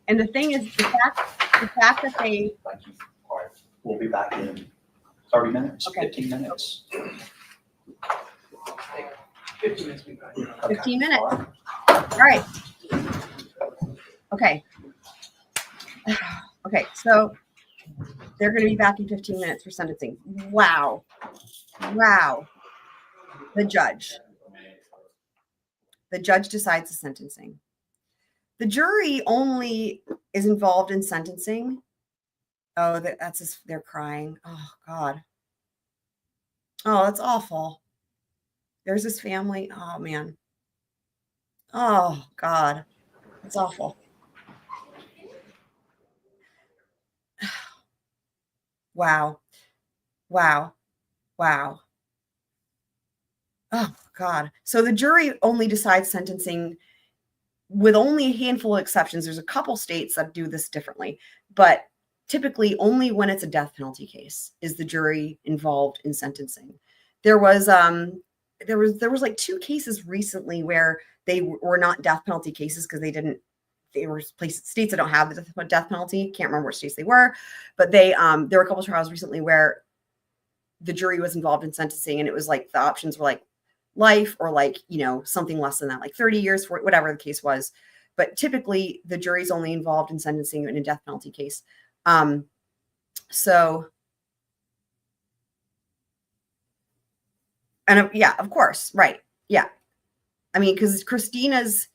C: And the thing is, the fact that they,
D: Thank you. All right, we'll be back in 30 minutes,
C: Okay.
D: 15 minutes.
G: 15 minutes. We got here.
C: 15 minutes.
D: All right.
C: All right. Okay. Okay, so they're going to be back in 15 minutes for sentencing. Wow. Wow. The judge decides the sentencing. The jury only is involved in sentencing. Oh, that's just, they're crying. Oh, God. Oh, that's awful. There's this family. Oh, man. Oh, God. It's awful. Wow. Wow. Wow. Oh, God. So the jury only decides sentencing with only a handful of exceptions. There's a couple states that do this differently, but typically only when it's a death penalty case is the jury involved in sentencing. There was like 2 cases recently where they were not death penalty cases because they were states that don't have the death penalty. Can't remember what states they were, but there were a couple of trials recently where the jury was involved in sentencing, and it was like the options were like life or like, something less than that, like 30 years, for whatever the case was. But typically the jury's only involved in sentencing in a death penalty case. Yeah, of course. Right. Yeah. I mean, because Christina's,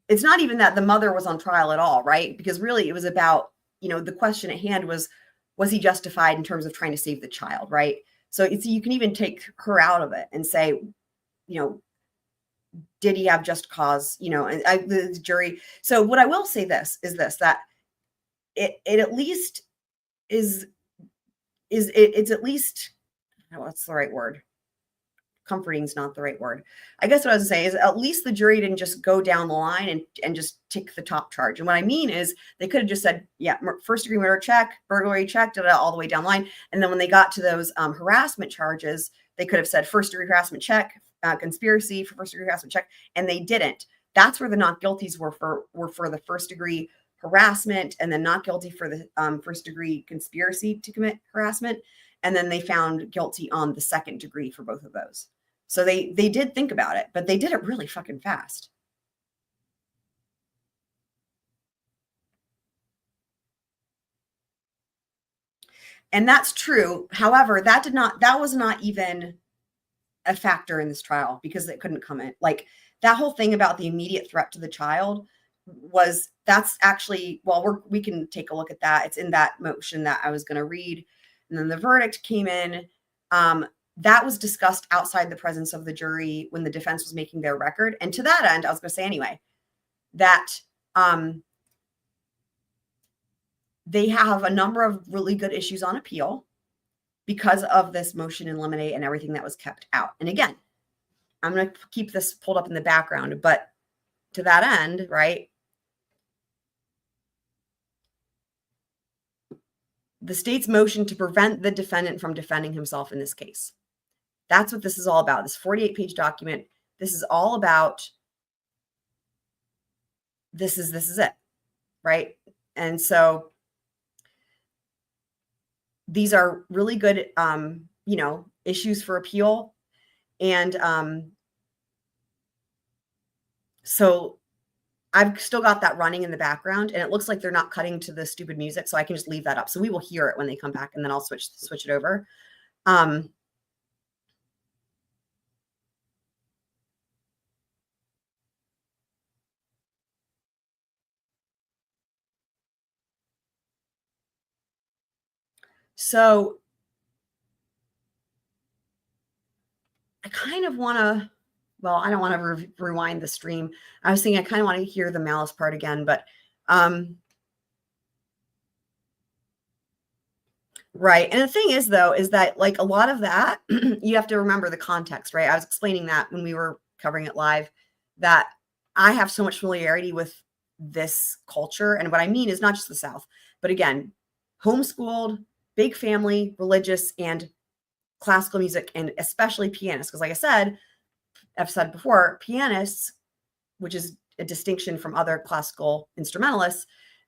C: it's not even that the mother was on trial at all, right? Because really it was about, the question at hand was he justified in terms of trying to save the child, right? So you can even take her out of it and say, did he have just cause? The jury. So what I will say that it at least it's at least, what's the right word? Comforting is not the right word. I guess what I was saying is at least the jury didn't just go down the line and just tick the top charge. And what I mean is they could have just said, yeah, first degree murder check, burglary check, all the way down the line. And then when they got to those harassment charges, they could have said first degree harassment check, conspiracy for first degree harassment check, and they didn't. That's where the not guilties were for the first degree harassment, and then not guilty for the first degree conspiracy to commit harassment. And then they found guilty on the second degree for both of those. So they did think about it, but they did it really fucking fast. And that's true. However, that was not even a factor in this trial because it couldn't come in. Like that whole thing about the immediate threat to the child that's actually, well, we can take a look at that. It's in that motion that I was going to read. And then the verdict came in. That was discussed outside the presence of the jury when the defense was making their record. And to that end, I was going to say anyway, that they have a number of really good issues on appeal because of this motion in limine and everything that was kept out. And again, I'm going to keep this pulled up in the background, but to that end, right, the state's motion to prevent the defendant from defending himself in this case. That's what this is all about. This 48-page document. This is all about. This is it, right? And so these are really good, issues for appeal, and so I've still got that running in the background, and it looks like they're not cutting to the stupid music, so I can just leave that up. So we will hear it when they come back, and then I'll switch it over. So I kind of want to, well, I don't want to rewind the stream. I was thinking I kind of want to hear the malice part again, but right. And the thing is, though, is that like a lot of that, you have to remember the context, right? I was explaining that when we were covering it live, that I have so much familiarity with this culture. And what I mean is not just the South, but again, homeschooled, big family, religious, and classical music, and especially pianists. Because like I've said before, pianists, which is a distinction from other classical instrumentalists,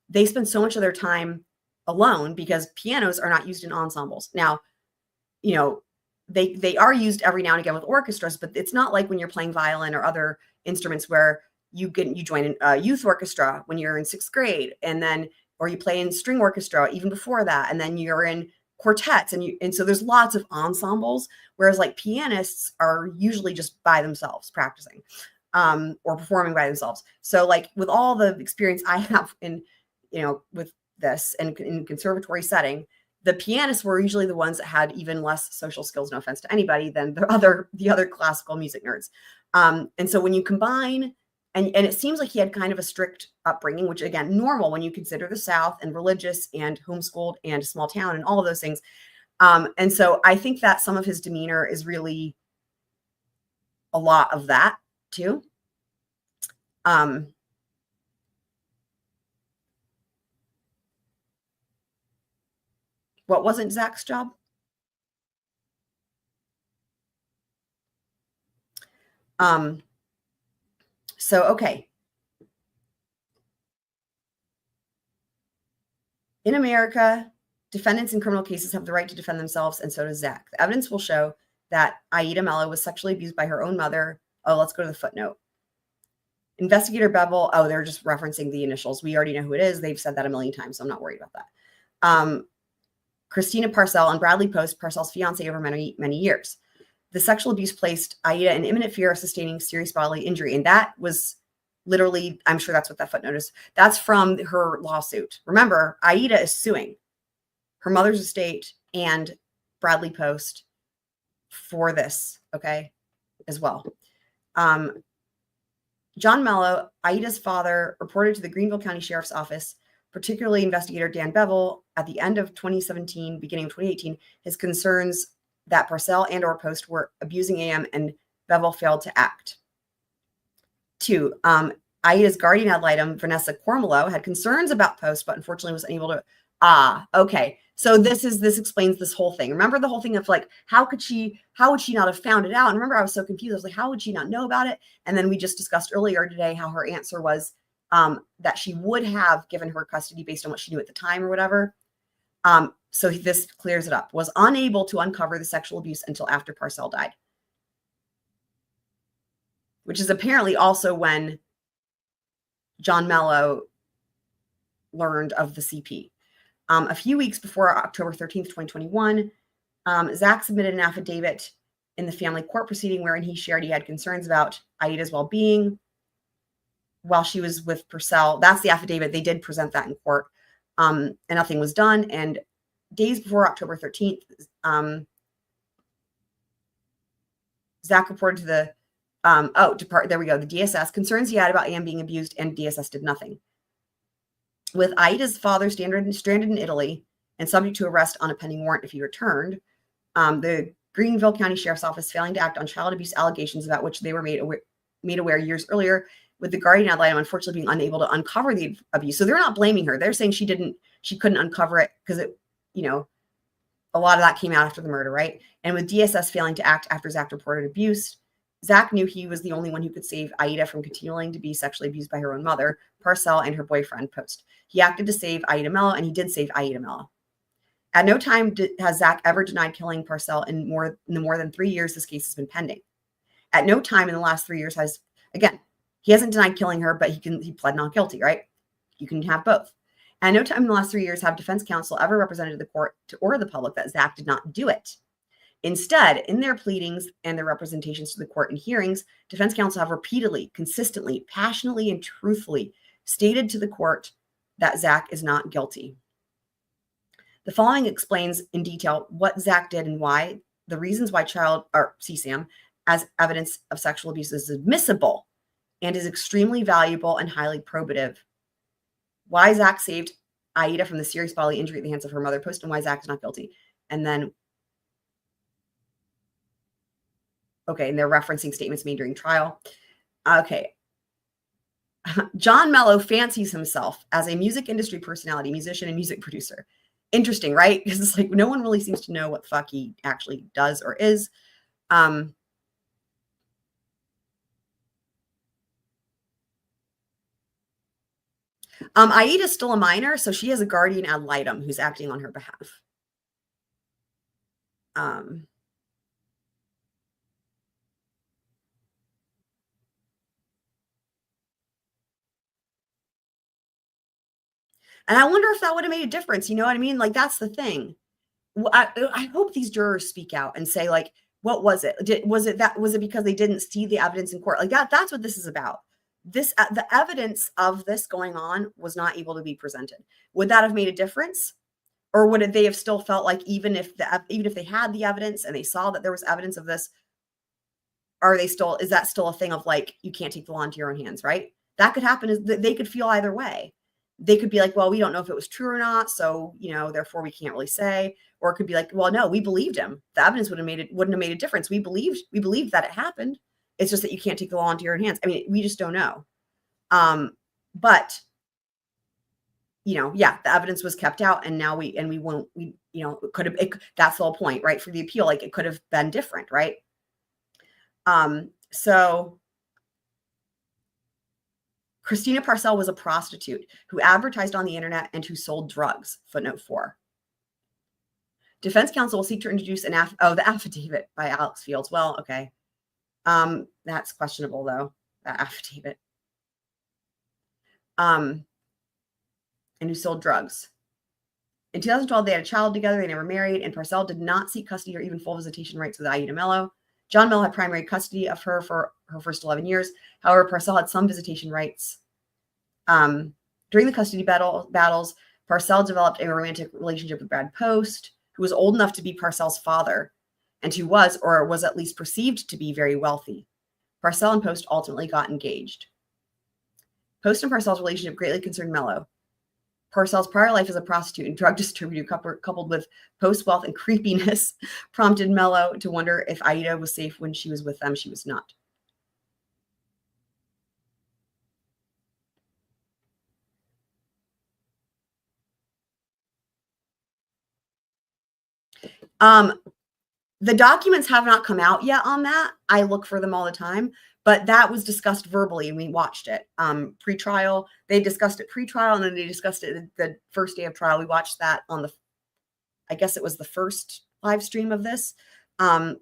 C: they spend so much of their time alone because pianos are not used in ensembles. Now, you know, they are used every now and again with orchestras, but it's not like when you're playing violin or other instruments where you join a youth orchestra when you're in 6th grade, and then, or you play in string orchestra even before that, and then you're in quartets, and so there's lots of ensembles, whereas like pianists are usually just by themselves practicing or performing by themselves. So like with all the experience I have in, you know, with this and in conservatory setting, the pianists were usually the ones that had even less social skills, no offense to anybody, than the other classical music nerds. And so when you combine, and it seems like he had kind of a strict upbringing, which again, normal when you consider the South and religious and homeschooled and small town and all of those things. And so I think that some of his demeanor is really a lot of that too. What wasn't Zach's job? So, okay. In America, defendants in criminal cases have the right to defend themselves, and so does Zach. The evidence will show that Aida Mello was sexually abused by her own mother. Oh, let's go to the footnote. Investigator Bevel, oh, they're just referencing the initials. We already know who it is. They've said that a million times, so I'm not worried about that. Christina Parcell and Bradley Post, Parcell's fiance over many, many years. The sexual abuse placed Aida in imminent fear of sustaining serious bodily injury. And that was literally, I'm sure that's what that footnote is. That's from her lawsuit. Remember, Aida is suing her mother's estate and Bradley Post for this, okay, as well. John Mello, Aida's father, reported to the Greenville County Sheriff's Office, particularly investigator Dan Bevel, at the end of 2017, beginning of 2018, his concerns that Parcell and or Post were abusing AM, and Bevel failed to act. 2, Aida's guardian ad litem, Vanessa Cormelo, had concerns about Post, but unfortunately was unable to. Okay. So this explains this whole thing. Remember the whole thing of like, how would she not have found it out? And remember, I was so confused. I was like, how would she not know about it? And then we just discussed earlier today how her answer was that she would have given her custody based on what she knew at the time or whatever. So this clears it up. Was unable to uncover the sexual abuse until after Parcell died, which is apparently also when John Mello learned of the CP. A few weeks before October 13th, 2021, Zach submitted an affidavit in the family court proceeding wherein he shared he had concerns about Aida's well-being while she was with Parcell. That's the affidavit. They did present that in court, and nothing was done. And days before October 13th, Zach reported to the, there we go, the DSS, concerns he had about AM being abused, and DSS did nothing. With Aida's father stranded in Italy and subject to arrest on a pending warrant if he returned, the Greenville County Sheriff's Office failing to act on child abuse allegations about which they were made aware years earlier, with the guardian ad litem unfortunately being unable to uncover the abuse. So they're not blaming her. They're saying she couldn't uncover it because it, you know, a lot of that came out after the murder, right? And with DSS failing to act after Zach reported abuse, Zach knew he was the only one who could save Aida from continuing to be sexually abused by her own mother, Parcell, and her boyfriend, Post. He acted to save Aida Mello, and he did save Aida Mello. At no time has Zach ever denied killing Parcell in the more than 3 years this case has been pending. At no time in the last 3 years he hasn't denied killing her, but he pled not guilty, right? You can have both. At no time in the last 3 years have defense counsel ever represented the court or the public that Zach did not do it. Instead, in their pleadings and their representations to the court in hearings, defense counsel have repeatedly, consistently, passionately, and truthfully stated to the court that Zach is not guilty. The following explains in detail what Zach did and why, the reasons why child or CSAM as evidence of sexual abuse is admissible and is extremely valuable and highly probative. Why Zach saved Aida from the serious bodily injury at the hands of her mother post and why Zach is not guilty. And then, okay, and they're referencing statements made during trial. Okay. John Mello fancies himself as a music industry personality, musician, and music producer. Interesting, right? Because it's like no one really seems to know what the fuck he actually does or is. Aida's still a minor, so she has a guardian ad litem who's acting on her behalf. And I wonder if that would have made a difference. You know what I mean? Like, that's the thing. I hope these jurors speak out and say, like, what was it? Was it because they didn't see the evidence in court? Like that's what this is about. The evidence of this going on was not able to be presented. Would that have made a difference? Or would they have still felt like even if they had the evidence and they saw that there was evidence of this, is that still a thing of like, you can't take the law into your own hands, right? That could happen. Is that they could feel either way. They could be like, well, we don't know if it was true or not. So, therefore we can't really say. Or it could be like, well, no, we believed him. The evidence wouldn't have made a difference. We believed that it happened. It's just that you can't take the law into your own hands. I mean, we just don't know. But the evidence was kept out, and now we won't, it could have, that's the whole point, right? For the appeal, like it could have been different, right? So Christina Parcell was a prostitute who advertised on the internet and who sold drugs. Footnote 4. Defense counsel will seek to introduce the affidavit by Alex Fields. Well, okay. That's questionable though, that affidavit. And who sold drugs. In 2012, they had a child together. They never married, and Parcell did not seek custody or even full visitation rights with Aida Mello. John Mello had primary custody of her for her first 11 years. However, Parcell had some visitation rights. During the custody battles, Parcell developed a romantic relationship with Brad Post, who was old enough to be Parcell's father, and who was at least perceived to be very wealthy. Parcell and Post ultimately got engaged. Post and Parcell's relationship greatly concerned Mello. Parcell's prior life as a prostitute and drug distributor, coupled with Post's wealth and creepiness, prompted Mello to wonder if Aida was safe when she was with them. She was not. The documents have not come out yet on that. I look for them all the time, but that was discussed verbally and we watched it pre-trial. They discussed it pre-trial and then they discussed it the first day of trial. We watched that on I guess it was the first live stream of this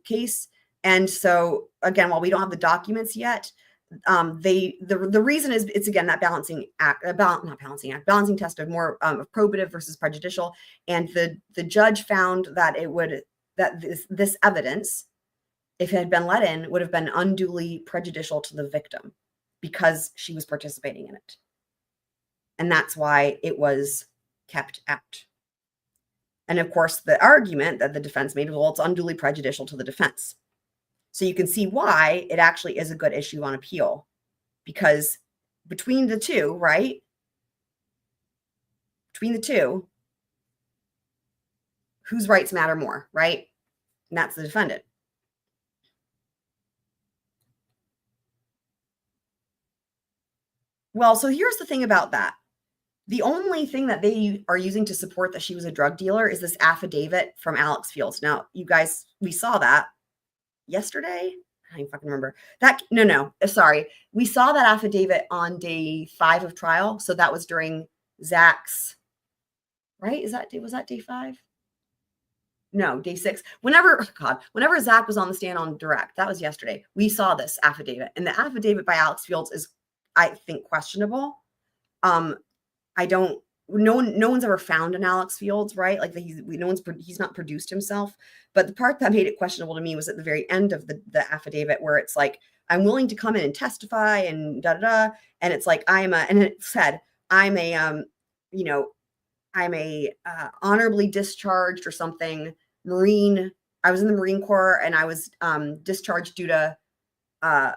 C: case. And so again, while we don't have the documents yet, the reason is it's again that balancing test of more probative versus prejudicial. And the judge found that this evidence, if it had been let in, would have been unduly prejudicial to the victim because she was participating in it. And that's why it was kept out. And of course, the argument that the defense made was, well, it's unduly prejudicial to the defense. So you can see why it actually is a good issue on appeal, because between the two, right? Between the two, whose rights matter more, right? And that's the defendant. Well, so here's the thing about that. The only thing that they are using to support that she was a drug dealer is this affidavit from Alex Fields. Now, you guys, we saw that yesterday. I don't even fucking remember that. No, sorry. We saw that affidavit on day 5 of trial. So that was during Zach's, right? Was that day 5? No, day 6. Whenever Zach was on the stand on direct, that was yesterday. We saw this affidavit, and the affidavit by Alex Fields is, I think, questionable. No one's ever found an Alex Fields, right? Like he's not produced himself. But the part that made it questionable to me was at the very end of the affidavit, where it's like, I'm willing to come in and testify and and it's like, and it said, I'm I'm a honorably discharged or something Marine. I was in the Marine Corps and I was discharged due to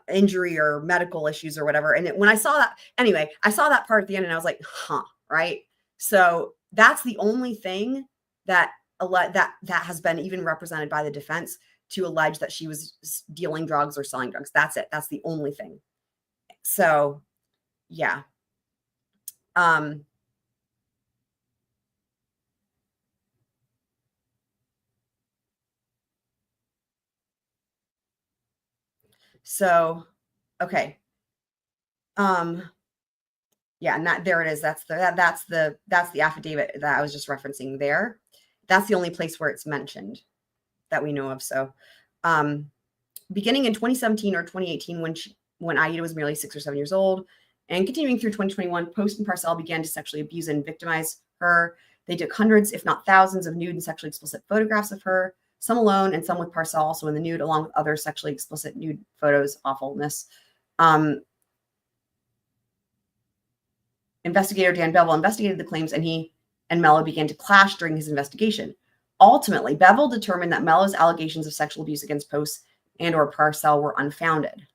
C: injury or medical issues or whatever. And when I saw that, anyway, I saw that part at the end and I was like, huh, right? So that's the only thing that has been even represented by the defense to allege that she was dealing drugs or selling drugs. That's it. That's the only thing. So, yeah. So, okay. Yeah, and there it is. That's the affidavit that I was just referencing there. That's the only place where it's mentioned that we know of. So, beginning in 2017 or 2018, when Aida was merely 6 or 7 years old, and continuing through 2021, Post and Parcell began to sexually abuse and victimize her. They took hundreds, if not thousands, of nude and sexually explicit photographs of her, some alone and some with Parcell also in the nude, along with other sexually explicit nude photos. Awfulness. Investigator Dan Bevel investigated the claims, and he and Mello began to clash during his investigation. Ultimately, Bevel determined that Mello's allegations of sexual abuse against Post and or Parcell were unfounded.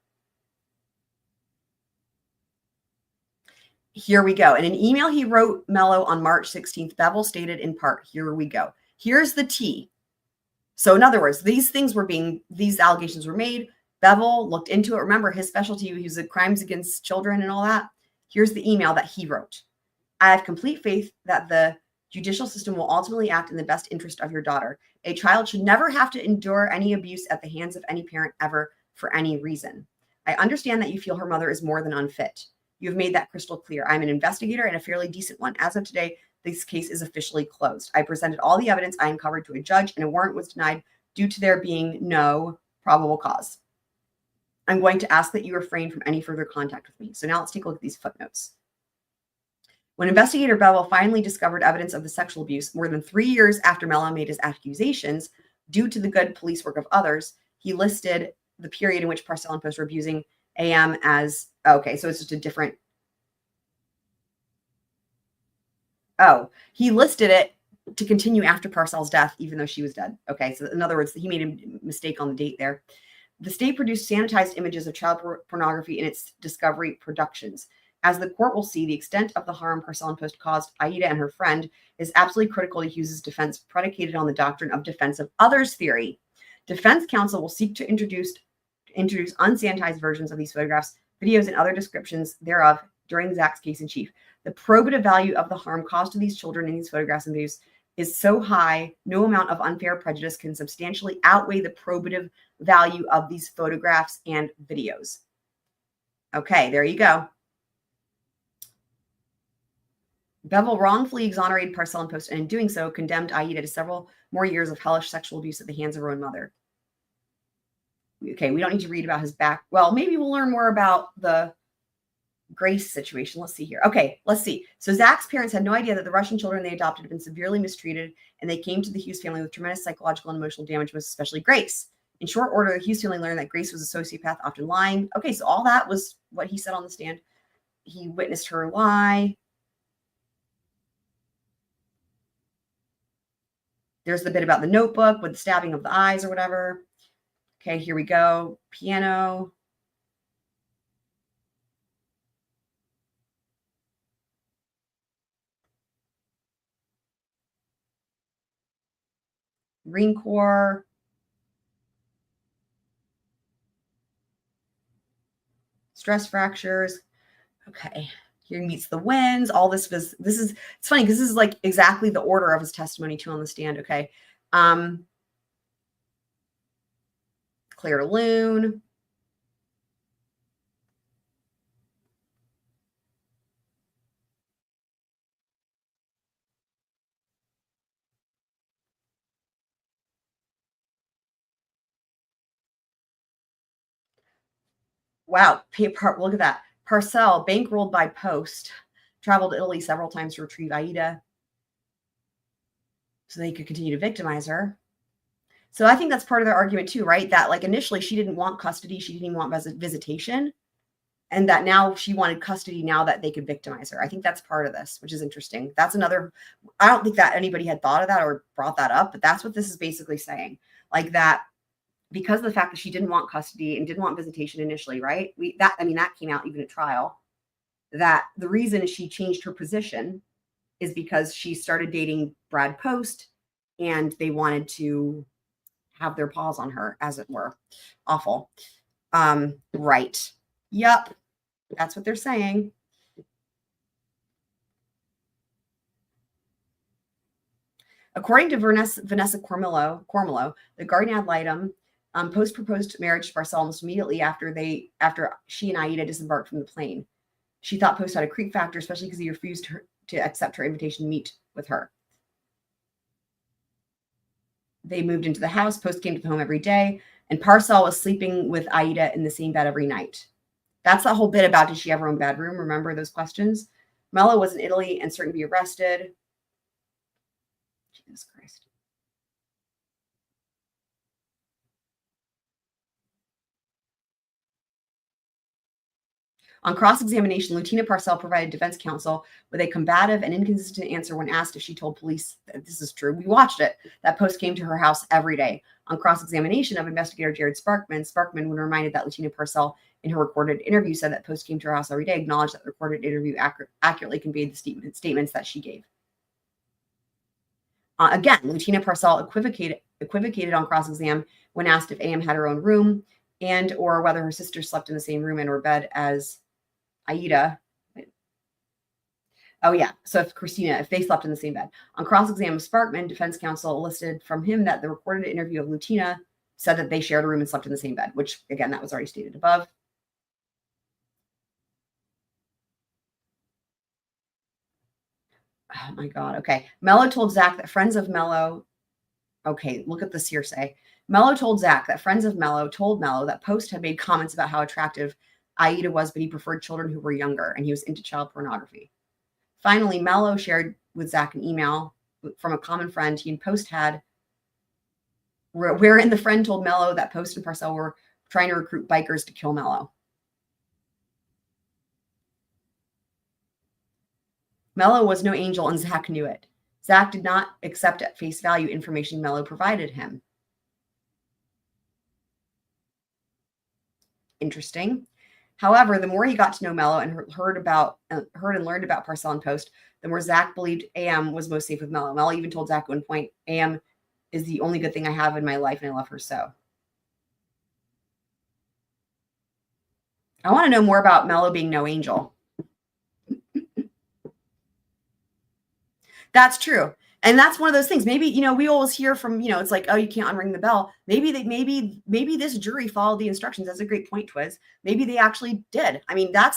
C: Here we go. In an email he wrote Mello on March 16th, Bevel stated in part, here we go. Here's the tea. So in other words, these allegations were made. Bevel looked into it. Remember his specialty, he was crimes against children and all that. Here's the email that he wrote. I have complete faith that the judicial system will ultimately act in the best interest of your daughter. A child should never have to endure any abuse at the hands of any parent ever for any reason. I understand that you feel her mother is more than unfit. You have made that crystal clear. I'm an investigator and a fairly decent one. As of today, this case is officially closed. I presented all the evidence I uncovered to a judge, and a warrant was denied due to there being no probable cause. I'm going to ask that you refrain from any further contact with me. So now let's take a look at these footnotes. When investigator Bevel finally discovered evidence of the sexual abuse more than 3 years after Mello made his accusations, due to the good police work of others, he listed the period in which Parcell and Post were abusing AM as, okay, so it's just a different, he listed it to continue after Parcell's death, even though she was dead. Okay, so in other words, he made a mistake on the date there. The state produced sanitized images of child pornography in its discovery productions. As the court will see, the extent of the harm Parcell and Post caused Aida and her friend is absolutely critical to Hughes's defense, predicated on the doctrine of defense of others theory. Defense counsel will seek to introduce unsanitized versions of these photographs, videos, and other descriptions thereof during Zach's case in chief. The probative value of the harm caused to these children in these photographs and videos is so high, no amount of unfair prejudice can substantially outweigh the probative value of these photographs and videos. Okay, there you go. Bevel wrongfully exonerated Parcell and Post, and in doing so, condemned Aida to several more years of hellish sexual abuse at the hands of her own mother. Okay, we don't need to read about his back. Well, maybe we'll learn more about the Grace situation. Let's see here. Okay, let's see. So Zach's parents had no idea that the Russian children they adopted had been severely mistreated, and they came to the Hughes family with tremendous psychological and emotional damage, most especially Grace. In short order, the Hughes family learned that Grace was a sociopath, often lying. Okay, so all that was what he said on the stand. He witnessed her lie. There's the bit about the notebook with the stabbing of the eyes or whatever. Okay, here we go. Piano. Marine Corps. Stress fractures. Okay. Here meets the winds. All this is, it's funny because this is like exactly the order of his testimony too on the stand. Okay. Claire Loon. Wow. Look at that. Parcell, bankrolled by Post, traveled to Italy several times to retrieve Aida so they could continue to victimize her. So I think that's part of their argument too, right? That like initially she didn't want custody. She didn't even want visitation. and that now she wanted custody now that they could victimize her. I think that's part of this, which is interesting. That's another, I don't think that anybody had thought of that or brought that up, but that's what this is basically saying. Like that, because of the fact that she didn't want custody and didn't want visitation initially, right? That came out even at trial, that the reason she changed her position is because she started dating Brad Post and they wanted to have their paws on her, as it were. Awful. Right. Yep. That's what they're saying. According to Vanessa Cormillo, the guardian ad litem, Post proposed marriage to Parcell almost immediately after she and Aida disembarked from the plane. She thought Post had a creep factor, especially because he refused to accept her invitation to meet with her. They moved into the house. Post came to the home every day, and Parcell was sleeping with Aida in the same bed every night. That's the whole bit about, did she have her own bedroom? Remember those questions? Mello was in Italy and certain to be arrested. Jesus Christ. On cross-examination, Lieutenant Parcell provided defense counsel with a combative and inconsistent answer when asked if she told police that this is true. We watched it. That Post came to her house every day. On cross-examination of investigator Jared Sparkman, when reminded that Lieutenant Parcell in her recorded interview said that Post came to her house every day, acknowledged that the recorded interview accurately conveyed the statements that she gave. Again, Lieutenant Parcell equivocated on cross-exam when asked if AM had her own room and or whether her sister slept in the same room and or bed as Aida. Oh yeah, so if they slept in the same bed. On cross-exam of Sparkman, defense counsel elicited from him that the recorded interview of Lutina said that they shared a room and slept in the same bed, which again, that was already stated above. Oh my God. Okay. Mello told Zach that friends of Mello. Okay. Look at this hearsay. Mello told Zach that friends of Mello told Mello that Post had made comments about how attractive Aida was, but he preferred children who were younger and he was into child pornography. Finally, Mello shared with Zach an email from a common friend he and Post had, wherein the friend told Mello that Post and Parcell were trying to recruit bikers to kill Mello. Mello was no angel and Zach knew it. Zach did not accept at face value information Mello provided him. Interesting. However, the more he got to know Mello and heard and learned about Parcell and Post, the more Zach believed AM was most safe with Mello. Mello even told Zach at one point, AM is the only good thing I have in my life and I love her so. I want to know more about Mello being no angel. That's true. And that's one of those things. Maybe, we always hear from, it's like, oh, you can't unring the bell. Maybe this jury followed the instructions. That's a great point, Twiz. Maybe they actually did. I mean, that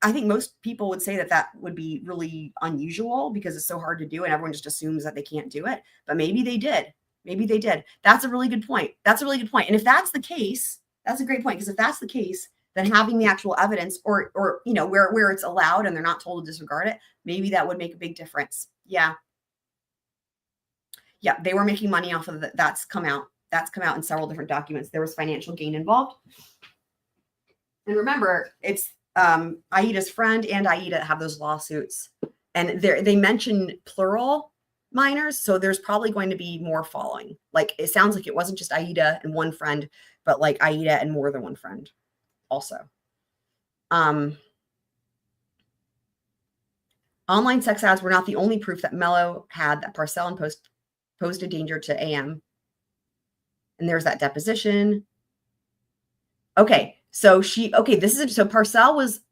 C: I think most people would say that would be really unusual because it's so hard to do and everyone just assumes that they can't do it. But maybe they did. Maybe they did. That's a really good point. And if that's the case, that's a great point. Because if that's the case, then having the actual evidence or where it's allowed and they're not told to disregard it, maybe that would make a big difference. Yeah. Yeah, they were making money off of that's come out in several different documents. There was financial gain involved. And remember, it's Aida's friend and Aida have those lawsuits. And they mention plural minors, so there's probably going to be more following. Like, it sounds like it wasn't just Aida and one friend, but like Aida and more than one friend also. Online sex ads were not the only proof that Mello had that Parcell and Post posed a danger to AM. And there's that deposition. Okay, so Parcell was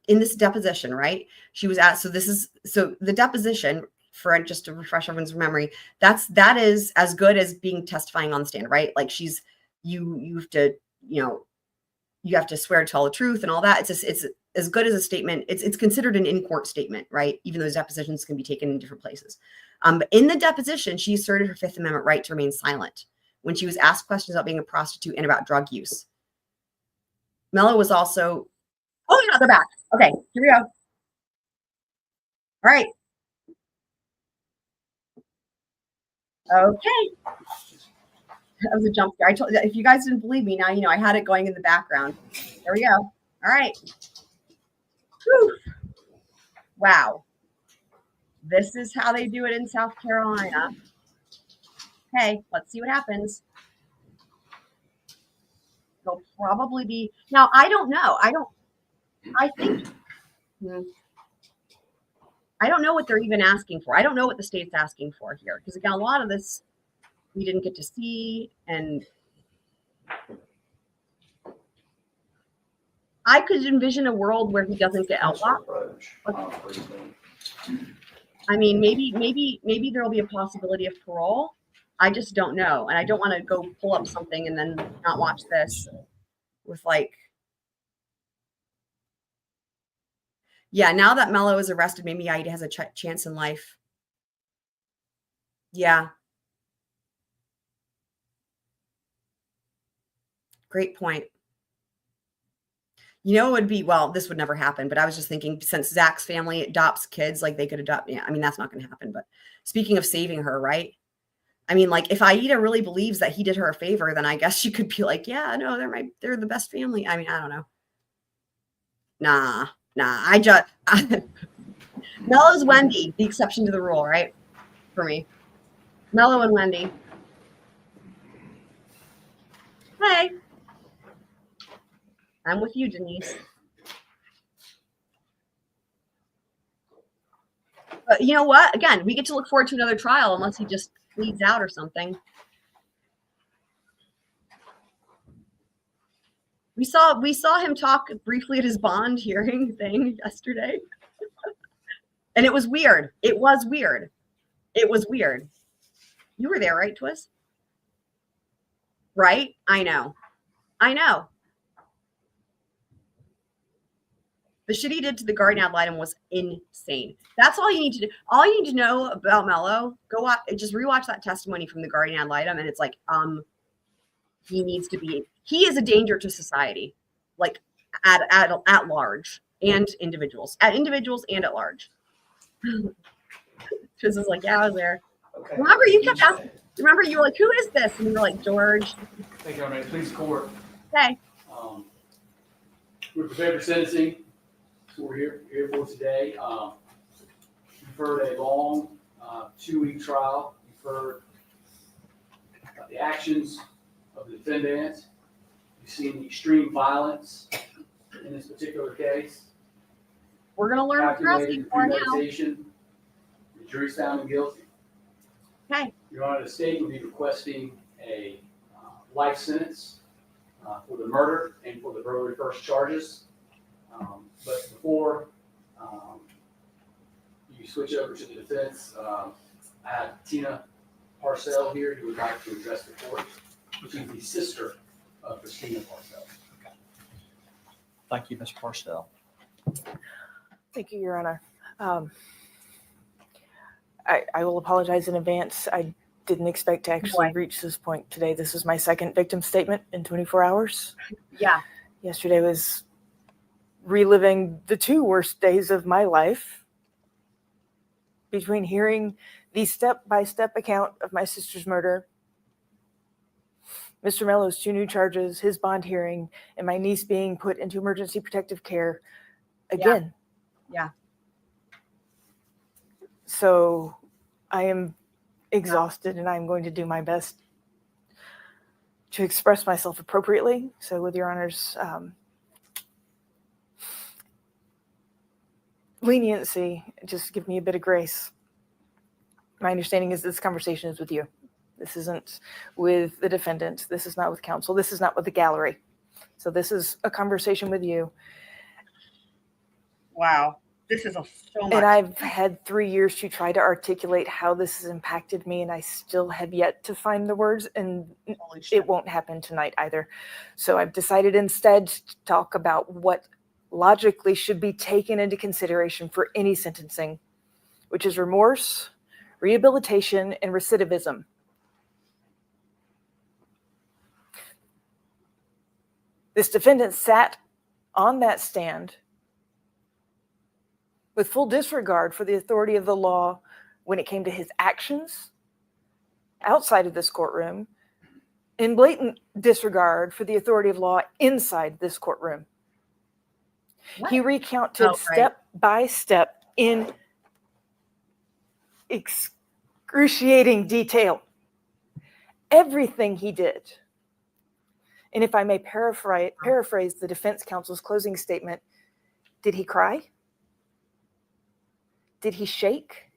C: in this deposition, right? She was at, so the deposition, for just to refresh everyone's memory, that is as good as being testifying on the stand, right? Like you have to swear to tell the truth and all that. It's as good as a statement. It's considered an in-court statement, right? Even though depositions can be taken in different places. But in the deposition, she asserted her Fifth Amendment right to remain silent when she was asked questions about being a prostitute and about drug use. Mello was also, oh yeah, they're back. Okay, here we go. All right. Okay. That was a jump scare. I told if you guys didn't believe me, now you know I had it going in the background. There we go. All right. Whew. Wow. This is how they do it in South Carolina. Okay, let's see what happens. They'll probably be now. I don't know. I think. I don't know what they're even asking for. I don't know what the state's asking for here. Because again, a lot of this we didn't get to see. And I could envision a world where he doesn't get outlawed. I mean, maybe there'll be a possibility of parole. I just don't know. And I don't want to go pull up something and then not watch this with like, yeah, now that Mello is arrested, maybe Aida has a chance in life. Yeah. Great point. You know, it would be, well, this would never happen, but I was just thinking since Zach's family adopts kids, like they could adopt, yeah, I mean, that's not going to happen. But speaking of saving her, right? I mean, like if Aida really believes that he did her a favor, then I guess she could be like, yeah, no, they're the best family. I mean, I don't know. Nah, Mello's Wendy, the exception to the rule, right? For me. Mello and Wendy. Hey. I'm with you, Denise. But you know what? Again, we get to look forward to another trial unless he just bleeds out or something. We saw him talk briefly at his bond hearing thing yesterday. And it was weird. It was weird. It was weird. You were there, right, Twiz? Right? I know. The shit he did to the guardian ad litem was insane. That's all you need to do. All you need to know about Mello, go watch, just rewatch that testimony from the guardian ad litem, and it's like, he is a danger to society, like at large, and individuals and at large. Twiz is like, yeah, I was there. Okay. Remember, you kept asking. Remember, you were like, who is this? And you were like, George.
B: Thank you, Alderman. Please, court.
C: Okay.
B: We're prepared for sentencing. So we're here for today. You've heard a long 2-week trial. You've heard the actions of the defendant. You've seen the extreme violence in this particular case.
C: We're going to learn what you're asking for now.
B: The jury's found him guilty.
C: Okay.
B: Your Honor, the state will be requesting a life sentence for the murder and for the burglary first charges. But before you switch over to the defense, I have Tina Parcell here who would like to address the court. She's the sister of Christina Parcell.
J: Okay. Thank you, Ms. Parcell.
M: Thank you, Your Honor. I will apologize in advance. I didn't expect to actually reach this point today. This is my second victim statement in 24 hours.
C: Yeah.
M: Yesterday was reliving the 2 worst days of my life between hearing the step-by-step account of my sister's murder, Mr. Mello's 2 new charges, his bond hearing, and my niece being put into emergency protective care again.
C: Yeah.
M: So I am exhausted and I'm going to do my best to express myself appropriately. So with Your Honor's leniency, just give me a bit of grace. My understanding is this conversation is with you. This isn't with the defendant. This is not with counsel. This is not with the gallery. So this is a conversation with you.
C: Wow. This is so much.
M: And I've had 3 years to try to articulate how this has impacted me, and I still have yet to find the words, and it won't happen tonight either. So I've decided instead to talk about what logically should be taken into consideration for any sentencing, which is remorse, rehabilitation, and recidivism. This defendant sat on that stand with full disregard for the authority of the law when it came to his actions outside of this courtroom in blatant disregard for the authority of law inside this courtroom. He recounted step by step in excruciating detail everything he did. And if I may paraphrase the defense counsel's closing statement, did he cry? Did he shake?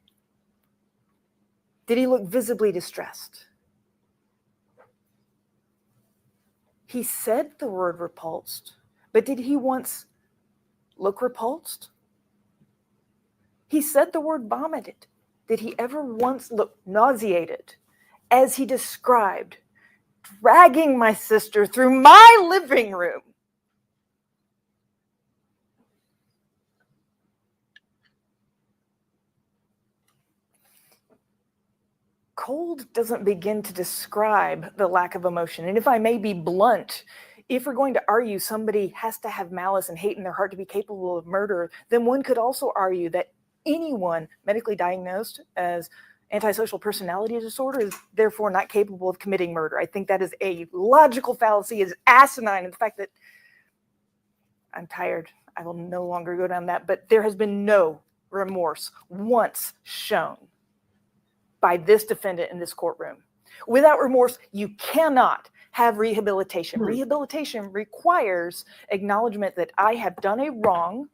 M: Did he look visibly distressed? He said the word repulsed, but did he once look repulsed? He said the word vomited. Did he ever once look nauseated as he described dragging my sister through my living room? Cold doesn't begin to describe the lack of emotion. And if I may be blunt, if we're going to argue somebody has to have malice and hate in their heart to be capable of murder, then one could also argue that anyone medically diagnosed as antisocial personality disorder is therefore not capable of committing murder. I think that is a logical fallacy, is asinine. And the fact that I'm tired, I will no longer go down that, but there has been no remorse once shown by this defendant in this courtroom. Without remorse, you cannot have rehabilitation. Rehabilitation requires acknowledgement that I have done a wrong,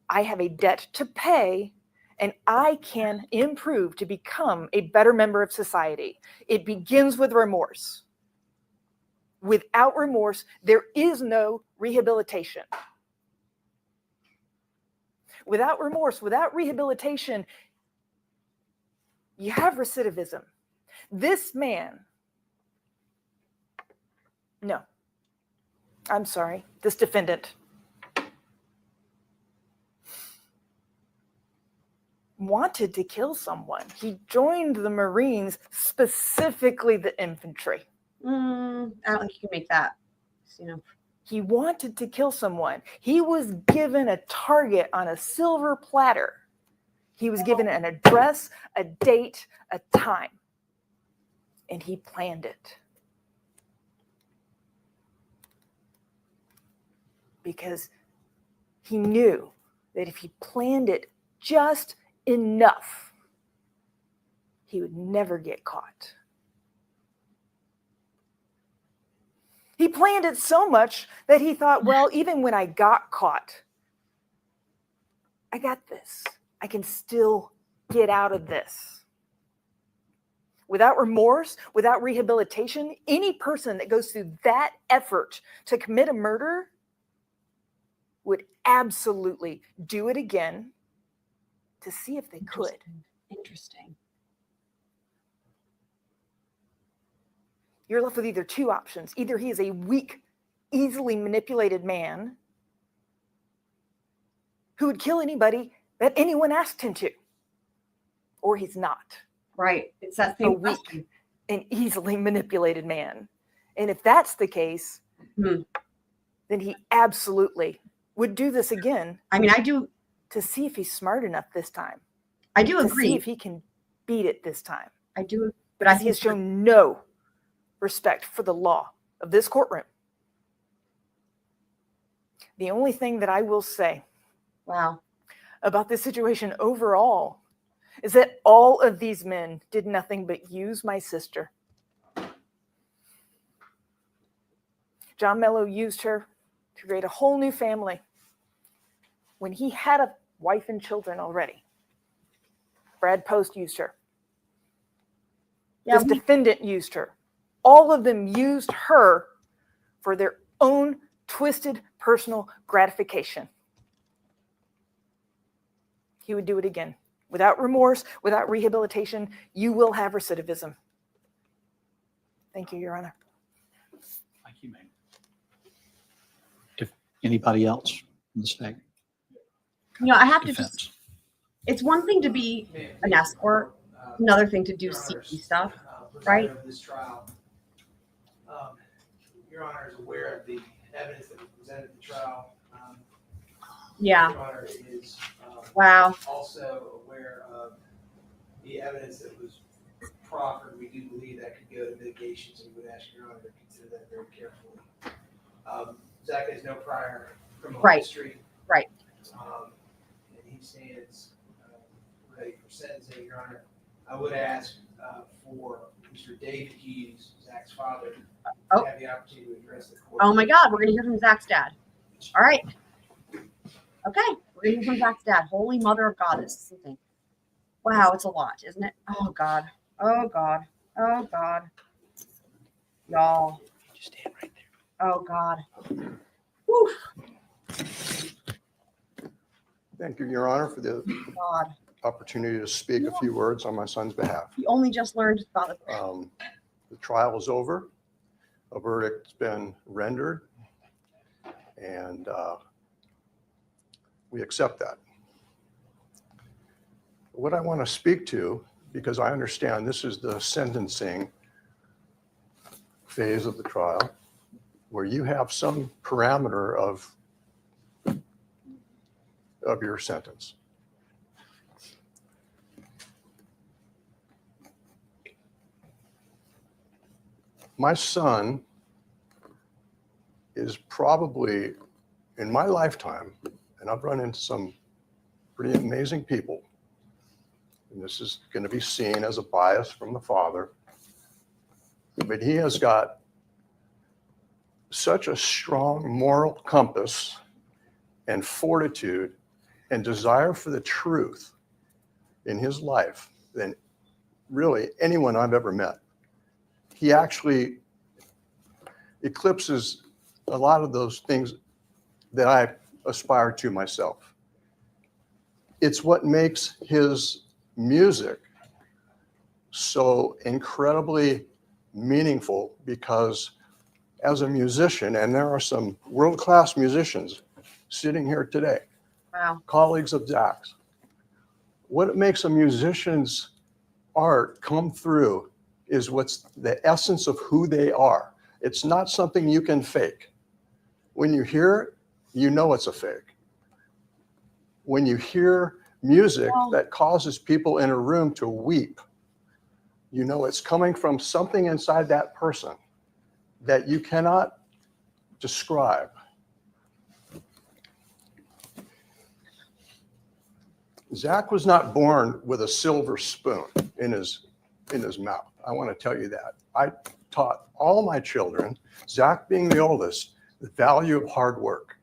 M: I have a debt to pay, and I can improve to become a better member of society. It begins with remorse. Without remorse, there is no rehabilitation. Without remorse, without rehabilitation, you have recidivism. This man, no, I'm sorry, this defendant wanted to kill someone. He joined the Marines, specifically the infantry.
C: I don't think you can make that.
M: He wanted to kill someone. He was given a target on a silver platter. He was given an address, a date, a time, and he planned it. Because he knew that if he planned it just enough, he would never get caught. He planned it so much that he thought, well, even when I got caught, I got this. I can still get out of this. Without remorse, without rehabilitation, any person that goes through that effort to commit a murder would absolutely do it again to see if they could.
C: Interesting.
M: You're left with either two options. Either he is a weak, easily manipulated man who would kill anybody that anyone asked him to, or he's not.
C: Right. It's that
M: A
C: same
M: weak and easily manipulated man. And if that's the case, then he absolutely would do this again.
C: I mean, I do.
M: To see if he's smart enough this time.
C: I do
M: to
C: agree.
M: See if he can beat it this time.
C: I do. But I
M: he has shown no respect for the law of this courtroom. The only thing that I will say about this situation overall is that all of these men did nothing but use my sister. John Mello used her to create a whole new family when he had a wife and children already. Brad Post used her. This defendant used her. All of them used her for their own twisted personal gratification. He would do it again. Without remorse, without rehabilitation, you will have recidivism. Thank you, Your Honor.
J: Thank you, ma'am. If anybody else in the state?
C: I have to just, it's one thing to be an escort, another thing to do CP stuff, right?
N: This trial, Your Honor is aware of the evidence that was presented at the trial.
C: Yeah.
N: Your Honor is also aware of the evidence that was proffered, we do believe that could go to mitigation, so we would ask Your Honor to consider that very carefully. Zach has no prior criminal
C: Right.
N: history.
C: Right.
N: And he stands ready for sentencing, Your Honor. I would ask for Mr. David Hughes, Zach's father, to have the opportunity to address the court.
C: Oh my God, we're gonna hear from Zach's dad. All right. Okay, we're gonna hear from Zach's dad. Holy Mother of God, this is something. Wow, it's a lot, isn't it? Oh God. Oh God. Oh God. Y'all.
E: Just stand right there.
C: Oh God. Whew.
O: Thank you, Your Honor, for the
C: God.
O: opportunity to speak a few words on my son's behalf.
C: He only just learned about it.
O: The trial is over. A verdict's been rendered, and we accept that. What I want to speak to, because I understand this is the sentencing phase of the trial, where you have some parameter of your sentence. My son is probably, in my lifetime, and I've run into some pretty amazing people, and this is going to be seen as a bias from the father, but he has got such a strong moral compass and fortitude and desire for the truth in his life than really anyone I've ever met. He actually eclipses a lot of those things that I aspire to myself. It's what makes his music so incredibly meaningful, because as a musician, and there are some world-class musicians sitting here today,
C: Wow.
O: colleagues of Zach's, what makes a musician's art come through is what's the essence of who they are. It's not something you can fake. When you hear it, you know it's a fake. When you hear music that causes people in a room to weep, you know it's coming from something inside that person that you cannot describe. Zach was not born with a silver spoon in his mouth. I want to tell you that. I taught all my children, Zach being the oldest, the value of hard work.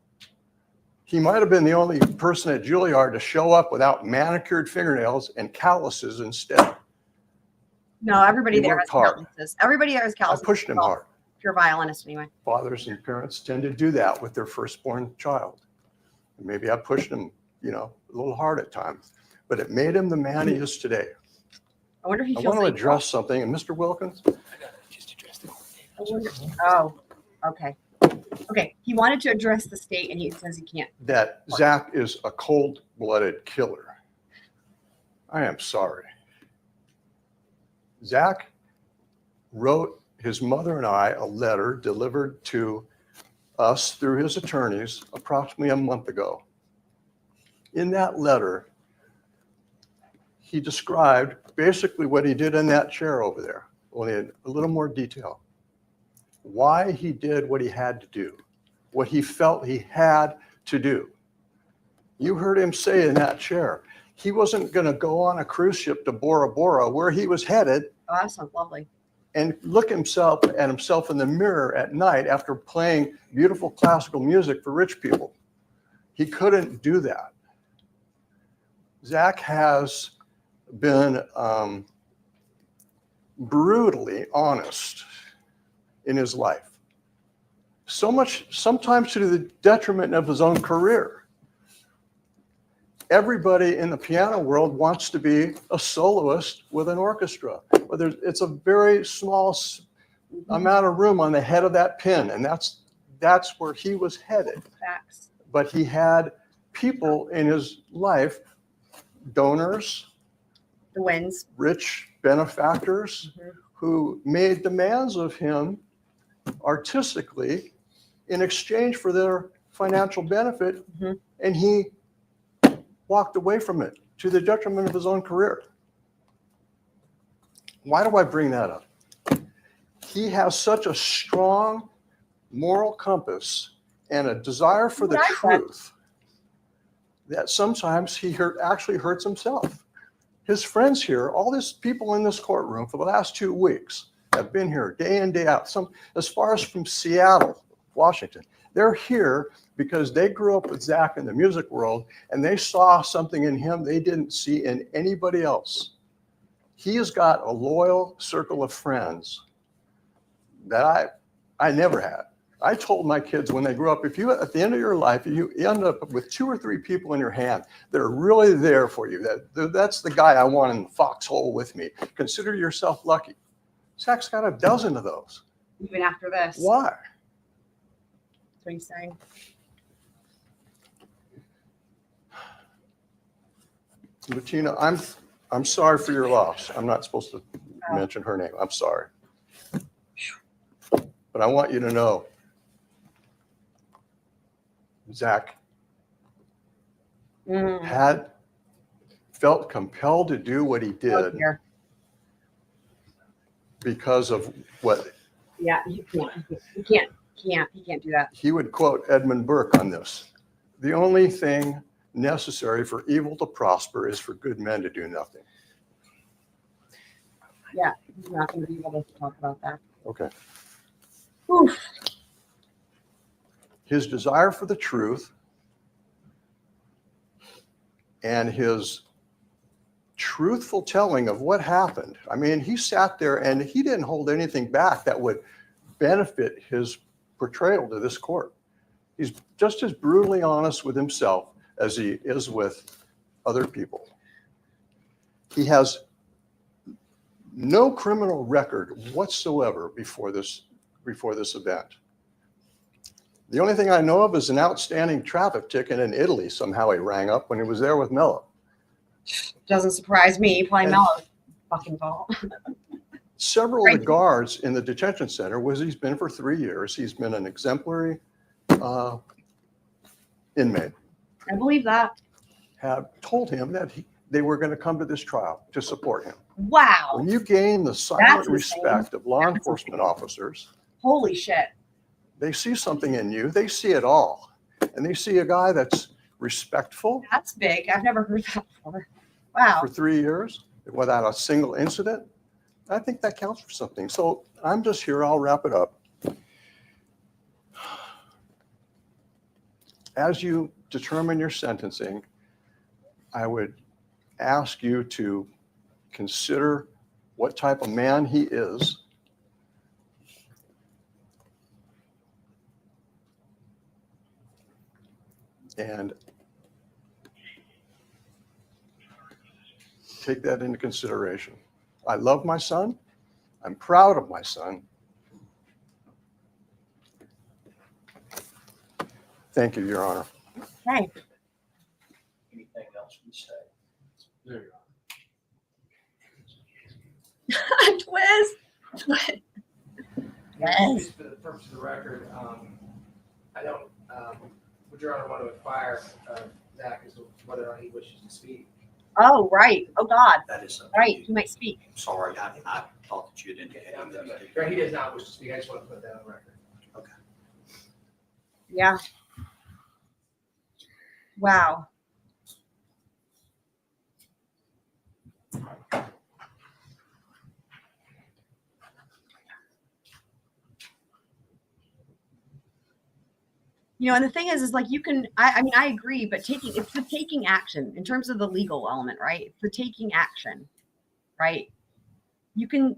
O: He might have been the only person at Juilliard to show up without manicured fingernails and calluses instead.
C: No, everybody
O: He
C: there has
O: worked hard.
C: calluses. Everybody there has
O: I
C: calluses.
O: pushed him
C: Well,
O: hard.
C: if you're a violinist anyway.
O: Fathers and parents tend to do that with their firstborn child. Maybe I pushed him, a little hard at times, but it made him the man he is today.
C: I wonder if he
O: I
C: feels
O: want to
C: like
O: address something, and Mr. Wilkins,
C: Oh, okay. Okay. He wanted to address the state and he says he can't.
O: that Zach is a cold-blooded killer. I am sorry. Zach wrote his mother and I a letter delivered to us through his attorneys approximately a month ago. In that letter, he described basically what he did in that chair over there, only in a little more detail. Why he did what he had to do, what he felt he had to do. You heard him say in that chair, he wasn't going to go on a cruise ship to Bora Bora, where he was headed,
C: Oh, that sounds lovely.
O: and look himself in the mirror at night after playing beautiful classical music for rich people. He couldn't do that. Zach has been brutally honest in his life. So much, sometimes to the detriment of his own career. Everybody in the piano world wants to be a soloist with an orchestra. But it's a very small amount of room on the head of that pin, and that's where he was headed.
C: Facts.
O: But he had people in his life, donors,
C: The wins.
O: rich benefactors, who made demands of him artistically in exchange for their financial benefit, and he walked away from it to the detriment of his own career. Why do I bring that up? He has such a strong moral compass and a desire for the truth that sometimes he actually hurts himself. His friends here, all these people in this courtroom for the last 2 weeks have been here day in, day out. Some as far as from Seattle, Washington. They're here because they grew up with Zach in the music world and they saw something in him they didn't see in anybody else. He has got a loyal circle of friends that I never had. I told my kids when they grew up, if you, at the end of your life, you end up with 2 or 3 people in your hand that are really there for you, that's the guy I want in the foxhole with me. Consider yourself lucky. Zach's got a dozen of those.
C: Even after this.
O: Why?
C: That's what he's saying.
O: Bettina, I'm sorry for your loss. I'm not supposed to mention her name. I'm sorry. But I want you to know, Zach had felt compelled to do what he did because of what.
C: Yeah, he can't do that.
O: He would quote Edmund Burke on this. The only thing necessary for evil to prosper is for good men to do nothing.
C: Yeah, he's not going to be able to talk about that.
O: Okay.
C: Oof.
O: His desire for the truth and his truthful telling of what happened. I mean, he sat there and he didn't hold anything back that would benefit his portrayal to this court. He's just as brutally honest with himself as he is with other people. He has no criminal record whatsoever before this event. The only thing I know of is an outstanding traffic ticket in Italy. Somehow he rang up when he was there with Mello.
C: Doesn't surprise me. Probably Mello's fucking fault.
O: Several of the guards in the detention center, where he's been for 3 years, he's been an exemplary inmate.
C: I believe that.
O: Have told him that they were going to come to this trial to support him.
C: Wow.
O: When you gain the silent respect of law enforcement officers,
C: holy shit.
O: They see something in you. They see it all. And they see a guy that's respectful.
C: That's big. I've never heard that before. Wow.
O: For 3 years without a single incident. I think that counts for something. So I'm just here. I'll wrap it up. As you determine your sentencing, I would ask you to consider what type of man he is. And take that into consideration. I love my son. I'm proud of my son. Thank you, Your Honor.
C: Okay.
D: Anything else you say?
N: There you
C: Twist. Yes.
N: For the purpose of the record, I don't, would Your Honor want to inquire Zach as to whether or not he wishes to speak?
C: Oh, right. Oh, God.
D: That is
C: right. He might speak.
D: Sorry, I thought that you had indicated.
N: Right, he does not wish to speak. I just want to put that on record.
D: Okay.
C: Yeah. Wow. You know, and the thing is like you can, I mean, I agree, but it's the taking action in terms of the legal element, right? It's the taking action, right? You can,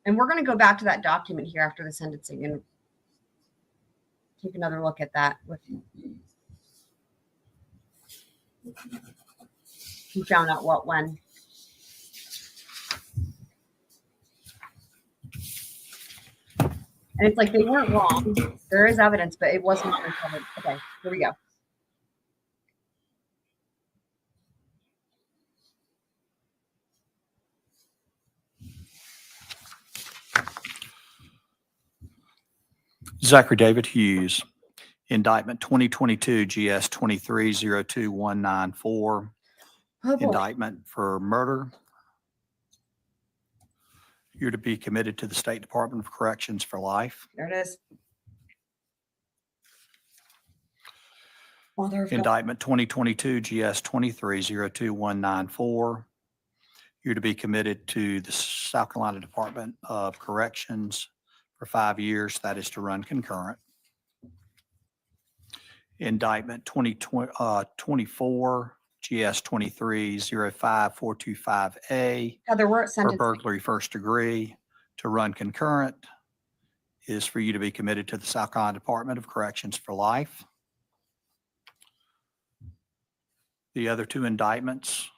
C: and we're going to go back to that document here after the sentencing and take another look at that with who found out what when. And it's like they weren't wrong. There is evidence, but it was not uncovered. Okay, here we go.
J: Zachary David Hughes, indictment 2022 GS 2302194,
C: Oh, boy.
J: indictment for murder. You're to be committed to the State Department of Corrections for life.
C: There it is. Mother of God.
J: Indictment 2022 GS 2302194. You're to be committed to the South Carolina Department of Corrections for 5 years. That is to run concurrent. Indictment 2024 GS 2305425A
C: Yeah, there were
J: for
C: sentences.
J: burglary first degree to run concurrent is for you to be committed to the South Carolina Department of Corrections for life. The other two indictments,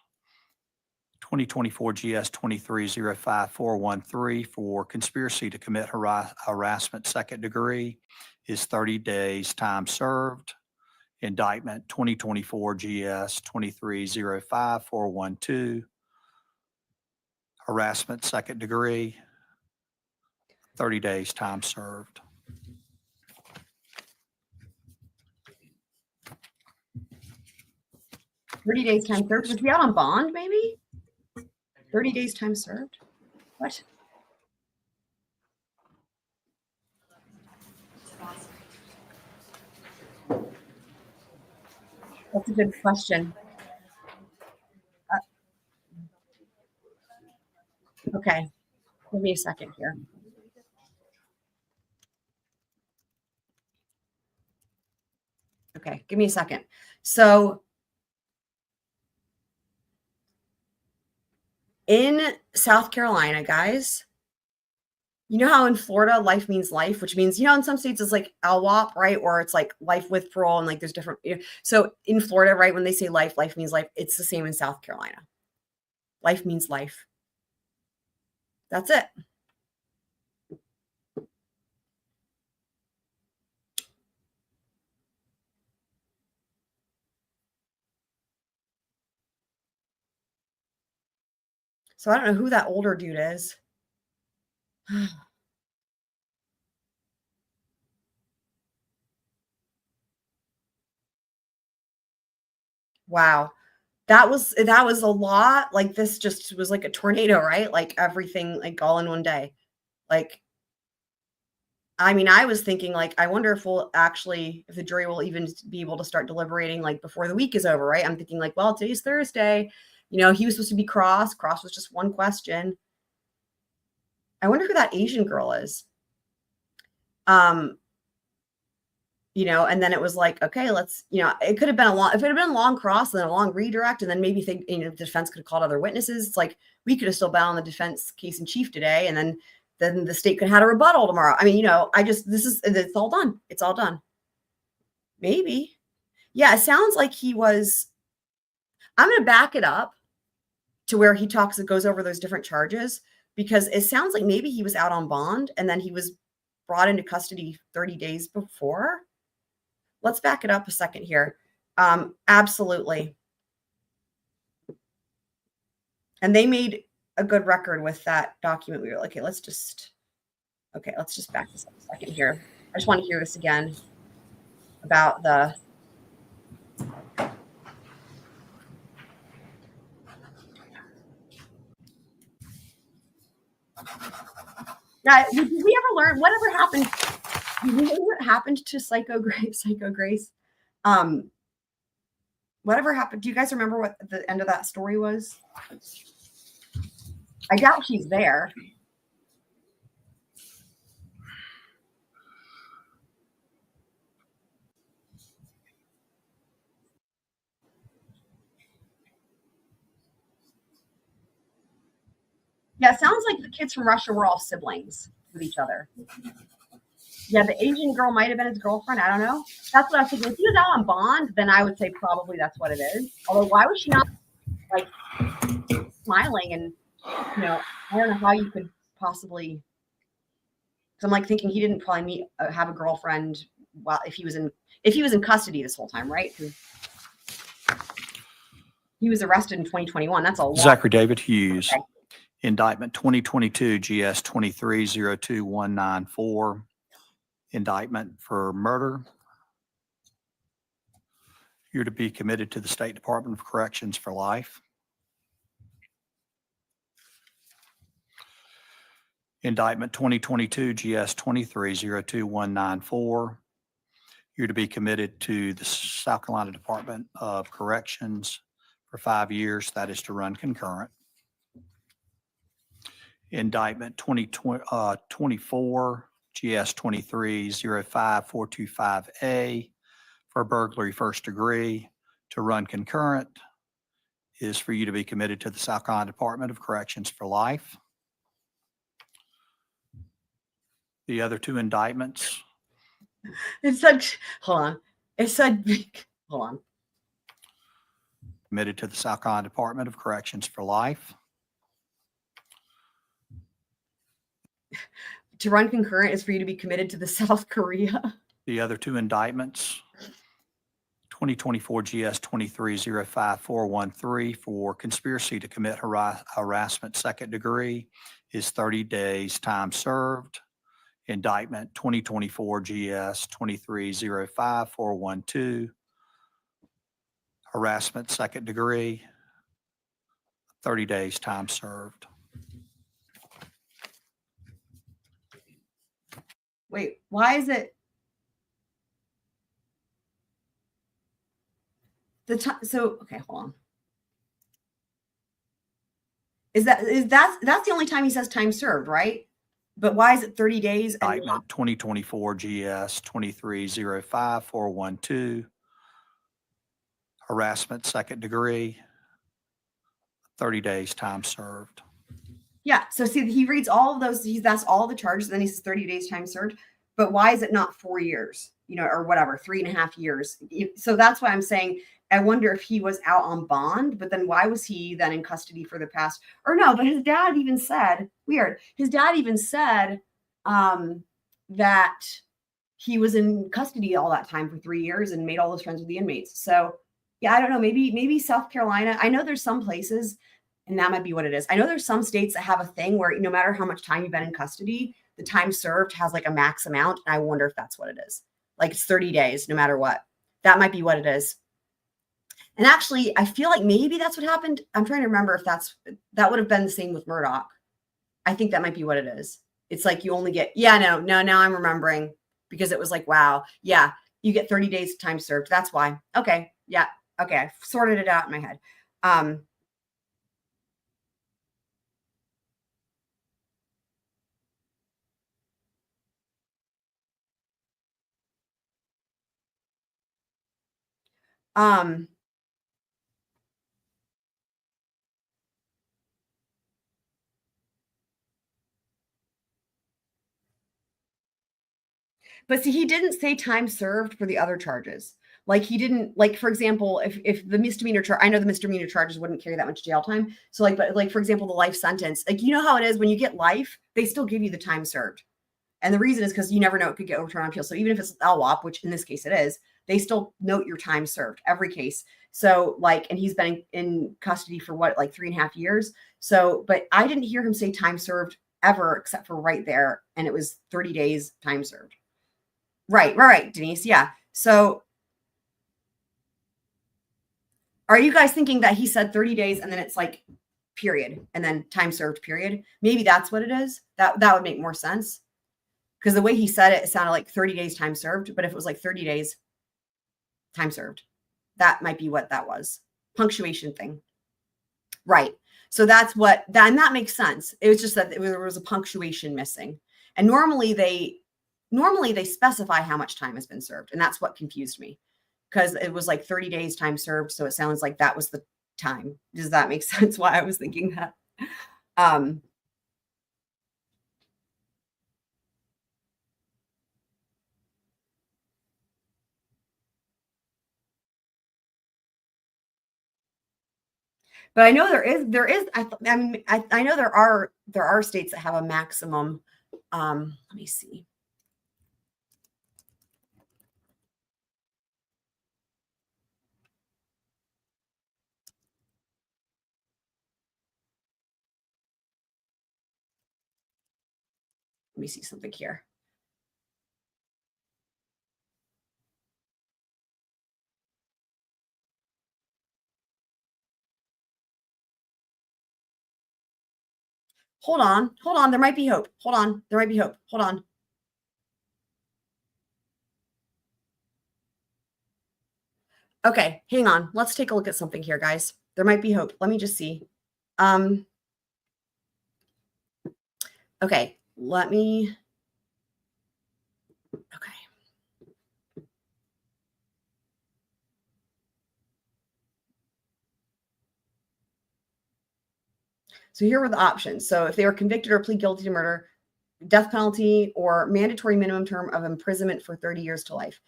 J: 2024 GS 2305413 for conspiracy to commit harassment second degree is 30 days time served. Indictment 2024 GS 2305412, harassment second degree, 30 days time served.
C: $30 days time served. Was he out on bond, maybe? 30 days time served? What? That's a good question. Okay, give me a second here. Okay, give me a second. So in South Carolina, guys, you know how in Florida life means life, which means, you know, in some states it's like LWOP, right? Or it's like life with parole, and like there's different, you know. So in Florida, right, when they say life, life means life, it's the same in South Carolina. Life means life. That's it. So I don't know who that older dude is. Wow. That was a lot. Like this just was like a tornado, right? Like everything like all in one day. Like, I mean, I was thinking like, I wonder if we'll actually, if the jury will even be able to start deliberating like before the week is over, right? I'm thinking like, well, today's Thursday. You know, he was supposed to be Cross. Cross was just one question. I wonder who that Asian girl is. You know, and then it was like, okay, let's, you know, it could have been a long, if it had been a long cross and then a long redirect, and then maybe think, you know, the defense could have called other witnesses. It's like, we could have still been on the defense case in chief today. And then the state could have had a rebuttal tomorrow. I mean, you know, it's all done. It's all done. Maybe. Yeah. It sounds like he was, I'm going to back it up to where he talks, it goes over those different charges, because it sounds like maybe he was out on bond and then he was brought into custody 30 days before. Let's back it up a second here. Absolutely. And they made a good record with that document. We were like, okay, let's just back this up a second here. I just want to hear this again about the, yeah, did we ever learn whatever happened? Did we know what happened to Psycho Grace? Whatever happened? Do you guys remember what the end of that story was? I doubt she's there. Yeah, it sounds like the kids from Russia were all siblings with each other. Yeah, the Asian girl might have been his girlfriend. I don't know. That's what I was thinking. If he was out on bond, then I would say probably that's what it is. Although, why was she not like smiling? And, you know, I don't know how you could possibly. So I'm like thinking he didn't probably have a girlfriend while if he was in custody this whole time, right? 'Cause he was arrested in 2021. That's a lot.
J: Zachary David Hughes,
C: Okay.
J: indictment 2022 GS 2302194, indictment for murder. You're to be committed to the State Department of Corrections for life. Indictment 2022 GS 2302194. You're to be committed to the South Carolina Department of Corrections for 5 years. That is to run concurrent. Indictment 2024 GS 2305425A for burglary first degree to run concurrent is for you to be committed to the South Carolina Department of Corrections for life. The other two indictments.
C: It said, hold on. It said, hold on.
J: Committed to the South Carolina Department of Corrections for life.
C: To run concurrent is for you to be committed to the South Korea.
J: The other two indictments, 2024 GS 2305413 for conspiracy to commit harassment second degree is 30 days time served. Indictment 2024 GS 2305412, harassment second degree, 30 days time served.
C: Wait, why is it the time? So, okay, hold on. That's the only time he says time served, right? But why is it 30 days?
J: Indictment 2024 GS 2305412, harassment second degree, 30 days time served.
C: Yeah. So see, he reads all of those. That's all the charges. Then he says 30 days time served. But why is it not 4 years, or whatever, 3.5 years? So that's why I'm saying, I wonder if he was out on bond, but then why was he then in custody for the past, or no, but his dad even said, weird. His dad even said that he was in custody all that time for 3 years and made all those friends with the inmates. So yeah, I don't know. Maybe South Carolina. I know there's some places, and that might be what it is. I know there's some states that have a thing where no matter how much time you've been in custody, the time served has like a max amount. And I wonder if that's what it is. Like it's 30 days, no matter what. That might be what it is. And actually, I feel like maybe that's what happened. I'm trying to remember if that would have been the same with Murdoch. I think that might be what it is. It's like you only get, now I'm remembering because it was like, wow. Yeah. You get 30 days time served. That's why. Okay. Yeah. Okay. I sorted it out in my head. But see, he didn't say time served for the other charges. Like he didn't, like, for example, if the misdemeanor charge, I know the misdemeanor charges wouldn't carry that much jail time. So but for example, the life sentence, like, you know how it is when you get life, they still give you the time served. And the reason is because you never know, it could get overturned on appeal. So even if it's LWOP, which in this case it is, they still note your time served every case. So and he's been in custody for what, like 3.5 years. So, but I didn't hear him say time served ever, except for right there. And it was 30 days time served. Right, Denise. Yeah. So are you guys thinking that he said 30 days and then it's like period and then time served period? Maybe that's what it is. That would make more sense. Because the way he said it, it sounded like 30 days time served. But if it was like 30 days time served, that might be what that was. Punctuation thing. Right. So that's and that makes sense. It was just that there was a punctuation missing. And normally they specify how much time has been served. And that's what confused me. Because it was like 30 days time served. So it sounds like that was the time. Does that make sense why I was thinking that? But I know there is, I know there are states that have a maximum Let me see. Let me see something here. Hold on. There might be hope. Hold on. There might be hope. Hold on. Okay, hang on. Let's take a look at something here, guys. There might be hope. Let me just see. Okay, let me. Okay. So here were the options. So if they were convicted or plead guilty to murder, death penalty or mandatory minimum term of imprisonment for 30 years to life.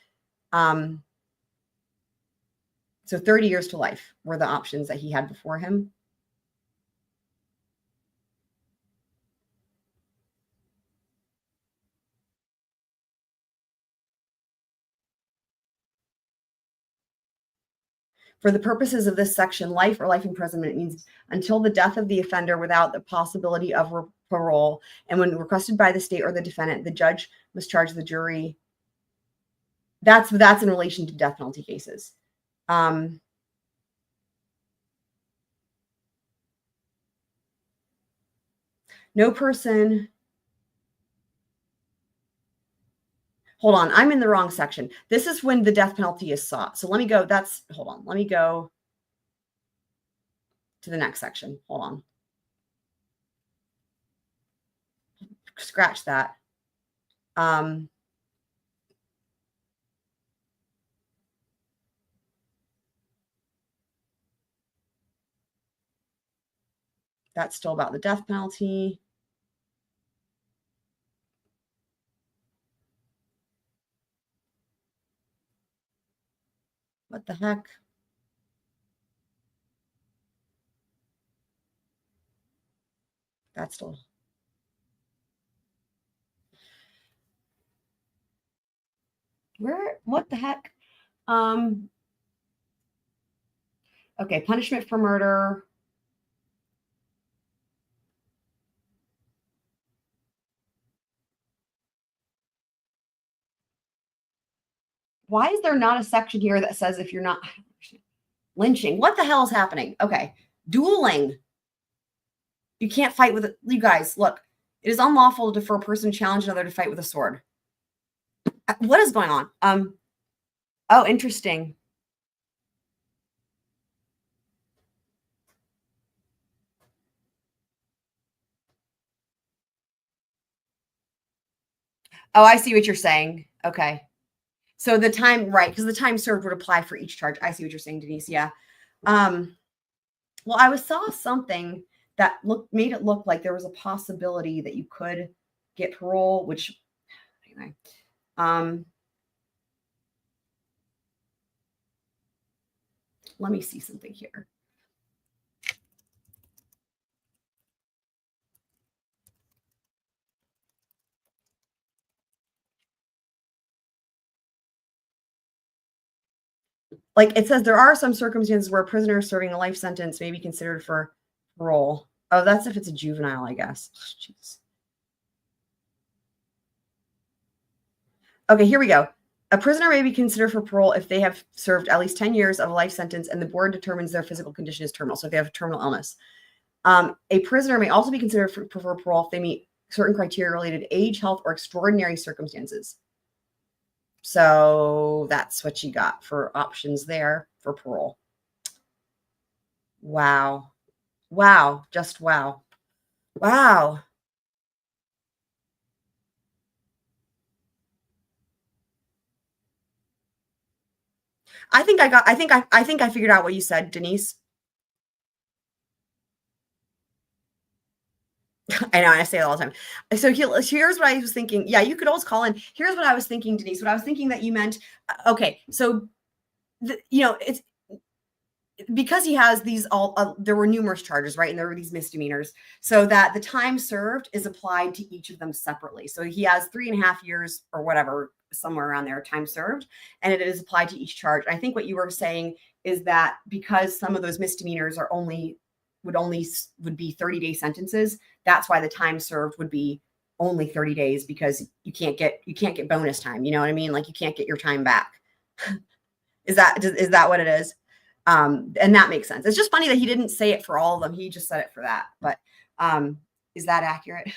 C: So 30 years to life were the options that he had before him. For the purposes of this section, life or life imprisonment means until the death of the offender without the possibility of parole. And when requested by the state or the defendant, the judge must charge the jury. That's in relation to death penalty cases. No person. Hold on, I'm in the wrong section. This is when the death penalty is sought. So let me go. Hold on. Let me go to the next section. Hold on. Scratch that. That's still about the death penalty. What the heck? That's still. What the heck? Okay, punishment for murder. Why is there not a section here that says if you're not lynching? What the hell is happening? Okay, dueling. You can't fight with it. You guys, look, it is unlawful for a person to challenge another to fight with a sword. What is going on? Oh, interesting. Oh, I see what you're saying. Okay. So the time, right, because the time served would apply for each charge. I see what you're saying, Denise. Yeah. Well, I saw something that made it look like there was a possibility that you could get parole, which anyway. Let me see something here. Like it says, there are some circumstances where a prisoner serving a life sentence may be considered for parole. Oh, that's if it's a juvenile, I guess. Jeez. Okay, here we go. A prisoner may be considered for parole if they have served at least 10 years of a life sentence and the board determines their physical condition is terminal. So if they have a terminal illness. A prisoner may also be considered for parole if they meet certain criteria related to age, health, or extraordinary circumstances. So that's what you got for options there for parole. Wow. Wow. Just wow. Wow. I think I figured out what you said, Denise. I know, I say it all the time. So here's what I was thinking. Yeah, you could always call in. Here's what I was thinking, Denise. What I was thinking that you meant, okay, so, it's because he has these there were numerous charges, right? And there were these misdemeanors, so that the time served is applied to each of them separately. So he has 3.5 years or whatever, somewhere around there, time served, and it is applied to each charge. I think what you were saying is that because some of those misdemeanors would be 30-day sentences, that's why the time served would be only 30 days, because you can't get bonus time. You know what I mean? Like, you can't get your time back. Is that what it is? And that makes sense. It's just funny that he didn't say it for all of them. He just said it for that. But is that accurate?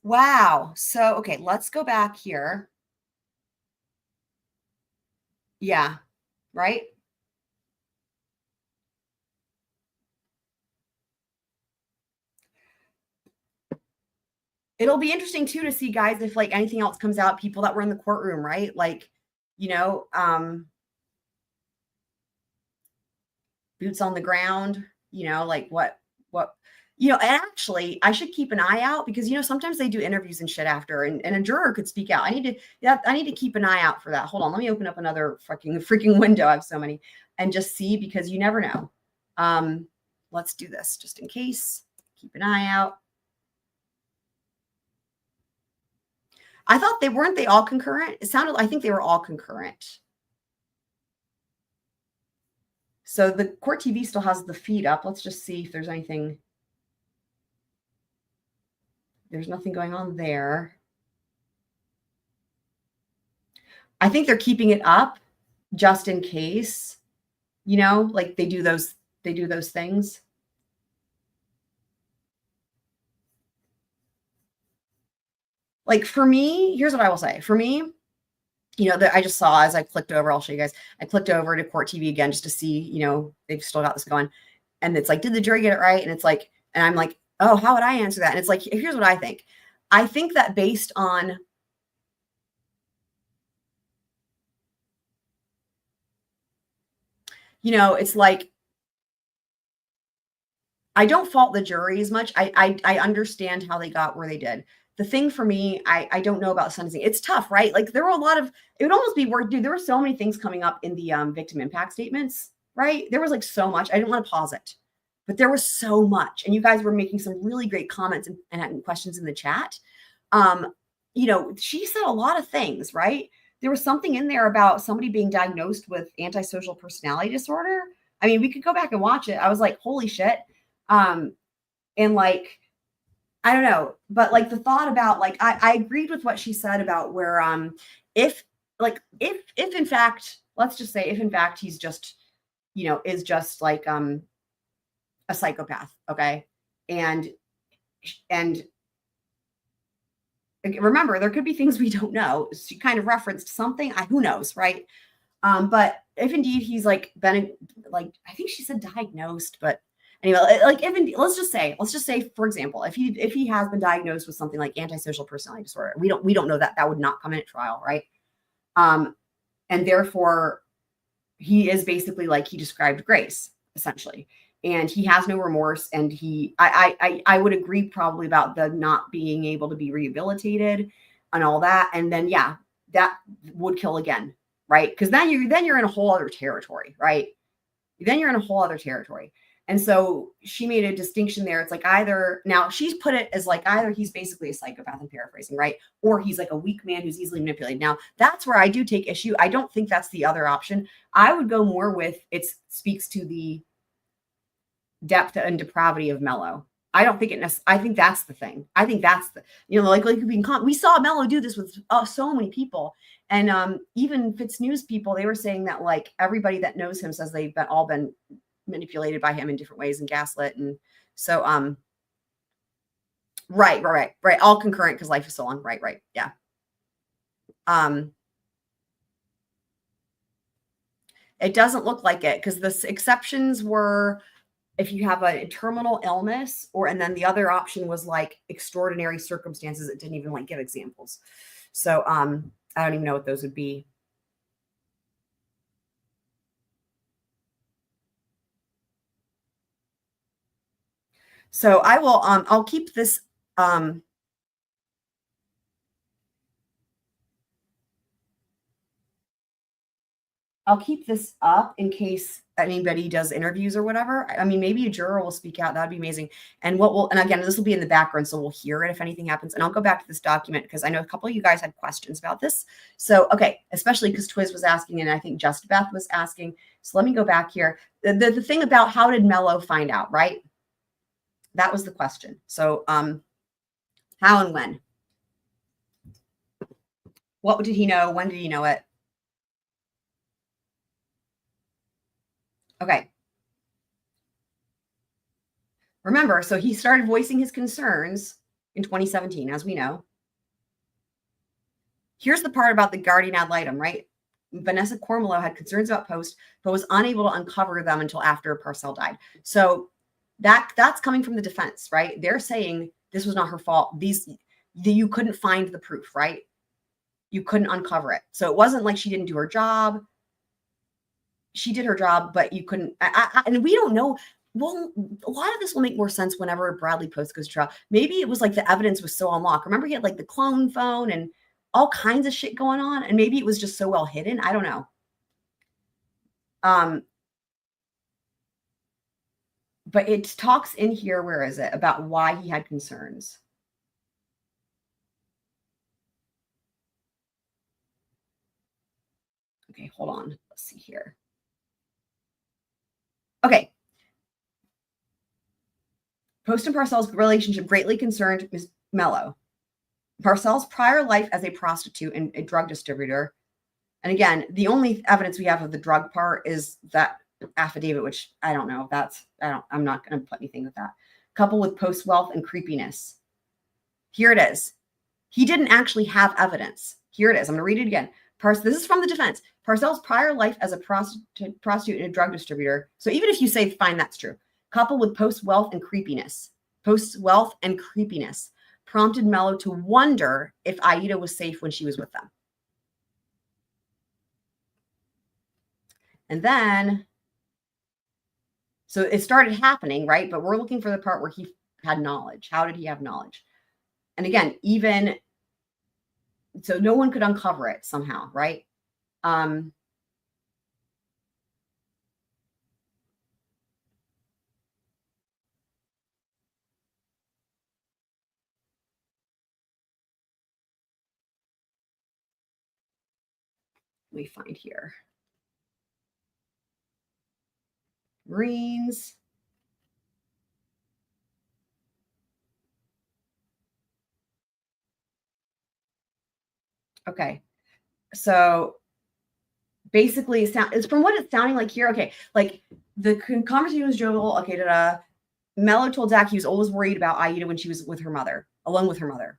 C: Wow. So, okay, let's go back here. Yeah. Right. It'll be interesting too to see, guys, if like anything else comes out, people that were in the courtroom, right? Like, boots on the ground, like what, and actually I should keep an eye out, because, sometimes they do interviews and shit after, and a juror could speak out. I need to keep an eye out for that. Hold on. Let me open up another freaking window. I have so many, and just see, because you never know. Let's do this just in case. Keep an eye out. I thought weren't they all concurrent? I think they were all concurrent. So the court TV still has the feed up. Let's just see if there's anything. There's nothing going on there. I think they're keeping it up just in case, like they do those things. Like, for me, here's what I will say. For me, I just saw, as I clicked over, I'll show you guys. I clicked over to Court TV again just to see, they've still got this going. And it's like, did the jury get it right? And it's like, and I'm like, oh, how would I answer that? And it's like, here's what I think. I think that based on it's like, I don't fault the jury as much. I understand how they got where they did. The thing for me, I don't know about sentencing. It's tough, right? Like, there were a lot of, it would almost be worth, dude, there were so many things coming up in the victim impact statements, right? There was like so much. I didn't want to pause it, but there was so much. And you guys were making some really great comments and questions in the chat. She said a lot of things, right? There was something in there about somebody being diagnosed with antisocial personality disorder. I mean, we could go back and watch it. I was like, holy shit. And like, I don't know, but like the thought about, like, I agreed with what she said about where, if in fact, let's just say, if in fact he's just, is just like, a psychopath. Okay. And remember, there could be things we don't know. She kind of referenced something, who knows, right? But if indeed he's like been, like, I think she said diagnosed, but anyway, like, let's just say, for example, if he has been diagnosed with something like antisocial personality disorder, we don't know that would not come in at trial, right? And therefore, he is basically, like he described, Grace, essentially, and he has no remorse. And I would agree probably about the not being able to be rehabilitated and all that. And then, yeah, that would kill again, right? Because then you're in a whole other territory, right? Then you're in a whole other territory. And so she made a distinction there. It's like, either, now she's put it as like, either he's basically a psychopath, I'm paraphrasing, right? Or he's like a weak man who's easily manipulated. Now, that's where I do take issue. I don't think that's the other option. I would go more with, it speaks to the depth and depravity of Mello. I don't think I think that's the thing. I think that's the, we saw Mello do this with so many people. And even Fitz News people, they were saying that, like, everybody that knows him says they've all been manipulated by him in different ways and gaslit. And so, right. All concurrent, because life is so long. Right. Yeah. It doesn't look like it, because the exceptions were if you have a terminal illness, and then the other option was like extraordinary circumstances. It didn't even like give examples. So, I don't even know what those would be. So I will, I'll keep this, I'll keep this up in case anybody does interviews or whatever. I mean, maybe a juror will speak out. That'd be amazing. And and again, this will be in the background, so we'll hear it if anything happens. And I'll go back to this document because I know a couple of you guys had questions about this. So, okay, especially because Twiz was asking, and I think Just Beth was asking. So let me go back here. The thing about how did Mello find out, right? That was the question. So, how and when? What did he know? When did he know it? Okay. Remember, so he started voicing his concerns in 2017, as we know. Here's the part about the guardian ad litem, right? Vanessa Cormelo had concerns about Post, but was unable to uncover them until after Parcell died. So that's coming from the defense, right? They're saying this was not her fault. You couldn't find the proof, right? You couldn't uncover it. So it wasn't like she didn't do her job. She did her job, but you couldn't. And we don't know. Well, a lot of this will make more sense whenever Bradley Post goes to trial. Maybe it was like the evidence was so unlocked. Remember, he had like the clone phone and all kinds of shit going on. And maybe it was just so well hidden. I don't know. But it talks in here, where is it, about why he had concerns. Okay, hold on. Let's see here. Okay. Post and Parcell's relationship greatly concerned Ms. Mello. Parcell's prior life as a prostitute and a drug distributor. And again, the only evidence we have of the drug part is that affidavit, which I don't know. I'm not going to put anything with that. Coupled with Post's wealth and creepiness. Here it is. He didn't actually have evidence. Here it is. I'm going to read it again. This is from the defense. Parcell's prior life as a prostitute and a drug distributor. So even if you say, fine, that's true. Coupled with Post's wealth and creepiness. Post's wealth and creepiness prompted Mello to wonder if Aida was safe when she was with them. And then, so it started happening, right? But we're looking for the part where he had knowledge. How did he have knowledge? And again, even, so no one could uncover it somehow, right? Let me find here. Marines. Okay. So basically, it's from what it's sounding like here. Okay. Like the conversation was Joel. Okay. Mello told Zach he was always worried about Aida when she was with her mother, alone with her mother.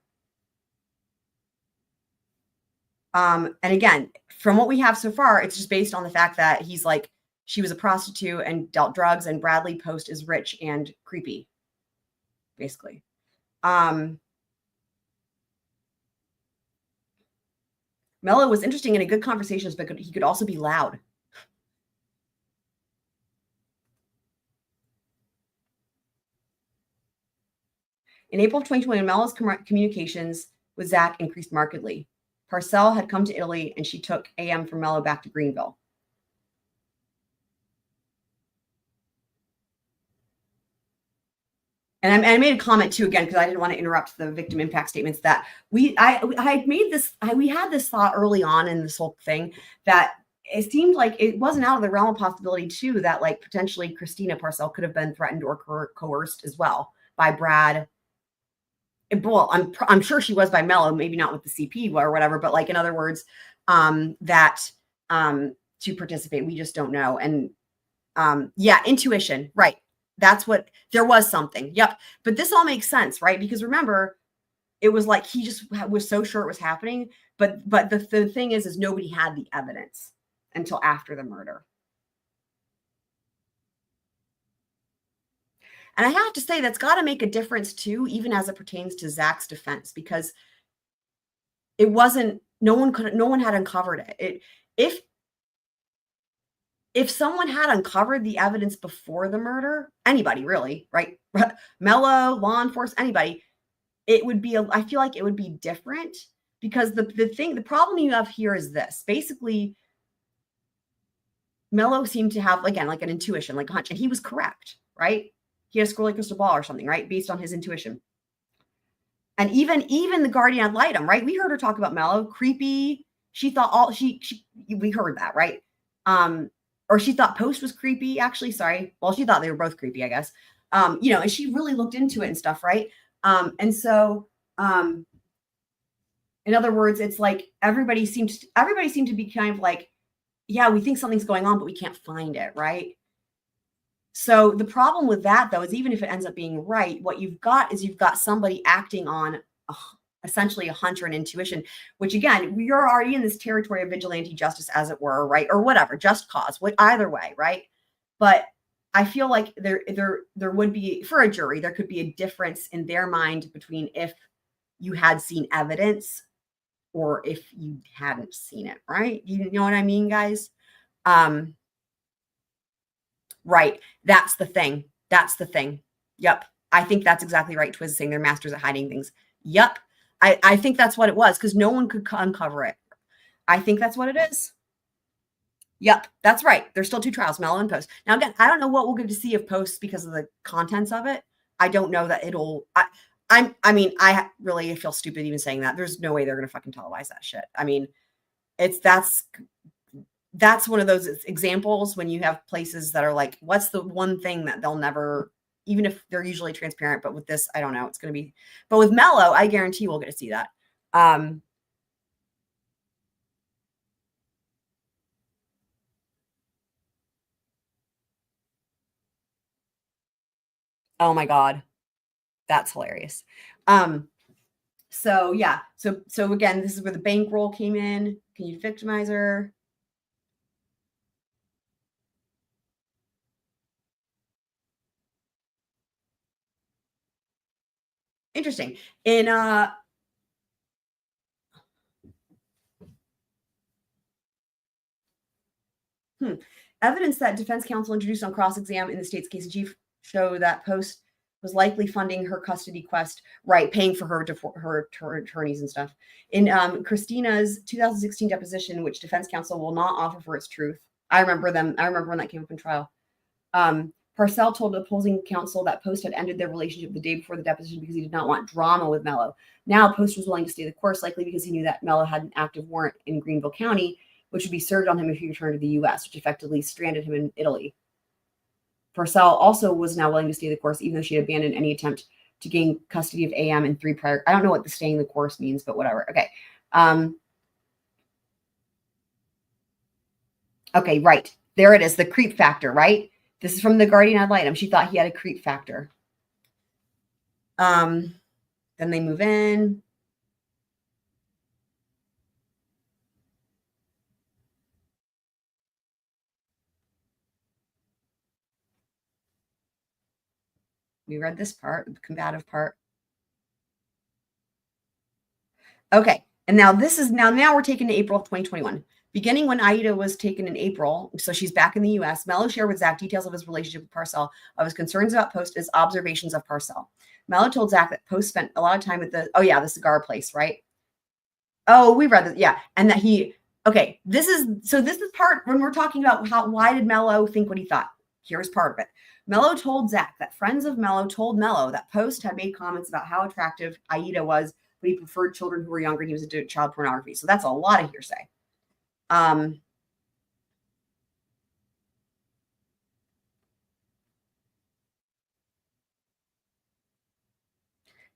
C: And again, from what we have so far, it's just based on the fact that he's like, she was a prostitute and dealt drugs, and Bradley Post is rich and creepy, basically. Mello was interesting and a good conversationist, but he could also be loud. In April of 2020, Mello's communications with Zach increased markedly. Parcell had come to Italy, and she took AM from Mello back to Greenville. And I made a comment too, again, because I didn't want to interrupt the victim impact statements, that we had this thought early on in this whole thing that it seemed like it wasn't out of the realm of possibility too, that like potentially Christina Parcell could have been threatened or coerced as well by Brad. Well, I'm sure she was by Mello, maybe not with the CP or whatever, but like, in other words, to participate, we just don't know. And yeah, intuition, right. That's what, there was something. Yep. But this all makes sense, right? Because remember, it was like he just was so sure it was happening. But the thing is nobody had the evidence until after the murder. And I have to say, that's got to make a difference too, even as it pertains to Zach's defense, because it wasn't, no one had uncovered it. If someone had uncovered the evidence before the murder, anybody really, right? Mello, law enforcement, anybody, it would be, I feel like it would be different, because the problem you have here is this. Basically, Mello seemed to have, again, like an intuition, like a hunch, and he was correct, right? He had a squirrely crystal ball or something, right? Based on his intuition. And even the guardian ad litem, right? We heard her talk about Mello, creepy. She thought we heard that, right? Or she thought Post was creepy, actually, sorry. Well, she thought they were both creepy, I guess. And she really looked into it and stuff, right? And so, in other words, it's like everybody seemed to be kind of like, yeah, we think something's going on, but we can't find it, right? So the problem with that, though, is even if it ends up being right, what you've got somebody acting on essentially a hunch or an intuition, which again, you're already in this territory of vigilante justice, as it were, right? Or whatever, just cause, either way, right? But I feel like there would be, for a jury, there could be a difference in their mind between if you had seen evidence or if you hadn't seen it, right? You know what I mean, guys? Right. That's the thing. Yep. I think that's exactly right. Twiz is saying they're masters at hiding things. Yep. I think that's what it was, because no one could uncover it. I think that's what it is. Yep. That's right. There's still 2 trials, Mello and Post. Now, again, I don't know what we'll get to see of Post because of the contents of it. I don't know that it'll, I really feel stupid even saying that. There's no way they're going to fucking televise that shit. I mean, that's one of those examples when you have places that are like, what's the one thing that they'll never, even if they're usually transparent, but with this, I don't know, it's going to be, but with Mello, I guarantee we'll get to see that. Oh my God. That's hilarious. So yeah. So again, this is where the bankroll came in. Can you victimize her? Interesting. In evidence that defense counsel introduced on cross-exam in the state's case in chief show that Post was likely funding her custody quest, right, paying for her attorneys and stuff. In Christina's 2016 deposition, which defense counsel will not offer for its truth. I remember when that came up in trial. Parcell told opposing counsel that Post had ended their relationship the day before the deposition because he did not want drama with Mello. Now Post was willing to stay the course, likely because he knew that Mello had an active warrant in Greenville County, which would be served on him if he returned to the U.S., which effectively stranded him in Italy. Parcell also was now willing to stay the course, even though she had abandoned any attempt to gain custody of AM in 3 prior. I don't know what the staying the course means, but whatever. Okay. Okay, right. There it is, the creep factor, right? This is from the guardian ad litem. She thought he had a creep factor. Then they move in. We read this part, the combative part. Okay, and now now we're taken to April of 2021. Beginning when Aida was taken in April, so she's back in the U.S., Mello shared with Zach details of his relationship with Parcell, of his concerns about Post, his observations of Parcell. Mello told Zach that Post spent a lot of time at the cigar place, right? Oh, we read that, yeah. And that this is part when we're talking about why did Mello think what he thought? Here's part of it. Mello told Zach that friends of Mello told Mello that Post had made comments about how attractive Aida was, but he preferred children who were younger and he was into child pornography. So that's a lot of hearsay.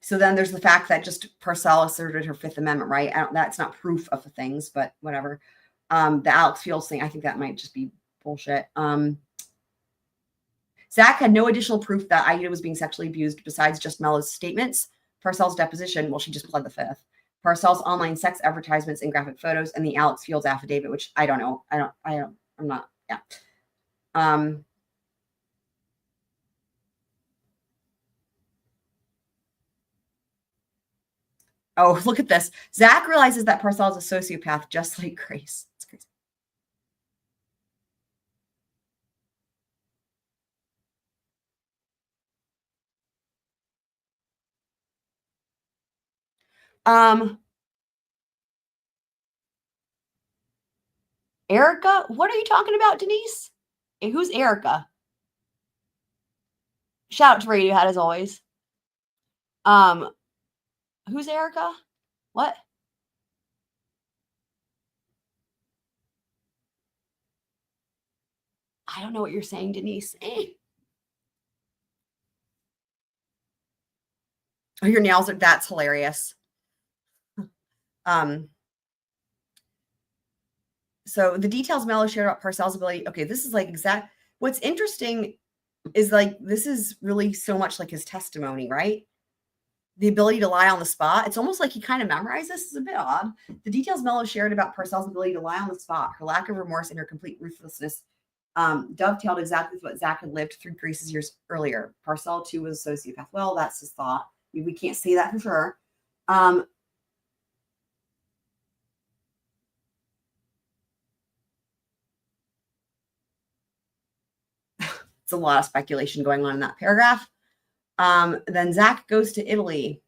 C: So then there's the fact that just Parcell asserted her Fifth Amendment, right? That's not proof of the things, but whatever. The Alex Fields thing, I think that might just be bullshit. Zach had no additional proof that Aida was being sexually abused besides just Mello's statements, Parcell's deposition, well, she just pled the Fifth, Parcell's online sex advertisements and graphic photos, and the Alex Fields affidavit, which I don't know. I'm not, yeah. Oh, look at this. Zach realizes that Parcell is a sociopath, just like Grace. It's crazy. Erica? What are you talking about, Denise? Hey, who's Erica? Shout out to Radiohead as always. Who's Erica? What? I don't know what you're saying, Denise. Oh, your nails are, that's hilarious. So the details Mello shared about Parcells' ability. Okay, this is like exact. What's interesting is like, this is really so much like his testimony, right? The ability to lie on the spot. It's almost like he kind of memorized this. It's a bit odd. The details Mello shared about Parcells' ability to lie on the spot, her lack of remorse, and her complete ruthlessness dovetailed exactly with what Zach had lived through Grace's years earlier. Parcell, too, was a sociopath. Well, that's his thought. We can't say that for sure. It's a lot of speculation going on in that paragraph. Then Zach goes to Italy.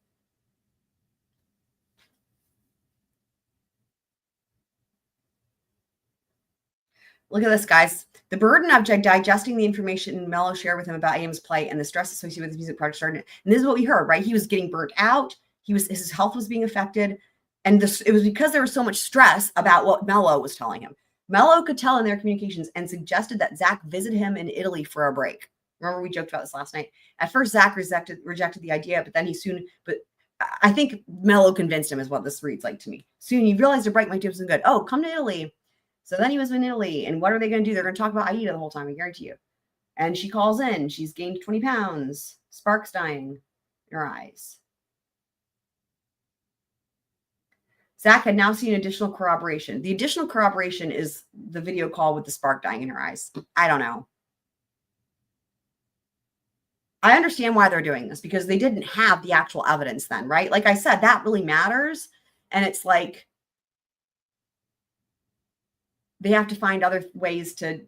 C: Look at this, guys. The burden of digesting the information Mello shared with him about AM's plight and the stress associated with his music project started. And this is what we heard, right? He was getting burnt out. His health was being affected. And it was because there was so much stress about what Mello was telling him. Mello could tell in their communications and suggested that Zach visit him in Italy for a break. Remember, we joked about this last night. At first, Zach rejected the idea, but then I think Mello convinced him is what this reads like to me. Soon he realized a break might do something good. Oh, come to Italy. So then he was in Italy. And what are they going to do? They're going to talk about Aida the whole time, I guarantee you. And she calls in. She's gained 20 pounds. Sparks dying in her eyes. Zach had now seen additional corroboration. The additional corroboration is the video call with the spark dying in her eyes. I don't know. I understand why they're doing this, because they didn't have the actual evidence then, right? Like I said, that really matters. And it's like they have to find other ways to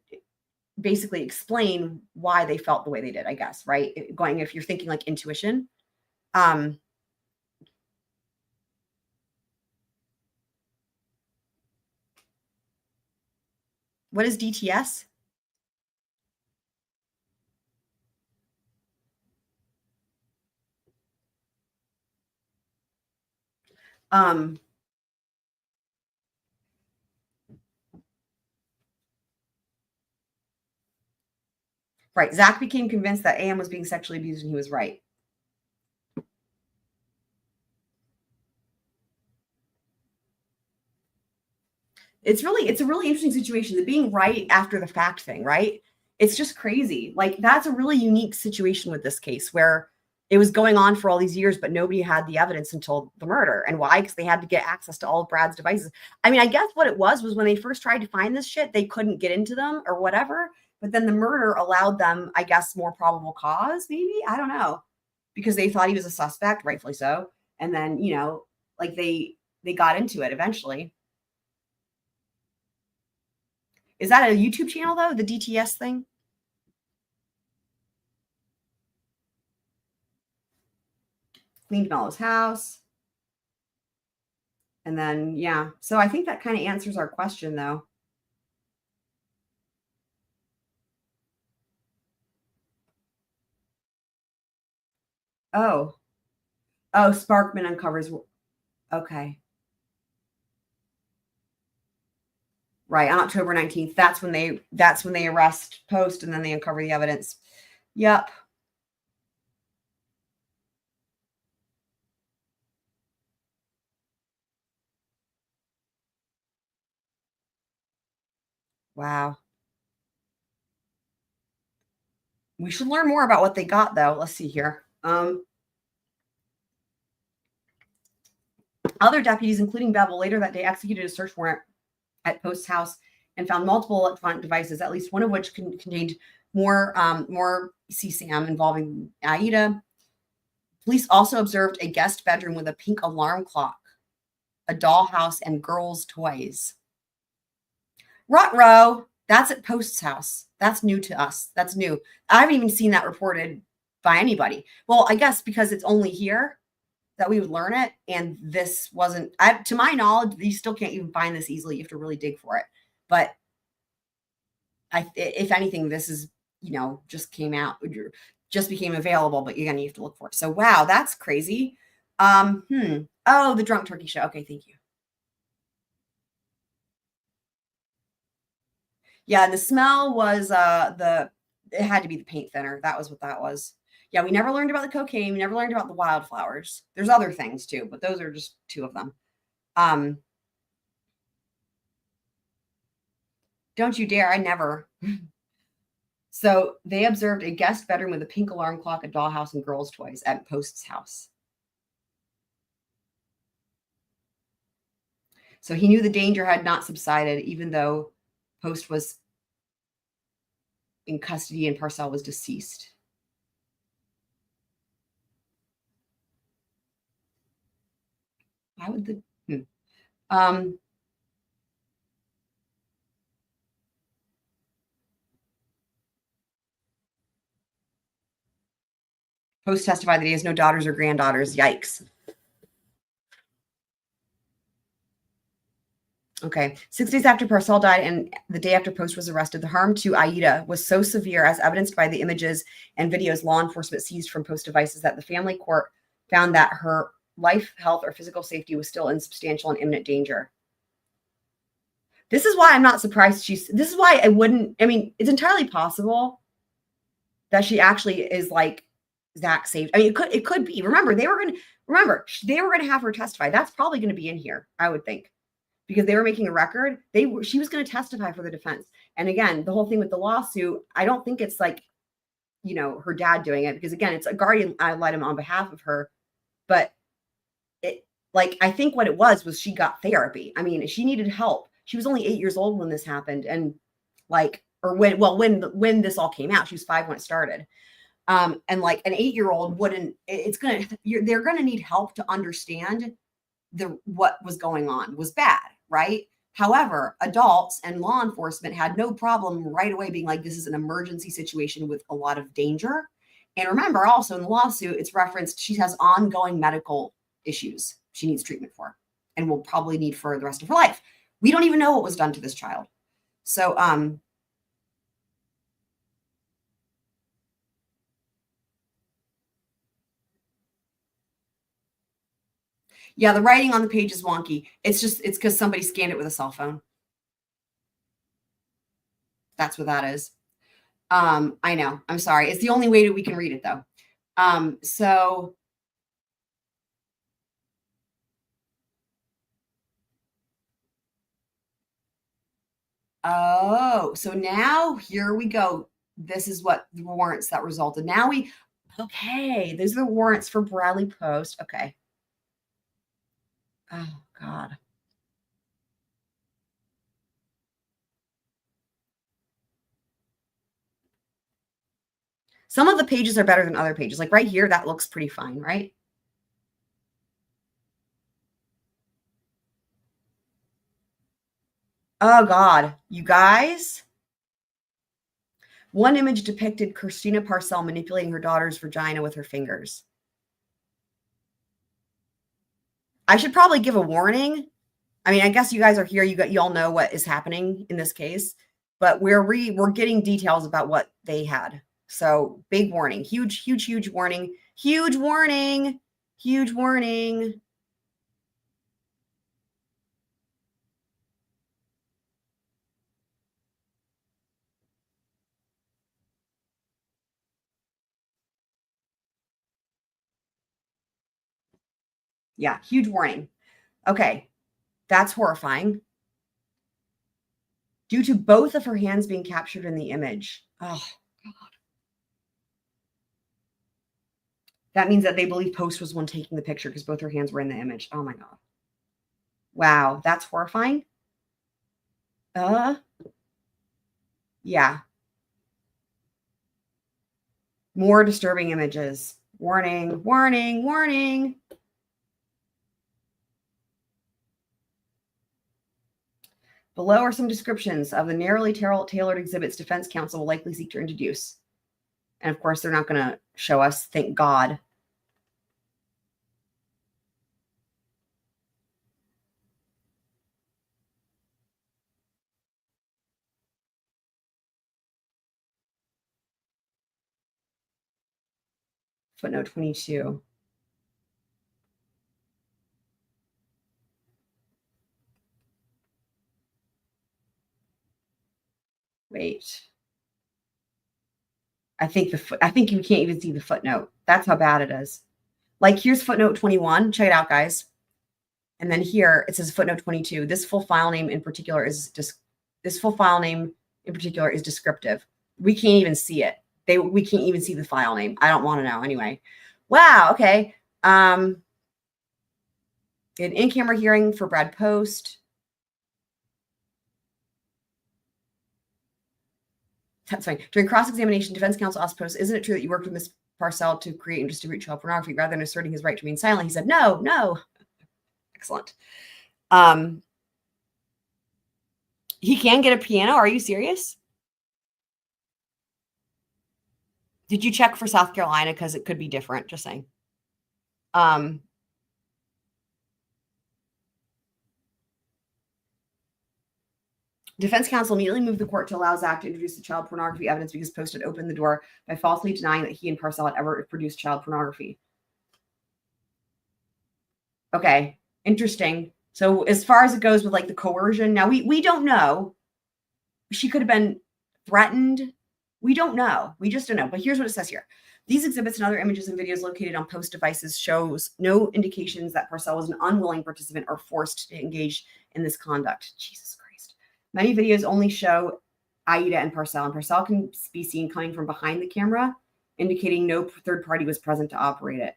C: basically explain why they felt the way they did, I guess, right? If you're thinking like intuition. What is DTS? Right. Zach became convinced that AM was being sexually abused, and he was right. It's a really interesting situation. The being right after the fact thing, right? It's just crazy. Like, that's a really unique situation with this case where it was going on for all these years, but nobody had the evidence until the murder. And why? Because they had to get access to all of Brad's devices. I mean, I guess what it was when they first tried to find this shit, they couldn't get into them or whatever. But then the murder allowed them, I guess, more probable cause, maybe? I don't know. Because they thought he was a suspect, rightfully so. And then, like they got into it eventually. Is that a YouTube channel, though? The DTS thing? Cleaned Mello's house. And then, yeah. So I think that kind of answers our question, though. Oh, Sparkman uncovers. Okay. Right. On October 19th. That's when they arrest Post, and then they uncover the evidence. Yep. Wow. We should learn more about what they got, though. Let's see here. Other deputies, including Bevel, later that day executed a search warrant at Post's house and found multiple electronic devices, at least one of which contained more CSAM involving Aida. Police also observed a guest bedroom with a pink alarm clock, a dollhouse, and girls' toys. Ruh-roh. That's at Post's house. That's new to us. That's new. I haven't even seen that reported by anybody. Well, I guess because it's only here that we would learn it. And this wasn't, to my knowledge, you still can't even find this easily. You have to really dig for it. But if anything, this is, just came out, just became available, but you're going to have to look for it. So, wow, that's crazy. Oh, the drunk turkey show. Okay, thank you. Yeah, the smell was it had to be the paint thinner. That was what that was. Yeah, we never learned about the cocaine. We never learned about the wildflowers. There's other things too, but those are just two of them. Don't you dare. I never. So they observed a guest bedroom with a pink alarm clock, a dollhouse, and girls' toys at Post's house. So he knew the danger had not subsided, even though Post was in custody and Parcell was deceased. Why would the Post testified that he has no daughters or granddaughters. Yikes. Okay. 6 days after Parcell died and the day after Post was arrested, the harm to Aida was so severe, as evidenced by the images and videos law enforcement seized from Post devices, that the family court found that her life, health, or physical safety was still in substantial and imminent danger. This is why I'm not surprised this is why it's entirely possible that she actually is like Zach saved. I mean, it could be. Remember, they were going to have her testify. That's probably going to be in here, I would think, because they were making a record. She was going to testify for the defense. And again, the whole thing with the lawsuit, I don't think it's like, her dad doing it, because again, it's a guardian ad litem on behalf of her. But I think what it was she got therapy. I mean, she needed help. She was only 8 years old when this happened. And when this all came out, she was 5 when it started. And like an 8-year-old they're going to need help to understand what was going on was bad, right? However, adults and law enforcement had no problem right away being like, this is an emergency situation with a lot of danger. And remember, also in the lawsuit, it's referenced she has ongoing medical issues she needs treatment for and will probably need for the rest of her life. We don't even know what was done to this child. So, yeah, the writing on the page is wonky. It's because somebody scanned it with a cell phone. That's what that is. I know. I'm sorry. It's the only way that we can read it, though. So now here we go. This is what the warrants that resulted. Okay, these are the warrants for Bradley Post. Okay. Oh, God. Some of the pages are better than other pages. Like right here, that looks pretty fine, right? Oh, God. You guys? One image depicted Christina Parcell manipulating her daughter's vagina with her fingers. I should probably give a warning. I mean, I guess you guys are here. You all know what is happening in this case, but we're getting details about what they had. So big warning, huge warning, huge warning, huge warning. Yeah, huge warning. Okay, that's horrifying. Due to both of her hands being captured in the image. Oh, God. That means that they believe Post was one taking the picture because both her hands were in the image. Oh, my God. Wow, that's horrifying. Yeah. More disturbing images. Warning, warning, warning. Below are some descriptions of the narrowly tailored exhibits defense counsel will likely seek to introduce. And of course, they're not going to show us, thank God. Footnote 22. Wait. I think you can't even see the footnote. That's how bad it is. Like here's footnote 21. Check it out, guys. And then here it says footnote 22. This full file name in particular is descriptive. We can't even see it. We can't even see the file name. I don't want to know anyway. Wow. Okay. An in-camera hearing for Brad Post. That's fine. During cross-examination, defense counsel asked Post, "Isn't it true that you worked with Ms. Parcell to create and distribute child pornography?" Rather than asserting his right to remain silent, he said, "No." Excellent. He can get a piano. Are you serious? Did you check for South Carolina? Because it could be different. Just saying. Defense counsel immediately moved the court to allow Zach to introduce the child pornography evidence because Post had opened the door by falsely denying that he and Parcell had ever produced child pornography. Okay, interesting. So as far as it goes with like the coercion, now we don't know. She could have been threatened. We don't know. We just don't know. But here's what it says here. These exhibits and other images and videos located on Post devices shows no indications that Parcell was an unwilling participant or forced to engage in this conduct. Jesus Christ. Many videos only show Aida and Parcell can be seen coming from behind the camera, indicating no third party was present to operate it.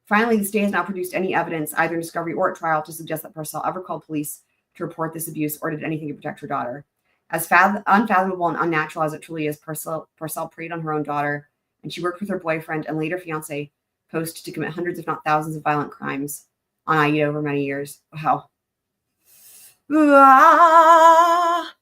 C: Finally, the state has not produced any evidence, either in discovery or at trial, to suggest that Parcell ever called police to report this abuse or did anything to protect her daughter. As unfathomable and unnatural as it truly is, Parcell preyed on her own daughter, and she worked with her boyfriend and later fiance, Post, to commit hundreds, if not thousands, of violent crimes on Aida over many years. Wow. Ah!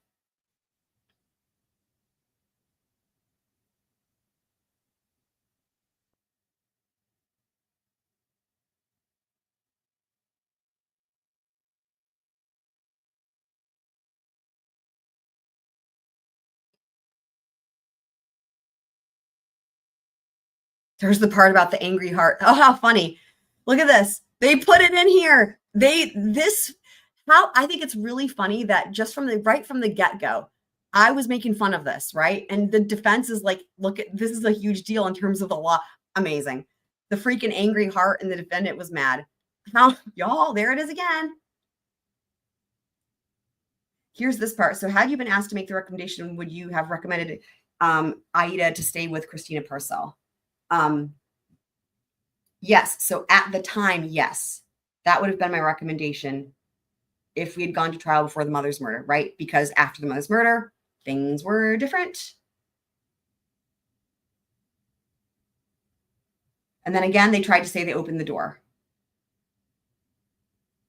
C: There's the part about the angry heart. Oh, how funny. Look at this. They put it in here. I think it's really funny that just from the get-go, I was making fun of this, right? And the defense is like, look, this is a huge deal in terms of the law. Amazing. The freaking angry heart and the defendant was mad. Now, y'all, there it is again. Here's this part. So had you been asked to make the recommendation, would you have recommended Aida to stay with Christina Parcell? Yes. So at the time, yes, that would have been my recommendation if we had gone to trial before the mother's murder, right? Because after the mother's murder, things were different. And then again, they tried to say they opened the door.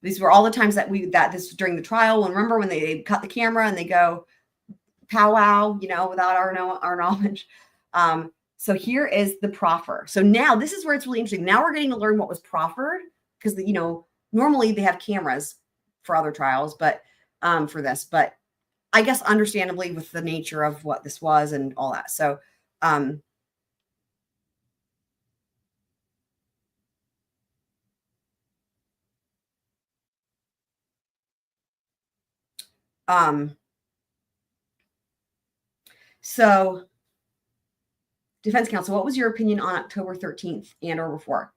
C: These were all the times that this during the trial. And remember when they cut the camera and they go powwow, without our knowledge. So here is the proffer. So now this is where it's really interesting. Now we're getting to learn what was proffered because, normally they have cameras for other trials, but for this, but I guess understandably with the nature of what this was and all that. So, so defense counsel, what was your opinion on October 13th and or before?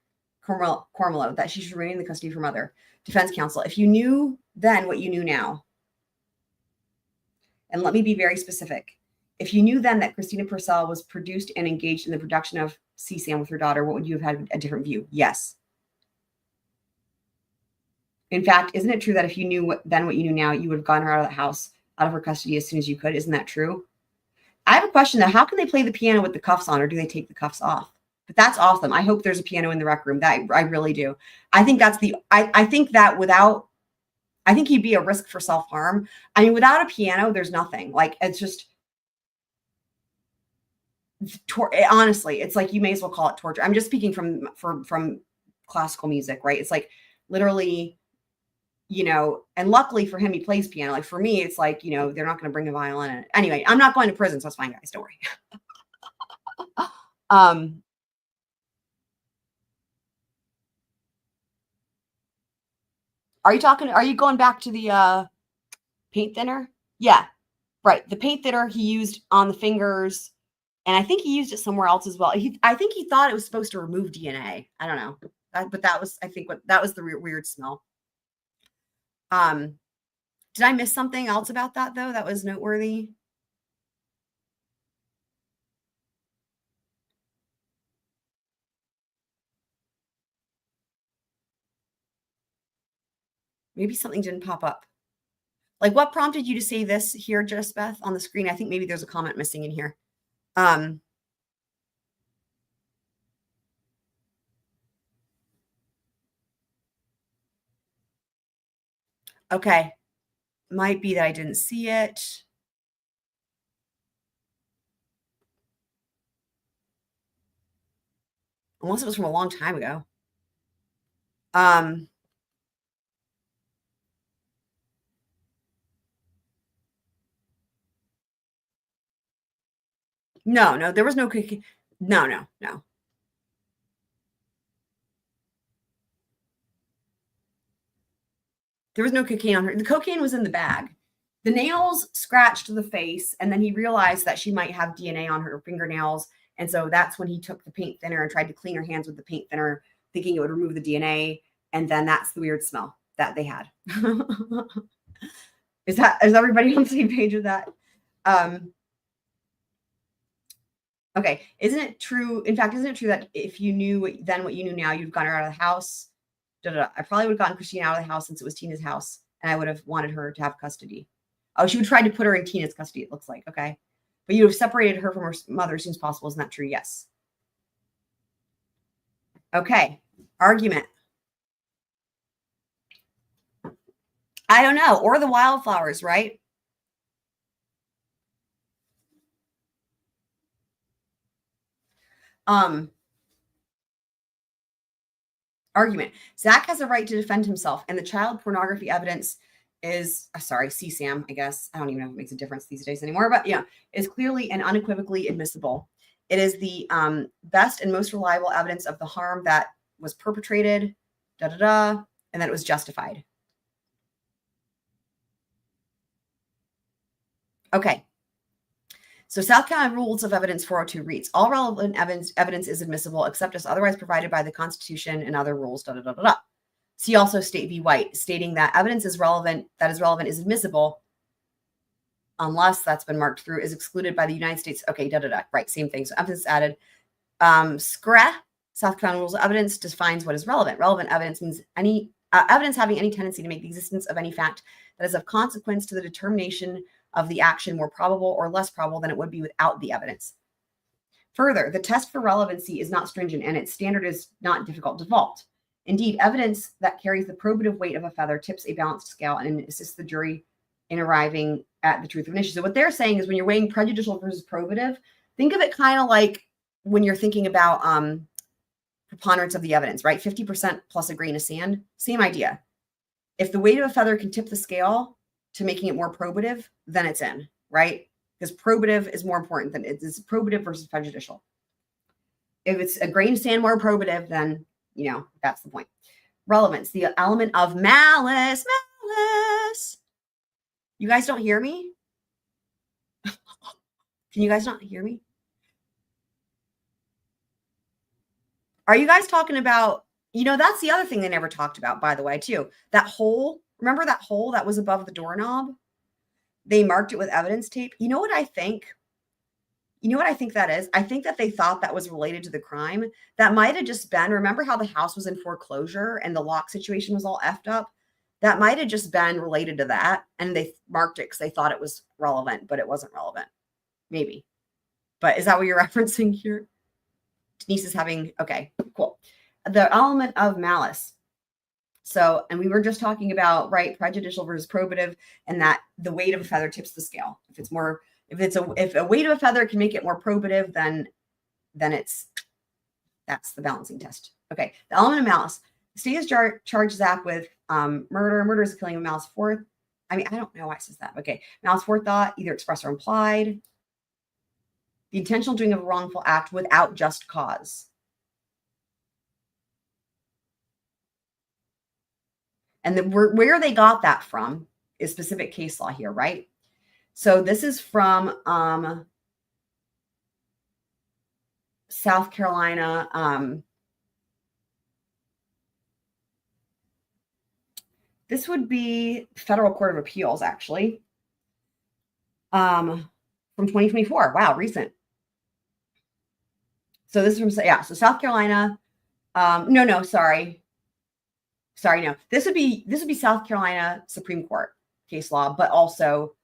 C: Cormelo, that she should remain in the custody of her mother. Defense counsel, if you knew then what you knew now, and let me be very specific. If you knew then that Christina Parcell was produced and engaged in the production of CSAM with her daughter, what would you have had a different view? Yes. In fact, isn't it true that if you knew then what you knew now, you would have gotten her out of the house, out of her custody as soon as you could? Isn't that true? I have a question though. How can they play the piano with the cuffs on, or do they take the cuffs off? But that's awesome. I hope there's a piano in the rec room. That I really do. I think that's I think that without, I think he'd be a risk for self-harm. I mean, without a piano, there's nothing. Like, it's just, honestly, it's like, you may as well call it torture. I'm just speaking from classical music, right? It's like literally, and luckily for him, he plays piano. Like for me, it's like, they're not going to bring a violin in. Anyway, I'm not going to prison, so it's fine, guys. Don't worry. Are you going back to the paint thinner? Yeah, right. The paint thinner he used on the fingers, and I think he used it somewhere else as well. I think he thought it was supposed to remove DNA. I don't know. But that was, I think, that was the weird smell. Did I miss something else about that, though, that was noteworthy? Maybe something didn't pop up. Like, what prompted you to say this here, Just Beth, on the screen? I think maybe there's a comment missing in here. Okay. Might be that I didn't see it. Unless it was from a long time ago. No, there was no cookie. No. There was no cocaine on her. The cocaine was in the bag. The nails scratched the face, and then he realized that she might have DNA on her fingernails. And so that's when he took the paint thinner and tried to clean her hands with the paint thinner, thinking it would remove the DNA. And then that's the weird smell that they had. Is everybody on the same page with that? Okay. Isn't it true? In fact, isn't it true that if you knew then what you knew now, you'd gotten her out of the house? I probably would have gotten Christina out of the house since it was Tina's house, and I would have wanted her to have custody. Oh, she would try to put her in Tina's custody, it looks like. Okay. But you have separated her from her mother as soon as possible. Isn't that true? Yes. Okay. Argument. I don't know. Or the wildflowers, right? Argument. Zach has a right to defend himself, and the child pornography evidence is, CSAM, I guess. I don't even know if it makes a difference these days anymore, but yeah, is clearly and unequivocally admissible. It is the best and most reliable evidence of the harm that was perpetrated, and that it was justified. Okay. So South Carolina Rules of Evidence 402 reads, all relevant evidence is admissible except as otherwise provided by the Constitution and other rules, See also State v. White, stating that evidence is relevant is admissible unless that's been marked through is excluded by the United States. Okay, right, same thing. So emphasis added. SCRA, South Carolina Rules of Evidence, defines what is relevant. Relevant evidence means any evidence having any tendency to make the existence of any fact that is of consequence to the determination of the action more probable or less probable than it would be without the evidence. Further, the test for relevancy is not stringent and its standard is not difficult to vault. Indeed, evidence that carries the probative weight of a feather tips a balanced scale and assists the jury in arriving at the truth of an issue. So what they're saying is when you're weighing prejudicial versus probative, think of it kind of like when you're thinking about preponderance of the evidence, right? 50% plus a grain of sand, same idea. If the weight of a feather can tip the scale to making it more probative, then it's in, right? Because probative is more important than it's probative versus prejudicial. If it's a grain of sand more probative, then, that's the point. Relevance, the element of malice. You guys don't hear me? Can you guys not hear me? Are you guys talking about, that's the other thing they never talked about, by the way, too. That hole, remember that hole that was above the doorknob? They marked it with evidence tape. You know what I think? You know what I think that is? I think that they thought that was related to the crime. That might have just been, remember how the house was in foreclosure and the lock situation was all effed up? That might have just been related to that. And they marked it because they thought it was relevant, but it wasn't relevant. Maybe. But is that what you're referencing here? Denise is having, okay, cool. The element of malice. So, and we were just talking about, right, prejudicial versus probative, and that the weight of a feather tips the scale. If a weight of a feather can make it more probative, then that's the balancing test. Okay, the element of malice. The state has charged Zach with murder. Murder is the killing of malice forethought. I don't know why it says that. Okay, malice forethought, either expressed or implied. The intentional doing of a wrongful act without just cause. And where they got that from is specific case law here, right? So this is from South Carolina. This would be Federal Court of Appeals, actually, from 2024. Wow, recent. So this is from, so South Carolina. No, sorry. No. This would be South Carolina Supreme Court case law, but also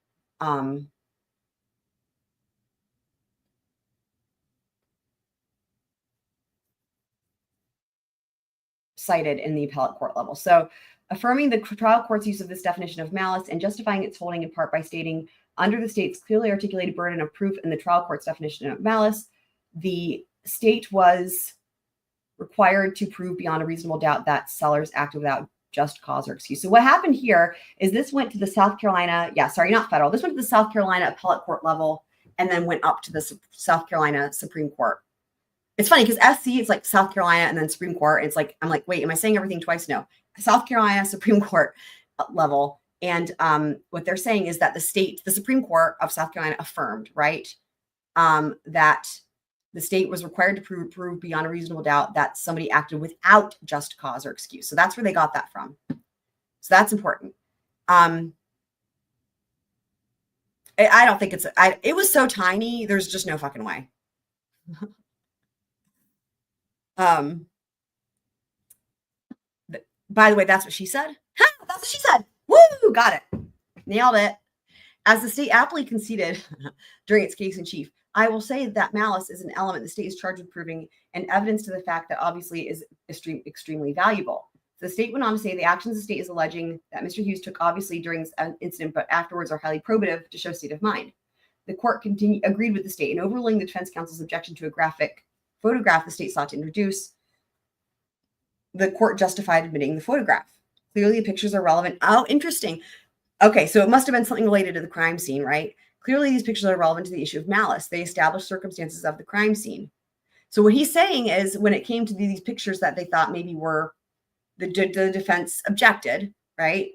C: cited in the appellate court level. So affirming the trial court's use of this definition of malice and justifying its holding in part by stating, under the state's clearly articulated burden of proof in the trial court's definition of malice, the state was required to prove beyond a reasonable doubt that Sellers acted without just cause or excuse. So what happened here is this went to the South Carolina, not federal. This went to the South Carolina appellate court level and then went up to the South Carolina Supreme Court. It's funny because SC, it's like South Carolina and then Supreme Court. It's like, I'm like, wait, am I saying everything twice? No. South Carolina Supreme Court level. And what they're saying is that the Supreme Court of South Carolina affirmed, right, that the state was required to prove beyond a reasonable doubt that somebody acted without just cause or excuse. So that's where they got that from. So that's important. I don't think it was so tiny. There's just no fucking way. By the way, that's what she said. That's what she said. Woo! Got it. Nailed it. As the state aptly conceded during its case in chief, I will say that malice is an element the state is charged with proving and evidence to the fact that obviously is extremely valuable. The state went on to say the actions the state is alleging that Mr. Hughes took obviously during this incident, but afterwards are highly probative to show state of mind. The court agreed with the state in overruling the defense counsel's objection to a graphic photograph the state sought to introduce. The court justified admitting the photograph. Clearly, the pictures are relevant. Oh, interesting. Okay, so it must have been something related to the crime scene, right? Clearly, these pictures are relevant to the issue of malice. They establish circumstances of the crime scene. So what he's saying is when it came to these pictures that they thought maybe were the defense objected, right?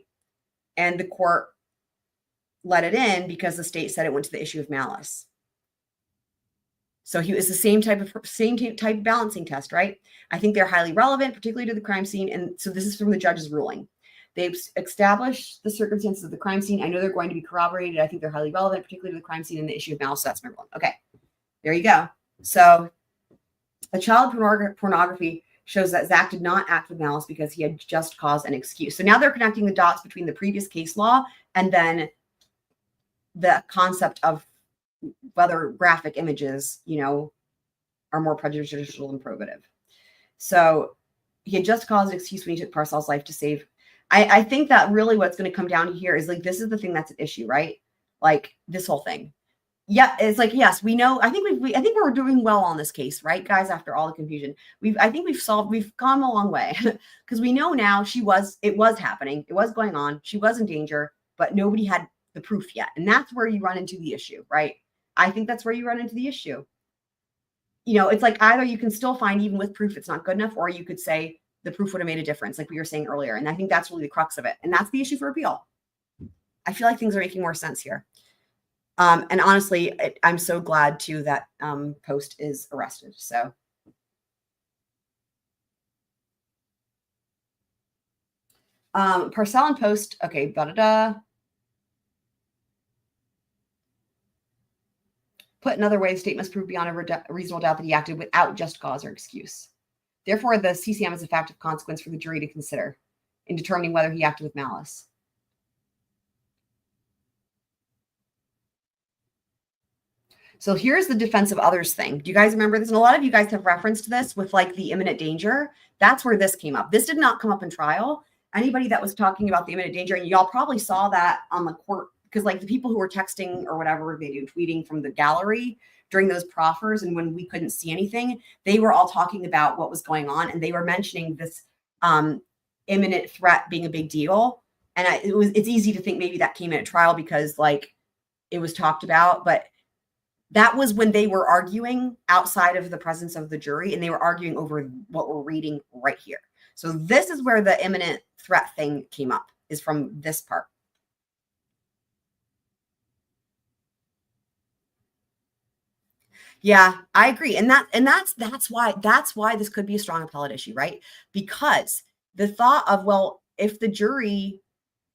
C: And the court let it in because the state said it went to the issue of malice. So it's the same type of balancing test, right? I think they're highly relevant, particularly to the crime scene. And so this is from the judge's ruling. They've established the circumstances of the crime scene. I know they're going to be corroborated. I think they're highly relevant, particularly to the crime scene and the issue of malice. So that's my ruling. Okay, there you go. So the child pornography shows that Zach did not act with malice because he had just cause and excuse. So now they're connecting the dots between the previous case law and then the concept of whether graphic images, are more prejudicial than probative. So he had just caused an excuse when he took Parcel's life to save. I think that really what's going to come down to here is like, this is the thing that's at issue, right? Like this whole thing. Yeah. It's like, yes, we know. I think we're doing well on this case, right, guys? After all the confusion, we've gone a long way because we know now it was happening. It was going on. She was in danger, but nobody had the proof yet. And that's where you run into the issue, right? I think that's where you run into the issue. It's like either you can still find even with proof it's not good enough, or you could say the proof would have made a difference, like we were saying earlier. And I think that's really the crux of it. And that's the issue for appeal. I feel like things are making more sense here. And honestly, I'm so glad too that Post is arrested. So Parcell and Post, okay, Put another way, the state must prove beyond a reasonable doubt that he acted without just cause or excuse. Therefore, the CCM is a fact of consequence for the jury to consider in determining whether he acted with malice. So here's the defense of others thing. Do you guys remember this? And a lot of you guys have referenced this with like the imminent danger. That's where this came up. This did not come up in trial. Anybody that was talking about the imminent danger, and y'all probably saw that on the court, because like the people who were texting or whatever they do, tweeting from the gallery during those proffers, and when we couldn't see anything, they were all talking about what was going on, and they were mentioning this imminent threat being a big deal. And it's easy to think maybe that came in at trial because like it was talked about, but that was when they were arguing outside of the presence of the jury, and they were arguing over what we're reading right here. So this is where the imminent threat thing came up, is from this part. Yeah, I agree. And that's why this could be a strong appellate issue, right? Because the thought of, well, if the jury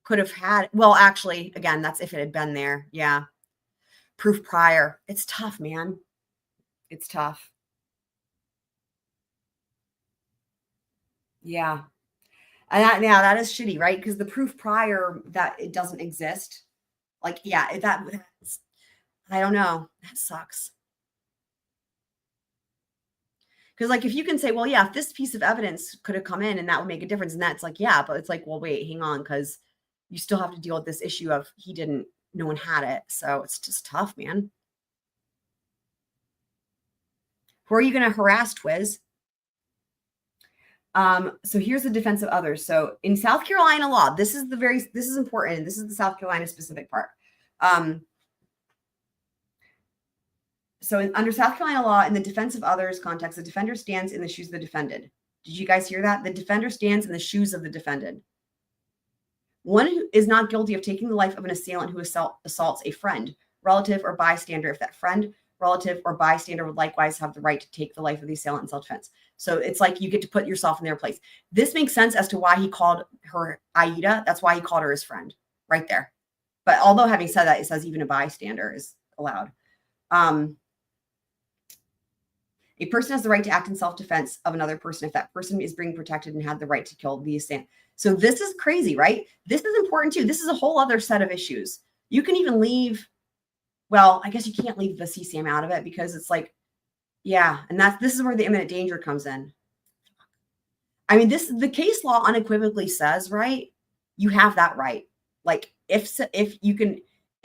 C: could have had, well, actually, again, that's if it had been there. Yeah. Proof prior. It's tough, man. It's tough. Yeah. And that is shitty, right? Because the proof prior that it doesn't exist. Like, yeah, I don't know. That sucks. Because, like, if you can say, well, yeah, if this piece of evidence could have come in and that would make a difference, and that's like, yeah, but it's like, well, wait, hang on, because you still have to deal with this issue of no one had it. So it's just tough, man. Who are you going to harass, Twiz? So here's the defense of others. So in South Carolina law, this is important. And this is the South Carolina specific part. So under South Carolina law, in the defense of others context, the defender stands in the shoes of the defended. Did you guys hear that? The defender stands in the shoes of the defended. One who is not guilty of taking the life of an assailant who assaults a friend, relative, or bystander, if that friend, relative, or bystander would likewise have the right to take the life of the assailant in self-defense. So it's like you get to put yourself in their place. This makes sense as to why he called her Aida. That's why he called her his friend right there. But although having said that, it says even a bystander is allowed. A person has the right to act in self-defense of another person if that person is being protected and had the right to kill the assailant. So this is crazy, right? This is important too. This is a whole other set of issues. You can even leave, well, I guess you can't leave the CCM out of it because it's like, yeah, and this is where the imminent danger comes in. I mean, the case law unequivocally says, right, you have that right. Like if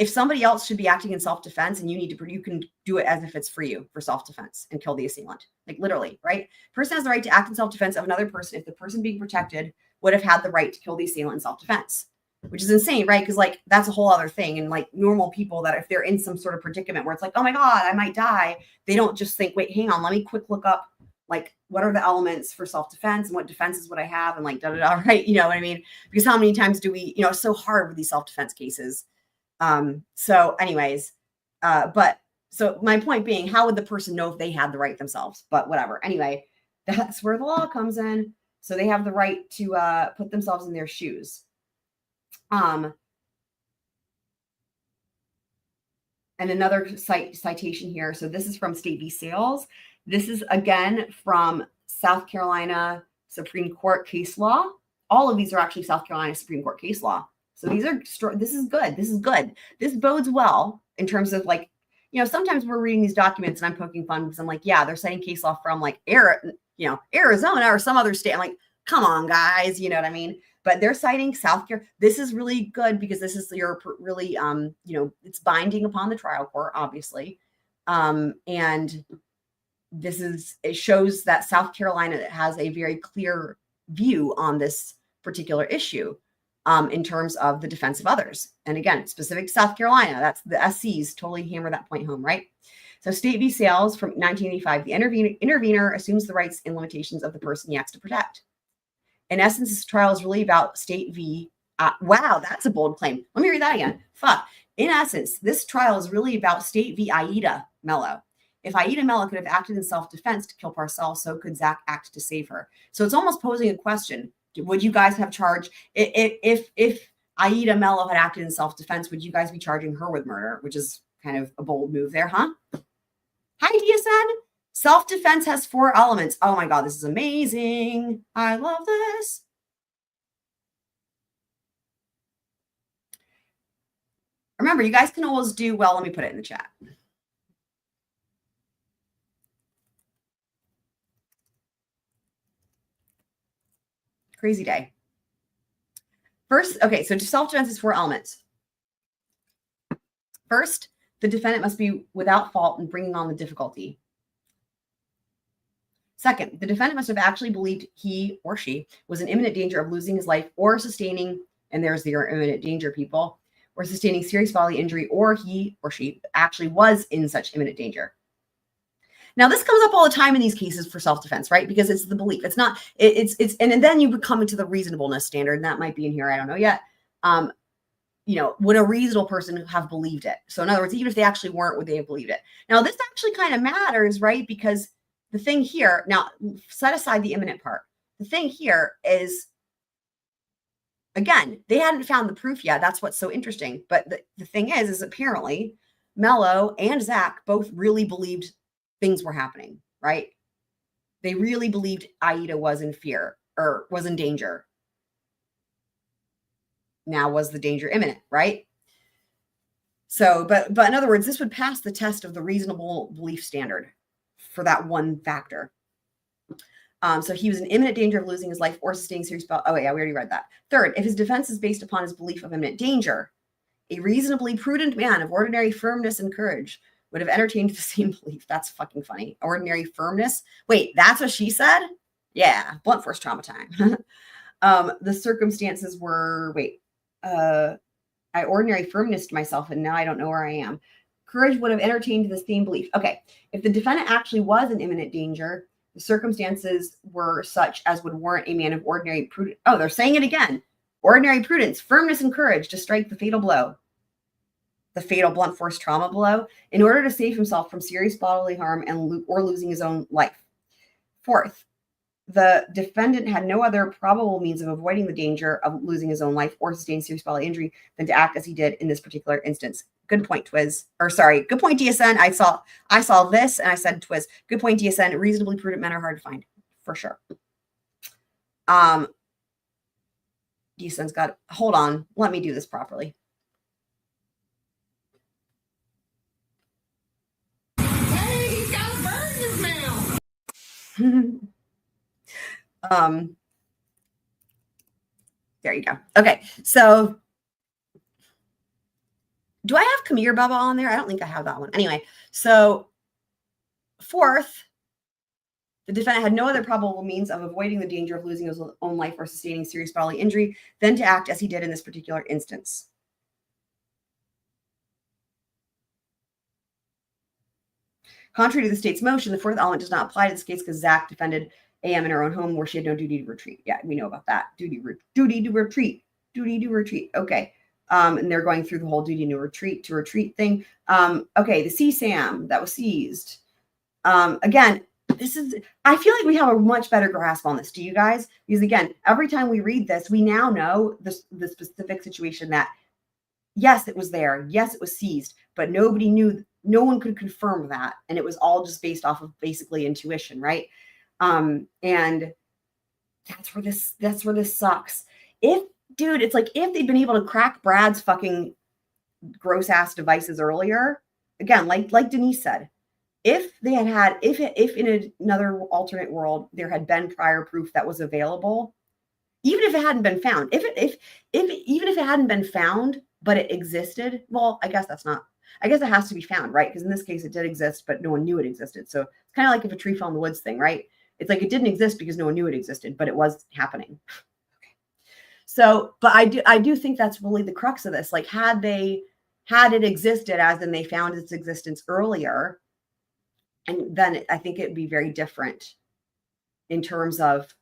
C: somebody else should be acting in self-defense and you can do it as if it's for you for self-defense and kill the assailant, like literally, right? Person has the right to act in self-defense of another person if the person being protected would have had the right to kill the assailant in self-defense, which is insane, right? Because like that's a whole other thing. And like normal people that if they're in some sort of predicament where it's like, oh my God, I might die, they don't just think, wait, hang on, let me quick look up like what are the elements for self-defense and what defenses would I have and like da-da-da, right? You know what I mean? Because how many times do we, it's so hard with these self-defense cases. So anyways, so my point being, how would the person know if they had the right themselves? But whatever. Anyway, that's where the law comes in. So they have the right to put themselves in their shoes. And another citation here. So this is from State v. Sales. This is again from South Carolina Supreme Court case law. All of these are actually South Carolina Supreme Court case law. So this is good. This is good. This bodes well in terms of like, sometimes we're reading these documents and I'm poking fun because I'm like, yeah, they're citing case law from like Arizona or some other state. I'm like, come on, guys, you know what I mean? But they're citing South Carolina. This is really good because this is really, it's binding upon the trial court, obviously. And it shows that South Carolina has a very clear view on this particular issue. In terms of the defense of others. And again, specific to South Carolina, that's the SCs totally hammer that point home, right? So State v. Sales from 1985, the intervener assumes the rights and limitations of the person he acts to protect. In essence, this trial is really about State v. Wow, that's a bold claim. Let me read that again. Fuck. In essence, this trial is really about State v. Aida Mello. If Aida Mello could have acted in self-defense to kill Parcell, so could Zach act to save her. So it's almost posing a question. Would you guys have charged if Aida Mello had acted in self-defense? Would you guys be charging her with murder? Which is kind of a bold move there, huh? Hi, DSN. Self-defense has 4 elements. Oh my God, this is amazing. I love this. Remember, you guys can always do well. Let me put it in the chat. Crazy day. First, okay, so self-defense is 4 elements. First, the defendant must be without fault in bringing on the difficulty. Second, the defendant must have actually believed he or she was in imminent danger of losing his life or sustaining, and there's your imminent danger, people, or sustaining serious bodily injury, or he or she actually was in such imminent danger. Now, this comes up all the time in these cases for self-defense, right? Because it's the belief. It's not, and then you come into the reasonableness standard, and that might be in here. I don't know yet. Would a reasonable person have believed it? So in other words, even if they actually weren't, would they have believed it? Now, this actually kind of matters, right? Because the thing here, now set aside the imminent part. The thing here is, again, they hadn't found the proof yet. That's what's so interesting. But the thing is apparently Mello and Zach both really believed things were happening, right? They really believed Aida was in fear or was in danger. Now, was the danger imminent, right? So, but in other words, this would pass the test of the reasonable belief standard for that one factor. So he was in imminent danger of losing his life or sustaining serious we already read that. Third, if his defense is based upon his belief of imminent danger, a reasonably prudent man of ordinary firmness and courage would have entertained the same belief. That's fucking funny. Ordinary firmness. Wait, that's what she said? Yeah, blunt force trauma time. The circumstances were, I ordinary firmness to myself, and now I don't know where I am. Courage would have entertained the same belief. Okay, if the defendant actually was in imminent danger, the circumstances were such as would warrant a man of ordinary prudence. Oh, they're saying it again. Ordinary prudence, firmness, and courage to strike the fatal blow, the fatal blunt force trauma blow, in order to save himself from serious bodily harm or losing his own life. Fourth, the defendant had no other probable means of avoiding the danger of losing his own life or sustaining serious bodily injury than to act as he did in this particular instance. Good point, Twiz. Or sorry, good point, DSN. I saw this and I said Twiz. Good point, DSN. Reasonably prudent men are hard to find, for sure. DSN's got, hold on. Let me do this properly.
K: Hey, he's got a bird in his mouth.
C: There you go. Okay, so do I have Khmer Baba on there? I don't think I have that one. Anyway, so fourth, the defendant had no other probable means of avoiding the danger of losing his own life or sustaining serious bodily injury than to act as he did in this particular instance. Contrary to the state's motion, the fourth element does not apply to this case because Zach defended AM in her own home where she had no duty to retreat. Yeah, we know about that. Duty to retreat. Okay. And they're going through the whole duty to retreat thing. Okay, the CSAM that was seized. Again, I feel like we have a much better grasp on this. Do you guys? Because again, every time we read this, we now know the specific situation that, yes, it was there. Yes, it was seized, but nobody knew, no one could confirm that. And it was all just based off of basically intuition, right? And that's where this sucks. It's like if they'd been able to crack Brad's fucking gross ass devices earlier, again, like Denise said, if in another alternate world there had been prior proof that was available, even if it hadn't been found, even if it hadn't been found, but it existed, well, I guess it has to be found, right? Because in this case it did exist, but no one knew it existed. So it's kind of like if a tree fell in the woods thing, right? It's like it didn't exist because no one knew it existed, but it was happening. Okay. So, but I do think that's really the crux of this. Like, had it existed as in they found its existence earlier, and then I think it'd be very different in terms of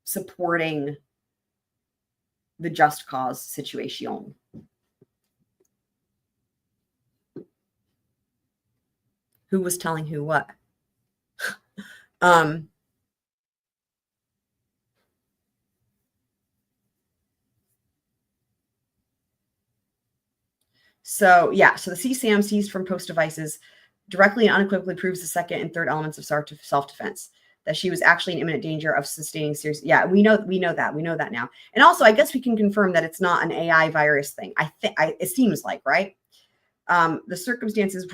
C: supporting the just cause situation. Who was telling who what? So the CSAM seized from post devices directly and unequivocally proves the second and third elements of self-defense, that she was actually in imminent danger of sustaining serious. Yeah, we know that now. And also, I guess we can confirm that it's not an AI virus thing. It seems like, right? The circumstances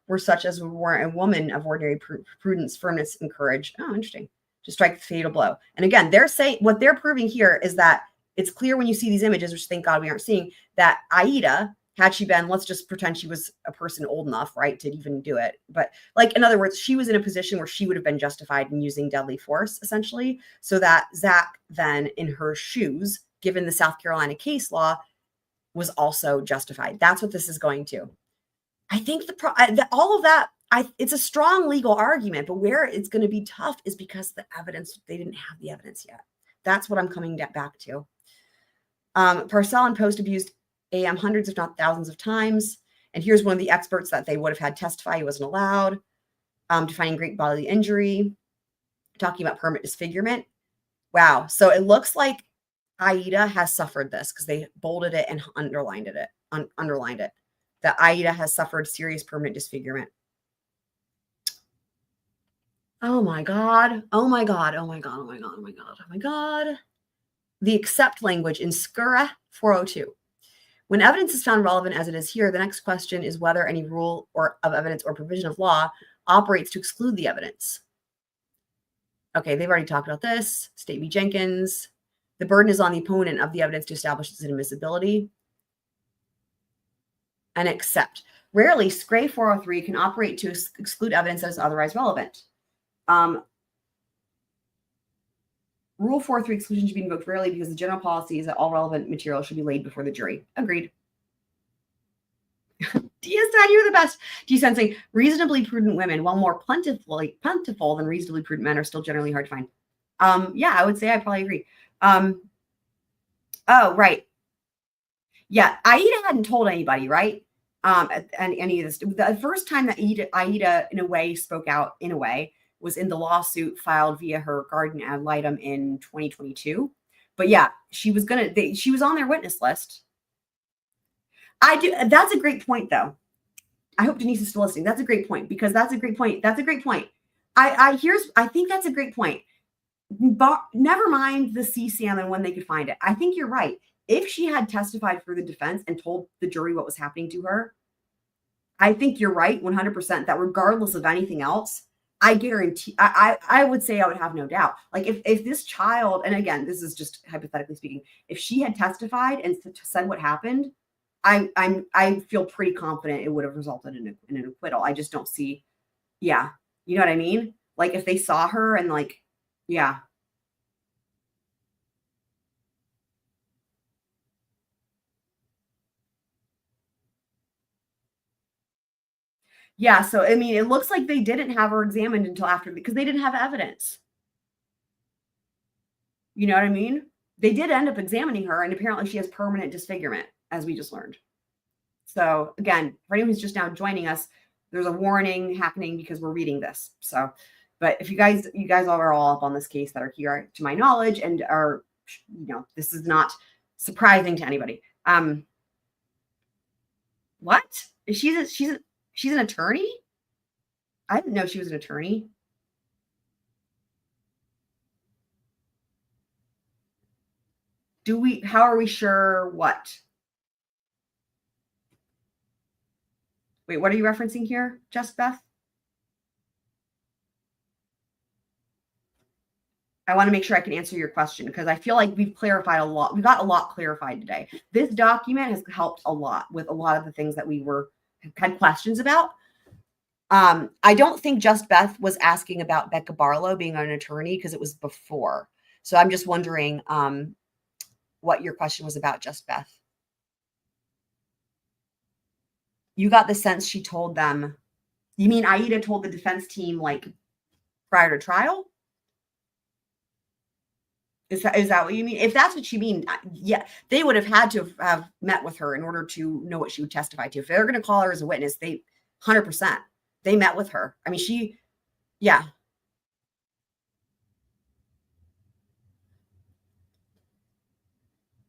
C: were such as would warrant a woman of ordinary prudence, firmness, and courage. Oh, interesting. To strike the fatal blow. And again, they're saying what they're proving here is that it's clear when you see these images, which thank God we aren't seeing, that Aida, had she been, let's just pretend she was a person old enough, right, to even do it. But like, in other words, she was in a position where she would have been justified in using deadly force, essentially, so that Zach then, in her shoes, given the South Carolina case law, was also justified. That's what this is going to. I think all of that, it's a strong legal argument, but where it's going to be tough is because the evidence, they didn't have the evidence yet. That's what I'm coming back to. Parcell and Post abused AM hundreds, if not thousands of times. And here's one of the experts that they would have had testify. He wasn't allowed. Defining great bodily injury, talking about permanent disfigurement. Wow. So it looks like Aida has suffered this because they bolded it and underlined it. That Aida has suffered serious permanent disfigurement. Oh my God. Oh my God. Oh my God. Oh my God. Oh my God. Oh my God. The accept language in SCURA 402. When evidence is found relevant as it is here, the next question is whether any rule or of evidence or provision of law operates to exclude the evidence. Okay, they've already talked about this. State v. Jenkins. The burden is on the opponent of the evidence to establish its admissibility. And accept. Rarely, SCRA 403 can operate to exclude evidence that is otherwise relevant. Rule 403 exclusion should be invoked rarely because the general policy is that all relevant material should be laid before the jury. Agreed. Dia said you're the best. Dia saying reasonably prudent women, while more plentiful than reasonably prudent men, are still generally hard to find. Yeah, I would say I probably agree. Oh, right. Yeah, Aida hadn't told anybody, right? And any of this. The first time that Aida in a way spoke out in a way was in the lawsuit filed via her guardian ad litem in 2022. But yeah, she was on their witness list. That's a great point, though. I hope Denise is still listening. That's a great point, because that's a great point. That's a great point. I think that's a great point. But never mind the CSAM and when they could find it. I think you're right. If she had testified for the defense and told the jury what was happening to her, I think you're right 100% that regardless of anything else, I guarantee, I would say I would have no doubt. Like if this child, and again, this is just hypothetically speaking, if she had testified and said what happened, I feel pretty confident it would have resulted in an acquittal. I just don't see, yeah, you know what I mean? Like if they saw her and like, yeah. Yeah, so I mean, it looks like they didn't have her examined until after, because they didn't have evidence. You know what I mean? They did end up examining her, and apparently she has permanent disfigurement, as we just learned. So again, for anyone who's just now joining us, there's a warning happening because we're reading this. So, but if you guys are all up on this case that are here, to my knowledge, and are, you know, this is not surprising to anybody. What? She's an attorney? I didn't know she was an attorney. How are we sure what? Wait, what are you referencing here, Just Beth? I want to make sure I can answer your question because I feel like we've clarified a lot. We got a lot clarified today. This document has helped a lot with a lot of the things that we had questions about. I don't think Just Beth was asking about Becca Barlow being an attorney because it was before. So I'm just wondering what your question was about, Just Beth. You got the sense she told them. You mean Aida told the defense team like prior to trial? Is that what you mean? If that's what you mean, yeah, they would have had to have met with her in order to know what she would testify to. If they're going to call her as a witness, 100%, they met with her. I mean, yeah.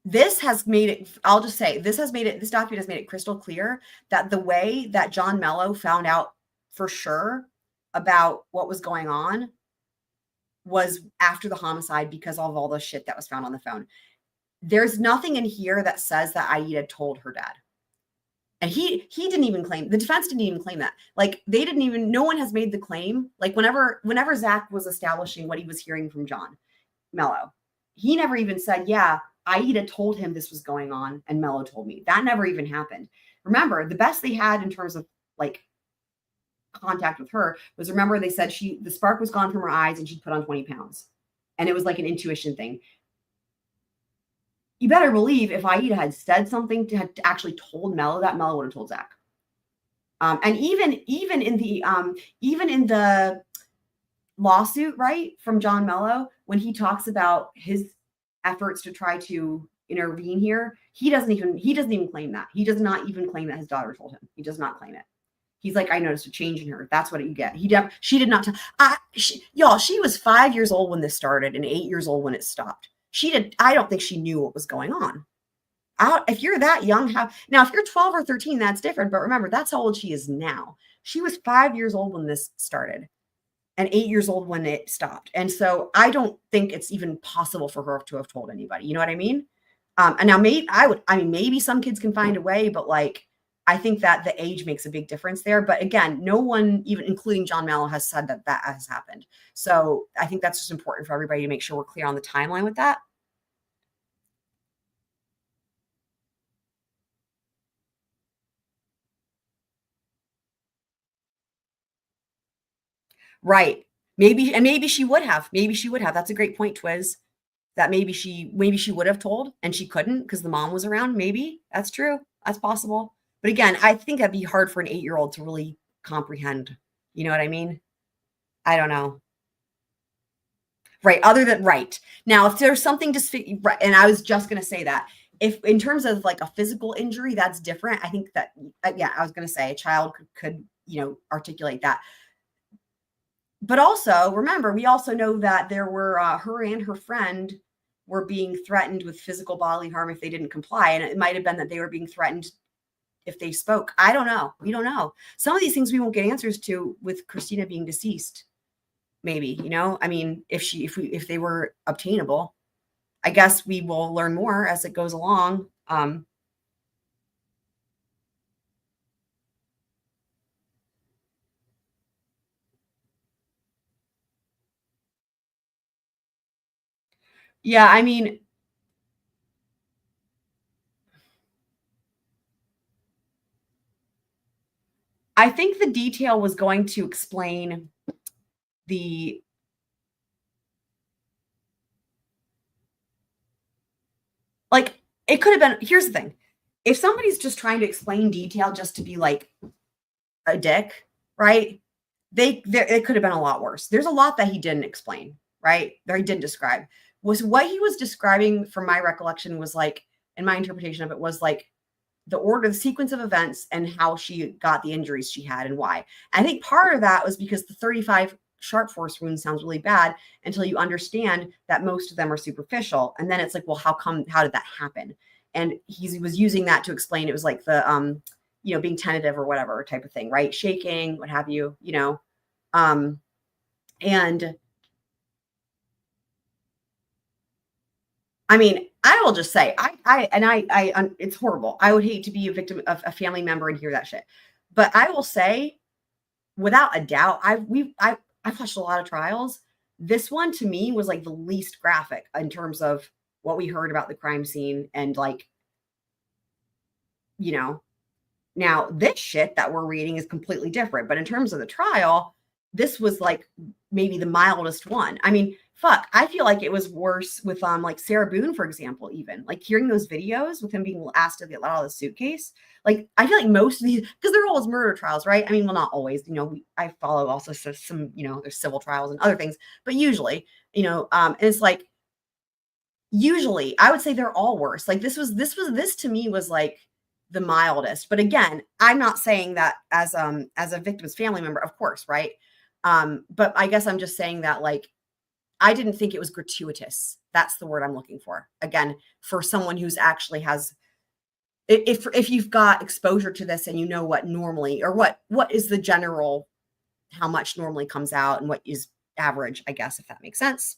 C: This has made it, I'll just say, this document has made it crystal clear that the way that John Mello found out for sure about what was going on was after the homicide because of all the shit that was found on the phone. There's nothing in here that says that Aida told her dad. And he didn't even claim, the defense didn't even claim that. Like they didn't even, no one has made the claim. Like whenever Zach was establishing what he was hearing from John Mello, he never even said, yeah, Aida told him this was going on and Mello told me. That never even happened. Remember, the best they had in terms of like contact with her was, remember they said the spark was gone from her eyes and she'd put on 20 pounds. And it was like an intuition thing. You better believe if Aida had said something, had actually told Mello, that Mello would have told Zach. And even in the lawsuit, right, from John Mello, when he talks about his efforts to try to intervene here, he doesn't even claim that. He does not even claim that his daughter told him. He does not claim it. He's like, I noticed a change in her. That's what you get. She did not. Y'all, she was 5 years old when this started and 8 years old when it stopped. I don't think she knew what was going on. If you're that young, now if you're 12 or 13, that's different. But remember, that's how old she is now. She was 5 years old when this started and 8 years old when it stopped. And so I don't think it's even possible for her to have told anybody. You know what I mean? And now maybe some kids can find a way, but like, I think that the age makes a big difference there. But again, no one, even including John Mello, has said that has happened. So I think that's just important for everybody to make sure we're clear on the timeline with that. Right. Maybe she would have. That's a great point, Twiz. That maybe she would have told and she couldn't because the mom was around. Maybe that's true. That's possible. But again, I think that'd be hard for an 8-year-old to really comprehend. You know what I mean? I don't know. Right. Right. Now, if there's something right, and I was just going to say that if in terms of like a physical injury, that's different. I think that, I was going to say a child could articulate that. But also, remember, we also know that there were her and her friend were being threatened with physical bodily harm if they didn't comply. And it might have been that they were being threatened if they spoke. I don't know. We don't know. Some of these things we won't get answers to with Christina being deceased. Maybe, I mean, if they were obtainable, I guess we will learn more as it goes along. Yeah, I mean, I think the detail was going to explain the it could have been. Here's the thing. If somebody's just trying to explain detail just to be like a dick, right? It could have been a lot worse. There's a lot that he didn't explain, right? That he didn't describe. What he was describing from my recollection was like, and my interpretation of it was like the sequence of events and how she got the injuries she had and why. I think part of that was because the 35 sharp force wound sounds really bad until you understand that most of them are superficial. And then it's like, well, how did that happen? And he was using that to explain, it was like the, being tentative or whatever type of thing, right? Shaking, what have you, and I mean, I will just say, it's horrible. I would hate to be a victim of a family member and hear that shit. But I will say, without a doubt, I've watched a lot of trials. This one to me was like the least graphic in terms of what we heard about the crime scene and like, now this shit that we're reading is completely different. But in terms of the trial, this was like maybe the mildest one. I mean, fuck, I feel like it was worse with like Sarah Boone, for example, even like hearing those videos with him being asked to get let out of the suitcase. Like, I feel like most of these, because they're always murder trials, right? I mean, well, not always, I follow also some, there's civil trials and other things, but usually, and it's like, usually I would say they're all worse. Like this to me was like the mildest. But again, I'm not saying that as a victim's family member, of course, right? But I guess I'm just saying that like I didn't think it was gratuitous. That's the word I'm looking for. Again, for someone who's actually has, if you've got exposure to this and you know what normally or what is the general, how much normally comes out and what is average, I guess, if that makes sense.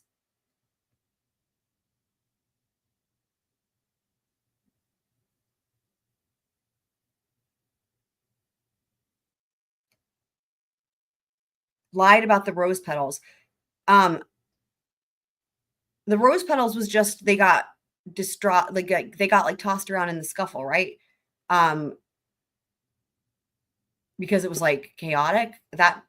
C: Lied about the rose petals. The rose petals was just, they got distraught, like they got like tossed around in the scuffle, right? Because it was like chaotic, that,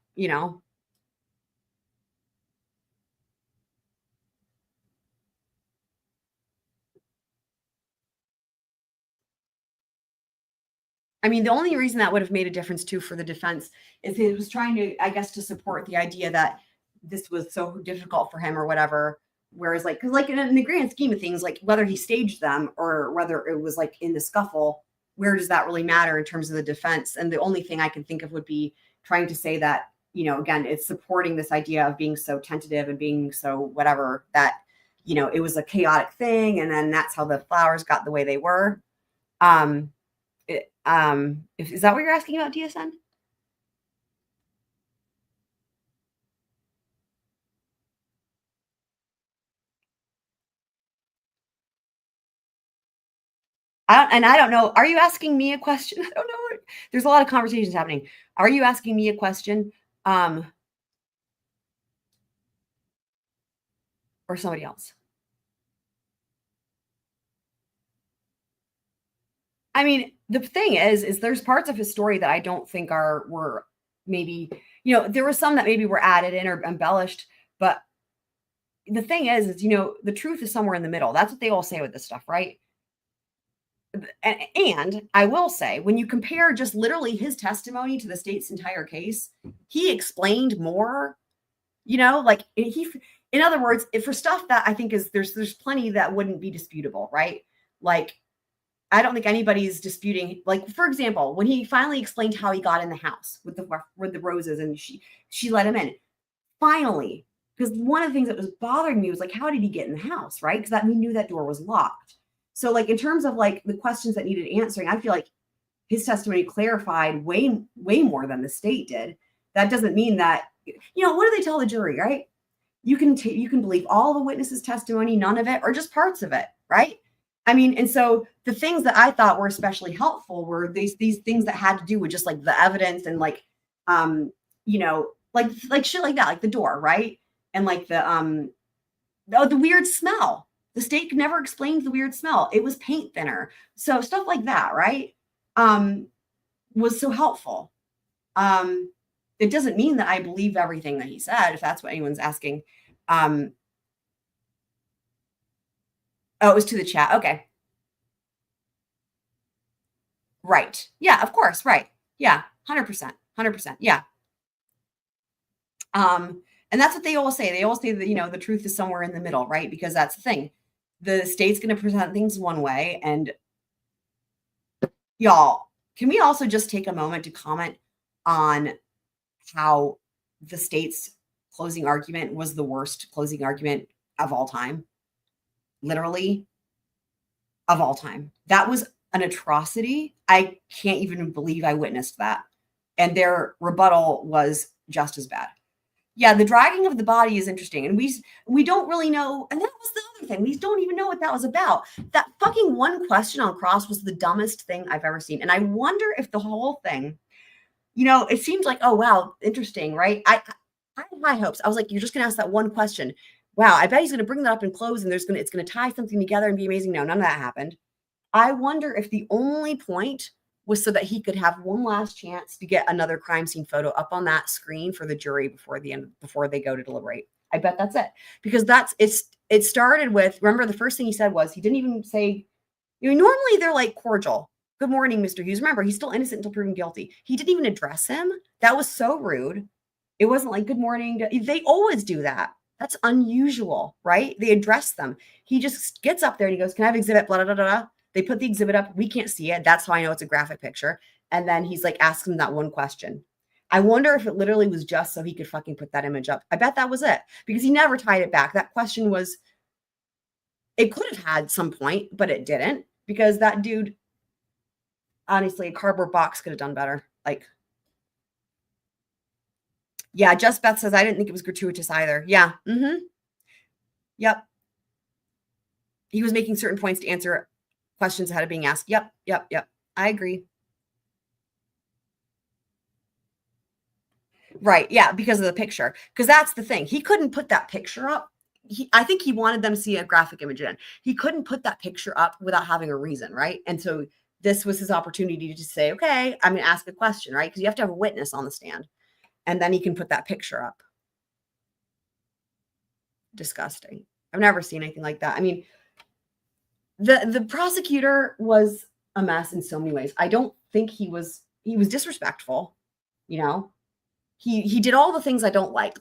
C: I mean, the only reason that would have made a difference too for the defense is it was trying to, I guess, to support the idea that this was so difficult for him or whatever. Whereas like, cause like in the grand scheme of things, like whether he staged them or whether it was like in the scuffle, where does that really matter in terms of the defense? And the only thing I can think of would be trying to say that, you know, again, it's supporting this idea of being so tentative and being so whatever that, you know, it was a chaotic thing. And then that's how the flowers got the way they were. Is that what you're asking about, DSN? I don't know. Are you asking me a question? I don't know. There's a lot of conversations happening. Are you asking me a question? Or somebody else? I mean, the thing is there's parts of his story that I don't think were maybe, you know, there were some that maybe were added in or embellished, but the thing is, you know, the truth is somewhere in the middle. That's what they all say with this stuff, right? And I will say, when you compare just literally his testimony to the state's entire case, he explained more, you know, like in other words, for stuff that I think is there's plenty that wouldn't be disputable, right? Like, I don't think anybody's disputing, like, for example, when he finally explained how he got in the house with the roses and she let him in. Finally, because one of the things that was bothering me was like, how did he get in the house, right? Because we knew that door was locked. So like in terms of like the questions that needed answering, I feel like his testimony clarified way more than the state did. That doesn't mean that, you know, what do they tell the jury, right? You can believe all the witnesses' testimony, none of it, or just parts of it, right? I mean, and so the things that I thought were especially helpful were these things that had to do with just like the evidence and like, you know, like shit like that, like the door, right? And like the weird smell. The state never explained the weird smell. It was paint thinner. So stuff like that, right? Was so helpful. It doesn't mean that I believe everything that he said, if that's what anyone's asking. Oh, it was to the chat. Okay. Right. Yeah, of course. Right. Yeah. 100%. 100%. Yeah. And that's what they all say. They all say that, you know, the truth is somewhere in the middle, right? Because that's the thing. The state's going to present things one way. And y'all, can we also just take a moment to comment on how the state's closing argument was the worst closing argument of all time? Literally, of all time. That was an atrocity. I can't even believe I witnessed that. And their rebuttal was just as bad. Yeah, the dragging of the body is interesting. And we don't really know. And that was the other thing. We don't even know what that was about. That fucking one question on cross was the dumbest thing I've ever seen. And I wonder if the whole thing, you know, it seemed like, oh, wow, interesting, right? I had high hopes. I was like, you're just going to ask that one question. Wow, I bet he's going to bring that up in close and it's going to tie something together and be amazing. No, none of that happened. I wonder if the only point was so that he could have one last chance to get another crime scene photo up on that screen for the jury before they go to deliberate. I bet that's it. Because it started with, remember the first thing he said was, he didn't even say, you know, normally they're like cordial. Good morning, Mr. Hughes. Remember, he's still innocent until proven guilty. He didn't even address him. That was so rude. It wasn't like, good morning. They always do that. That's unusual, right? They address them. He just gets up there and he goes, can I have exhibit, blah, blah, blah, blah. They put the exhibit up. We can't see it. That's how I know it's a graphic picture. And then he's like, ask him that one question. I wonder if it literally was just so he could fucking put that image up. I bet that was it, because he never tied it back. That question was, it could have had some point, but it didn't, because that dude, honestly, a cardboard box could have done better. Like, yeah, Just Beth says, I didn't think it was gratuitous either. Yeah. Mm-hmm. Yep. He was making certain points to answer questions ahead of being asked. Yep. I agree. Right. Yeah. Because of the picture. Because that's the thing. He couldn't put that picture up. I think he wanted them to see a graphic image in. He couldn't put that picture up without having a reason. Right. And so this was his opportunity to say, okay, I'm going to ask a question. Right. Because you have to have a witness on the stand. And then he can put that picture up. Disgusting. I've never seen anything like that. I mean, the prosecutor was a mess in so many ways. I don't think he was disrespectful, you know. He did all the things I don't like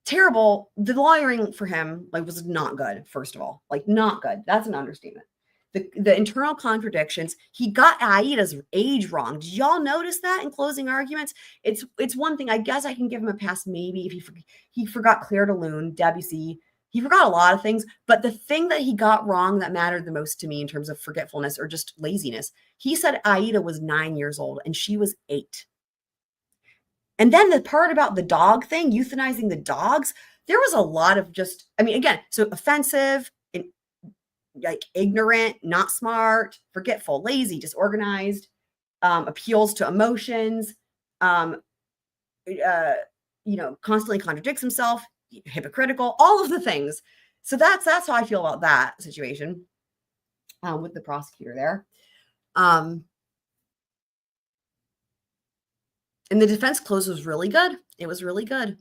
C: terrible. The lawyering for him was not good. First of all, not good. That's an understatement. The internal contradictions. He got Aida's age wrong. Did y'all notice that in closing arguments? It's one thing. I guess I can give him a pass maybe if he forgot Claire de Lune, Debussy. He forgot a lot of things, but the thing that he got wrong that mattered the most to me in terms of forgetfulness or just laziness, he said Aida was 9 years old and she was 8. And then the part about the dog thing, euthanizing the dogs, there was a lot of just, again, so offensive, and ignorant, not smart, forgetful, lazy, disorganized, appeals to emotions, constantly contradicts himself, hypocritical, all of the things. So that's how I feel about that situation with the prosecutor there. And the defense close was really good. It was really good.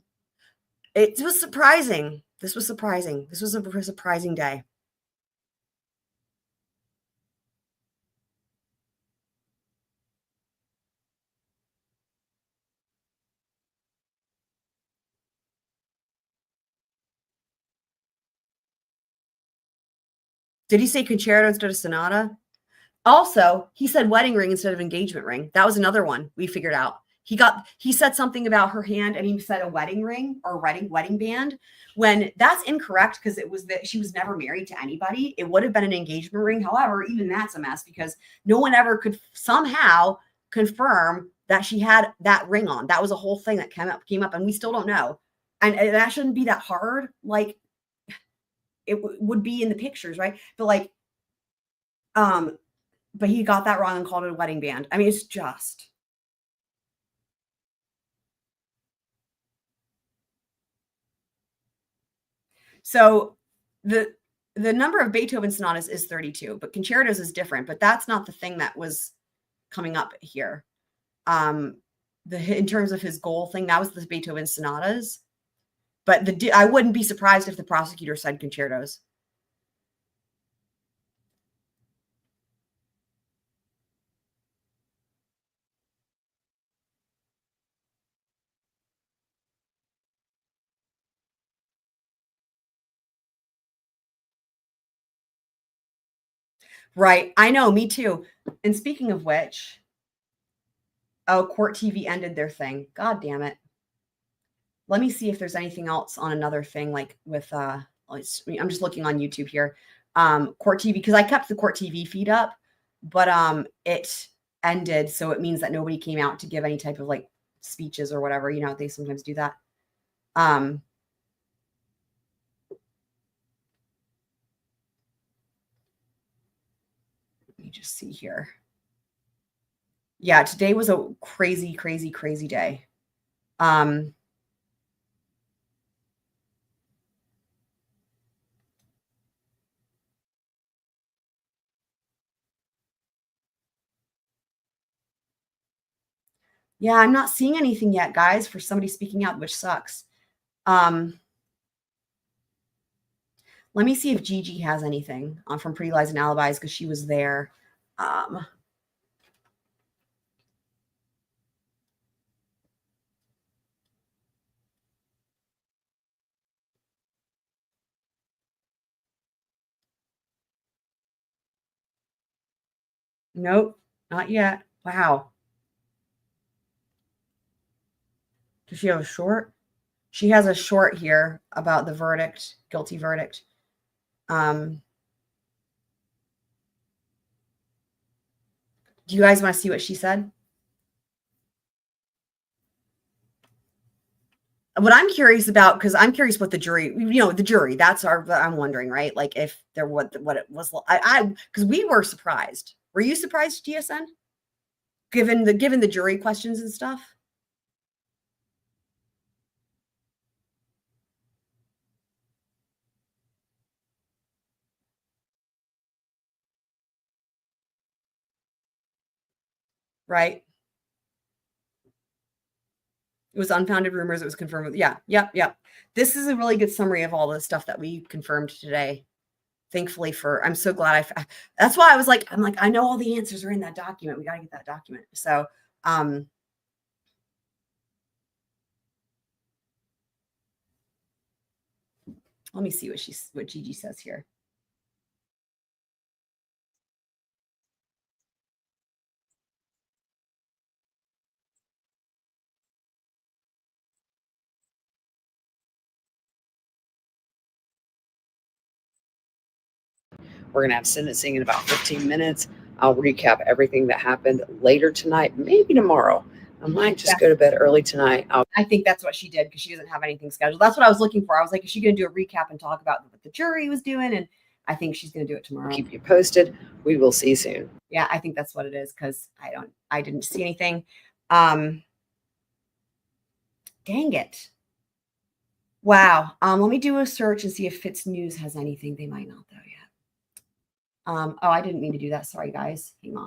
C: It was surprising. This was surprising. This was a surprising day. Did he say concerto instead of sonata? Also, he said wedding ring instead of engagement ring. That was another one we figured out. He said something about her hand and he said a wedding ring or wedding band, when that's incorrect because it was that she was never married to anybody. It would have been an engagement ring. However, even that's a mess because no one ever could somehow confirm that she had that ring on. That was a whole thing that came up and we still don't know. And that shouldn't be that hard. It would be in the pictures, right? But but he got that wrong and called it a wedding band. It's just. So the number of Beethoven sonatas is 32, but concertos is different, but that's not the thing that was coming up here. In terms of his goal thing, that was the Beethoven sonatas. But I wouldn't be surprised if the prosecutor said concertos. Right. I know. Me too. And speaking of which, Court TV ended their thing. God damn it. Let me see if there's anything else on another thing with, I'm just looking on YouTube here. Court TV, because I kept the Court TV feed up, but it ended. So it means that nobody came out to give any type of speeches or whatever. They sometimes do that. Let me just see here. Yeah, today was a crazy, crazy, crazy day. Yeah, I'm not seeing anything yet, guys, for somebody speaking out, which sucks. Let me see if Gigi has anything from Pretty Lies and Alibis because she was there. Nope, not yet. Wow. Does she have a short? She has a short here about the verdict, guilty verdict. Do you guys want to see what she said? What I'm curious about, because I'm curious what the jury, the jury, I'm wondering, right? If there, what it was, because we were surprised. Were you surprised, GSN? Given the jury questions and stuff? Right? It was unfounded rumors. It was confirmed. Yeah. Yep. This is a really good summary of all the stuff that we confirmed today. thankfully I'm so glad that's why I was like, I know all the answers are in that document. We got to get that document. So, let me see what Gigi says here. We're going to have sentencing in about 15 minutes. I'll recap everything that happened later tonight, maybe tomorrow. I might just go to bed early tonight. I think that's what she did because she doesn't have anything scheduled. That's what I was looking for. I was like, is she going to do a recap and talk about what the jury was doing? And I think she's going to do it tomorrow. Keep you posted. We will see soon. Yeah, I think that's what it is because I didn't see anything. Dang it. Wow. Let me do a search and see if Fitz News has anything. They might not though yet. Oh, I didn't mean to do that. Sorry, guys. Hang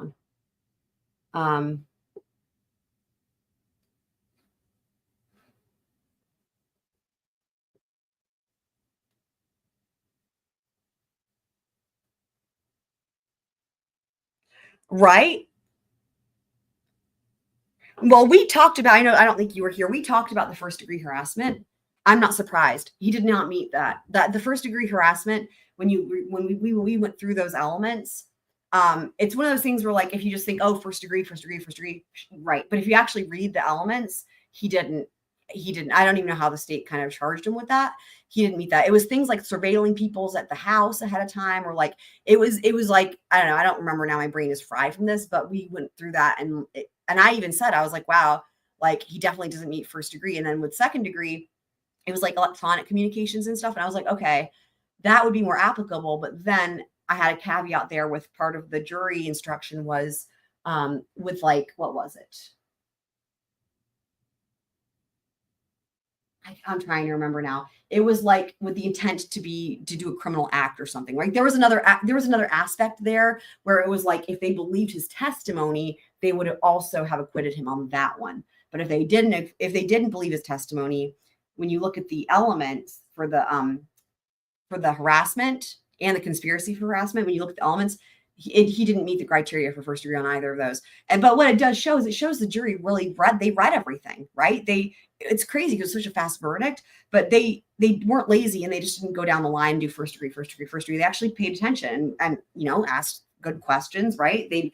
C: on. Right? Well, we talked about, I don't think you were here. We talked about the first degree harassment. I'm not surprised. He did not meet that the first degree harassment, when we went through those elements, it's one of those things where like, if you just think, oh, first degree, right. But if you actually read the elements, he didn't, I don't even know how the state kind of charged him with that. He didn't meet that. It was things like surveilling people's at the house ahead of time, or like, it was like, I don't know. I don't remember now. My brain is fried from this, but we went through that. And I even said, I was like, wow, like he definitely doesn't meet first degree. And then with second degree, it was like electronic communications and stuff. And I was like, okay, that would be more applicable. But then I had a caveat there with part of the jury instruction was with like, what was it? I'm trying to remember now. It was like with the intent to do a criminal act or something, right? There was another aspect there where it was like, if they believed his testimony, they would also have acquitted him on that one. But if they didn't believe his testimony, when you look at the elements for the harassment and the conspiracy for harassment, when you look at the elements, he didn't meet the criteria for first degree on either of those. But what it does show is it shows the jury really read everything, right? It's crazy because it's such a fast verdict, but they weren't lazy and they just didn't go down the line and do first degree. They actually paid attention and asked good questions, right?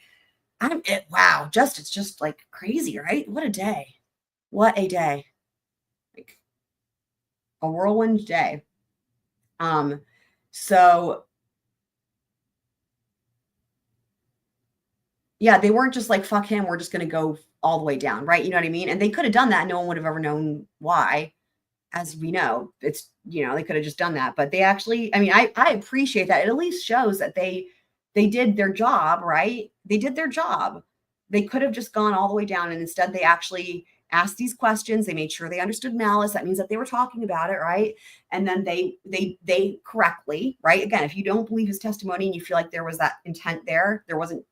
C: Wow, it's just like crazy, right? What a day. What a day. Like a whirlwind day. So yeah, they weren't just like, fuck him, we're just going to go all the way down, right? You know what I mean? And they could have done that. No one would have ever known why. As we know, it's, they could have just done that. But they actually, I appreciate that. It at least shows that they did their job, right? They did their job. They could have just gone all the way down. And instead, they actually asked these questions. They made sure they understood malice. That means that they were talking about it, right? And then they correctly, right? Again, if you don't believe his testimony and you feel like there was that intent there wasn't,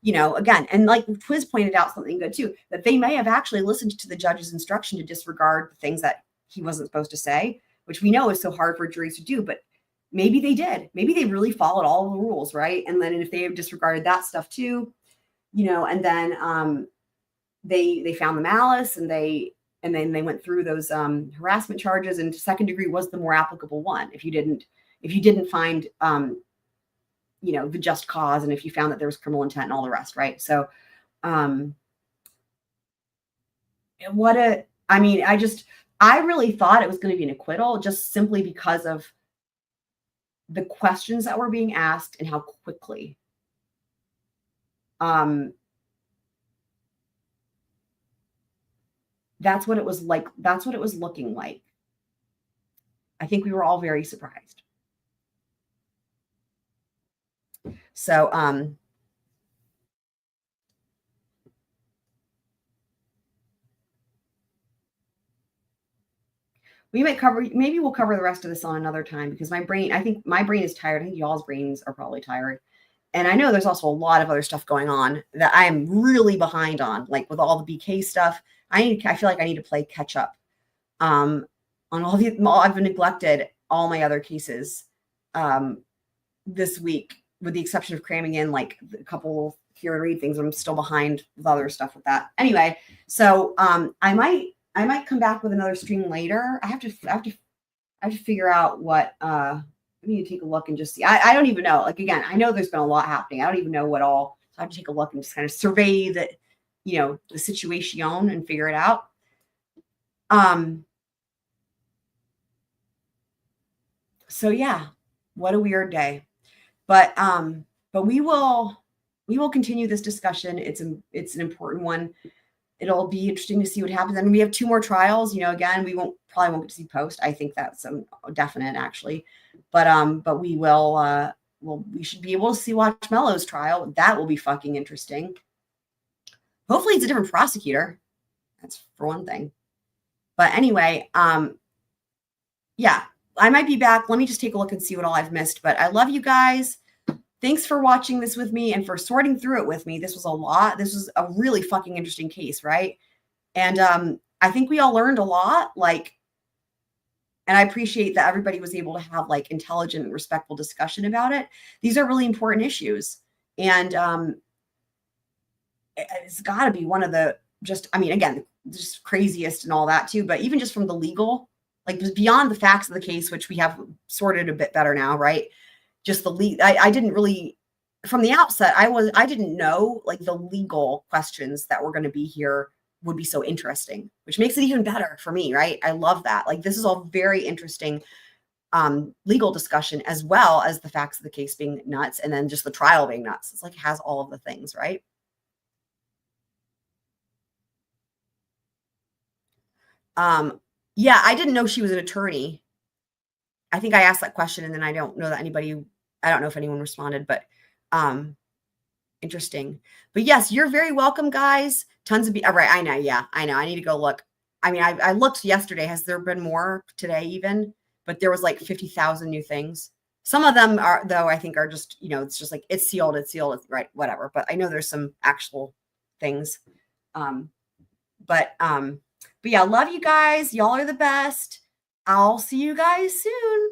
C: again, and like Twiz pointed out something good too, that they may have actually listened to the judge's instruction to disregard the things that he wasn't supposed to say, which we know is so hard for juries to do, but maybe they did. Maybe they really followed all of the rules, right? And then if they have disregarded that stuff too, and then they found the malice and then they went through those harassment charges, and second degree was the more applicable one. If you didn't find the just cause, and if you found that there was criminal intent and all the rest, right? So I really thought it was going to be an acquittal just simply because of the questions that were being asked and how quickly. That's what it was like. That's what it was looking like. I think we were all very surprised. So, maybe we'll cover the rest of this on another time because I think my brain is tired. I think y'all's brains are probably tired. And I know there's also a lot of other stuff going on that I am really behind on, like with all the BK stuff. I feel like I need to play catch up on all I've neglected all my other cases. this week, with the exception of cramming in like a couple hear and read things. I'm still behind with other stuff with that. Anyway, so I might come back with another stream later. I have to figure out what I need to take a look and just see. I don't even know. Like, again, I know there's been a lot happening. I don't even know what all. So I have to take a look and just kind of survey the, the situation and figure it out. So yeah, what a weird day. But we will continue this discussion. It's an important one. It'll be interesting to see what happens. And we have 2 more trials. Again, we probably won't get to see post. I think that's definite actually. But we will. We should be able to see Watch Mello's trial. That will be fucking interesting. Hopefully, it's a different prosecutor. That's for one thing. But anyway, yeah, I might be back. Let me just take a look and see what all I've missed. But I love you guys. Thanks for watching this with me and for sorting through it with me. This was a lot. This was a really fucking interesting case, right? And I think we all learned a lot. And I appreciate that everybody was able to have intelligent and respectful discussion about it. These are really important issues. And it's got to be one of the again, just craziest and all that too. But even just from the legal, beyond the facts of the case, which we have sorted a bit better now, right? Just the I didn't really, from the outset, I didn't know the legal questions that were going to be here would be so interesting, which makes it even better for me, right? I love that. This is all very interesting legal discussion, as well as the facts of the case being nuts, and then just the trial being nuts. It's it has all of the things, right? Yeah, I didn't know she was an attorney. I think I asked that question, and then I don't know if anyone responded, but interesting. But yes, you're very welcome, guys. Tons of all right. I know. Yeah, I know. I need to go look. I looked yesterday. Has there been more today even? But there was 50,000 new things. Some of them are, though, I think are just, it's just it's sealed, it's right, whatever. But I know there's some actual things. But yeah, love you guys. Y'all are the best. I'll see you guys soon.